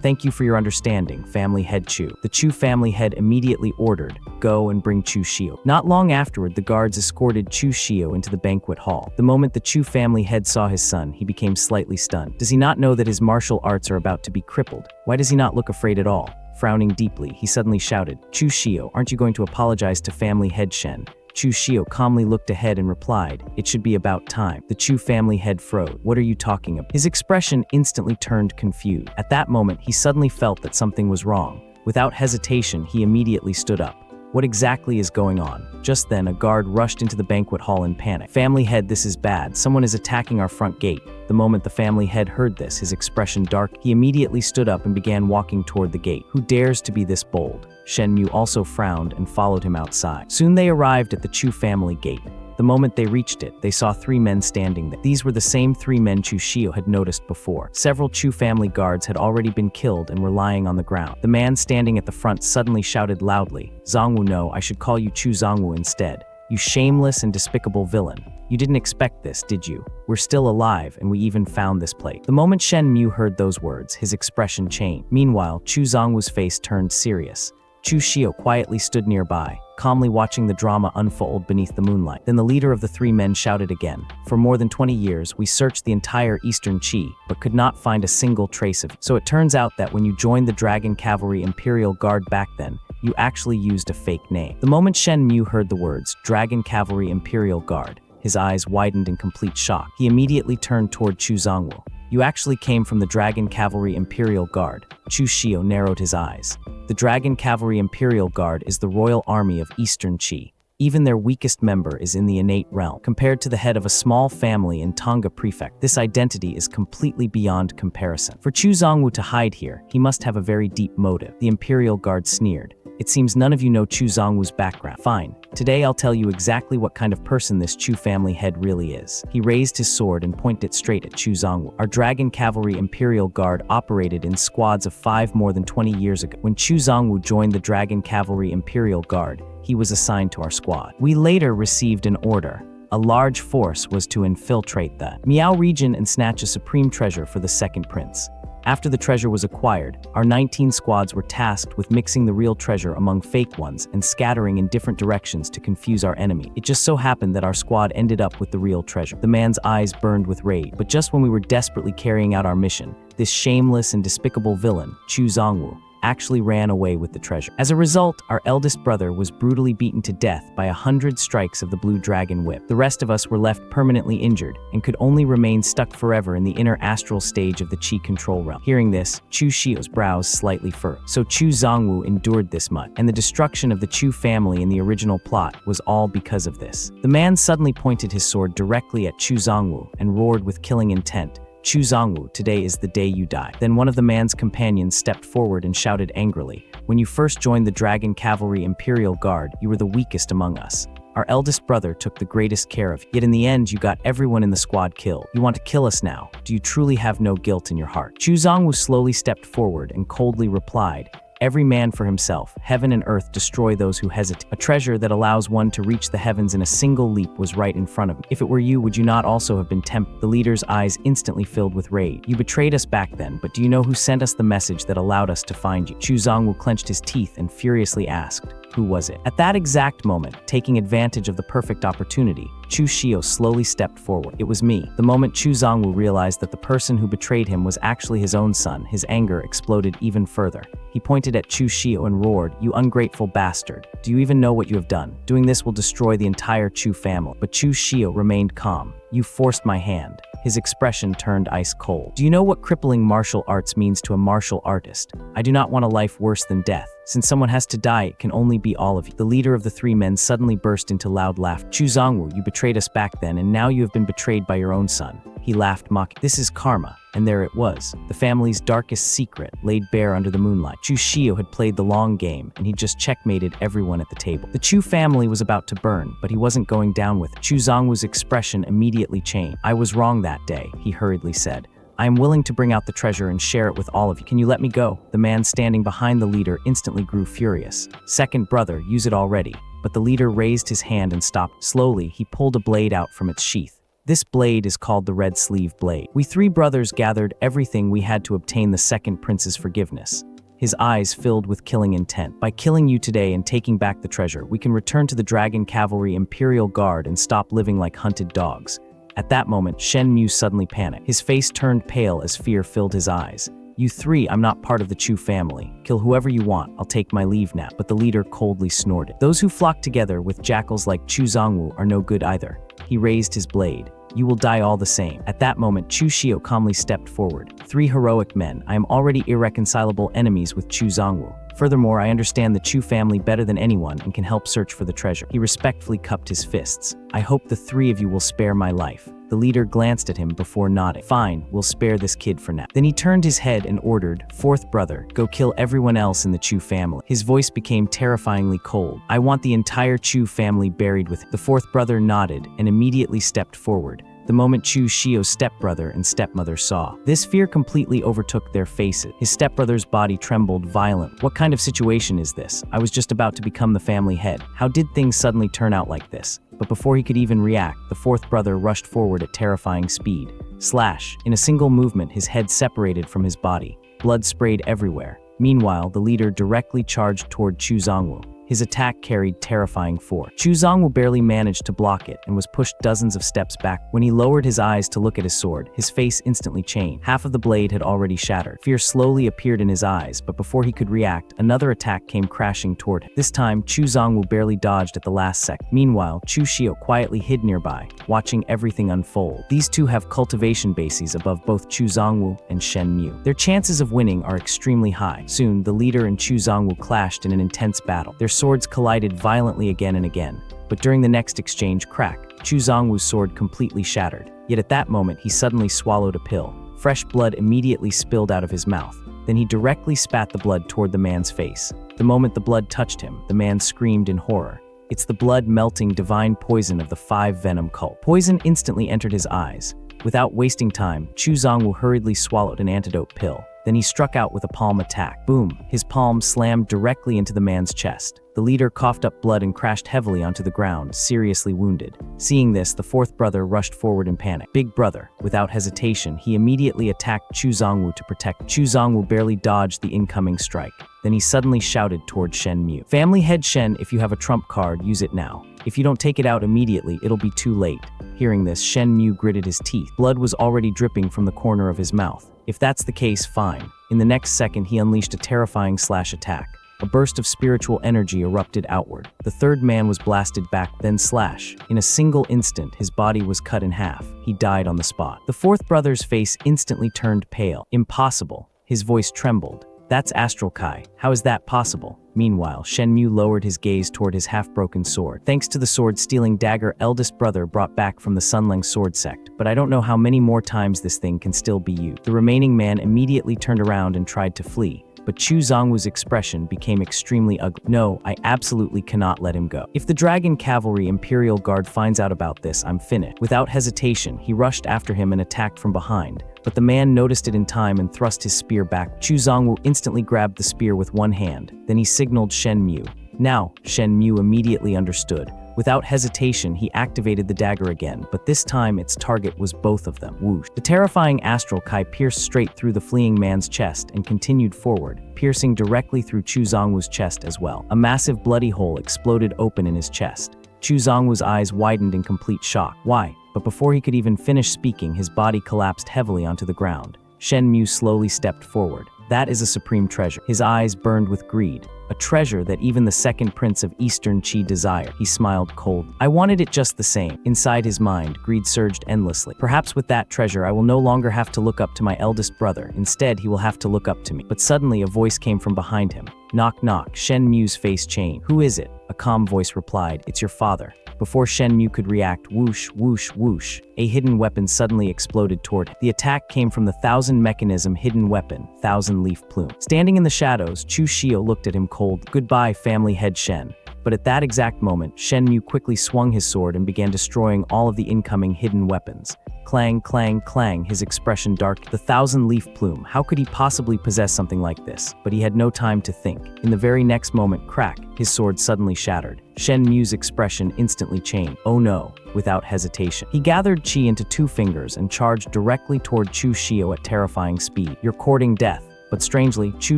Thank you for your understanding, family head Chu. The Chu family head immediately ordered, go and bring Chu Shio. Not long afterward, the guards escorted Chu Shio into the banquet hall. The moment the Chu family head saw his son, he became slightly stunned. Does he not know that his martial arts are about to be crippled? Why does he not look afraid at all? Frowning deeply, he suddenly shouted, Chu Shio, aren't you going to apologize to family head Shen? Chu Shio calmly looked ahead and replied, it should be about time. The Chu family head froze. What are you talking about? His expression instantly turned confused. At that moment, he suddenly felt that something was wrong. Without hesitation, he immediately stood up. What exactly is going on? Just then, a guard rushed into the banquet hall in panic. Family head, this is bad. Someone is attacking our front gate. The moment the family head heard this, his expression dark. He immediately stood up and began walking toward the gate. Who dares to be this bold? Shen Mu also frowned and followed him outside. Soon they arrived at the Chu family gate. The moment they reached it, they saw 3 men standing there. These were the same 3 men Chu Shio had noticed before. Several Chu family guards had already been killed and were lying on the ground. The man standing at the front suddenly shouted loudly, Zongwu, no, I should call you Chu Zongwu instead. You shameless and despicable villain. You didn't expect this, did you? We're still alive, and we even found this plate. The moment Shen Mu heard those words, his expression changed. Meanwhile, Chu Zongwu's face turned serious. Chu Shio quietly stood nearby, calmly watching the drama unfold beneath the moonlight. Then the leader of the 3 men shouted again, for more than 20 years, we searched the entire Eastern Qi, but could not find a single trace of you. So it turns out that when you joined the Dragon Cavalry Imperial Guard back then, you actually used a fake name. The moment Shen Mu heard the words, Dragon Cavalry Imperial Guard, his eyes widened in complete shock. He immediately turned toward Chu Zongwu. You actually came from the Dragon Cavalry Imperial Guard. Chu Shio narrowed his eyes. The Dragon Cavalry Imperial Guard is the royal army of Eastern Qi. Even their weakest member is in the innate realm. Compared to the head of a small family in Tonga Prefect, this identity is completely beyond comparison. For Chu Zongwu to hide here, he must have a very deep motive. The Imperial Guard sneered. It seems none of you know Chu Zongwu's background. Fine. Today I'll tell you exactly what kind of person this Chu family head really is. He raised his sword and pointed it straight at Chu Zongwu. Our Dragon Cavalry Imperial Guard operated in squads of 5 more than 20 years ago. When Chu Zongwu joined the Dragon Cavalry Imperial Guard, he was assigned to our squad. We later received an order. A large force was to infiltrate the Miao region and snatch a supreme treasure for the second prince. After the treasure was acquired, our 19 squads were tasked with mixing the real treasure among fake ones and scattering in different directions to confuse our enemy. It just so happened that our squad ended up with the real treasure. The man's eyes burned with rage, but just when we were desperately carrying out our mission, this shameless and despicable villain, Chu Zongwu, actually ran away with the treasure. As a result, our eldest brother was brutally beaten to death by 100 strikes of the blue dragon whip. The rest of us were left permanently injured and could only remain stuck forever in the inner astral stage of the Qi control realm. Hearing this, Chu Shio's brows slightly furrowed. So Chu Zongwu endured this much, and the destruction of the Chu family in the original plot was all because of this. The man suddenly pointed his sword directly at Chu Zongwu and roared with killing intent. Chu Zongwu, today is the day you die. Then one of the man's companions stepped forward and shouted angrily, when you first joined the Dragon Cavalry Imperial Guard, you were the weakest among us. Our eldest brother took the greatest care of you. Yet in the end, you got everyone in the squad killed. You want to kill us now. Do you truly have no guilt in your heart? Chu Zongwu slowly stepped forward and coldly replied, every man for himself, heaven and earth destroy those who hesitate. A treasure that allows one to reach the heavens in a single leap was right in front of me. If it were you, would you not also have been tempted? The leader's eyes instantly filled with rage. You betrayed us back then, but do you know who sent us the message that allowed us to find you? Chu Zongwu clenched his teeth and furiously asked, who was it? At that exact moment, taking advantage of the perfect opportunity, Chu Shio slowly stepped forward. It was me. The moment Chu Zongwu realized that the person who betrayed him was actually his own son, his anger exploded even further. He pointed at Chu Shio and roared, you ungrateful bastard. Do you even know what you have done? Doing this will destroy the entire Chu family. But Chu Shio remained calm. You forced my hand. His expression turned ice cold. Do you know what crippling martial arts means to a martial artist? I do not want a life worse than death. Since someone has to die, it can only be all of you. The leader of the three men suddenly burst into loud laughter. Chu Zongwu, you betrayed us back then, and now you have been betrayed by your own son. He laughed, mocking. This is karma. And there it was, the family's darkest secret, laid bare under the moonlight. Chu Shio had played the long game, and he just checkmated everyone at the table. The Chu family was about to burn, but he wasn't going down with it. Chu Zongwu's expression immediately changed. I was wrong that day, he hurriedly said. I am willing to bring out the treasure and share it with all of you. Can you let me go? The man standing behind the leader instantly grew furious. Second brother, use it already. But the leader raised his hand and stopped. Slowly, he pulled a blade out from its sheath. This blade is called the Red Sleeve Blade. We three brothers gathered everything we had to obtain the second prince's forgiveness. His eyes filled with killing intent. By killing you today and taking back the treasure, we can return to the Dragon Cavalry Imperial Guard and stop living like hunted dogs. At that moment, Shen Mu suddenly panicked. His face turned pale as fear filled his eyes. You three, I'm not part of the Chu family. Kill whoever you want, I'll take my leave now. But the leader coldly snorted. Those who flock together with jackals like Chu Zongwu are no good either. He raised his blade. You will die all the same. At that moment, Chu Shio calmly stepped forward. Three heroic men. I am already irreconcilable enemies with Chu Zongwu. Furthermore, I understand the Chu family better than anyone and can help search for the treasure. He respectfully cupped his fists. I hope the three of you will spare my life. The leader glanced at him before nodding. Fine, we'll spare this kid for now. Then he turned his head and ordered, Fourth brother, go kill everyone else in the Chu family. His voice became terrifyingly cold. I want the entire Chu family buried with him. The fourth brother nodded and immediately stepped forward. The moment Chu Shio's stepbrother and stepmother saw. This fear completely overtook their faces. His stepbrother's body trembled violently. What kind of situation is this? I was just about to become the family head. How did things suddenly turn out like this? But before he could even react, the fourth brother rushed forward at terrifying speed. Slash! In a single movement, his head separated from his body. Blood sprayed everywhere. Meanwhile, the leader directly charged toward Chu Zongwu. His attack carried terrifying force. Chu Zongwu barely managed to block it and was pushed dozens of steps back. When he lowered his eyes to look at his sword, his face instantly changed. Half of the blade had already shattered. Fear slowly appeared in his eyes, but before he could react, another attack came crashing toward him. This time, Chu Zongwu barely dodged at the last second. Meanwhile, Chu Shio quietly hid nearby, watching everything unfold. These two have cultivation bases above both Chu Zongwu and Shen Mu. Their chances of winning are extremely high. Soon, the leader and Chu Zongwu clashed in an intense battle. Their swords collided violently again and again, but during the next exchange, crack, Chu Zongwu's sword completely shattered. Yet at that moment, he suddenly swallowed a pill. Fresh blood immediately spilled out of his mouth. Then he directly spat the blood toward the man's face. The moment the blood touched him, the man screamed in horror. It's the blood-melting divine poison of the five venom cult. Poison instantly entered his eyes. Without wasting time, Chu Zongwu hurriedly swallowed an antidote pill. Then he struck out with a palm attack. Boom! His palm slammed directly into the man's chest. The leader coughed up blood and crashed heavily onto the ground, seriously wounded. Seeing this, the fourth brother rushed forward in panic. Big brother, without hesitation, he immediately attacked Chu Zongwu to protect him. Chu Zongwu barely dodged the incoming strike. Then he suddenly shouted toward Shen Mu. Family head Shen, if you have a trump card, use it now. If you don't take it out immediately, it'll be too late. Hearing this, Shen Mu gritted his teeth. Blood was already dripping from the corner of his mouth. If that's the case, fine. In the next second, he unleashed a terrifying slash attack. A burst of spiritual energy erupted outward. The third man was blasted back, then slash. In a single instant, his body was cut in half. He died on the spot. The fourth brother's face instantly turned pale. Impossible. His voice trembled. That's Astral Kai. How is that possible? Meanwhile, Shen Mu lowered his gaze toward his half-broken sword. Thanks to the sword-stealing dagger eldest brother brought back from the Sunling sword sect, but I don't know how many more times this thing can still be used. The remaining man immediately turned around and tried to flee, but Chu Zongwu's expression became extremely ugly. No, I absolutely cannot let him go. If the Dragon Cavalry Imperial Guard finds out about this, I'm finished. Without hesitation, he rushed after him and attacked from behind. But the man noticed it in time and thrust his spear back. Chu Zongwu instantly grabbed the spear with one hand. Then he signaled Shen Mu. Now, Shen Mu immediately understood. Without hesitation, he activated the dagger again, but this time its target was both of them. Whoosh. The terrifying Astral Kai pierced straight through the fleeing man's chest and continued forward, piercing directly through Chu Zongwu's chest as well. A massive bloody hole exploded open in his chest. Chu Zongwu's eyes widened in complete shock. Why? But before he could even finish speaking, his body collapsed heavily onto the ground. Shen Mu slowly stepped forward. That is a supreme treasure. His eyes burned with greed. A treasure that even the second prince of Eastern Qi desired. He smiled cold. I wanted it just the same. Inside his mind, greed surged endlessly. Perhaps with that treasure, I will no longer have to look up to my eldest brother. Instead, he will have to look up to me. But suddenly, a voice came from behind him. Knock, knock. Shen Mu's face changed. Who is it? A calm voice replied, it's your father. Before Shen Mu could react, whoosh, whoosh, whoosh, a hidden weapon suddenly exploded toward him. The attack came from the thousand mechanism hidden weapon, thousand leaf plume. Standing in the shadows, Chu Shio looked at him cold. Goodbye, family head Shen. But at that exact moment, Shen Mu quickly swung his sword and began destroying all of the incoming hidden weapons. Clang, clang, clang, his expression dark. The thousand leaf plume, how could he possibly possess something like this? But he had no time to think. In the very next moment, crack, his sword suddenly shattered. Shen Mu's expression instantly changed. Oh no, without hesitation. He gathered chi into 2 fingers and charged directly toward Chu Shio at terrifying speed. You're courting death. But strangely, Chu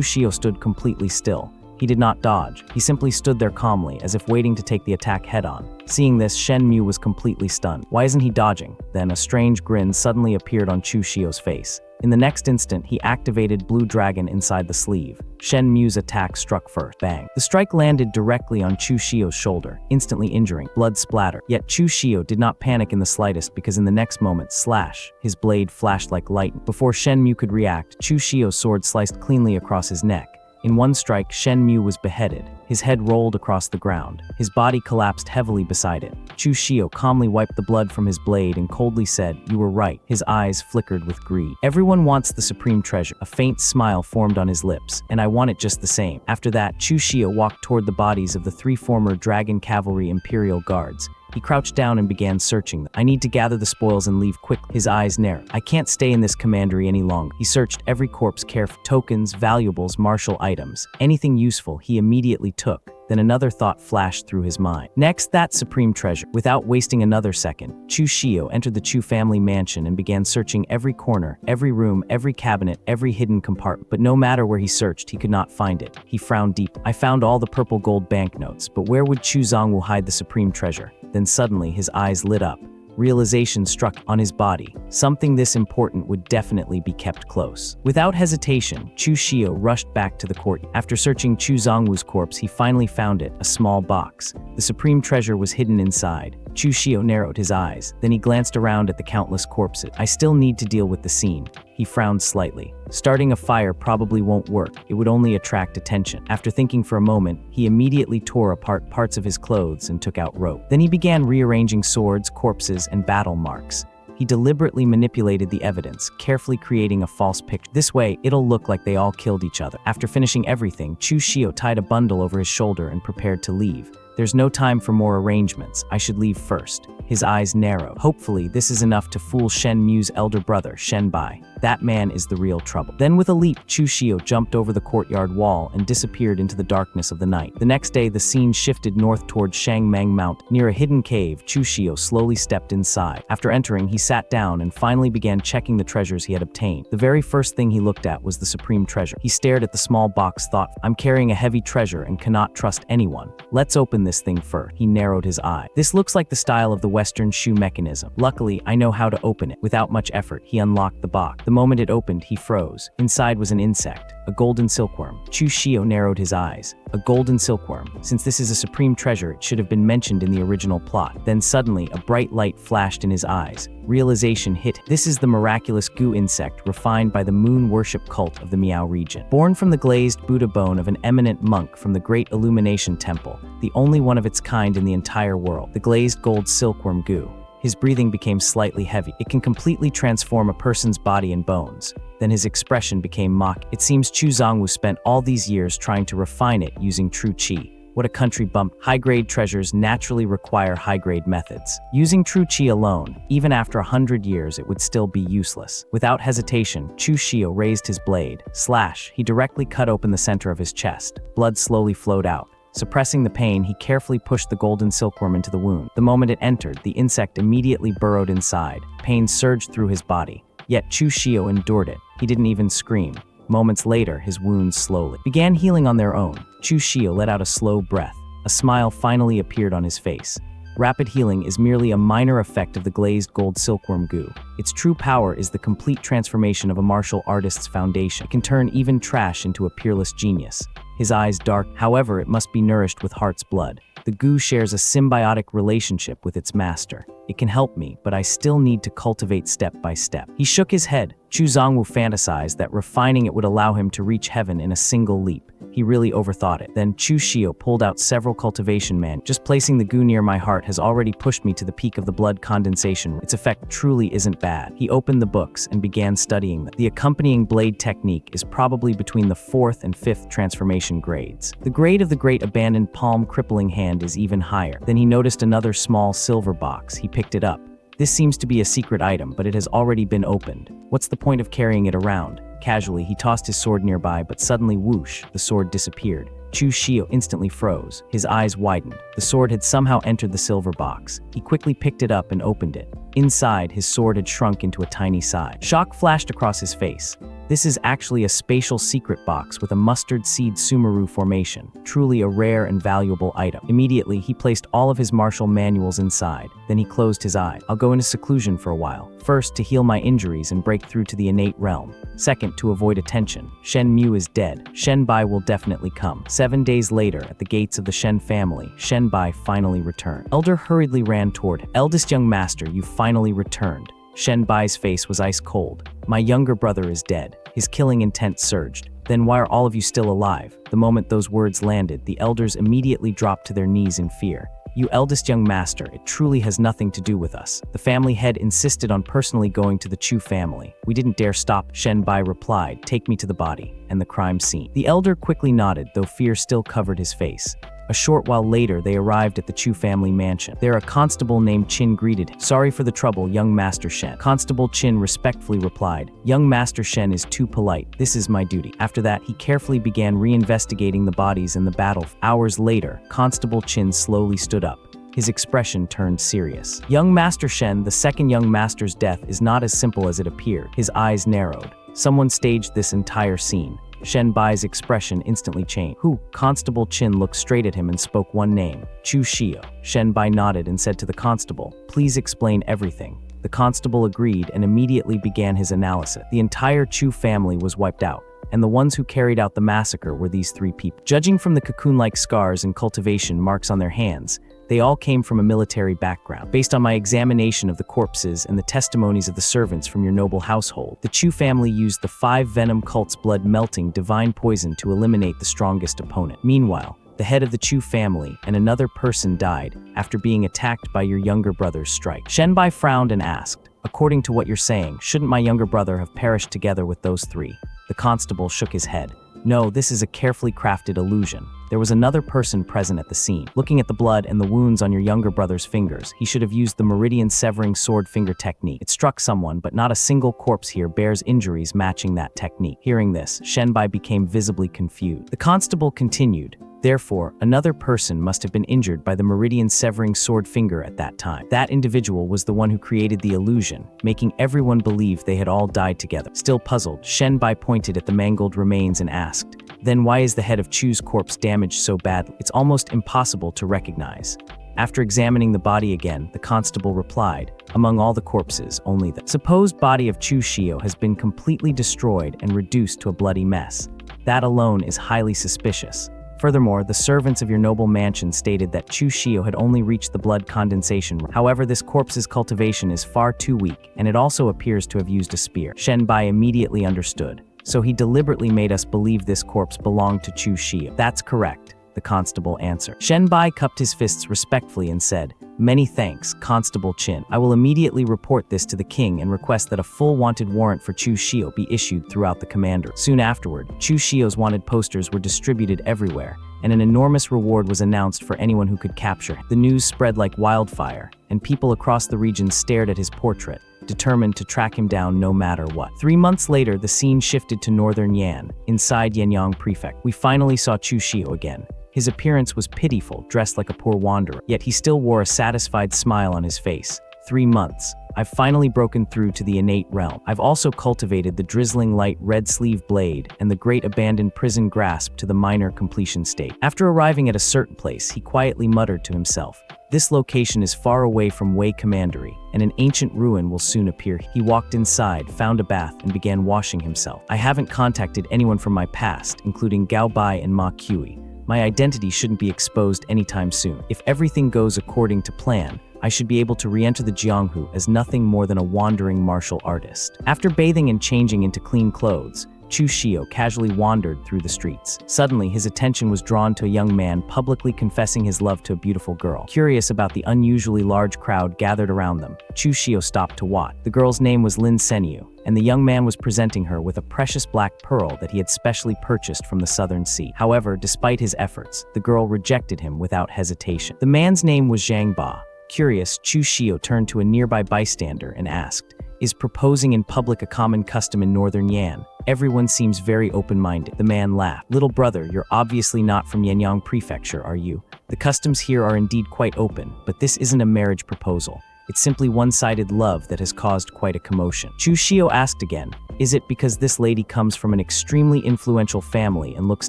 Shio stood completely still. He did not dodge. He simply stood there calmly, as if waiting to take the attack head-on. Seeing this, Shen Mu was completely stunned. Why isn't he dodging? Then a strange grin suddenly appeared on Chu Shio's face. In the next instant, he activated Blue Dragon inside the sleeve. Shen Mu's attack struck first. Bang. The strike landed directly on Chu Shio's shoulder, instantly injuring. Blood splatter. Yet Chu Shio did not panic in the slightest because in the next moment, slash, his blade flashed like lightning. Before Shen Mu could react, Chu Shio's sword sliced cleanly across his neck. In one strike, Shen Mu was beheaded. His head rolled across the ground. His body collapsed heavily beside it. Chu Shio calmly wiped the blood from his blade and coldly said, you were right. His eyes flickered with greed. Everyone wants the supreme treasure. A faint smile formed on his lips, and I want it just the same. After that, Chu Shio walked toward the bodies of the 3 former Dragon Cavalry Imperial Guards. He crouched down and began searching them. I need to gather the spoils and leave quickly. His eyes narrowed. I can't stay in this commandery any longer. He searched every corpse carefully. Tokens, valuables, martial items. Anything useful he immediately took. Then another thought flashed through his mind. Next, that supreme treasure. Without wasting another second, Chu Shio entered the Chu family mansion and began searching every corner, every room, every cabinet, every hidden compartment. But no matter where he searched, he could not find it. He frowned deep. I found all the purple gold banknotes, but where would Chu Zongwu hide the supreme treasure? Then suddenly his eyes lit up. Realization struck on his body. Something this important would definitely be kept close. Without hesitation, Chu Shio rushed back to the court. After searching Chu Zongwu's corpse, he finally found it, a small box. The supreme treasure was hidden inside. Chu Shio narrowed his eyes. Then he glanced around at the countless corpses. I still need to deal with the scene. He frowned slightly. Starting a fire probably won't work. It would only attract attention. After thinking for a moment, he immediately tore apart parts of his clothes and took out rope. Then he began rearranging swords, corpses, and battle marks. He deliberately manipulated the evidence, carefully creating a false picture. This way, it'll look like they all killed each other. After finishing everything, Chu Shio tied a bundle over his shoulder and prepared to leave. There's no time for more arrangements. I should leave first. His eyes narrowed. Hopefully, this is enough to fool Shen Mu's elder brother, Shen Bai. That man is the real trouble. Then with a leap, Chu Shio jumped over the courtyard wall and disappeared into the darkness of the night. The next day, the scene shifted north toward Shangmeng Mountain. Near a hidden cave, Chu Shio slowly stepped inside. After entering, he sat down and finally began checking the treasures he had obtained. The very first thing he looked at was the supreme treasure. He stared at the small box thoughtfully. I'm carrying a heavy treasure and cannot trust anyone. Let's open this thing first. He narrowed his eye. This looks like the style of the Western shoe mechanism. Luckily, I know how to open it. Without much effort, he unlocked the box. The moment it opened, he froze. Inside was an insect, a golden silkworm. Chu Shio narrowed his eyes. A golden silkworm. Since this is a supreme treasure, it should have been mentioned in the original plot. Then suddenly, a bright light flashed in his eyes. Realization hit. This is the miraculous goo insect refined by the moon worship cult of the Miao region. Born from the glazed Buddha bone of an eminent monk from the Great Illumination Temple, the only one of its kind in the entire world, the glazed gold silkworm goo. His breathing became slightly heavy. It can completely transform a person's body and bones. Then his expression became mock. It seems Chu Zongwu spent all these years trying to refine it using true qi. What a country bump. High-grade treasures naturally require high-grade methods. Using true qi alone, even after 100 years, it would still be useless. Without hesitation, Chu Shio raised his blade. Slash, he directly cut open the center of his chest. Blood slowly flowed out. Suppressing the pain, he carefully pushed the golden silkworm into the wound. The moment it entered, the insect immediately burrowed inside. Pain surged through his body. Yet Chu Shio endured it. He didn't even scream. Moments later, his wounds slowly began healing on their own. Chu Shio let out a slow breath. A smile finally appeared on his face. Rapid healing is merely a minor effect of the glazed gold silkworm goo. Its true power is the complete transformation of a martial artist's foundation. It can turn even trash into a peerless genius. His eyes dark, however, it must be nourished with heart's blood. The goo shares a symbiotic relationship with its master. It can help me, but I still need to cultivate step by step. He shook his head. Chu Zongwu fantasized that refining it would allow him to reach heaven in a single leap. He really overthought it. Then Chu Shio pulled out several cultivation manuals. Just placing the goo near my heart has already pushed me to the peak of the blood condensation. Its effect truly isn't bad. He opened the books and began studying them. The accompanying blade technique is probably between the 4th and 5th transformation grades. The grade of the great abandoned palm crippling hand is even higher. Then he noticed another small silver box. He picked it up. This seems to be a secret item, but it has already been opened. What's the point of carrying it around? Casually, he tossed his sword nearby, but suddenly whoosh, the sword disappeared. Chu Shio instantly froze. His eyes widened. The sword had somehow entered the silver box. He quickly picked it up and opened it. Inside, his sword had shrunk into a tiny size. Shock flashed across his face. This is actually a spatial secret box with a mustard seed sumeru formation, truly a rare and valuable item. Immediately, he placed all of his martial manuals inside. Then he closed his eyes. I'll go into seclusion for a while. First, to heal my injuries and break through to the innate realm. Second, to avoid attention. Shen Mu is dead. Shen Bai will definitely come. 7 days later, at the gates of the Shen family, Shen Bai finally returned. Elder hurriedly ran toward him. Eldest young master, you finally returned. Shen Bai's face was ice cold. My younger brother is dead. His killing intent surged. Then why are all of you still alive? The moment those words landed, the elders immediately dropped to their knees in fear. You eldest young master, it truly has nothing to do with us. The family head insisted on personally going to the Chu family. We didn't dare stop, Shen Bai replied. Take me to the body and the crime scene. The elder quickly nodded, though fear still covered his face. A short while later, they arrived at the Chu family mansion. There, a constable named Qin greeted him. Sorry for the trouble, young Master Shen. Constable Qin respectfully replied, Young Master Shen is too polite. This is my duty. After that, he carefully began reinvestigating the bodies in the battle. Hours later, Constable Qin slowly stood up. His expression turned serious. Young Master Shen, the second young master's death is not as simple as it appeared. His eyes narrowed. Someone staged this entire scene. Shen Bai's expression instantly changed. Who? Constable Qin looked straight at him and spoke one name, Chu Shio. Shen Bai nodded and said to the constable, Please explain everything. The constable agreed and immediately began his analysis. The entire Chu family was wiped out, and the ones who carried out the massacre were these 3 people. Judging from the cocoon-like scars and cultivation marks on their hands, they all came from a military background. Based on my examination of the corpses and the testimonies of the servants from your noble household, the Chu family used the 5 venom cult's blood-melting divine poison to eliminate the strongest opponent. Meanwhile, the head of the Chu family and another person died after being attacked by your younger brother's strike. Shen Bai frowned and asked, According to what you're saying, shouldn't my younger brother have perished together with those 3? The constable shook his head. No, this is a carefully crafted illusion. There was another person present at the scene. Looking at the blood and the wounds on your younger brother's fingers, he should have used the meridian severing sword finger technique. It struck someone, but not a single corpse here bears injuries matching that technique. Hearing this, Shen Bai became visibly confused. The constable continued. Therefore, another person must have been injured by the meridian severing sword finger at that time. That individual was the one who created the illusion, making everyone believe they had all died together. Still puzzled, Shen Bai pointed at the mangled remains and asked, Then why is the head of Chu's corpse damaged so badly? It's almost impossible to recognize. After examining the body again, the constable replied, Among all the corpses, only the supposed body of Chu Shio has been completely destroyed and reduced to a bloody mess. That alone is highly suspicious. Furthermore, the servants of your noble mansion stated that Chu Shio had only reached the blood condensation. However, this corpse's cultivation is far too weak, and it also appears to have used a spear. Shen Bai immediately understood. So he deliberately made us believe this corpse belonged to Chu Shio. That's correct, the constable answered. Shen Bai cupped his fists respectfully and said, Many thanks, Constable Qin. I will immediately report this to the king and request that a full wanted warrant for Chu Shio be issued throughout the commander. Soon afterward, Chu Shio's wanted posters were distributed everywhere, and an enormous reward was announced for anyone who could capture him. The news spread like wildfire, and people across the region stared at his portrait, determined to track him down no matter what. 3 months later, the scene shifted to northern Yan, inside Yanyang Prefect. We finally saw Chu Shio again. His appearance was pitiful, dressed like a poor wanderer, yet he still wore a satisfied smile on his face. 3 months. I've finally broken through to the innate realm. I've also cultivated the drizzling light red sleeve blade and the great abandoned prison grasp to the minor completion state. After arriving at a certain place, he quietly muttered to himself, This location is far away from Wei Commandery, and an ancient ruin will soon appear. He walked inside, found a bath, and began washing himself. I haven't contacted anyone from my past, including Gao Bai and Ma Kui. My identity shouldn't be exposed anytime soon. If everything goes according to plan, I should be able to re-enter the Jianghu as nothing more than a wandering martial artist. After bathing and changing into clean clothes, Chu Shio casually wandered through the streets. Suddenly, his attention was drawn to a young man publicly confessing his love to a beautiful girl. Curious about the unusually large crowd gathered around them, Chu Shio stopped to watch. The girl's name was Lin Senyu, and the young man was presenting her with a precious black pearl that he had specially purchased from the southern sea. However, despite his efforts, the girl rejected him without hesitation. The man's name was Zhang Ba. Curious, Chu Shio turned to a nearby bystander and asked, "Is proposing in public a common custom in northern Yan?" Everyone seems very open-minded. The man laughed. "Little brother, you're obviously not from Yanyang Prefecture, are you? The customs here are indeed quite open, but this isn't a marriage proposal. It's simply one-sided love that has caused quite a commotion." Chu Shio asked again, "Is it because this lady comes from an extremely influential family and looks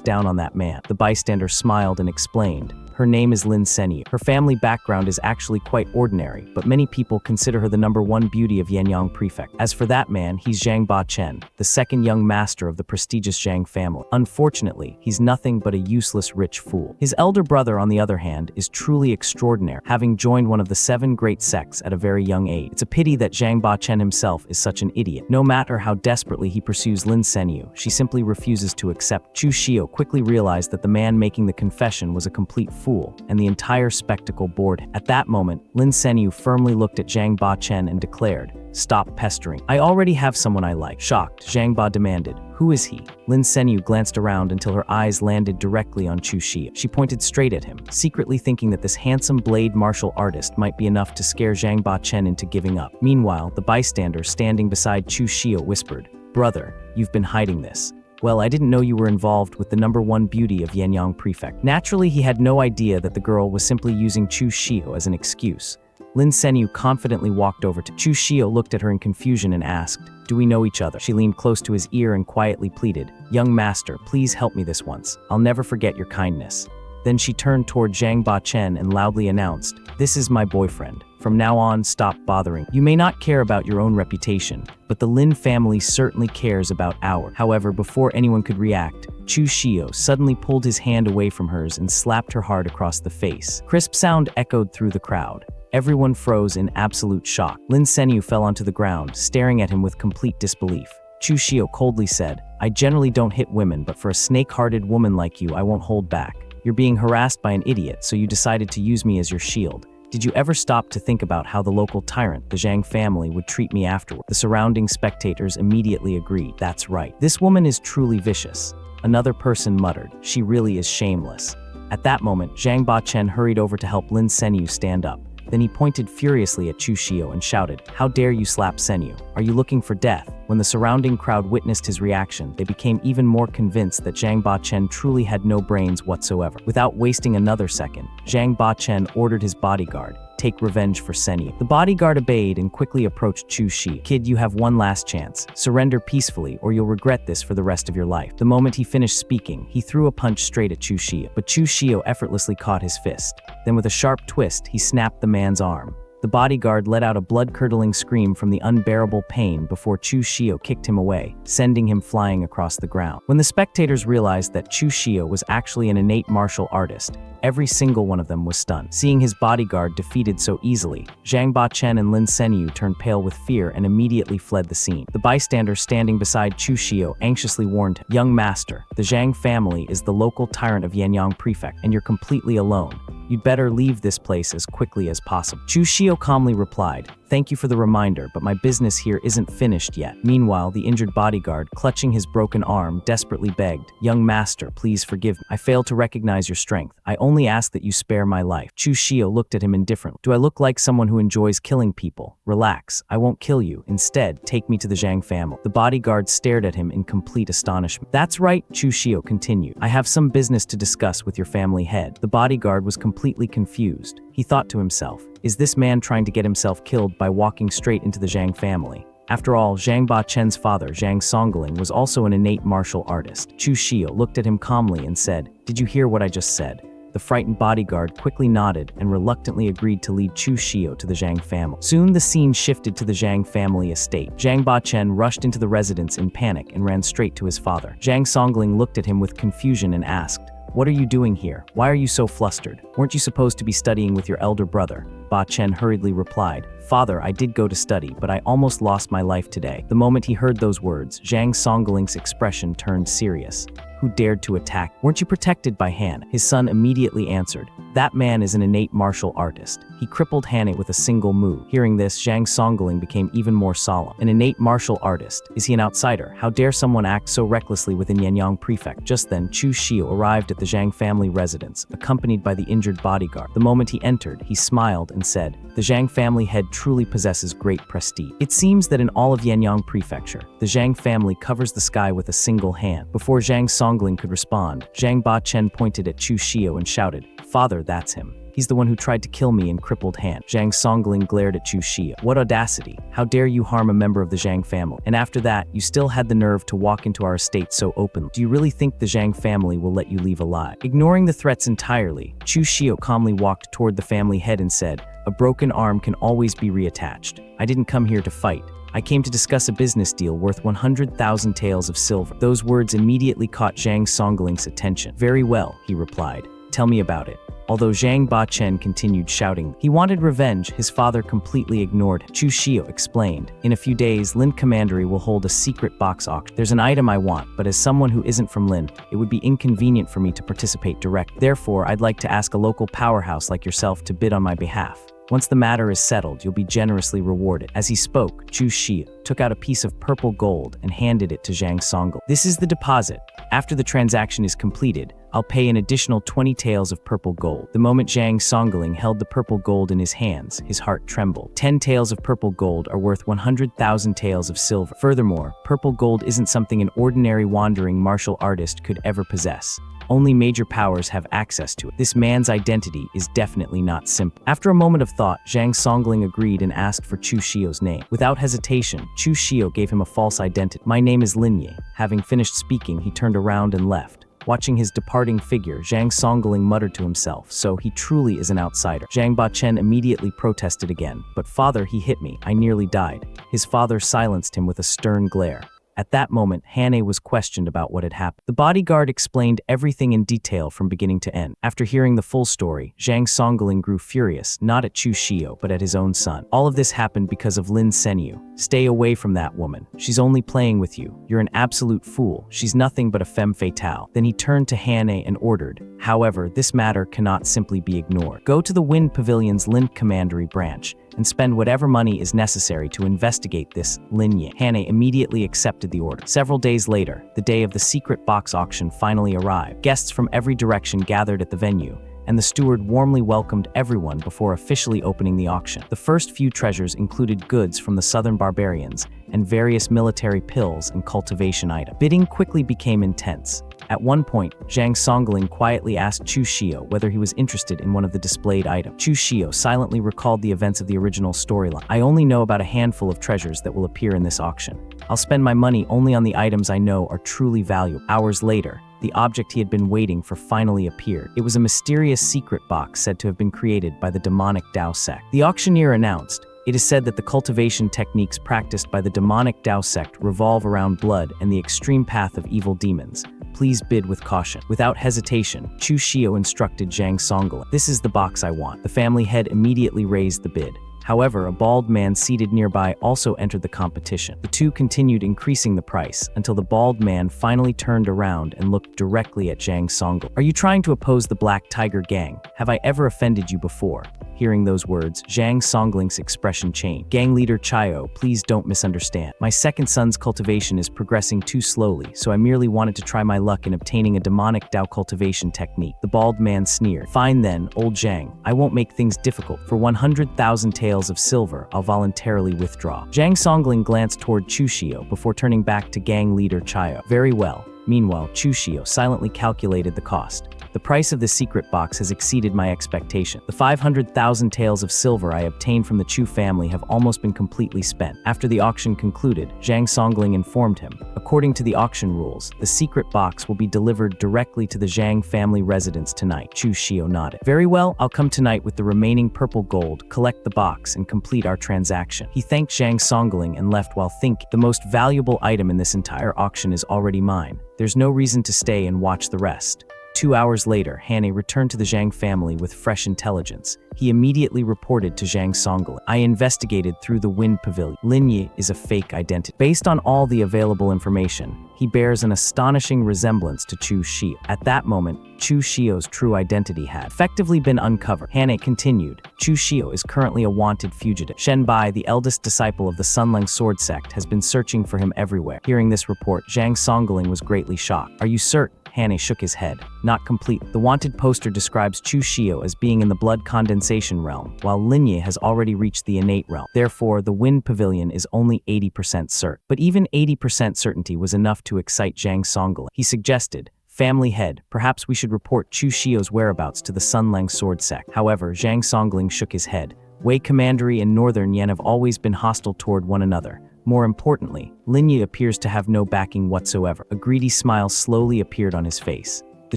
down on that man?" The bystander smiled and explained, "Her name is Lin Senyu. Her family background is actually quite ordinary, but many people consider her the #1 beauty of Yanyang Prefecture. As for that man, he's Zhang Ba Chen, the second young master of the prestigious Zhang family. Unfortunately, he's nothing but a useless rich fool. His elder brother, on the other hand, is truly extraordinary, having joined one of the 7 great sects at a very young age. It's a pity that Zhang Ba Chen himself is such an idiot. No matter how desperately he pursues Lin Senyu, she simply refuses to accept." Chu Shio quickly realized that the man making the confession was a complete fool, and the entire spectacle bored him. At that moment, Lin Senyu firmly looked at Zhang Ba Chen and declared, "Stop pestering. I already have someone I like." Shocked, Zhang Ba demanded, "Who is he?" Lin Senyu glanced around until her eyes landed directly on Chu Shio. She pointed straight at him, secretly thinking that this handsome blade martial artist might be enough to scare Zhang Ba Chen into giving up. Meanwhile, the bystander standing beside Chu Shio whispered, "Brother, you've been hiding this. Well, I didn't know you were involved with the #1 beauty of Yanyang Prefecture." Naturally, he had no idea that the girl was simply using Chu Shio as an excuse. Lin Senyu confidently walked over to Chu Shio, looked at her in confusion and asked, "Do we know each other?" She leaned close to his ear and quietly pleaded, "Young master, please help me this once. I'll never forget your kindness." Then she turned toward Zhang Ba Chen and loudly announced, "This is my boyfriend. From now on, stop bothering. You may not care about your own reputation, but the Lin family certainly cares about ours." However, before anyone could react, Chu Shio suddenly pulled his hand away from hers and slapped her hard across the face. Crisp sound echoed through the crowd. Everyone froze in absolute shock. Lin Senyu fell onto the ground, staring at him with complete disbelief. Chu Shio coldly said, "I generally don't hit women, but for a snake-hearted woman like you, I won't hold back. You're being harassed by an idiot, so you decided to use me as your shield. Did you ever stop to think about how the local tyrant, the Zhang family, would treat me afterward?" The surrounding spectators immediately agreed. "That's right. This woman is truly vicious." Another person muttered, "She really is shameless." At that moment, Zhang Ba Chen hurried over to help Lin Senyu stand up. Then he pointed furiously at Chu Shio and shouted, "How dare you slap Senyu? Are you looking for death?" When the surrounding crowd witnessed his reaction, they became even more convinced that Zhang Ba Chen truly had no brains whatsoever. Without wasting another second, Zhang Ba Chen ordered his bodyguard, "Take revenge for Senyu." The bodyguard obeyed and quickly approached Chu Shi. "Kid, you have one last chance. Surrender peacefully or you'll regret this for the rest of your life." The moment he finished speaking, he threw a punch straight at Chu Shio, but Chu Shio effortlessly caught his fist. Then with a sharp twist, he snapped the man's arm. The bodyguard let out a blood-curdling scream from the unbearable pain before Chu Shio kicked him away, sending him flying across the ground. When the spectators realized that Chu Shio was actually an innate martial artist, every single one of them was stunned. Seeing his bodyguard defeated so easily, Zhang Ba Chen and Lin Senyu turned pale with fear and immediately fled the scene. The bystander standing beside Chu Shio anxiously warned him, "Young master, the Zhang family is the local tyrant of Yanyang Prefecture, and you're completely alone. You'd better leave this place as quickly as possible." Chu Shio calmly replied, "Thank you for the reminder, but my business here isn't finished yet." Meanwhile, the injured bodyguard, clutching his broken arm, desperately begged, "Young master, please forgive me. I failed to recognize your strength. I only ask that you spare my life." Chu Shio looked at him indifferently. "Do I look like someone who enjoys killing people? Relax, I won't kill you. Instead, take me to the Zhang family." The bodyguard stared at him in complete astonishment. "That's right," Chu Shio continued. "I have some business to discuss with your family head." The bodyguard was completely confused. He thought to himself, is this man trying to get himself killed by walking straight into the Zhang family? After all, Zhang Ba Chen's father, Zhang Songling, was also an innate martial artist. Chu Shio looked at him calmly and said, "Did you hear what I just said? The frightened bodyguard quickly nodded and reluctantly agreed to lead Chu Shio to the Zhang family. Soon the scene shifted to the Zhang family estate. Zhang Bachen rushed into the residence in panic and ran straight to his father. Zhang Songling looked at him with confusion and asked, "What are you doing here? Why are you so flustered? Weren't you supposed to be studying with your elder brother?" Ba Chen hurriedly replied, "Father, I did go to study, but I almost lost my life today." The moment he heard those words, Zhang Songling's expression turned serious. "Who dared to attack? Weren't you protected by Han?" His son immediately answered, "That man is an innate martial artist. He crippled Han with a single move." Hearing this, Zhang Songling became even more solemn. An innate martial artist? Is he an outsider? How dare someone act so recklessly within Yanyang Prefect? Just then, Chu Shio arrived at the Zhang family residence, accompanied by the injured bodyguard. The moment he entered, he smiled and said, "The Zhang family head truly possesses great prestige. It seems that in all of Yanyang Prefecture, the Zhang family covers the sky with a single hand." Before Zhang Songling could respond, Zhang Bachen pointed at Chu Shio and shouted, "Father, that's him. He's the one who tried to kill me and crippled Han." Zhang Songling glared at Chu Shio. "What audacity! How dare you harm a member of the Zhang family? And after that, you still had the nerve to walk into our estate so openly. Do you really think the Zhang family will let you leave alive?" Ignoring the threats entirely, Chu Shio calmly walked toward the family head and said, "A broken arm can always be reattached. I didn't come here to fight. I came to discuss a business deal worth 100,000 taels of silver." Those words immediately caught Zhang Songling's attention. "Very well," he replied. "Tell me about it." Although Zhang Bachen continued shouting he wanted revenge, his father completely ignored him. Chu Shio explained, "In a few days, Lin Commandery will hold a secret box auction. There's an item I want, but as someone who isn't from Lin, it would be inconvenient for me to participate directly. Therefore, I'd like to ask a local powerhouse like yourself to bid on my behalf. Once the matter is settled, you'll be generously rewarded." As he spoke, Chu Shio took out a piece of purple gold and handed it to Zhang Songling. "This is the deposit. After the transaction is completed, I'll pay an additional 20 taels of purple gold." The moment Zhang Songling held the purple gold in his hands, his heart trembled. 10 taels of purple gold are worth 100,000 taels of silver. Furthermore, purple gold isn't something an ordinary wandering martial artist could ever possess. Only major powers have access to it. This man's identity is definitely not simple. After a moment of thought, Zhang Songling agreed and asked for Chu Shio's name. Without hesitation, Chu Shio gave him a false identity. "My name is Lin Ye." Having finished speaking, he turned around and left. Watching his departing figure, Zhang Songling muttered to himself, "So he truly is an outsider." Zhang Bachen immediately protested again, "But father, he hit me. I nearly died." His father silenced him with a stern glare. At that moment, Han was questioned about what had happened. The bodyguard explained everything in detail from beginning to end. After hearing the full story, Zhang Songling grew furious, not at Chu Shio, but at his own son. "All of this happened because of Lin Senyu. Stay away from that woman. She's only playing with you. You're an absolute fool. She's nothing but a femme fatale." Then he turned to Han and ordered, "However, this matter cannot simply be ignored. Go to the Wind Pavilion's Lin Commandery branch and spend whatever money is necessary to investigate this Lin Ye." Han immediately accepted the order. Several days later, the day of the secret box auction finally arrived. Guests from every direction gathered at the venue, and the steward warmly welcomed everyone before officially opening the auction. The first few treasures included goods from the southern barbarians and various military pills and cultivation items. Bidding quickly became intense. At one point, Zhang Songling quietly asked Chu Shio whether he was interested in one of the displayed items. Chu Shio silently recalled the events of the original storyline. "I only know about a handful of treasures that will appear in this auction. I'll spend my money only on the items I know are truly valuable." Hours later, the object he had been waiting for finally appeared. It was a mysterious secret box said to have been created by the demonic Dao sect. The auctioneer announced, "It is said that the cultivation techniques practiced by the demonic Dao sect revolve around blood and the extreme path of evil demons. Please bid with caution." Without hesitation, Chu Shio instructed Zhang Songling, "This is the box I want." The family head immediately raised the bid. However, a bald man seated nearby also entered the competition. The two continued increasing the price until the bald man finally turned around and looked directly at Zhang Songling. "Are you trying to oppose the Black Tiger Gang? Have I ever offended you before?" Hearing those words, Zhang Songling's expression changed. "Gang leader Chayo, please don't misunderstand. My second son's cultivation is progressing too slowly, so I merely wanted to try my luck in obtaining a demonic Dao cultivation technique." The bald man sneered. "Fine then, old Zhang. I won't make things difficult. For 100,000 taels of silver, I'll voluntarily withdraw." Zhang Songling glanced toward Chu Shio before turning back to gang leader Chayo. "Very well." Meanwhile, Chu Shio silently calculated the cost. The price of this secret box has exceeded my expectation. The 500,000 taels of silver I obtained from the Chu family have almost been completely spent. After the auction concluded, Zhang Songling informed him, according to the auction rules, the secret box will be delivered directly to the Zhang family residence tonight. Chu Xiao nodded. Very well, I'll come tonight with the remaining purple gold, collect the box, and complete our transaction. He thanked Zhang Songling and left while thinking, the most valuable item in this entire auction is already mine. There's no reason to stay and watch the rest. 2 hours later, Han returned to the Zhang family with fresh intelligence. He immediately reported to Zhang Songling. I investigated through the Wind Pavilion. Lin Yi is a fake identity. Based on all the available information, he bears an astonishing resemblance to Chu Xiao. At that moment, Chu Xiao's true identity had effectively been uncovered. Han continued, Chu Xiao is currently a wanted fugitive. Shen Bai, the eldest disciple of the Sunlang Sword Sect, has been searching for him everywhere. Hearing this report, Zhang Songling was greatly shocked. Are you certain? Han shook his head. Not complete. The wanted poster describes Chu Xiao as being in the blood condensation realm, while Lin Yi has already reached the innate realm. Therefore, the Wind Pavilion is only 80% certain. But even 80% certainty was enough to excite Zhang Songling. He suggested, Family head, perhaps we should report Chu Xiao's whereabouts to the Sunlang Sword Sect. However, Zhang Songling shook his head. Wei Commandery and Northern Yan have always been hostile toward one another. More importantly, Lin Yi appears to have no backing whatsoever. A greedy smile slowly appeared on his face. The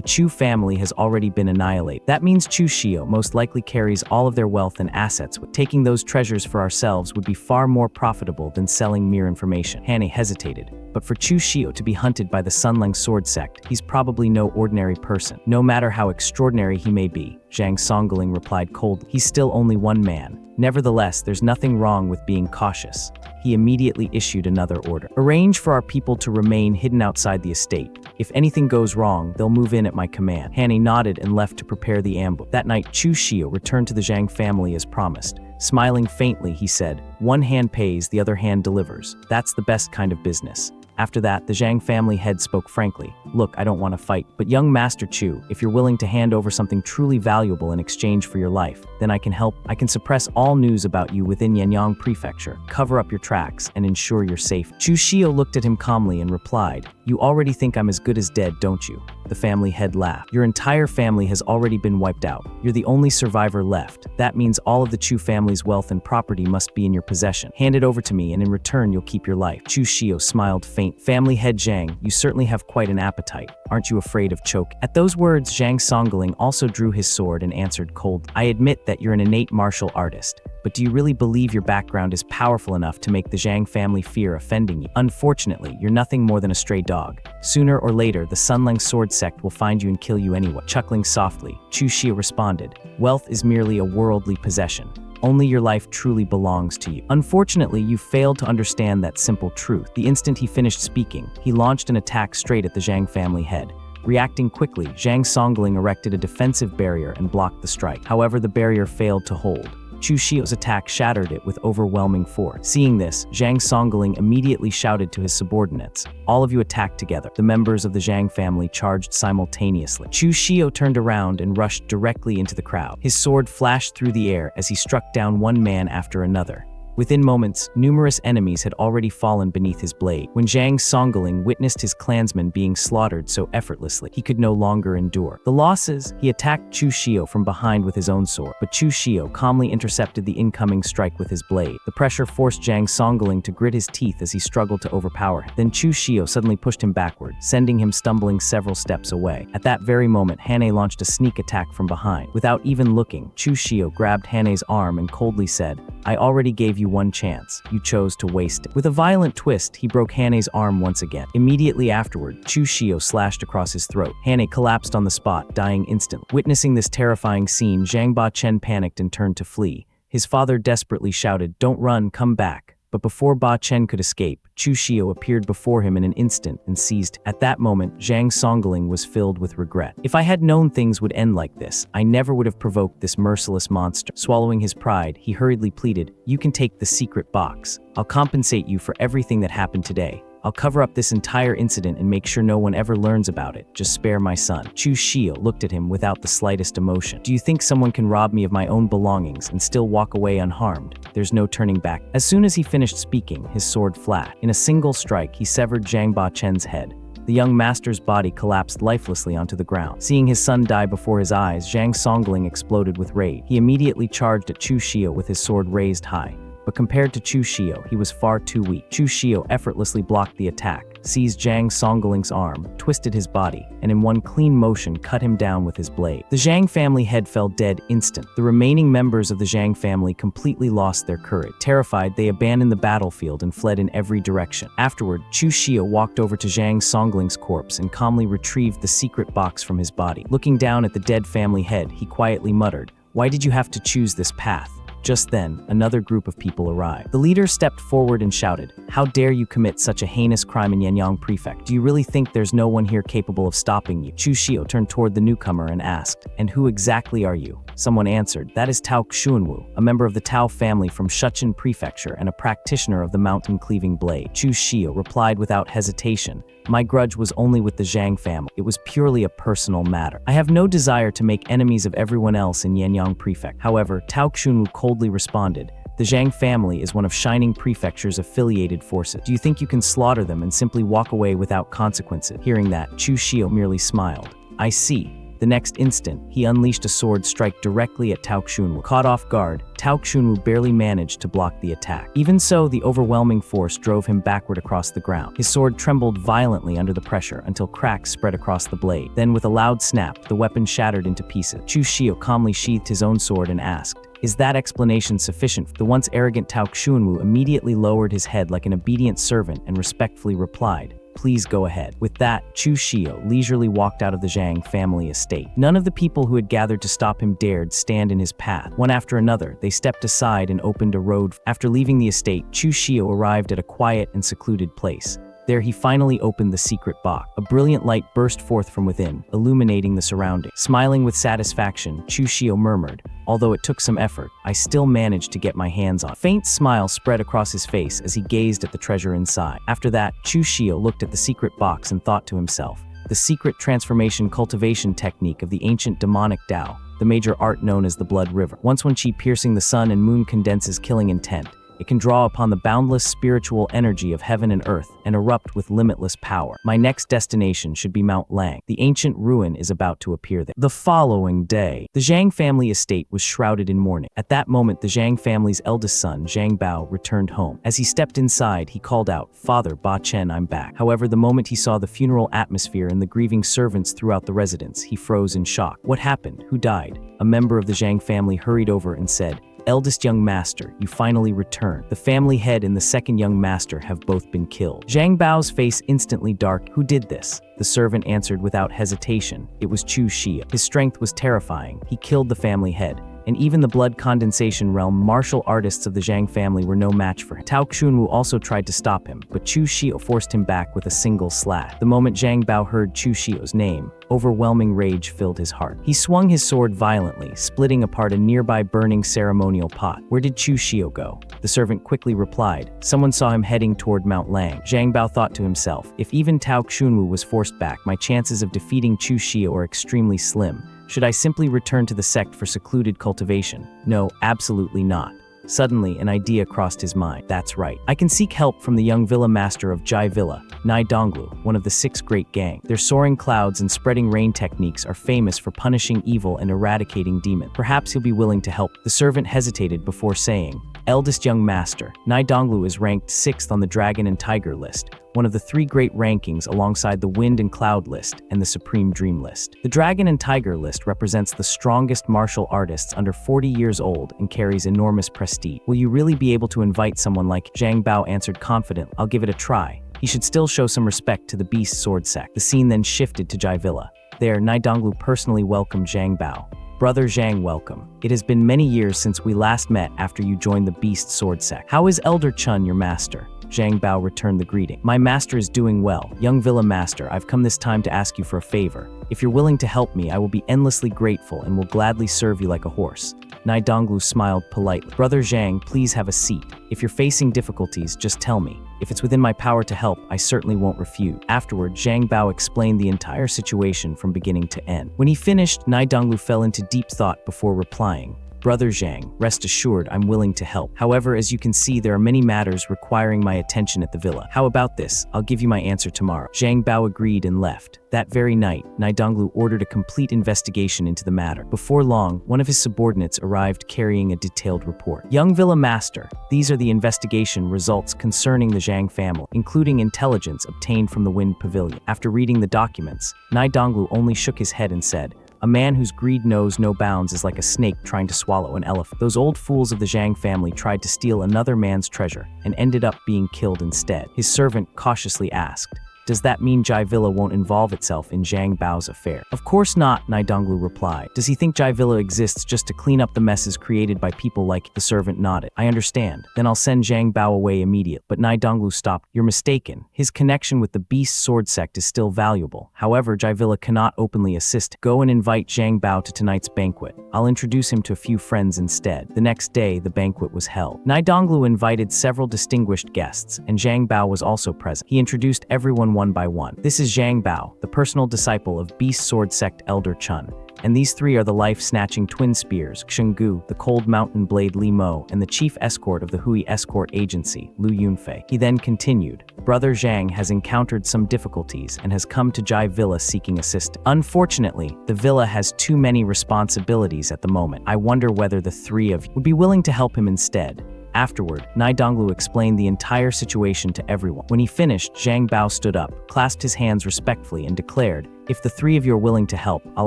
Chu family has already been annihilated. That means Chu Xiao most likely carries all of their wealth and assets. Taking those treasures for ourselves would be far more profitable than selling mere information. Han hesitated. But for Chu Xiao to be hunted by the Sunlang Sword Sect, he's probably no ordinary person. No matter how extraordinary he may be, Zhang Songling replied coldly. He's still only one man. Nevertheless, there's nothing wrong with being cautious. He immediately issued another order. Arrange for our people to remain hidden outside the estate. If anything goes wrong, they'll move in at my command. Han nodded and left to prepare the ambush. That night, Chu Xiao returned to the Zhang family as promised. Smiling faintly, he said, "One hand pays, the other hand delivers. That's the best kind of business." After that, the Zhang family head spoke frankly. Look, I don't want to fight, but young Master Chu, if you're willing to hand over something truly valuable in exchange for your life, then I can help. I can suppress all news about you within Yanyang Prefecture, cover up your tracks, and ensure you're safe. Chu Xiao looked at him calmly and replied, "You already think I'm as good as dead, don't you?" The family head laughed. "Your entire family has already been wiped out. You're the only survivor left. That means all of the Chu family's wealth and property must be in your possession. Hand it over to me, and in return you'll keep your life." Chu Xiao smiled faintly. Family head Zhang, you certainly have quite an appetite. Aren't you afraid of choke? At those words, Zhang Songling also drew his sword and answered coldly. I admit that you're an innate martial artist, but do you really believe your background is powerful enough to make the Zhang family fear offending you? Unfortunately, you're nothing more than a stray dog. Sooner or later, the Sunlang Sword Sect will find you and kill you anyway. Chuckling softly, Chu Xiao responded, wealth is merely a worldly possession. Only your life truly belongs to you. Unfortunately, you failed to understand that simple truth. The instant he finished speaking, he launched an attack straight at the Zhang family head. Reacting quickly, Zhang Songling erected a defensive barrier and blocked the strike. However, the barrier failed to hold. Chu Xiao's attack shattered it with overwhelming force. Seeing this, Zhang Songling immediately shouted to his subordinates, all of you attack together. The members of the Zhang family charged simultaneously. Chu Xiao turned around and rushed directly into the crowd. His sword flashed through the air as he struck down one man after another. Within moments, numerous enemies had already fallen beneath his blade. When Zhang Songling witnessed his clansmen being slaughtered so effortlessly, he could no longer endure. The losses, he attacked Chu Xiao from behind with his own sword, but Chu Xiao calmly intercepted the incoming strike with his blade. The pressure forced Zhang Songling to grit his teeth as he struggled to overpower him. Then Chu Xiao suddenly pushed him backward, sending him stumbling several steps away. At that very moment, Han launched a sneak attack from behind. Without even looking, Chu Xiao grabbed Han's arm and coldly said, I already gave you one chance. You chose to waste it. With a violent twist, he broke Han's arm once again. Immediately afterward, Chu Xiao slashed across his throat. Han collapsed on the spot, dying instantly. Witnessing this terrifying scene, Zhang Ba-chen panicked and turned to flee. His father desperately shouted, "Don't run, come back." But before Ba-chen could escape, Chu Xiao appeared before him in an instant and seized. At that moment, Zhang Songling was filled with regret. If I had known things would end like this, I never would have provoked this merciless monster. Swallowing his pride, he hurriedly pleaded, "You can take the secret box. I'll compensate you for everything that happened today. I'll cover up this entire incident and make sure no one ever learns about it. Just spare my son." Chu Xiao looked at him without the slightest emotion. "Do you think someone can rob me of my own belongings and still walk away unharmed? There's no turning back." As soon as he finished speaking, his sword flashed. In a single strike, he severed Zhang Ba-chen's head. The young master's body collapsed lifelessly onto the ground. Seeing his son die before his eyes, Zhang Songling exploded with rage. He immediately charged at Chu Shio with his sword raised high. But compared to Chu Shio, he was far too weak. Chu Shio effortlessly blocked the attack, seized Zhang Songling's arm, twisted his body, and in one clean motion cut him down with his blade. The Zhang family head fell dead instant. The remaining members of the Zhang family completely lost their courage. Terrified, they abandoned the battlefield and fled in every direction. Afterward, Chu Shio walked over to Zhang Songling's corpse and calmly retrieved the secret box from his body. Looking down at the dead family head, he quietly muttered, "Why did you have to choose this path?" Just then, another group of people arrived. The leader stepped forward and shouted, "How dare you commit such a heinous crime in Yanyang Prefect? Do you really think there's no one here capable of stopping you?" Chu Shio turned toward the newcomer and asked, "And who exactly are you?" Someone answered, "That is Tao Xuanwu, a member of the Tao family from Shuqin Prefecture and a practitioner of the mountain-cleaving blade." Chu Shio replied without hesitation, "My grudge was only with the Zhang family. It was purely a personal matter. I have no desire to make enemies of everyone else in Yanyang Prefect." However, Tao Xuanwu coldly responded, "The Zhang family is one of Shining Prefecture's affiliated forces. Do you think you can slaughter them and simply walk away without consequences?" Hearing that, Chu Shio merely smiled. "I see." The next instant, he unleashed a sword strike directly at Tao Xunwu. Caught off guard, Tao Xunwu barely managed to block the attack. Even so, the overwhelming force drove him backward across the ground. His sword trembled violently under the pressure until cracks spread across the blade. Then, with a loud snap, the weapon shattered into pieces. Chu Shio calmly sheathed his own sword and asked, "Is that explanation sufficient?" The once arrogant Tao Xunwu immediately lowered his head like an obedient servant and respectfully replied, "Please go ahead." With that, Chu Shio leisurely walked out of the Zhang family estate. None of the people who had gathered to stop him dared stand in his path. One after another, they stepped aside and opened a road. After leaving the estate, Chu Shio arrived at a quiet and secluded place. There he finally opened the secret box. A brilliant light burst forth from within, illuminating the surroundings. Smiling with satisfaction, Chu Shio murmured, "Although it took some effort, I still managed to get my hands on it." A faint smile spread across his face as he gazed at the treasure inside. After that, Chu Shio looked at the secret box and thought to himself, the secret transformation cultivation technique of the ancient demonic Tao, the major art known as the Blood River. Once when chi piercing the sun and moon condenses killing intent, it can draw upon the boundless spiritual energy of heaven and earth and erupt with limitless power. My next destination should be Mount Lang. The ancient ruin is about to appear there. The following day, the Zhang family estate was shrouded in mourning. At that moment, the Zhang family's eldest son, Zhang Bao, returned home. As he stepped inside, he called out, "Father, Ba Chen, I'm back." However, the moment he saw the funeral atmosphere and the grieving servants throughout the residence, he froze in shock. What happened? Who died? A member of the Zhang family hurried over and said, "Eldest young master, you finally returned. The family head and the second young master have both been killed." Zhang Bao's face instantly darkened. "Who did this?" The servant answered without hesitation. It was Chu Xia. His strength was terrifying. He killed the family head, and even the blood condensation realm martial artists of the Zhang family were no match for him. Tao Xunwu also tried to stop him, but Chu Xia forced him back with a single slash. The moment Zhang Bao heard Chu Xia's name, overwhelming rage filled his heart. He swung his sword violently, splitting apart a nearby burning ceremonial pot. "Where did Chu Xia go?" The servant quickly replied, "Someone saw him heading toward Mount Lang." Zhang Bao thought to himself, if even Tao Xunwu was forced back, my chances of defeating Chu Xia are extremely slim. Should I simply return to the sect for secluded cultivation? No, absolutely not. Suddenly, an idea crossed his mind. That's right. I can seek help from the young villa master of Jai Villa, Nai Donglu, one of the 6 great gang. Their soaring clouds and spreading rain techniques are famous for punishing evil and eradicating demons. Perhaps he'll be willing to help. The servant hesitated before saying, "Eldest young master, Nai Donglu is ranked 6th on the Dragon and Tiger list, one of the 3 great rankings alongside the Wind and Cloud list and the Supreme Dream list. The Dragon and Tiger list represents the strongest martial artists under 40 years old and carries enormous prestige. Will you really be able to invite someone like?" Zhang Bao answered confidently, "I'll give it a try. He should still show some respect to the Beast Sword Sect." The scene then shifted to Jai Villa. There, Nai Donglu personally welcomed Zhang Bao. "Brother Zhang, welcome. It has been many years since we last met after you joined the Beast Sword Sect. How is Elder Chun, your master?" Zhang Bao returned the greeting. "My master is doing well. Young Villa Master, I've come this time to ask you for a favor. If you're willing to help me, I will be endlessly grateful and will gladly serve you like a horse." Nai Donglu smiled politely. "Brother Zhang, please have a seat. If you're facing difficulties, just tell me. If it's within my power to help, I certainly won't refuse." Afterward, Zhang Bao explained the entire situation from beginning to end. When he finished, Nai Donglu fell into deep thought before replying, "Brother Zhang, rest assured I'm willing to help. However, as you can see, there are many matters requiring my attention at the villa. How about this? I'll give you my answer tomorrow." Zhang Bao agreed and left. That very night, Donglu ordered a complete investigation into the matter. Before long, one of his subordinates arrived carrying a detailed report. "Young Villa Master, these are the investigation results concerning the Zhang family, including intelligence obtained from the Wind Pavilion." After reading the documents, Donglu only shook his head and said, "A man whose greed knows no bounds is like a snake trying to swallow an elephant. Those old fools of the Zhang family tried to steal another man's treasure and ended up being killed instead." His servant cautiously asked, "Does that mean Jai Villa won't involve itself in Zhang Bao's affair?" "Of course not," Donglu replied. "Does he think Jai Villa exists just to clean up the messes created by people like—" The servant nodded. "I understand. Then I'll send Zhang Bao away immediately." But Donglu stopped. "You're mistaken. His connection with the Beast Sword sect is still valuable. However, Jai Villa cannot openly assist. Go and invite Zhang Bao to tonight's banquet. I'll introduce him to a few friends instead." The next day, the banquet was held. Donglu invited several distinguished guests, and Zhang Bao was also present. He introduced everyone one by one. "This is Zhang Bao, the personal disciple of Beast Sword Sect Elder Chun. And these three are the life-snatching twin spears, Xinggu, the cold mountain blade Li Mo, and the chief escort of the Hui Escort Agency, Lu Yunfei." He then continued, "Brother Zhang has encountered some difficulties and has come to Jai Villa seeking assistance. Unfortunately, the villa has too many responsibilities at the moment. I wonder whether the three of you would be willing to help him instead." Afterward, Donglu explained the entire situation to everyone. When he finished, Zhang Bao stood up, clasped his hands respectfully, and declared, "If the three of you are willing to help, I'll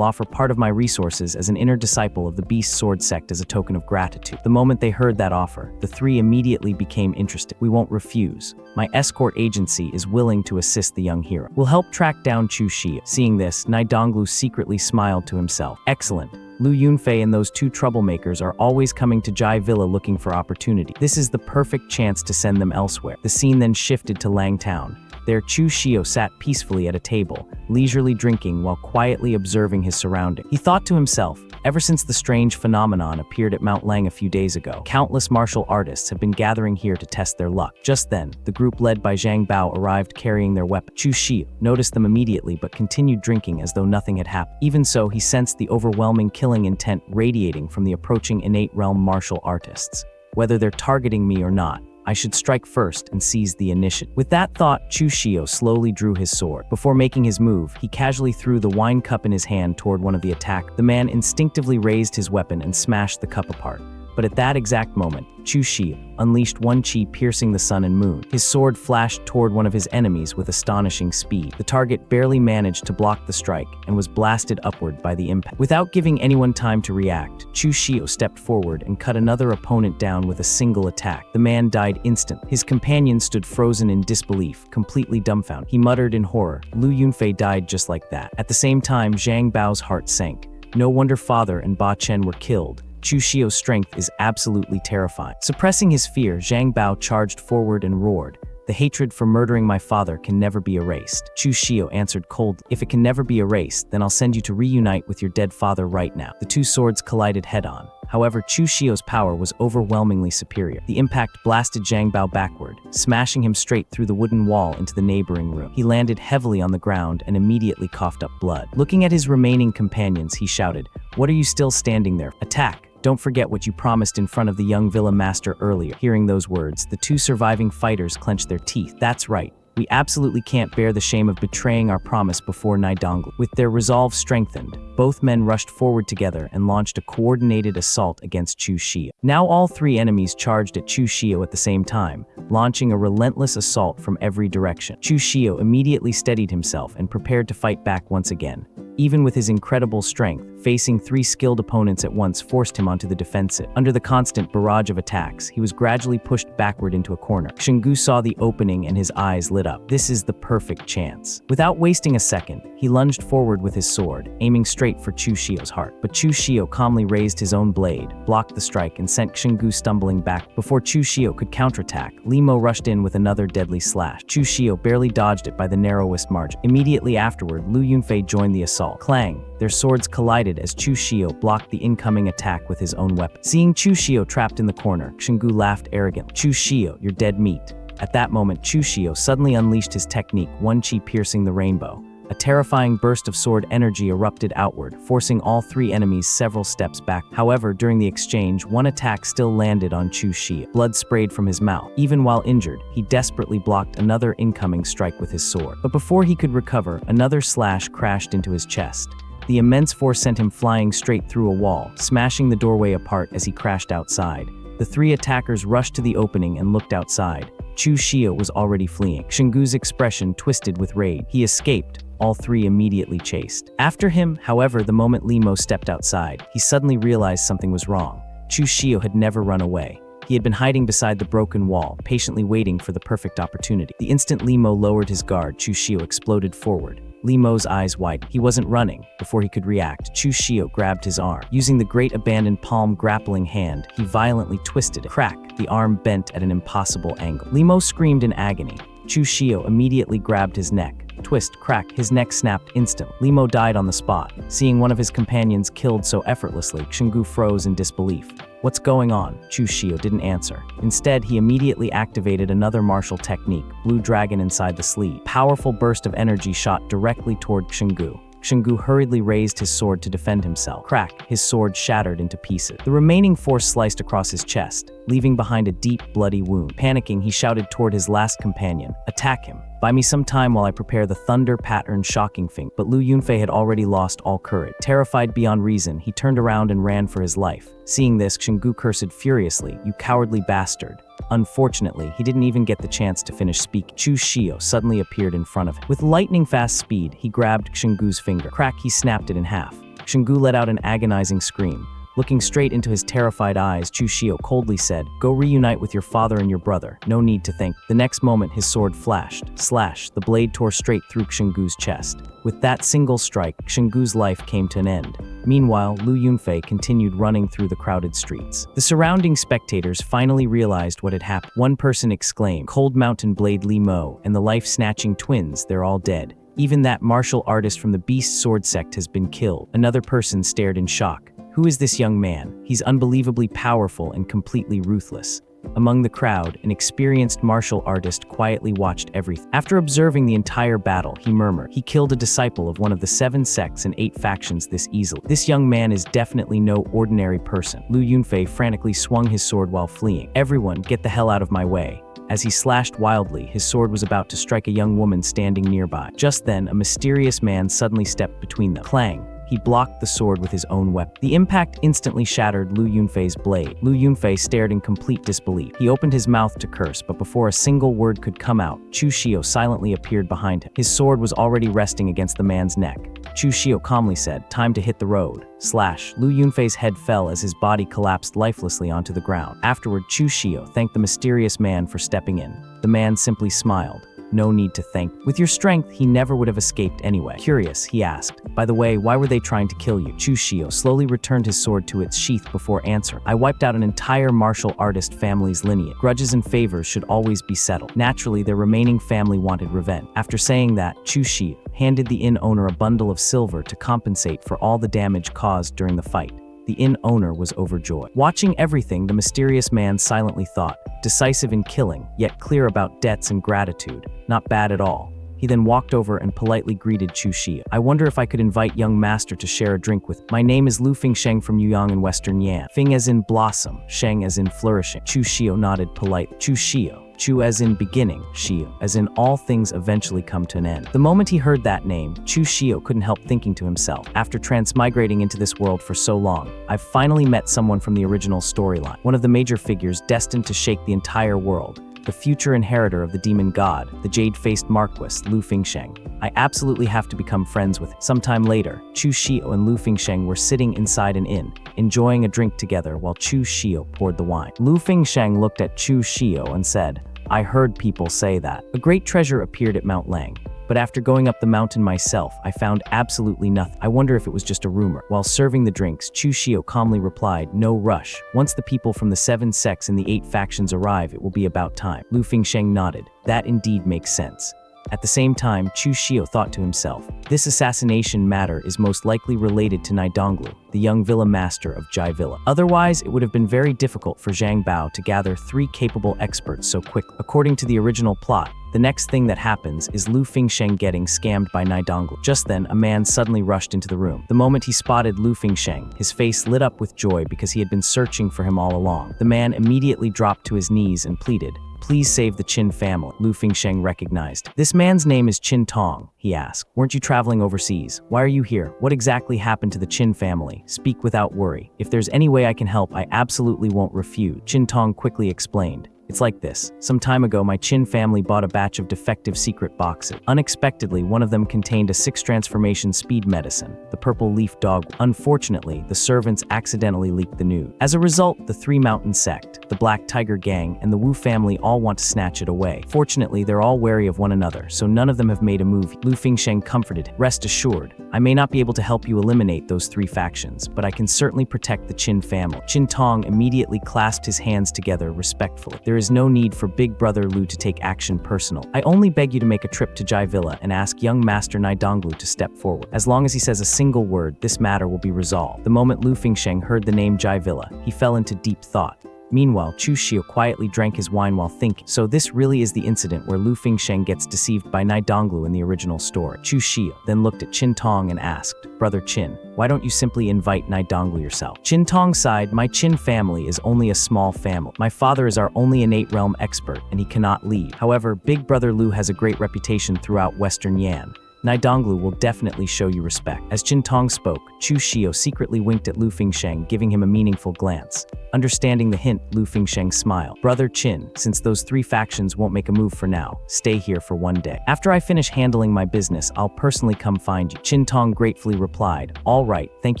offer part of my resources as an inner disciple of the Beast Sword sect as a token of gratitude." The moment they heard that offer, the three immediately became interested. "We won't refuse. My escort agency is willing to assist the young hero. We'll help track down Chu Xie." Seeing this, Donglu secretly smiled to himself. "Excellent. Lu Yunfei and those two troublemakers are always coming to Jai Villa looking for opportunity. This is the perfect chance to send them elsewhere." The scene then shifted to Lang Town. There, Chu Xio sat peacefully at a table, leisurely drinking while quietly observing his surroundings. He thought to himself, ever since the strange phenomenon appeared at Mount Lang a few days ago, countless martial artists have been gathering here to test their luck. Just then, the group led by Zhang Bao arrived carrying their weapon. Chu Xio noticed them immediately but continued drinking as though nothing had happened. Even so, he sensed the overwhelming killing intent radiating from the approaching innate realm martial artists. "Whether they're targeting me or not, I should strike first and seize the initiative." With that thought, Chu Xio slowly drew his sword. Before making his move, he casually threw the wine cup in his hand toward one of the attackers. The man instinctively raised his weapon and smashed the cup apart. But at that exact moment, Chu Xio unleashed one chi piercing the sun and moon. His sword flashed toward one of his enemies with astonishing speed. The target barely managed to block the strike and was blasted upward by the impact. Without giving anyone time to react, Chu Xio stepped forward and cut another opponent down with a single attack. The man died instantly. His companion stood frozen in disbelief, completely dumbfounded. He muttered in horror, "Lu Yunfei died just like that." At the same time, Zhang Bao's heart sank. No wonder Father and Ba Chen were killed. Chu Xio's strength is absolutely terrifying. Suppressing his fear, Zhang Bao charged forward and roared, "The hatred for murdering my father can never be erased." Chu Xio answered coldly, "If it can never be erased, then I'll send you to reunite with your dead father right now." The two swords collided head-on. However, Chu Xio's power was overwhelmingly superior. The impact blasted Zhang Bao backward, smashing him straight through the wooden wall into the neighboring room. He landed heavily on the ground and immediately coughed up blood. Looking at his remaining companions, he shouted, "What are you still standing there? Attack! Don't forget what you promised in front of the young villa master earlier." Hearing those words, the two surviving fighters clenched their teeth. "That's right. We absolutely can't bear the shame of betraying our promise before Donglu." With their resolve strengthened, both men rushed forward together and launched a coordinated assault against Chu Xio. Now all three enemies charged at Chu Xio at the same time, launching a relentless assault from every direction. Chu Xio immediately steadied himself and prepared to fight back once again. Even with his incredible strength, facing three skilled opponents at once forced him onto the defensive. Under the constant barrage of attacks, he was gradually pushed backward into a corner. Xinggu saw the opening and his eyes lit up. This is the perfect chance. Without wasting a second, he lunged forward with his sword, aiming straight for Chu Xio's heart. But Chu Xio calmly raised his own blade, blocked the strike, and sent Xinggu stumbling back. Before Chu Xio could counterattack, Li Mo rushed in with another deadly slash. Chu Xio barely dodged it by the narrowest margin. Immediately afterward, Lu Yunfei joined the assault. Clang! Their swords collided as Chu Xio blocked the incoming attack with his own weapon. Seeing Chu Xio trapped in the corner, Xinggu laughed arrogantly. "Chu Xio, you're dead meat." At that moment, Chu Xio suddenly unleashed his technique, one chi piercing the rainbow. A A terrifying burst of sword energy erupted outward, forcing all three enemies several steps back. However, during the exchange, one attack still landed on Chu Xie. Blood sprayed from his mouth. Even while injured, he desperately blocked another incoming strike with his sword. But before he could recover, another slash crashed into his chest. The immense force sent him flying straight through a wall, smashing the doorway apart as he crashed outside. The three attackers rushed to the opening and looked outside. Chu Xie was already fleeing. Xinggu's expression twisted with rage. He escaped. All three immediately chased after him. However, the moment Li Mo stepped outside, he suddenly realized something was wrong. Chu Xie had never run away. He had been hiding beside the broken wall, patiently waiting for the perfect opportunity. The instant Li Mo lowered his guard, Chu Xie exploded forward. Li Mo's eyes widened. He wasn't running. Before he could react, Chu Xie grabbed his arm. Using the great abandoned palm grappling hand, he violently twisted it. Crack! The arm bent at an impossible angle. Li Mo screamed in agony. Chu Xie immediately grabbed his neck. Twist, crack, his neck snapped instantly. Li Mo died on the spot. Seeing one of his companions killed so effortlessly, Xinggu froze in disbelief. What's going on? Chu Xie didn't answer. Instead, he immediately activated another martial technique, Blue Dragon inside the sleeve. Powerful burst of energy shot directly toward Xinggu. Xinggu hurriedly raised his sword to defend himself. Crack, his sword shattered into pieces. The remaining force sliced across his chest, leaving behind a deep, bloody wound. Panicking, he shouted toward his last companion, "Attack him. Buy me some time while I prepare the thunder pattern shocking thing." But Lu Yunfei had already lost all courage. Terrified beyond reason, he turned around and ran for his life. Seeing this, Xinggu cursed furiously, "You cowardly bastard." Unfortunately, he didn't even get the chance to finish speaking. Chu Xie suddenly appeared in front of him. With lightning-fast speed, he grabbed Xinggu's finger. Crack, he snapped it in half. Xinggu let out an agonizing scream. Looking straight into his terrified eyes, Chu Xie coldly said, "Go reunite with your father and your brother. No need to think." The next moment, his sword flashed. Slash! The blade tore straight through Xinggu's chest. With that single strike, Xinggu's life came to an end. Meanwhile, Lu Yunfei continued running through the crowded streets. The surrounding spectators finally realized what had happened. One person exclaimed, "Cold Mountain Blade Li Mo and the life-snatching twins, they're all dead. Even that martial artist from the Beast Sword sect has been killed." Another person stared in shock. "Who is this young man? He's unbelievably powerful and completely ruthless." Among the crowd, an experienced martial artist quietly watched everything. After observing the entire battle, he murmured, "He killed a disciple of one of the 7 sects and 8 factions this easily. This young man is definitely no ordinary person." Lu Yunfei frantically swung his sword while fleeing. "Everyone, get the hell out of my way." As he slashed wildly, his sword was about to strike a young woman standing nearby. Just then, a mysterious man suddenly stepped between them. Clang! He blocked the sword with his own weapon. The impact instantly shattered Lu Yunfei's blade. Lu Yunfei stared in complete disbelief. He opened his mouth to curse, but before a single word could come out, Chu Xie silently appeared behind him. His sword was already resting against the man's neck. Chu Xie calmly said, "Time to hit the road." Slash! Lu Yunfei's head fell as his body collapsed lifelessly onto the ground. Afterward, Chu Xie thanked the mysterious man for stepping in. The man simply smiled. "No need to thank. With your strength, he never would have escaped anyway." Curious, he asked, "By the way, why were they trying to kill you?" Chu Xie slowly returned his sword to its sheath before answering. "I wiped out an entire martial artist family's lineage. Grudges and favors should always be settled." Naturally, their remaining family wanted revenge. After saying that, Chu Xie handed the inn owner a bundle of silver to compensate for all the damage caused during the fight. The inn owner was overjoyed. Watching everything, the mysterious man silently thought, decisive in killing, yet clear about debts and gratitude. Not bad at all. He then walked over and politely greeted Chu Xie. "I wonder if I could invite young master to share a drink with me. My name is Lu Fingsheng from Yuyang in Western Yan. Fing as in blossom, Sheng as in flourishing." Chu Xie nodded politely. Chu Xie. Chu as in beginning, Xie as in all things eventually come to an end. The moment he heard that name, Chu Xie couldn't help thinking to himself, after transmigrating into this world for so long, I've finally met someone from the original storyline, one of the major figures destined to shake the entire world, the future inheritor of the demon god, the jade-faced Marquis, Lu Fingsheng. I absolutely have to become friends with him. Sometime later, Chu Xie and Lu Fingsheng were sitting inside an inn, enjoying a drink together while Chu Xie poured the wine. Lu Fingsheng looked at Chu Xie and said, "I heard people say that a great treasure appeared at Mount Lang. But after going up the mountain myself, I found absolutely nothing. I wonder if it was just a rumor." While serving the drinks, Chu Xie calmly replied, "No rush. Once the people from the 7 sects and the 8 factions arrive, it will be about time." Lu Fingsheng nodded. "That indeed makes sense. At the same time, Chu Shio thought to himself, this assassination matter is most likely related to Donghua, the young villa master of Jai Villa. Otherwise, it would have been very difficult for Zhang Bao to gather 3 capable experts so quickly. According to the original plot, the next thing that happens is Lu Fingsheng getting scammed by Donghua. Just then, a man suddenly rushed into the room. The moment he spotted Lu Fingsheng, his face lit up with joy because he had been searching for him all along. The man immediately dropped to his knees and pleaded, please save the Qin family. Lu Fingsheng recognized. This man's name is Qin Tong, he asked. Weren't you traveling overseas? Why are you here? What exactly happened to the Qin family? Speak without worry. If there's any way I can help, I absolutely won't refuse. Qin Tong quickly explained. It's like this. Some time ago, my Qin family bought a batch of defective secret boxes. Unexpectedly, one of them contained a 6 transformation speed medicine, the purple leaf dog. Unfortunately, the servants accidentally leaked the news. As a result, the 3 mountain sect, the Black Tiger gang, and the Wu family all want to snatch it away. Fortunately, they're all wary of one another, so none of them have made a move. Lu Fingsheng comforted him. Rest assured, I may not be able to help you eliminate those 3 factions, but I can certainly protect the Qin family. Qin Tong immediately clasped his hands together respectfully. There is no need for Big Brother Lu to take action personal. I only beg you to make a trip to Jai Villa and ask young Master Donghua to step forward. As long as he says a single word, this matter will be resolved. The moment Lu Fingsheng heard the name Jai Villa, he fell into deep thought. Meanwhile, Chu Shio quietly drank his wine while thinking. So this really is the incident where Lu Fingsheng gets deceived by Donghua in the original story. Chu Shio then looked at Qin Tong and asked, Brother Qin, why don't you simply invite Donghua yourself? Qin Tong sighed, my Qin family is only a small family. My father is our only innate realm expert, and he cannot leave. However, Big Brother Lu has a great reputation throughout Western Yan. Donghua will definitely show you respect. As Qin Tong spoke, Chu Shio secretly winked at Lu Fingsheng, giving him a meaningful glance. Understanding the hint, Lu Fingsheng smiled. Brother Qin, since those 3 factions won't make a move for now, stay here for one day. After I finish handling my business, I'll personally come find you. Qin Tong gratefully replied, all right, thank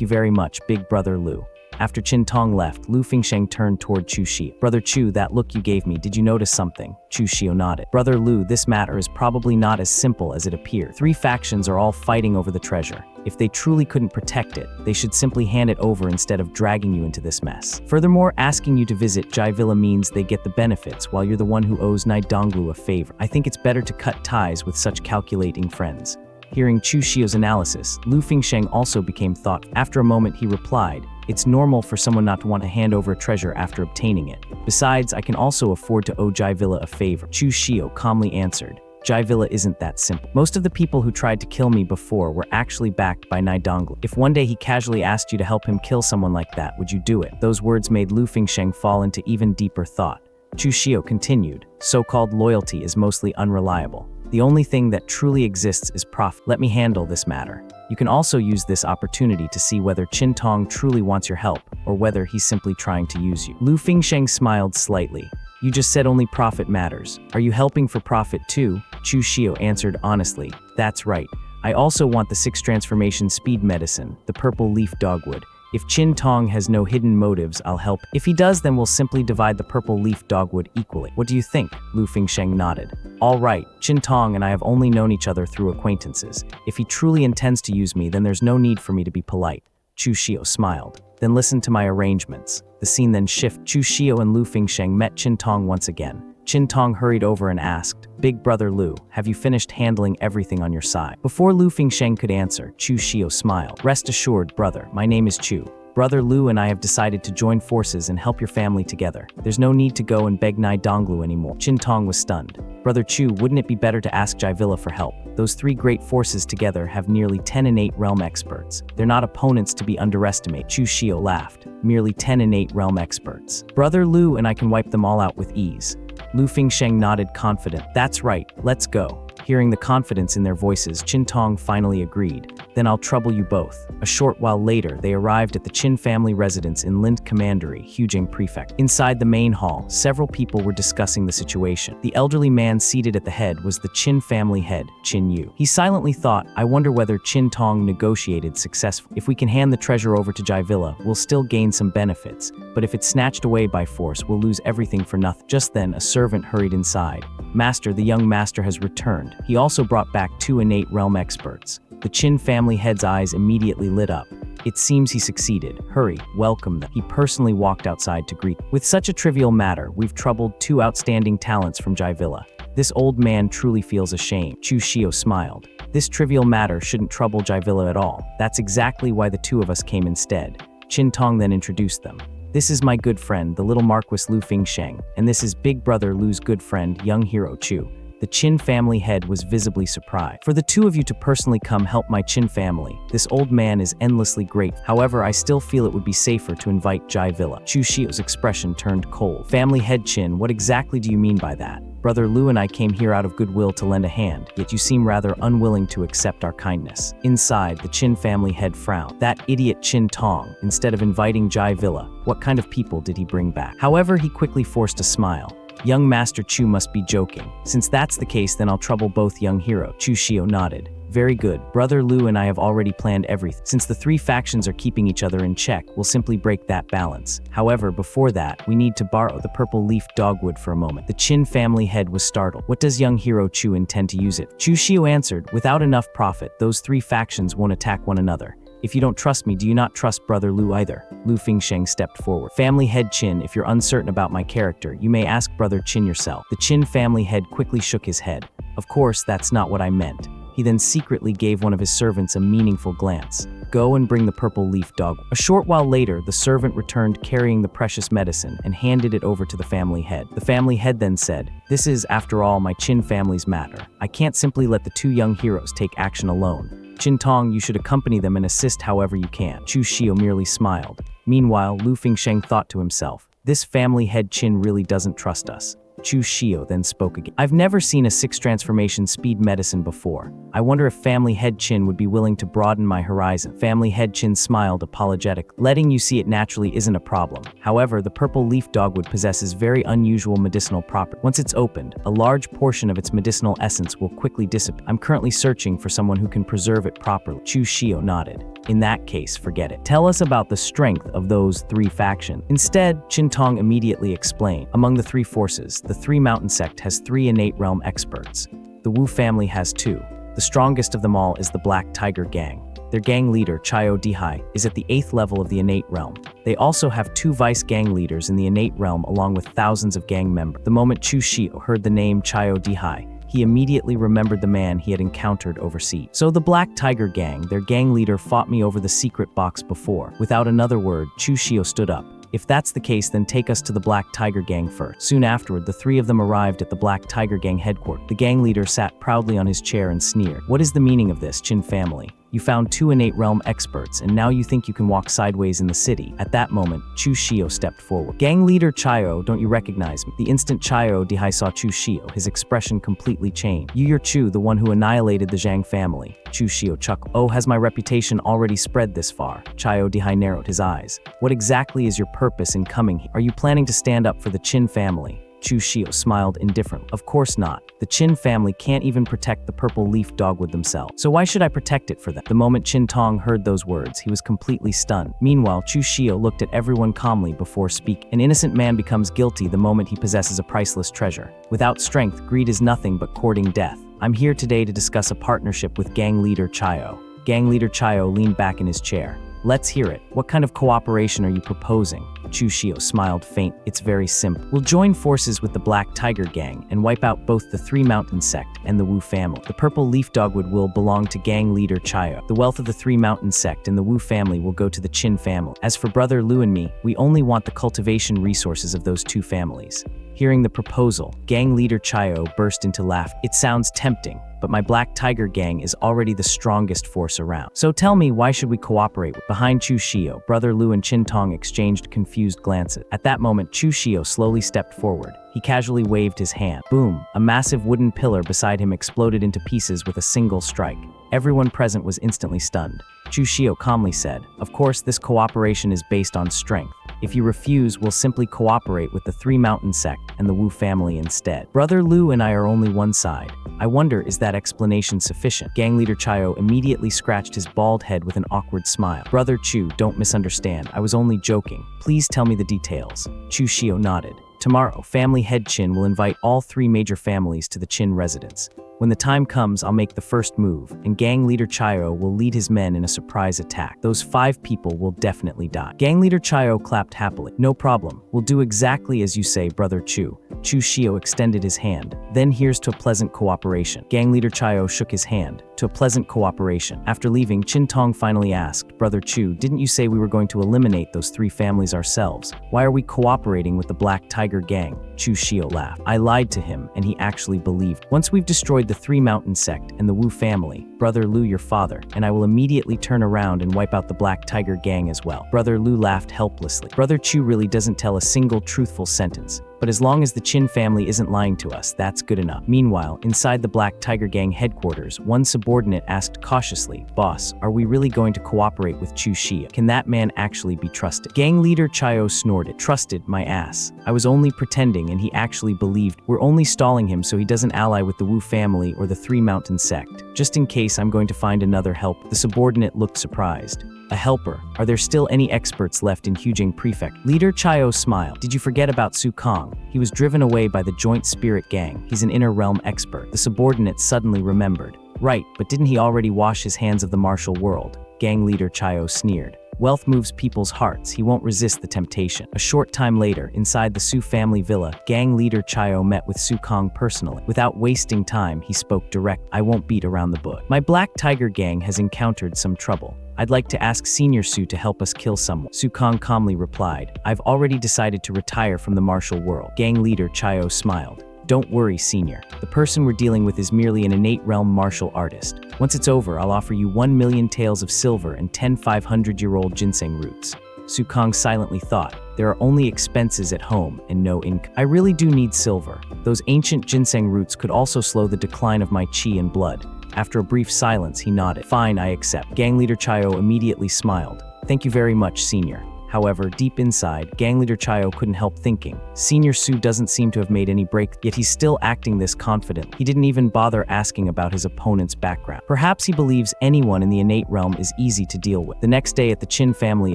you very much, Big Brother Lu. After Qin Tong left, Lu Fingsheng turned toward Chu Shio. Brother Chu, that look you gave me, did you notice something? Chu Shio nodded. Brother Lu, this matter is probably not as simple as it appears. 3 factions are all fighting over the treasure. If they truly couldn't protect it, they should simply hand it over instead of dragging you into this mess. Furthermore, asking you to visit Jai Villa means they get the benefits while you're the one who owes Donghua a favor. I think it's better to cut ties with such calculating friends. Hearing Chu Shio's analysis, Lu Fingsheng also became thoughtful. After a moment, he replied, it's normal for someone not to want to hand over a treasure after obtaining it. Besides, I can also afford to owe Jai Villa a favor. Chu Shio calmly answered, Jai Villa isn't that simple. Most of the people who tried to kill me before were actually backed by Donghua. If one day he casually asked you to help him kill someone like that, would you do it? Those words made Lu Fingsheng fall into even deeper thought. Chu Shio continued, so-called loyalty is mostly unreliable. The only thing that truly exists is profit. Let me handle this matter. You can also use this opportunity to see whether Qin Tong truly wants your help, or whether he's simply trying to use you. Lu Fingsheng smiled slightly. You just said only profit matters. Are you helping for profit too? Chu Shio answered honestly. That's right. I also want the 6 transformation speed medicine, the purple leaf dogwood. If Qin Tong has no hidden motives, I'll help. If he does, then we'll simply divide the purple leaf dogwood equally. What do you think? Lu Fingsheng nodded. All right, Qin Tong and I have only known each other through acquaintances. If he truly intends to use me, then there's no need for me to be polite. Chu Shio smiled. Then listen to my arrangements. The scene then shifted. Chu Shio and Lu Fingsheng met Qin Tong once again. Qin Tong hurried over and asked, Big Brother Lu, have you finished handling everything on your side? Before Lu Fingsheng could answer, Chu Shio smiled. Rest assured, brother, my name is Chu. Brother Lu and I have decided to join forces and help your family together. There's no need to go and beg Donghua anymore. Qin Tong was stunned. Brother Chu, wouldn't it be better to ask Jai Villa for help? Those 3 great forces together have nearly 10 innate realm experts. They're not opponents to be underestimated. Chu Shio laughed. Merely 10 innate realm experts. Brother Lu and I can wipe them all out with ease. Lu Fingsheng nodded confident. That's right, let's go. Hearing the confidence in their voices, Qin Tong finally agreed. Then I'll trouble you both. A short while later, they arrived at the Qin family residence in Lint Commandery, Hujing Prefect. Inside the main hall, several people were discussing the situation. The elderly man seated at the head was the Qin family head, Qin Yu. He silently thought, I wonder whether Qin Tong negotiated successfully. If we can hand the treasure over to Jai Villa, we'll still gain some benefits. But if it's snatched away by force, we'll lose everything for nothing. Just then, a servant hurried inside. Master, the young master has returned. He also brought back 2 innate realm experts. The Qin family head's eyes immediately lit up. It seems he succeeded. Hurry, welcome them. He personally walked outside to greet. With such a trivial matter, we've troubled 2 outstanding talents from Jai Villa. This old man truly feels ashamed. Chu Shio smiled. This trivial matter shouldn't trouble Jaivilla at all. That's exactly why the two of us came instead. Qin Tong then introduced them. This is my good friend, the little Marquis Lu Fingsheng, and this is big brother Lu's good friend, young hero Chu. The Qin family head was visibly surprised. For the two of you to personally come help my Qin family, this old man is endlessly grateful. However, I still feel it would be safer to invite Jaivilla. Chu Shio's expression turned cold. Family head Qin, what exactly do you mean by that? Brother Lu and I came here out of goodwill to lend a hand, yet you seem rather unwilling to accept our kindness. Inside, the Qin family head frowned. That idiot Qin Tong, instead of inviting Jaivilla, what kind of people did he bring back? However, he quickly forced a smile. Young Master Chu must be joking. Since that's the case, then I'll trouble both young hero. Chu Shio nodded. Very good. Brother Lu and I have already planned everything. Since the three factions are keeping each other in check, we'll simply break that balance. However, before that, we need to borrow the purple leaf dogwood for a moment. The Qin family head was startled. What does young hero Chu intend to use it? Chu Shio answered, without enough profit, those three factions won't attack one another. If you don't trust me, do you not trust Brother Lu either? Lu Fingsheng stepped forward. Family head Qin, if you're uncertain about my character, you may ask Brother Qin yourself. The Qin family head quickly shook his head. Of course, that's not what I meant. He then secretly gave one of his servants a meaningful glance. Go and bring the purple leaf dog. A short while later, the servant returned carrying the precious medicine and handed it over to the family head. The family head then said, this is, after all, my Qin family's matter. I can't simply let the two young heroes take action alone. Qin Tong, you should accompany them and assist however you can. Chu Shio merely smiled. Meanwhile, Lu Fingsheng thought to himself, this family head Qin really doesn't trust us. Chu Shio then spoke again. I've never seen a 6 transformation speed medicine before. I wonder if family head Qin would be willing to broaden my horizon. Family head Qin smiled apologetic. Letting you see it naturally isn't a problem. However, the purple leaf dogwood possesses very unusual medicinal properties. Once it's opened, a large portion of its medicinal essence will quickly dissipate. I'm currently searching for someone who can preserve it properly. Chu Shio nodded. In that case, forget it. Tell us about the strength of those three factions. Instead, Qin Tong immediately explained. Among the three forces, the Three Mountain Sect has 3 innate realm experts. The Wu family has 2. The strongest of them all is the Black Tiger Gang. Their gang leader, Chayo Dihai, is at the 8th level of the innate realm. They also have 2 vice gang leaders in the innate realm along with thousands of gang members. The moment Chu Shio heard the name Chayo Dihai, he immediately remembered the man he had encountered overseas. So the Black Tiger Gang, their gang leader fought me over the secret box before. Without another word, Chu Shio stood up. If that's the case, then take us to the Black Tiger Gang first. Soon afterward, the 3 of them arrived at the Black Tiger Gang headquarters. The gang leader sat proudly on his chair and sneered. What is the meaning of this, Qin family? You found 2 innate realm experts, and now you think you can walk sideways in the city. At that moment, Chu Shio stepped forward. Gang leader Chayo, don't you recognize me? The instant Chayo Dihai saw Chu Shio, his expression completely changed. You're Chu, the one who annihilated the Zhang family. Chu Shio chuckled. Oh, has my reputation already spread this far? Chayo Dihai narrowed his eyes. What exactly is your purpose in coming here? Are you planning to stand up for the Qin family? Chu Shio smiled indifferently. Of course not. The Qin family can't even protect the purple leaf dogwood themselves. So why should I protect it for them? The moment Qin Tong heard those words, he was completely stunned. Meanwhile, Chu Shio looked at everyone calmly before speaking. An innocent man becomes guilty the moment he possesses a priceless treasure. Without strength, greed is nothing but courting death. I'm here today to discuss a partnership with gang leader Chayo. Gang leader Chayo leaned back in his chair. Let's hear it. What kind of cooperation are you proposing? Chu Shio smiled faint. It's very simple. We'll join forces with the Black Tiger Gang and wipe out both the Three Mountain Sect and the Wu family. The purple leaf dogwood will belong to gang leader Chayo. The wealth of the Three Mountain Sect and the Wu family will go to the Qin family. As for brother Lu and me, we only want the cultivation resources of those 2 families. Hearing the proposal, gang leader Chayo burst into laughter. It sounds tempting, but my Black Tiger Gang is already the strongest force around. So tell me, why should we cooperate? Behind Chu Shio, brother Lu and Qin Tong exchanged confused glances. At that moment, Chu Shio slowly stepped forward. He casually waved his hand. Boom! A massive wooden pillar beside him exploded into pieces with a single strike. Everyone present was instantly stunned. Chu Shio calmly said, of course, this cooperation is based on strength. If you refuse, we'll simply cooperate with the Three Mountain Sect and the Wu family instead. Brother Lu and I are only one side. I wonder, is that explanation sufficient? Gang leader Chayo immediately scratched his bald head with an awkward smile. Brother Chu, don't misunderstand. I was only joking. Please tell me the details. Chu Shio nodded. Tomorrow, family head Qin will invite all 3 major families to the Qin residence. When the time comes, I'll make the first move, and gang leader Chayo will lead his men in a surprise attack. Those 5 people will definitely die. Gang leader Chayo clapped happily. No problem. We'll do exactly as you say, brother Chu. Chu Shio extended his hand. Then here's to a pleasant cooperation. Gang leader Chayo shook his hand. To a pleasant cooperation. After leaving, Chin Tong finally asked, Brother Chu, didn't you say we were going to eliminate those 3 families ourselves? Why are we cooperating with the Black Tiger Gang? Chu Shio laughed. I lied to him, and he actually believed. Once we've destroyed the 3 Mountain sect and the Wu family, Brother Lu your father, and I will immediately turn around and wipe out the Black Tiger Gang as well. Brother Lu laughed helplessly. Brother Chu really doesn't tell a single truthful sentence. But as long as the Chin family isn't lying to us, that's good enough. Meanwhile, inside the Black Tiger Gang headquarters, one subordinate asked cautiously, Boss, are we really going to cooperate with Chu Shio? Can that man actually be trusted? Gang leader Chayo snorted. Trusted, my ass. I was only pretending and he actually believed. We're only stalling him so he doesn't ally with the Wu family or the 3 Mountain sect. Just in case I'm going to find another help. The subordinate looked surprised. A helper. Are there still any experts left in Hujing Prefect? Leader Chayo smiled. Did you forget about Su Kong? He was driven away by the Joint Spirit Gang. He's an inner realm expert. The subordinate suddenly remembered. Right, but didn't he already wash his hands of the martial world? Gang leader Chayo sneered. Wealth moves people's hearts. He won't resist the temptation. A short time later, inside the Su family villa, gang leader Chayo met with Su Kong personally. Without wasting time, he spoke direct. I won't beat around the bush. My Black Tiger Gang has encountered some trouble. I'd like to ask Senior Su to help us kill someone. Su Kong calmly replied, I've already decided to retire from the martial world. Gang leader Chayo smiled. Don't worry, Senior. The person we're dealing with is merely an innate realm martial artist. Once it's over, I'll offer you 1 million taels of silver and 10 500-year-old ginseng roots. Su Kong silently thought, there are only expenses at home and no income. I really do need silver. Those ancient ginseng roots could also slow the decline of my chi and blood. After a brief silence, he nodded. Fine, I accept. Gang leader Chayo immediately smiled. Thank you very much, Senior. However, deep inside, gang leader Chayo couldn't help thinking. Senior Su doesn't seem to have made any break, yet he's still acting this confident. He didn't even bother asking about his opponent's background. Perhaps he believes anyone in the innate realm is easy to deal with. The next day at the Qin family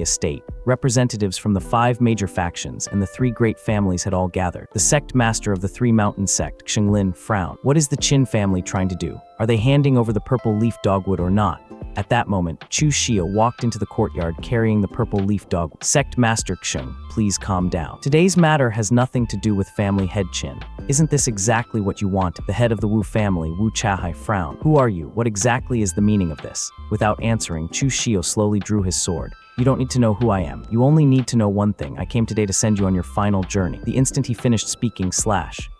estate, representatives from the 5 major factions and the 3 great families had all gathered. The sect master of the 3 Mountain sect, Xinglin, frowned. What is the Qin family trying to do? Are they handing over the purple leaf dogwood or not? At that moment, Chu Shio walked into the courtyard carrying the purple leaf dogwood. Sect Master Xing, please calm down. Today's matter has nothing to do with family head Qin. Isn't this exactly what you want? The head of the Wu family, Wu Chahai, frowned. Who are you? What exactly is the meaning of this? Without answering, Chu Shio slowly drew his sword. You don't need to know who I am. You only need to know one thing. I came today to send you on your final journey. The instant he finished speaking,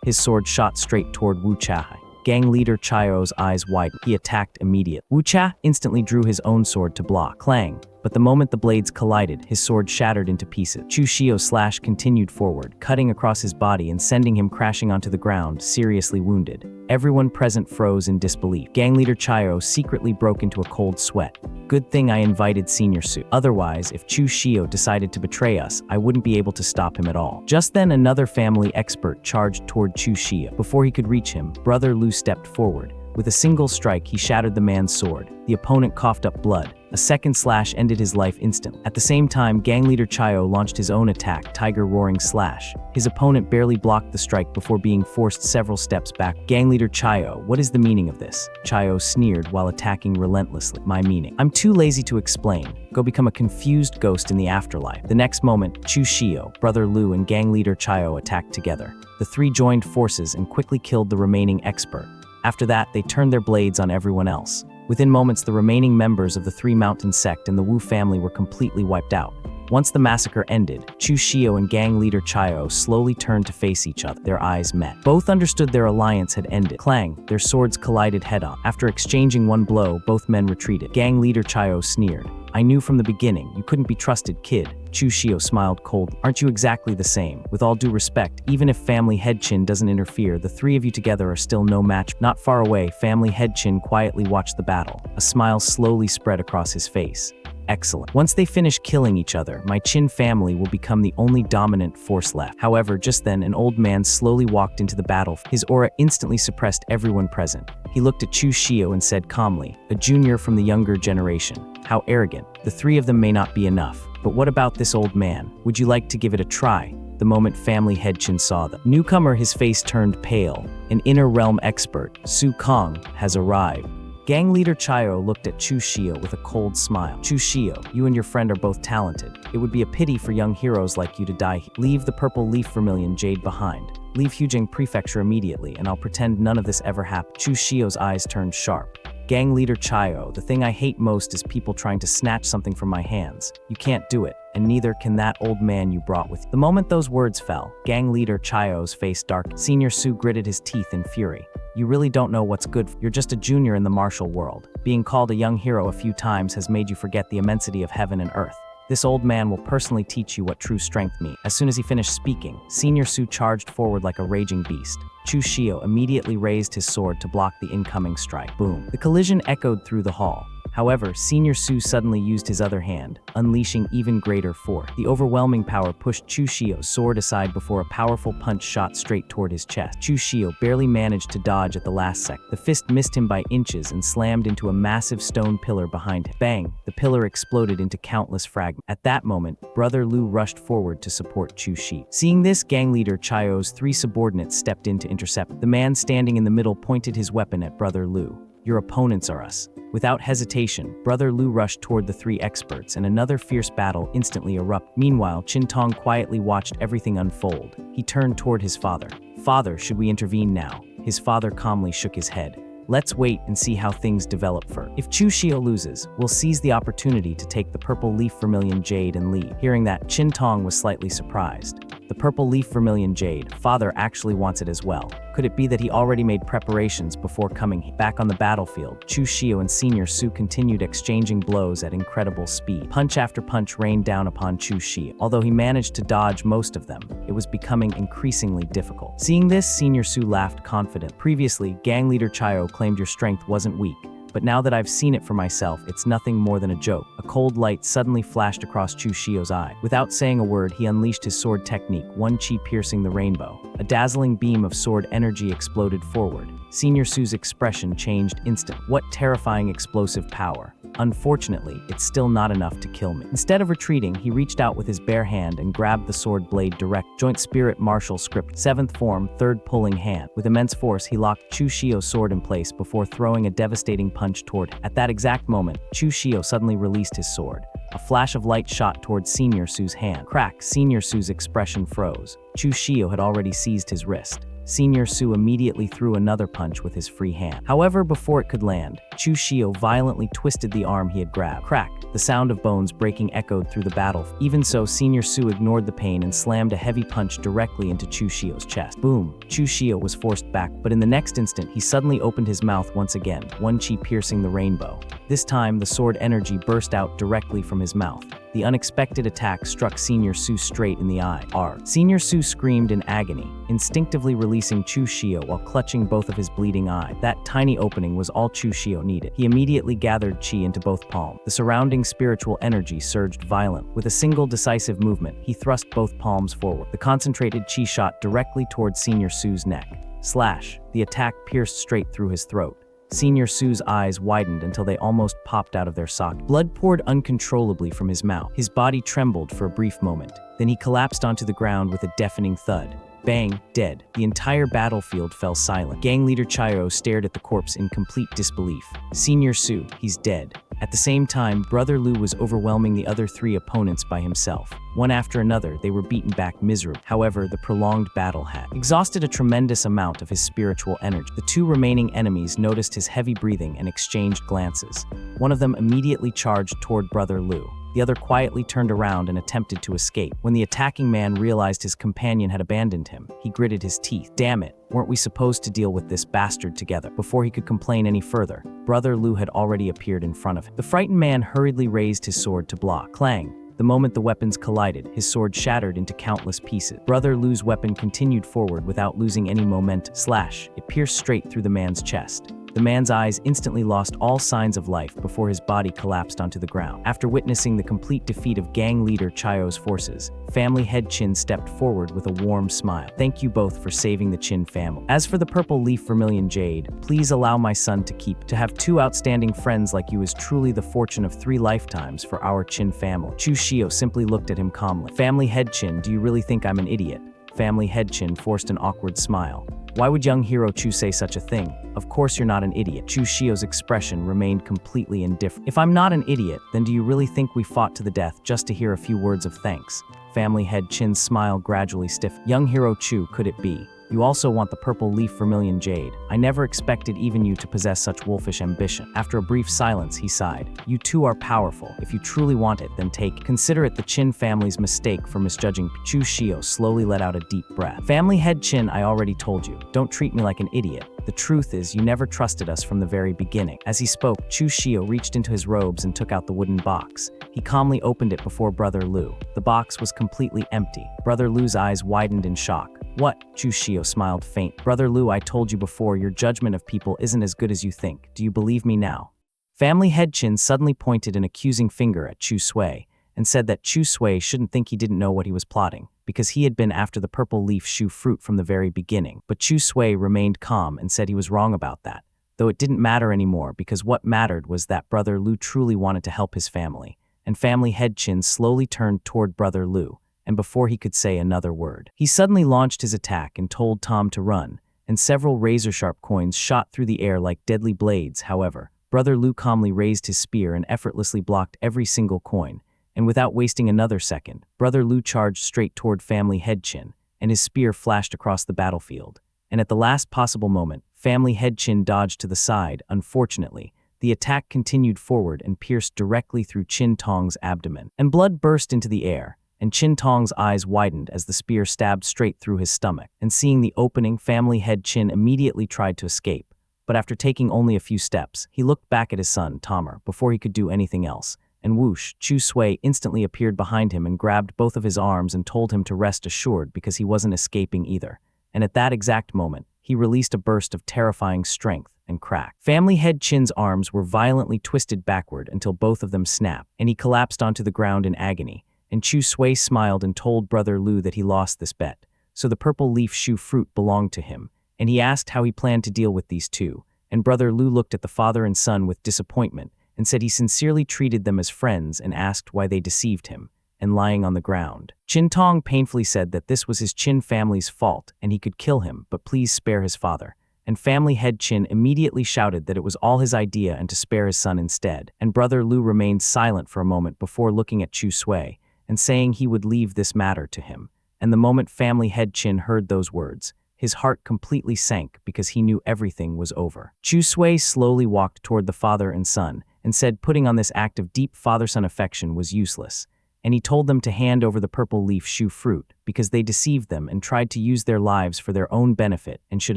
his sword shot straight toward Wu Chahai. Gang leader Chayo's eyes widened. He attacked immediately. Wu Cha instantly drew his own sword to block. Clang. But the moment the blades collided, his sword shattered into pieces. Chu Shio's slash continued forward, cutting across his body and sending him crashing onto the ground, seriously wounded. Everyone present froze in disbelief. Gang leader Chayo secretly broke into a cold sweat. Good thing I invited Senior Su. Otherwise, if Chu Shio decided to betray us, I wouldn't be able to stop him at all. Just then, another family expert charged toward Chu Shio. Before he could reach him, Brother Lu stepped forward. With a single strike, he shattered the man's sword. The opponent coughed up blood. A second slash ended his life instantly. At the same time, gang leader Chayo launched his own attack, Tiger Roaring Slash. His opponent barely blocked the strike before being forced several steps back. Gang leader Chayo, what is the meaning of this? Chayo sneered while attacking relentlessly. My meaning. I'm too lazy to explain. Go become a confused ghost in the afterlife. The next moment, Chu Shio, Brother Lu, and gang leader Chayo attacked together. The 3 joined forces and quickly killed the remaining expert. After that, they turned their blades on everyone else. Within moments, the remaining members of the 3 Mountain sect and the Wu family were completely wiped out. Once the massacre ended, Chu Shio and gang leader Chayo slowly turned to face each other. Their eyes met. Both understood their alliance had ended. Clang, their swords collided head-on. After exchanging one blow, both men retreated. Gang leader Chayo sneered. I knew from the beginning, you couldn't be trusted, kid. Chu Shio smiled coldly. Aren't you exactly the same? With all due respect, even if family head Qin doesn't interfere, the 3 of you together are still no match. Not far away, family head Qin quietly watched the battle. A smile slowly spread across his face. Excellent. Once they finish killing each other, my Qin family will become the only dominant force left. However, just then, an old man slowly walked into the battle. His aura instantly suppressed everyone present. He looked at Chu Shio and said calmly, a junior from the younger generation. How arrogant. The 3 of them may not be enough. But what about this old man? Would you like to give it a try? The moment family head Qin saw the newcomer, his face turned pale. An inner realm expert, Su Kong, has arrived. Gang leader Chayo looked at Chu Shio with a cold smile. Chu Shio, you and your friend are both talented. It would be a pity for young heroes like you to die. Leave the purple leaf vermilion jade behind. Leave Hujing Prefecture immediately, and I'll pretend none of this ever happened. Chu Shio's eyes turned sharp. Gang leader Chayo, the thing I hate most is people trying to snatch something from my hands. You can't do it, and neither can that old man you brought with you. The moment those words fell, gang leader Chayo's face darkened. Senior Su gritted his teeth in fury. You really don't know what's good. You're just a junior in the martial world. Being called a young hero a few times has made you forget the immensity of heaven and earth. This old man will personally teach you what true strength means. As soon as he finished speaking, Senior Su charged forward like a raging beast. Chu Shio immediately raised his sword to block the incoming strike. Boom. The collision echoed through the hall. However, Senior Su suddenly used his other hand, unleashing even greater force. The overwhelming power pushed Chu Shio's sword aside before a powerful punch shot straight toward his chest. Chu Shio barely managed to dodge at the last second. The fist missed him by inches and slammed into a massive stone pillar behind him. Bang! The pillar exploded into countless fragments. At that moment, Brother Lu rushed forward to support Chu Shi. Seeing this, gang leader Chayo's 3 subordinates stepped in to intercept. The man standing in the middle pointed his weapon at Brother Lu. Your opponents are us. Without hesitation, Brother Lu rushed toward the 3 experts, and another fierce battle instantly erupted. Meanwhile, Qin Tong quietly watched everything unfold. He turned toward his father. Father, should we intervene now? His father calmly shook his head. Let's wait and see how things develop first. If Chu Shio loses, we'll seize the opportunity to take the purple leaf vermilion jade and leave. Hearing that, Qin Tong was slightly surprised. The purple leaf vermilion jade, father actually wants it as well. Could it be that he already made preparations before coming back on the battlefield? Chu Shio and Senior Su continued exchanging blows at incredible speed. Punch after punch rained down upon Chu Shio. Although he managed to dodge most of them, it was becoming increasingly difficult. Seeing this, Senior Su laughed confident. Previously, gang leader Chayo claimed your strength wasn't weak. But now that I've seen it for myself, it's nothing more than a joke. A cold light suddenly flashed across Chu Shio's eye. Without saying a word, he unleashed his sword technique, one chi piercing the rainbow. A dazzling beam of sword energy exploded forward. Senior Su's expression changed instantly. What terrifying explosive power. Unfortunately, it's still not enough to kill me. Instead of retreating, he reached out with his bare hand and grabbed the sword blade direct. Joint Spirit Martial Script, 7th form, 3rd pulling hand. With immense force, he locked Chu Shio's sword in place before throwing a devastating punch toward him. At that exact moment, Chu Shio suddenly released his sword. A flash of light shot towards Senior Su's hand. Crack! Senior Su's expression froze. Chu Shio had already seized his wrist. Senior Su immediately threw another punch with his free hand. However, before it could land, Chu Shio violently twisted the arm he had grabbed. Crack! The sound of bones breaking echoed through the battle. Even so, Senior Su ignored the pain and slammed a heavy punch directly into Chu Shio's chest. Boom! Chu Shio was forced back, but in the next instant, he suddenly opened his mouth once again, one chi piercing the rainbow. This time, the sword energy burst out directly from his mouth. The unexpected attack struck Senior Su straight in the eye. Senior Su screamed in agony, instinctively releasing Chu Shio while clutching both of his bleeding eyes. That tiny opening was all Chu Shio needed. He immediately gathered chi into both palms. The surrounding spiritual energy surged violently. With a single decisive movement, he thrust both palms forward. The concentrated chi shot directly towards Senior Su's neck. Slash! The attack pierced straight through his throat. Senior Su's eyes widened until they almost popped out of their socket. Blood poured uncontrollably from his mouth. His body trembled for a brief moment. Then he collapsed onto the ground with a deafening thud. Bang! Dead. The entire battlefield fell silent. Gang leader Chayo stared at the corpse in complete disbelief. Senior Su, he's dead. At the same time, Brother Lu was overwhelming the other 3 opponents by himself. One after another, they were beaten back miserably. However, the prolonged battle had exhausted a tremendous amount of his spiritual energy. The 2 remaining enemies noticed his heavy breathing and exchanged glances. One of them immediately charged toward Brother Lu. The other quietly turned around and attempted to escape. When the attacking man realized his companion had abandoned him, he gritted his teeth. Damn it, weren't we supposed to deal with this bastard together? Before he could complain any further, Brother Lu had already appeared in front of him. The frightened man hurriedly raised his sword to block. Clang! The moment the weapons collided, his sword shattered into countless pieces. Brother Lu's weapon continued forward without losing any momentum. Slash! It pierced straight through the man's chest. The man's eyes instantly lost all signs of life before his body collapsed onto the ground. After witnessing the complete defeat of gang leader Chayo's forces, family head Qin stepped forward with a warm smile. Thank you both for saving the Qin family. As for the purple leaf vermilion jade, please allow my son to keep. To have 2 outstanding friends like you is truly the fortune of 3 lifetimes for our Qin family. Chu Shio simply looked at him calmly. Family head Qin, do you really think I'm an idiot? Family head Qin forced an awkward smile. Why would young hero Chu say such a thing? Of course you're not an idiot. Chu Shio's expression remained completely indifferent. If I'm not an idiot, then do you really think we fought to the death just to hear a few words of thanks? Family head Qin's smile gradually stiffened. Young hero Chu, could it be? You also want the purple leaf vermilion jade. I never expected even you to possess such wolfish ambition. After a brief silence, he sighed. You too are powerful. If you truly want it, then take it. Consider it the Qin family's mistake for misjudging. Chu Shio slowly let out a deep breath. Family head Qin, I already told you. Don't treat me like an idiot. The truth is, you never trusted us from the very beginning. As he spoke, Chu Shio reached into his robes and took out the wooden box. He calmly opened it before Brother Lu. The box was completely empty. Brother Lu's eyes widened in shock. What? Chu Shio smiled faint. Brother Lu, I told you before, your judgment of people isn't as good as you think. Do you believe me now? Family head Qin suddenly pointed an accusing finger at Chu Sui and said that Chu Sui shouldn't think he didn't know what he was plotting, because he had been after the purple leaf shoe fruit from the very beginning. But Chu Sui remained calm and said he was wrong about that, though it didn't matter anymore because what mattered was that Brother Lu truly wanted to help his family. And family head Qin slowly turned toward Brother Lu, and before he could say another word, he suddenly launched his attack and told Tom to run, and several razor-sharp coins shot through the air like deadly blades. However, Brother Lu calmly raised his spear and effortlessly blocked every single coin, and without wasting another second, Brother Lu charged straight toward family head Qin, and his spear flashed across the battlefield. And at the last possible moment, family head Qin dodged to the side. Unfortunately, the attack continued forward and pierced directly through Qin Tong's abdomen, and blood burst into the air, and Qin Tong's eyes widened as the spear stabbed straight through his stomach. And seeing the opening, family head Qin immediately tried to escape, but after taking only a few steps, he looked back at his son, Tamer, before he could do anything else. And whoosh, Chu Sui instantly appeared behind him and grabbed both of his arms and told him to rest assured because he wasn't escaping either. And at that exact moment, he released a burst of terrifying strength and crack. Family head Qin's arms were violently twisted backward until both of them snapped, and he collapsed onto the ground in agony. And Chu Sui smiled and told Brother Lu that he lost this bet, so the purple leaf shoe fruit belonged to him, and he asked how he planned to deal with these two. And Brother Lu looked at the father and son with disappointment and said he sincerely treated them as friends and asked why they deceived him. And lying on the ground, Qin Tong painfully said that this was his Qin family's fault and he could kill him, but please spare his father. And family head Qin immediately shouted that it was all his idea and to spare his son instead. And Brother Lu remained silent for a moment before looking at Chu Sui and saying he would leave this matter to him. And the moment family head Qin heard those words, his heart completely sank because he knew everything was over. Chu Sui slowly walked toward the father and son and said putting on this act of deep father-son affection was useless, and he told them to hand over the purple leaf shoe fruit because they deceived them and tried to use their lives for their own benefit and should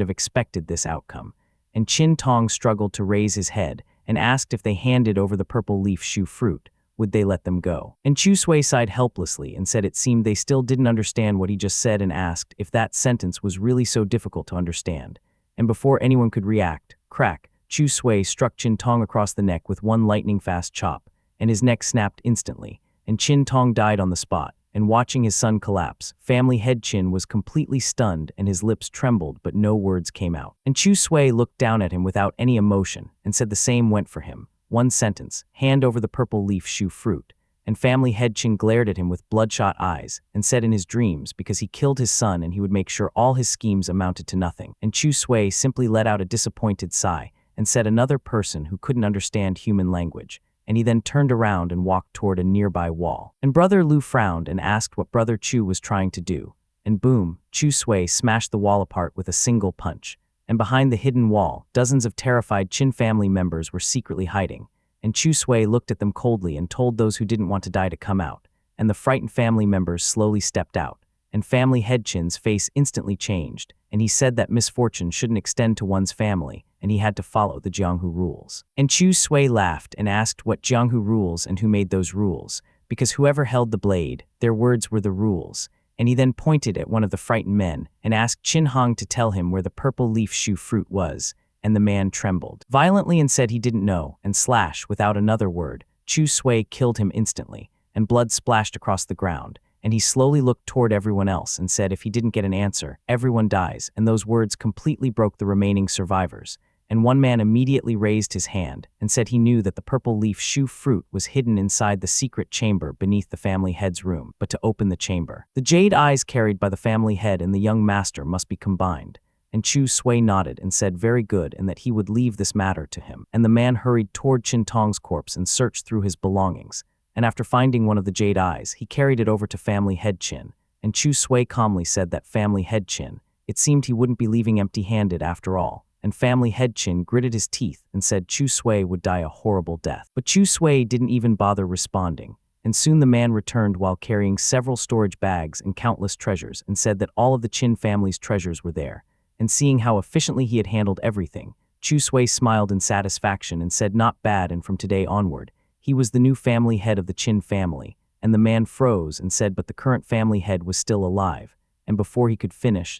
have expected this outcome. And Qin Tong struggled to raise his head and asked if they handed over the purple leaf shoe fruit, would they let them go? And Chu Sui sighed helplessly and said it seemed they still didn't understand what he just said and asked if that sentence was really so difficult to understand. And before anyone could react, crack, Chu Sui struck Qin Tong across the neck with one lightning-fast chop, and his neck snapped instantly, and Qin Tong died on the spot. And watching his son collapse, family head Qin was completely stunned and his lips trembled but no words came out. And Chu Sui looked down at him without any emotion and said the same went for him. One sentence, hand over the purple leaf shoe fruit. And family head Qin glared at him with bloodshot eyes and said in his dreams because he killed his son and he would make sure all his schemes amounted to nothing. And Chu Sui simply let out a disappointed sigh and said another person who couldn't understand human language. And he then turned around and walked toward a nearby wall. And Brother Lu frowned and asked what Brother Chu was trying to do. And boom, Chu Sui smashed the wall apart with a single punch. And behind the hidden wall, dozens of terrified Qin family members were secretly hiding. And Chu Sui looked at them coldly and told those who didn't want to die to come out. And the frightened family members slowly stepped out. And family head Qin's face instantly changed, and he said that misfortune shouldn't extend to one's family, and he had to follow the Jianghu rules. And Chu Sui laughed and asked what Jianghu rules and who made those rules, because whoever held the blade, their words were the rules. And he then pointed at one of the frightened men and asked Qin Hong to tell him where the purple leaf shoe fruit was, and the man trembled violently and said he didn't know, and slash, without another word, Chu Sui killed him instantly, and blood splashed across the ground. And he slowly looked toward everyone else and said if he didn't get an answer, everyone dies, and those words completely broke the remaining survivors. And one man immediately raised his hand and said he knew that the purple leaf shoe fruit was hidden inside the secret chamber beneath the family head's room, but to open the chamber, the jade eyes carried by the family head and the young master must be combined. And Chu Sui nodded and said very good and that he would leave this matter to him. And the man hurried toward Qin Tong's corpse and searched through his belongings. And after finding one of the jade eyes, he carried it over to family head Qin, and Chu Sui calmly said that family head Qin, It seemed he wouldn't be leaving empty-handed after all, and family head Chin gritted his teeth and said Chu Sui would die a horrible death. But Chu Sui didn't even bother responding, and soon the man returned while carrying several storage bags and countless treasures and said that all of the Chin family's treasures were there. And seeing how efficiently he had handled everything, Chu Sui smiled in satisfaction and said not bad, and from today onward, he was the new family head of the Chin family. And the man froze and said but the current family head was still alive, and before he could finish,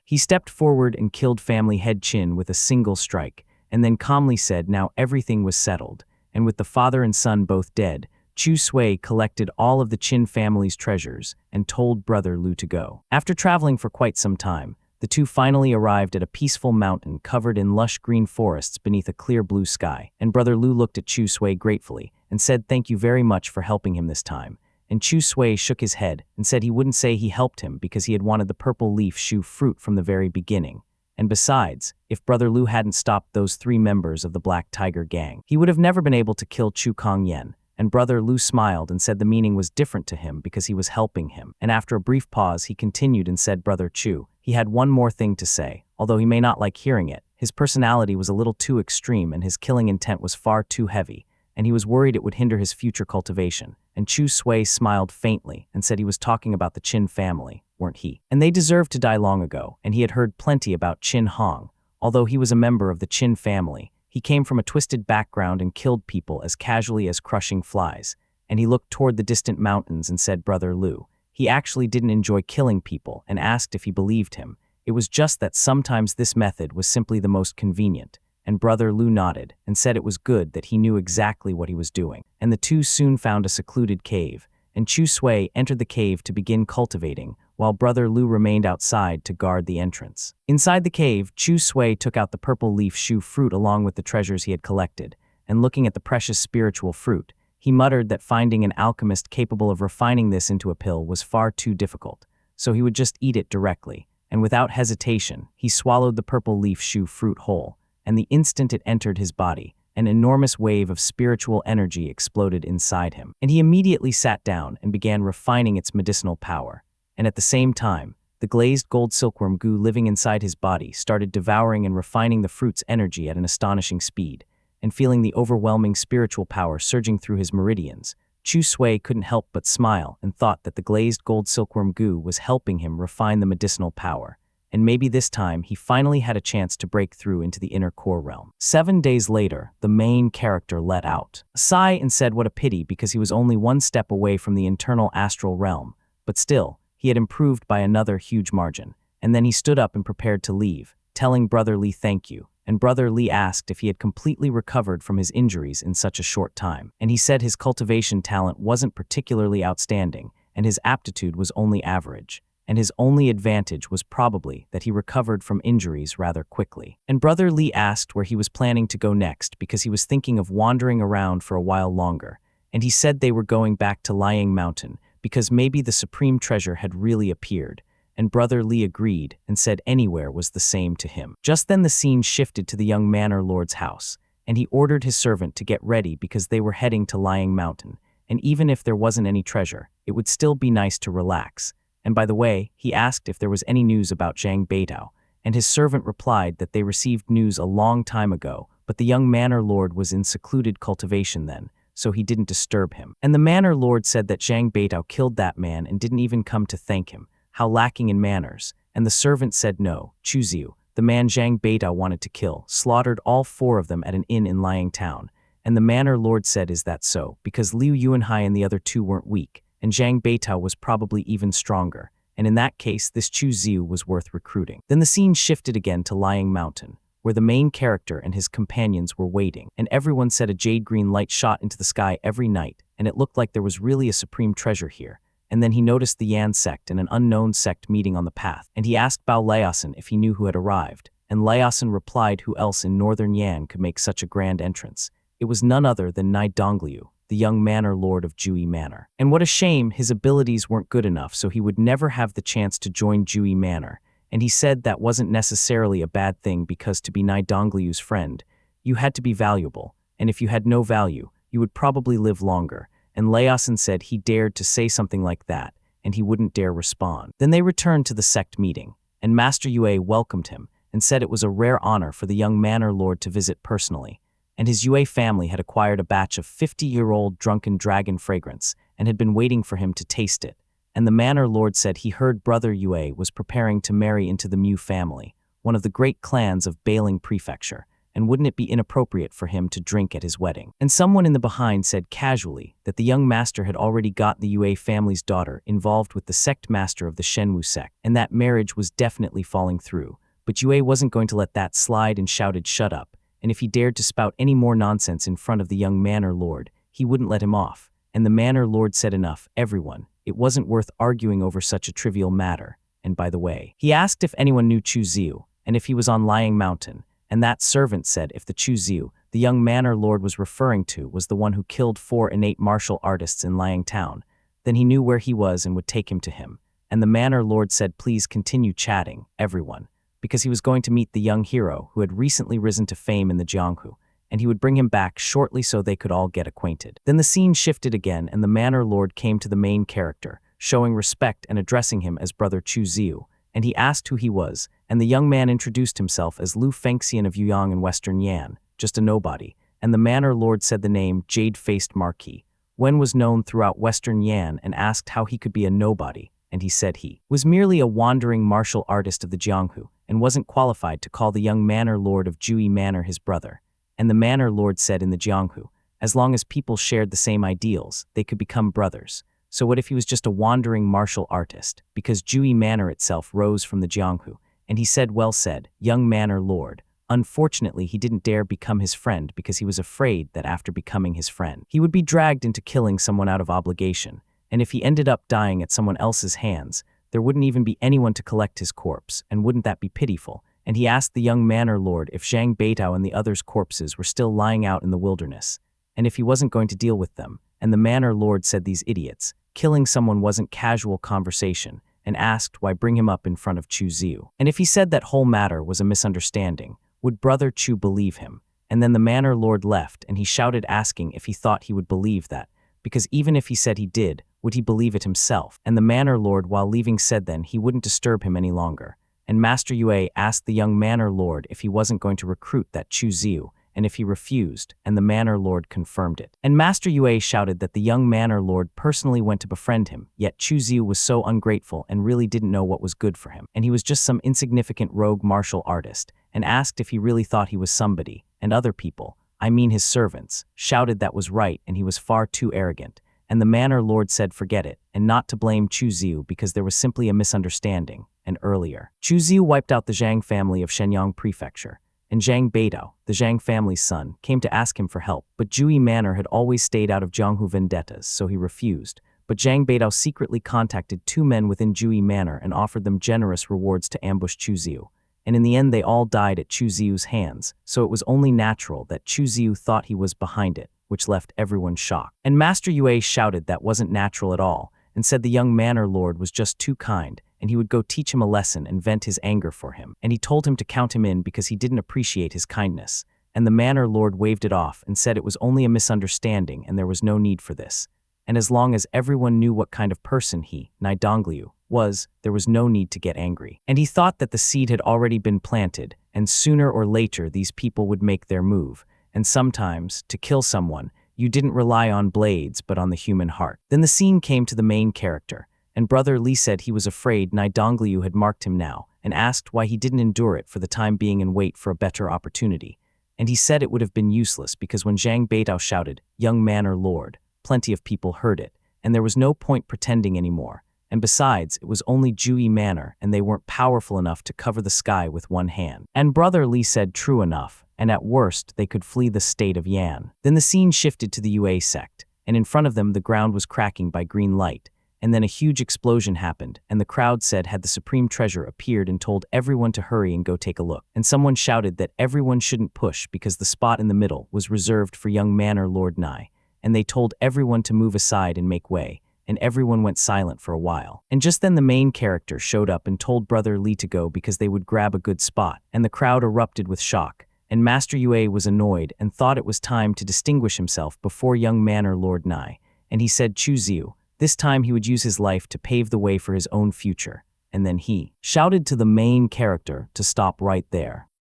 he stepped forward and killed family head Chin with a single strike, and then calmly said now everything was settled, and with the father and son both dead, Chu Sui collected all of the Chin family's treasures and told Brother Lu to go. After traveling for quite some time, the two finally arrived at a peaceful mountain covered in lush green forests beneath a clear blue sky, and Brother Lu looked at Chu Sui gratefully and said thank you very much for helping him this time. And Chu Sui shook his head and said he wouldn't say he helped him because he had wanted the purple leaf shoe fruit from the very beginning. And besides, if Brother Lu hadn't stopped those 3 members of the Black Tiger gang, he would have never been able to kill Chu Kong Yen. And Brother Lu smiled and said the meaning was different to him because he was helping him. And after a brief pause, he continued and said Brother Chu, he had one more thing to say. Although he may not like hearing it, his personality was a little too extreme and his killing intent was far too heavy, and he was worried it would hinder his future cultivation. And Chu Sui smiled faintly and said he was talking about the Chin family, weren't he? And they deserved to die long ago, and he had heard plenty about Chin Hong. Although he was a member of the Chin family, he came from a twisted background and killed people as casually as crushing flies. And he looked toward the distant mountains and said Brother Lu. He actually didn't enjoy killing people and asked if he believed him. It was just that sometimes this method was simply the most convenient. And Brother Lu nodded and said it was good that he knew exactly what he was doing. And the two soon found a secluded cave, and Chu Sui entered the cave to begin cultivating, while Brother Lu remained outside to guard the entrance. Inside the cave, Chu Sui took out the purple leaf shoe fruit along with the treasures he had collected, and looking at the precious spiritual fruit, he muttered that finding an alchemist capable of refining this into a pill was far too difficult, so he would just eat it directly, and without hesitation, he swallowed the purple leaf shoe fruit whole, and the instant it entered his body, an enormous wave of spiritual energy exploded inside him, and he immediately sat down and began refining its medicinal power. And at the same time, the glazed gold silkworm goo living inside his body started devouring and refining the fruit's energy at an astonishing speed, and feeling the overwhelming spiritual power surging through his meridians, Chu Sui couldn't help but smile and thought that the glazed gold silkworm goo was helping him refine the medicinal power. And maybe this time he finally had a chance to break through into the inner core realm. 7 days later, the main character let out a sigh and said what a pity because he was only one step away from the internal astral realm, but still, he had improved by another huge margin. And then he stood up and prepared to leave, telling Brother Li thank you. And Brother Li asked if he had completely recovered from his injuries in such a short time. And he said his cultivation talent wasn't particularly outstanding, and his aptitude was only average. And his only advantage was probably that he recovered from injuries rather quickly. And Brother Li asked where he was planning to go next because he was thinking of wandering around for a while longer, and he said they were going back to Lying Mountain because maybe the supreme treasure had really appeared, and Brother Li agreed and said anywhere was the same to him. Just then the scene shifted to the young manor lord's house, and he ordered his servant to get ready because they were heading to Lying Mountain, and even if there wasn't any treasure, it would still be nice to relax. And by the way, he asked if there was any news about Zhang Beidao, and his servant replied that they received news a long time ago, but the young manor lord was in secluded cultivation then, so he didn't disturb him. And the manor lord said that Zhang Beidao killed that man and didn't even come to thank him. How lacking in manners. And the servant said no, Chu Ziu, the man Zhang Beidao wanted to kill, slaughtered all 4 of them at an inn in Lying Town. And the manor lord said is that so, because Liu Yuanhai and the other 2 weren't weak, and Zhang Beidao was probably even stronger, and in that case this Chu Ziu was worth recruiting. Then the scene shifted again to Lying Mountain, where the main character and his companions were waiting, and everyone said a jade green light shot into the sky every night, and it looked like there was really a supreme treasure here. And then he noticed the Yan sect and an unknown sect meeting on the path, and he asked Bao Laosin if he knew who had arrived, and Laosin replied who else in northern Yan could make such a grand entrance. It was none other than Nai Dongliu, the young manor lord of Jui Manor. And what a shame his abilities weren't good enough, so he would never have the chance to join Jui Manor. And he said that wasn't necessarily a bad thing because to be Nai Dongliu's friend, you had to be valuable, and if you had no value, you would probably live longer. And Laosin said he dared to say something like that, and he wouldn't dare respond. Then they returned to the sect meeting, and Master Yue welcomed him and said it was a rare honor for the young manor lord to visit personally, and his Yue family had acquired a batch of 50-year-old drunken dragon fragrance and had been waiting for him to taste it, and the manor lord said he heard brother Yue was preparing to marry into the Mu family, one of the great clans of Bailing Prefecture, and wouldn't it be inappropriate for him to drink at his wedding? And someone in the behind said casually that the young master had already got the Yue family's daughter involved with the sect master of the Shenwu sect, and that marriage was definitely falling through. But Yue wasn't going to let that slide and shouted shut up, and if he dared to spout any more nonsense in front of the young manor lord, he wouldn't let him off. And the manor lord said enough, everyone, it wasn't worth arguing over such a trivial matter. And by the way, he asked if anyone knew Chu Ziu, and if he was on Lying Mountain, and that servant said if the Chu Ziu, the young manor lord was referring to, was the one who killed 4 innate martial artists in Liang Town, then he knew where he was and would take him to him. And the manor lord said please continue chatting, everyone, because he was going to meet the young hero who had recently risen to fame in the Jianghu, and he would bring him back shortly so they could all get acquainted. Then the scene shifted again and the manor lord came to the main character, showing respect and addressing him as brother Chu Ziu, and he asked who he was, and the young man introduced himself as Lu Fengxian of Yuyang in Western Yan, just a nobody, and the manor lord said the name Jade-Faced Marquis. Wen was known throughout Western Yan and asked how he could be a nobody, and he said he was merely a wandering martial artist of the Jianghu and wasn't qualified to call the young manor lord of Jui Manor his brother. And the manor lord said in the Jianghu, as long as people shared the same ideals, they could become brothers. So what if he was just a wandering martial artist, because Jui Manor itself rose from the Jianghu, and he said well said, young manor lord. Unfortunately, he didn't dare become his friend because he was afraid that after becoming his friend, he would be dragged into killing someone out of obligation, and if he ended up dying at someone else's hands, there wouldn't even be anyone to collect his corpse, and wouldn't that be pitiful? And he asked the young manor lord if Zhang Beitao and the others' corpses were still lying out in the wilderness, and if he wasn't going to deal with them, and the manor lord said these idiots, killing someone wasn't casual conversation, and asked why bring him up in front of Chu Ziu. And if he said that whole matter was a misunderstanding, would brother Chu believe him? And then the manor lord left and he shouted asking if he thought he would believe that, because even if he said he did, would he believe it himself? And the manor lord while leaving said then he wouldn't disturb him any longer. And Master Yue asked the young manor lord if he wasn't going to recruit that Chu Ziu, and if he refused, and the manor lord confirmed it. And Master Yue shouted that the young manor lord personally went to befriend him, yet Chu Ziu was so ungrateful and really didn't know what was good for him, and he was just some insignificant rogue martial artist, and asked if he really thought he was somebody, and other people, I mean his servants, shouted that was right and he was far too arrogant, and the manor lord said forget it, and not to blame Chu Ziu because there was simply a misunderstanding, and earlier. Chu Ziu wiped out the Zhang family of Shenyang Prefecture, and Zhang Beidao, the Zhang family's son, came to ask him for help, but Jui Manor had always stayed out of Jianghu vendettas, so he refused. But Zhang Beidao secretly contacted 2 men within Jui Manor and offered them generous rewards to ambush Chu Ziu, and in the end they all died at Chu Ziu's hands, so it was only natural that Chu Ziu thought he was behind it, which left everyone shocked. And Master Yue shouted that wasn't natural at all, and said the young manor lord was just too kind, and he would go teach him a lesson and vent his anger for him, and he told him to count him in because he didn't appreciate his kindness, and the manor lord waved it off and said it was only a misunderstanding and there was no need for this, and as long as everyone knew what kind of person he, Nai Dongliu, was, there was no need to get angry. And he thought that the seed had already been planted, and sooner or later these people would make their move, and sometimes, to kill someone, you didn't rely on blades but on the human heart. Then the scene came to the main character, and brother Li said he was afraid Nai Dongliu had marked him now, and asked why he didn't endure it for the time being and wait for a better opportunity. And he said it would have been useless because when Zhang Beidao shouted, young manor lord, plenty of people heard it, and there was no point pretending anymore. And besides, it was only Jui Manor, and they weren't powerful enough to cover the sky with one hand. And brother Li said true enough, and at worst they could flee the state of Yan. Then the scene shifted to the Yue sect, and in front of them the ground was cracking by green light, and then a huge explosion happened, and the crowd said had the supreme treasure appeared and told everyone to hurry and go take a look. And someone shouted that everyone shouldn't push because the spot in the middle was reserved for young manor lord Nai, and they told everyone to move aside and make way, and everyone went silent for a while. And just then the main character showed up and told brother Li to go because they would grab a good spot, and the crowd erupted with shock, and Master Yue was annoyed and thought it was time to distinguish himself before young manor lord Nai, and he said Chu Ziu, this time he would use his life to pave the way for his own future. and then he shouted to the main character to stop right there.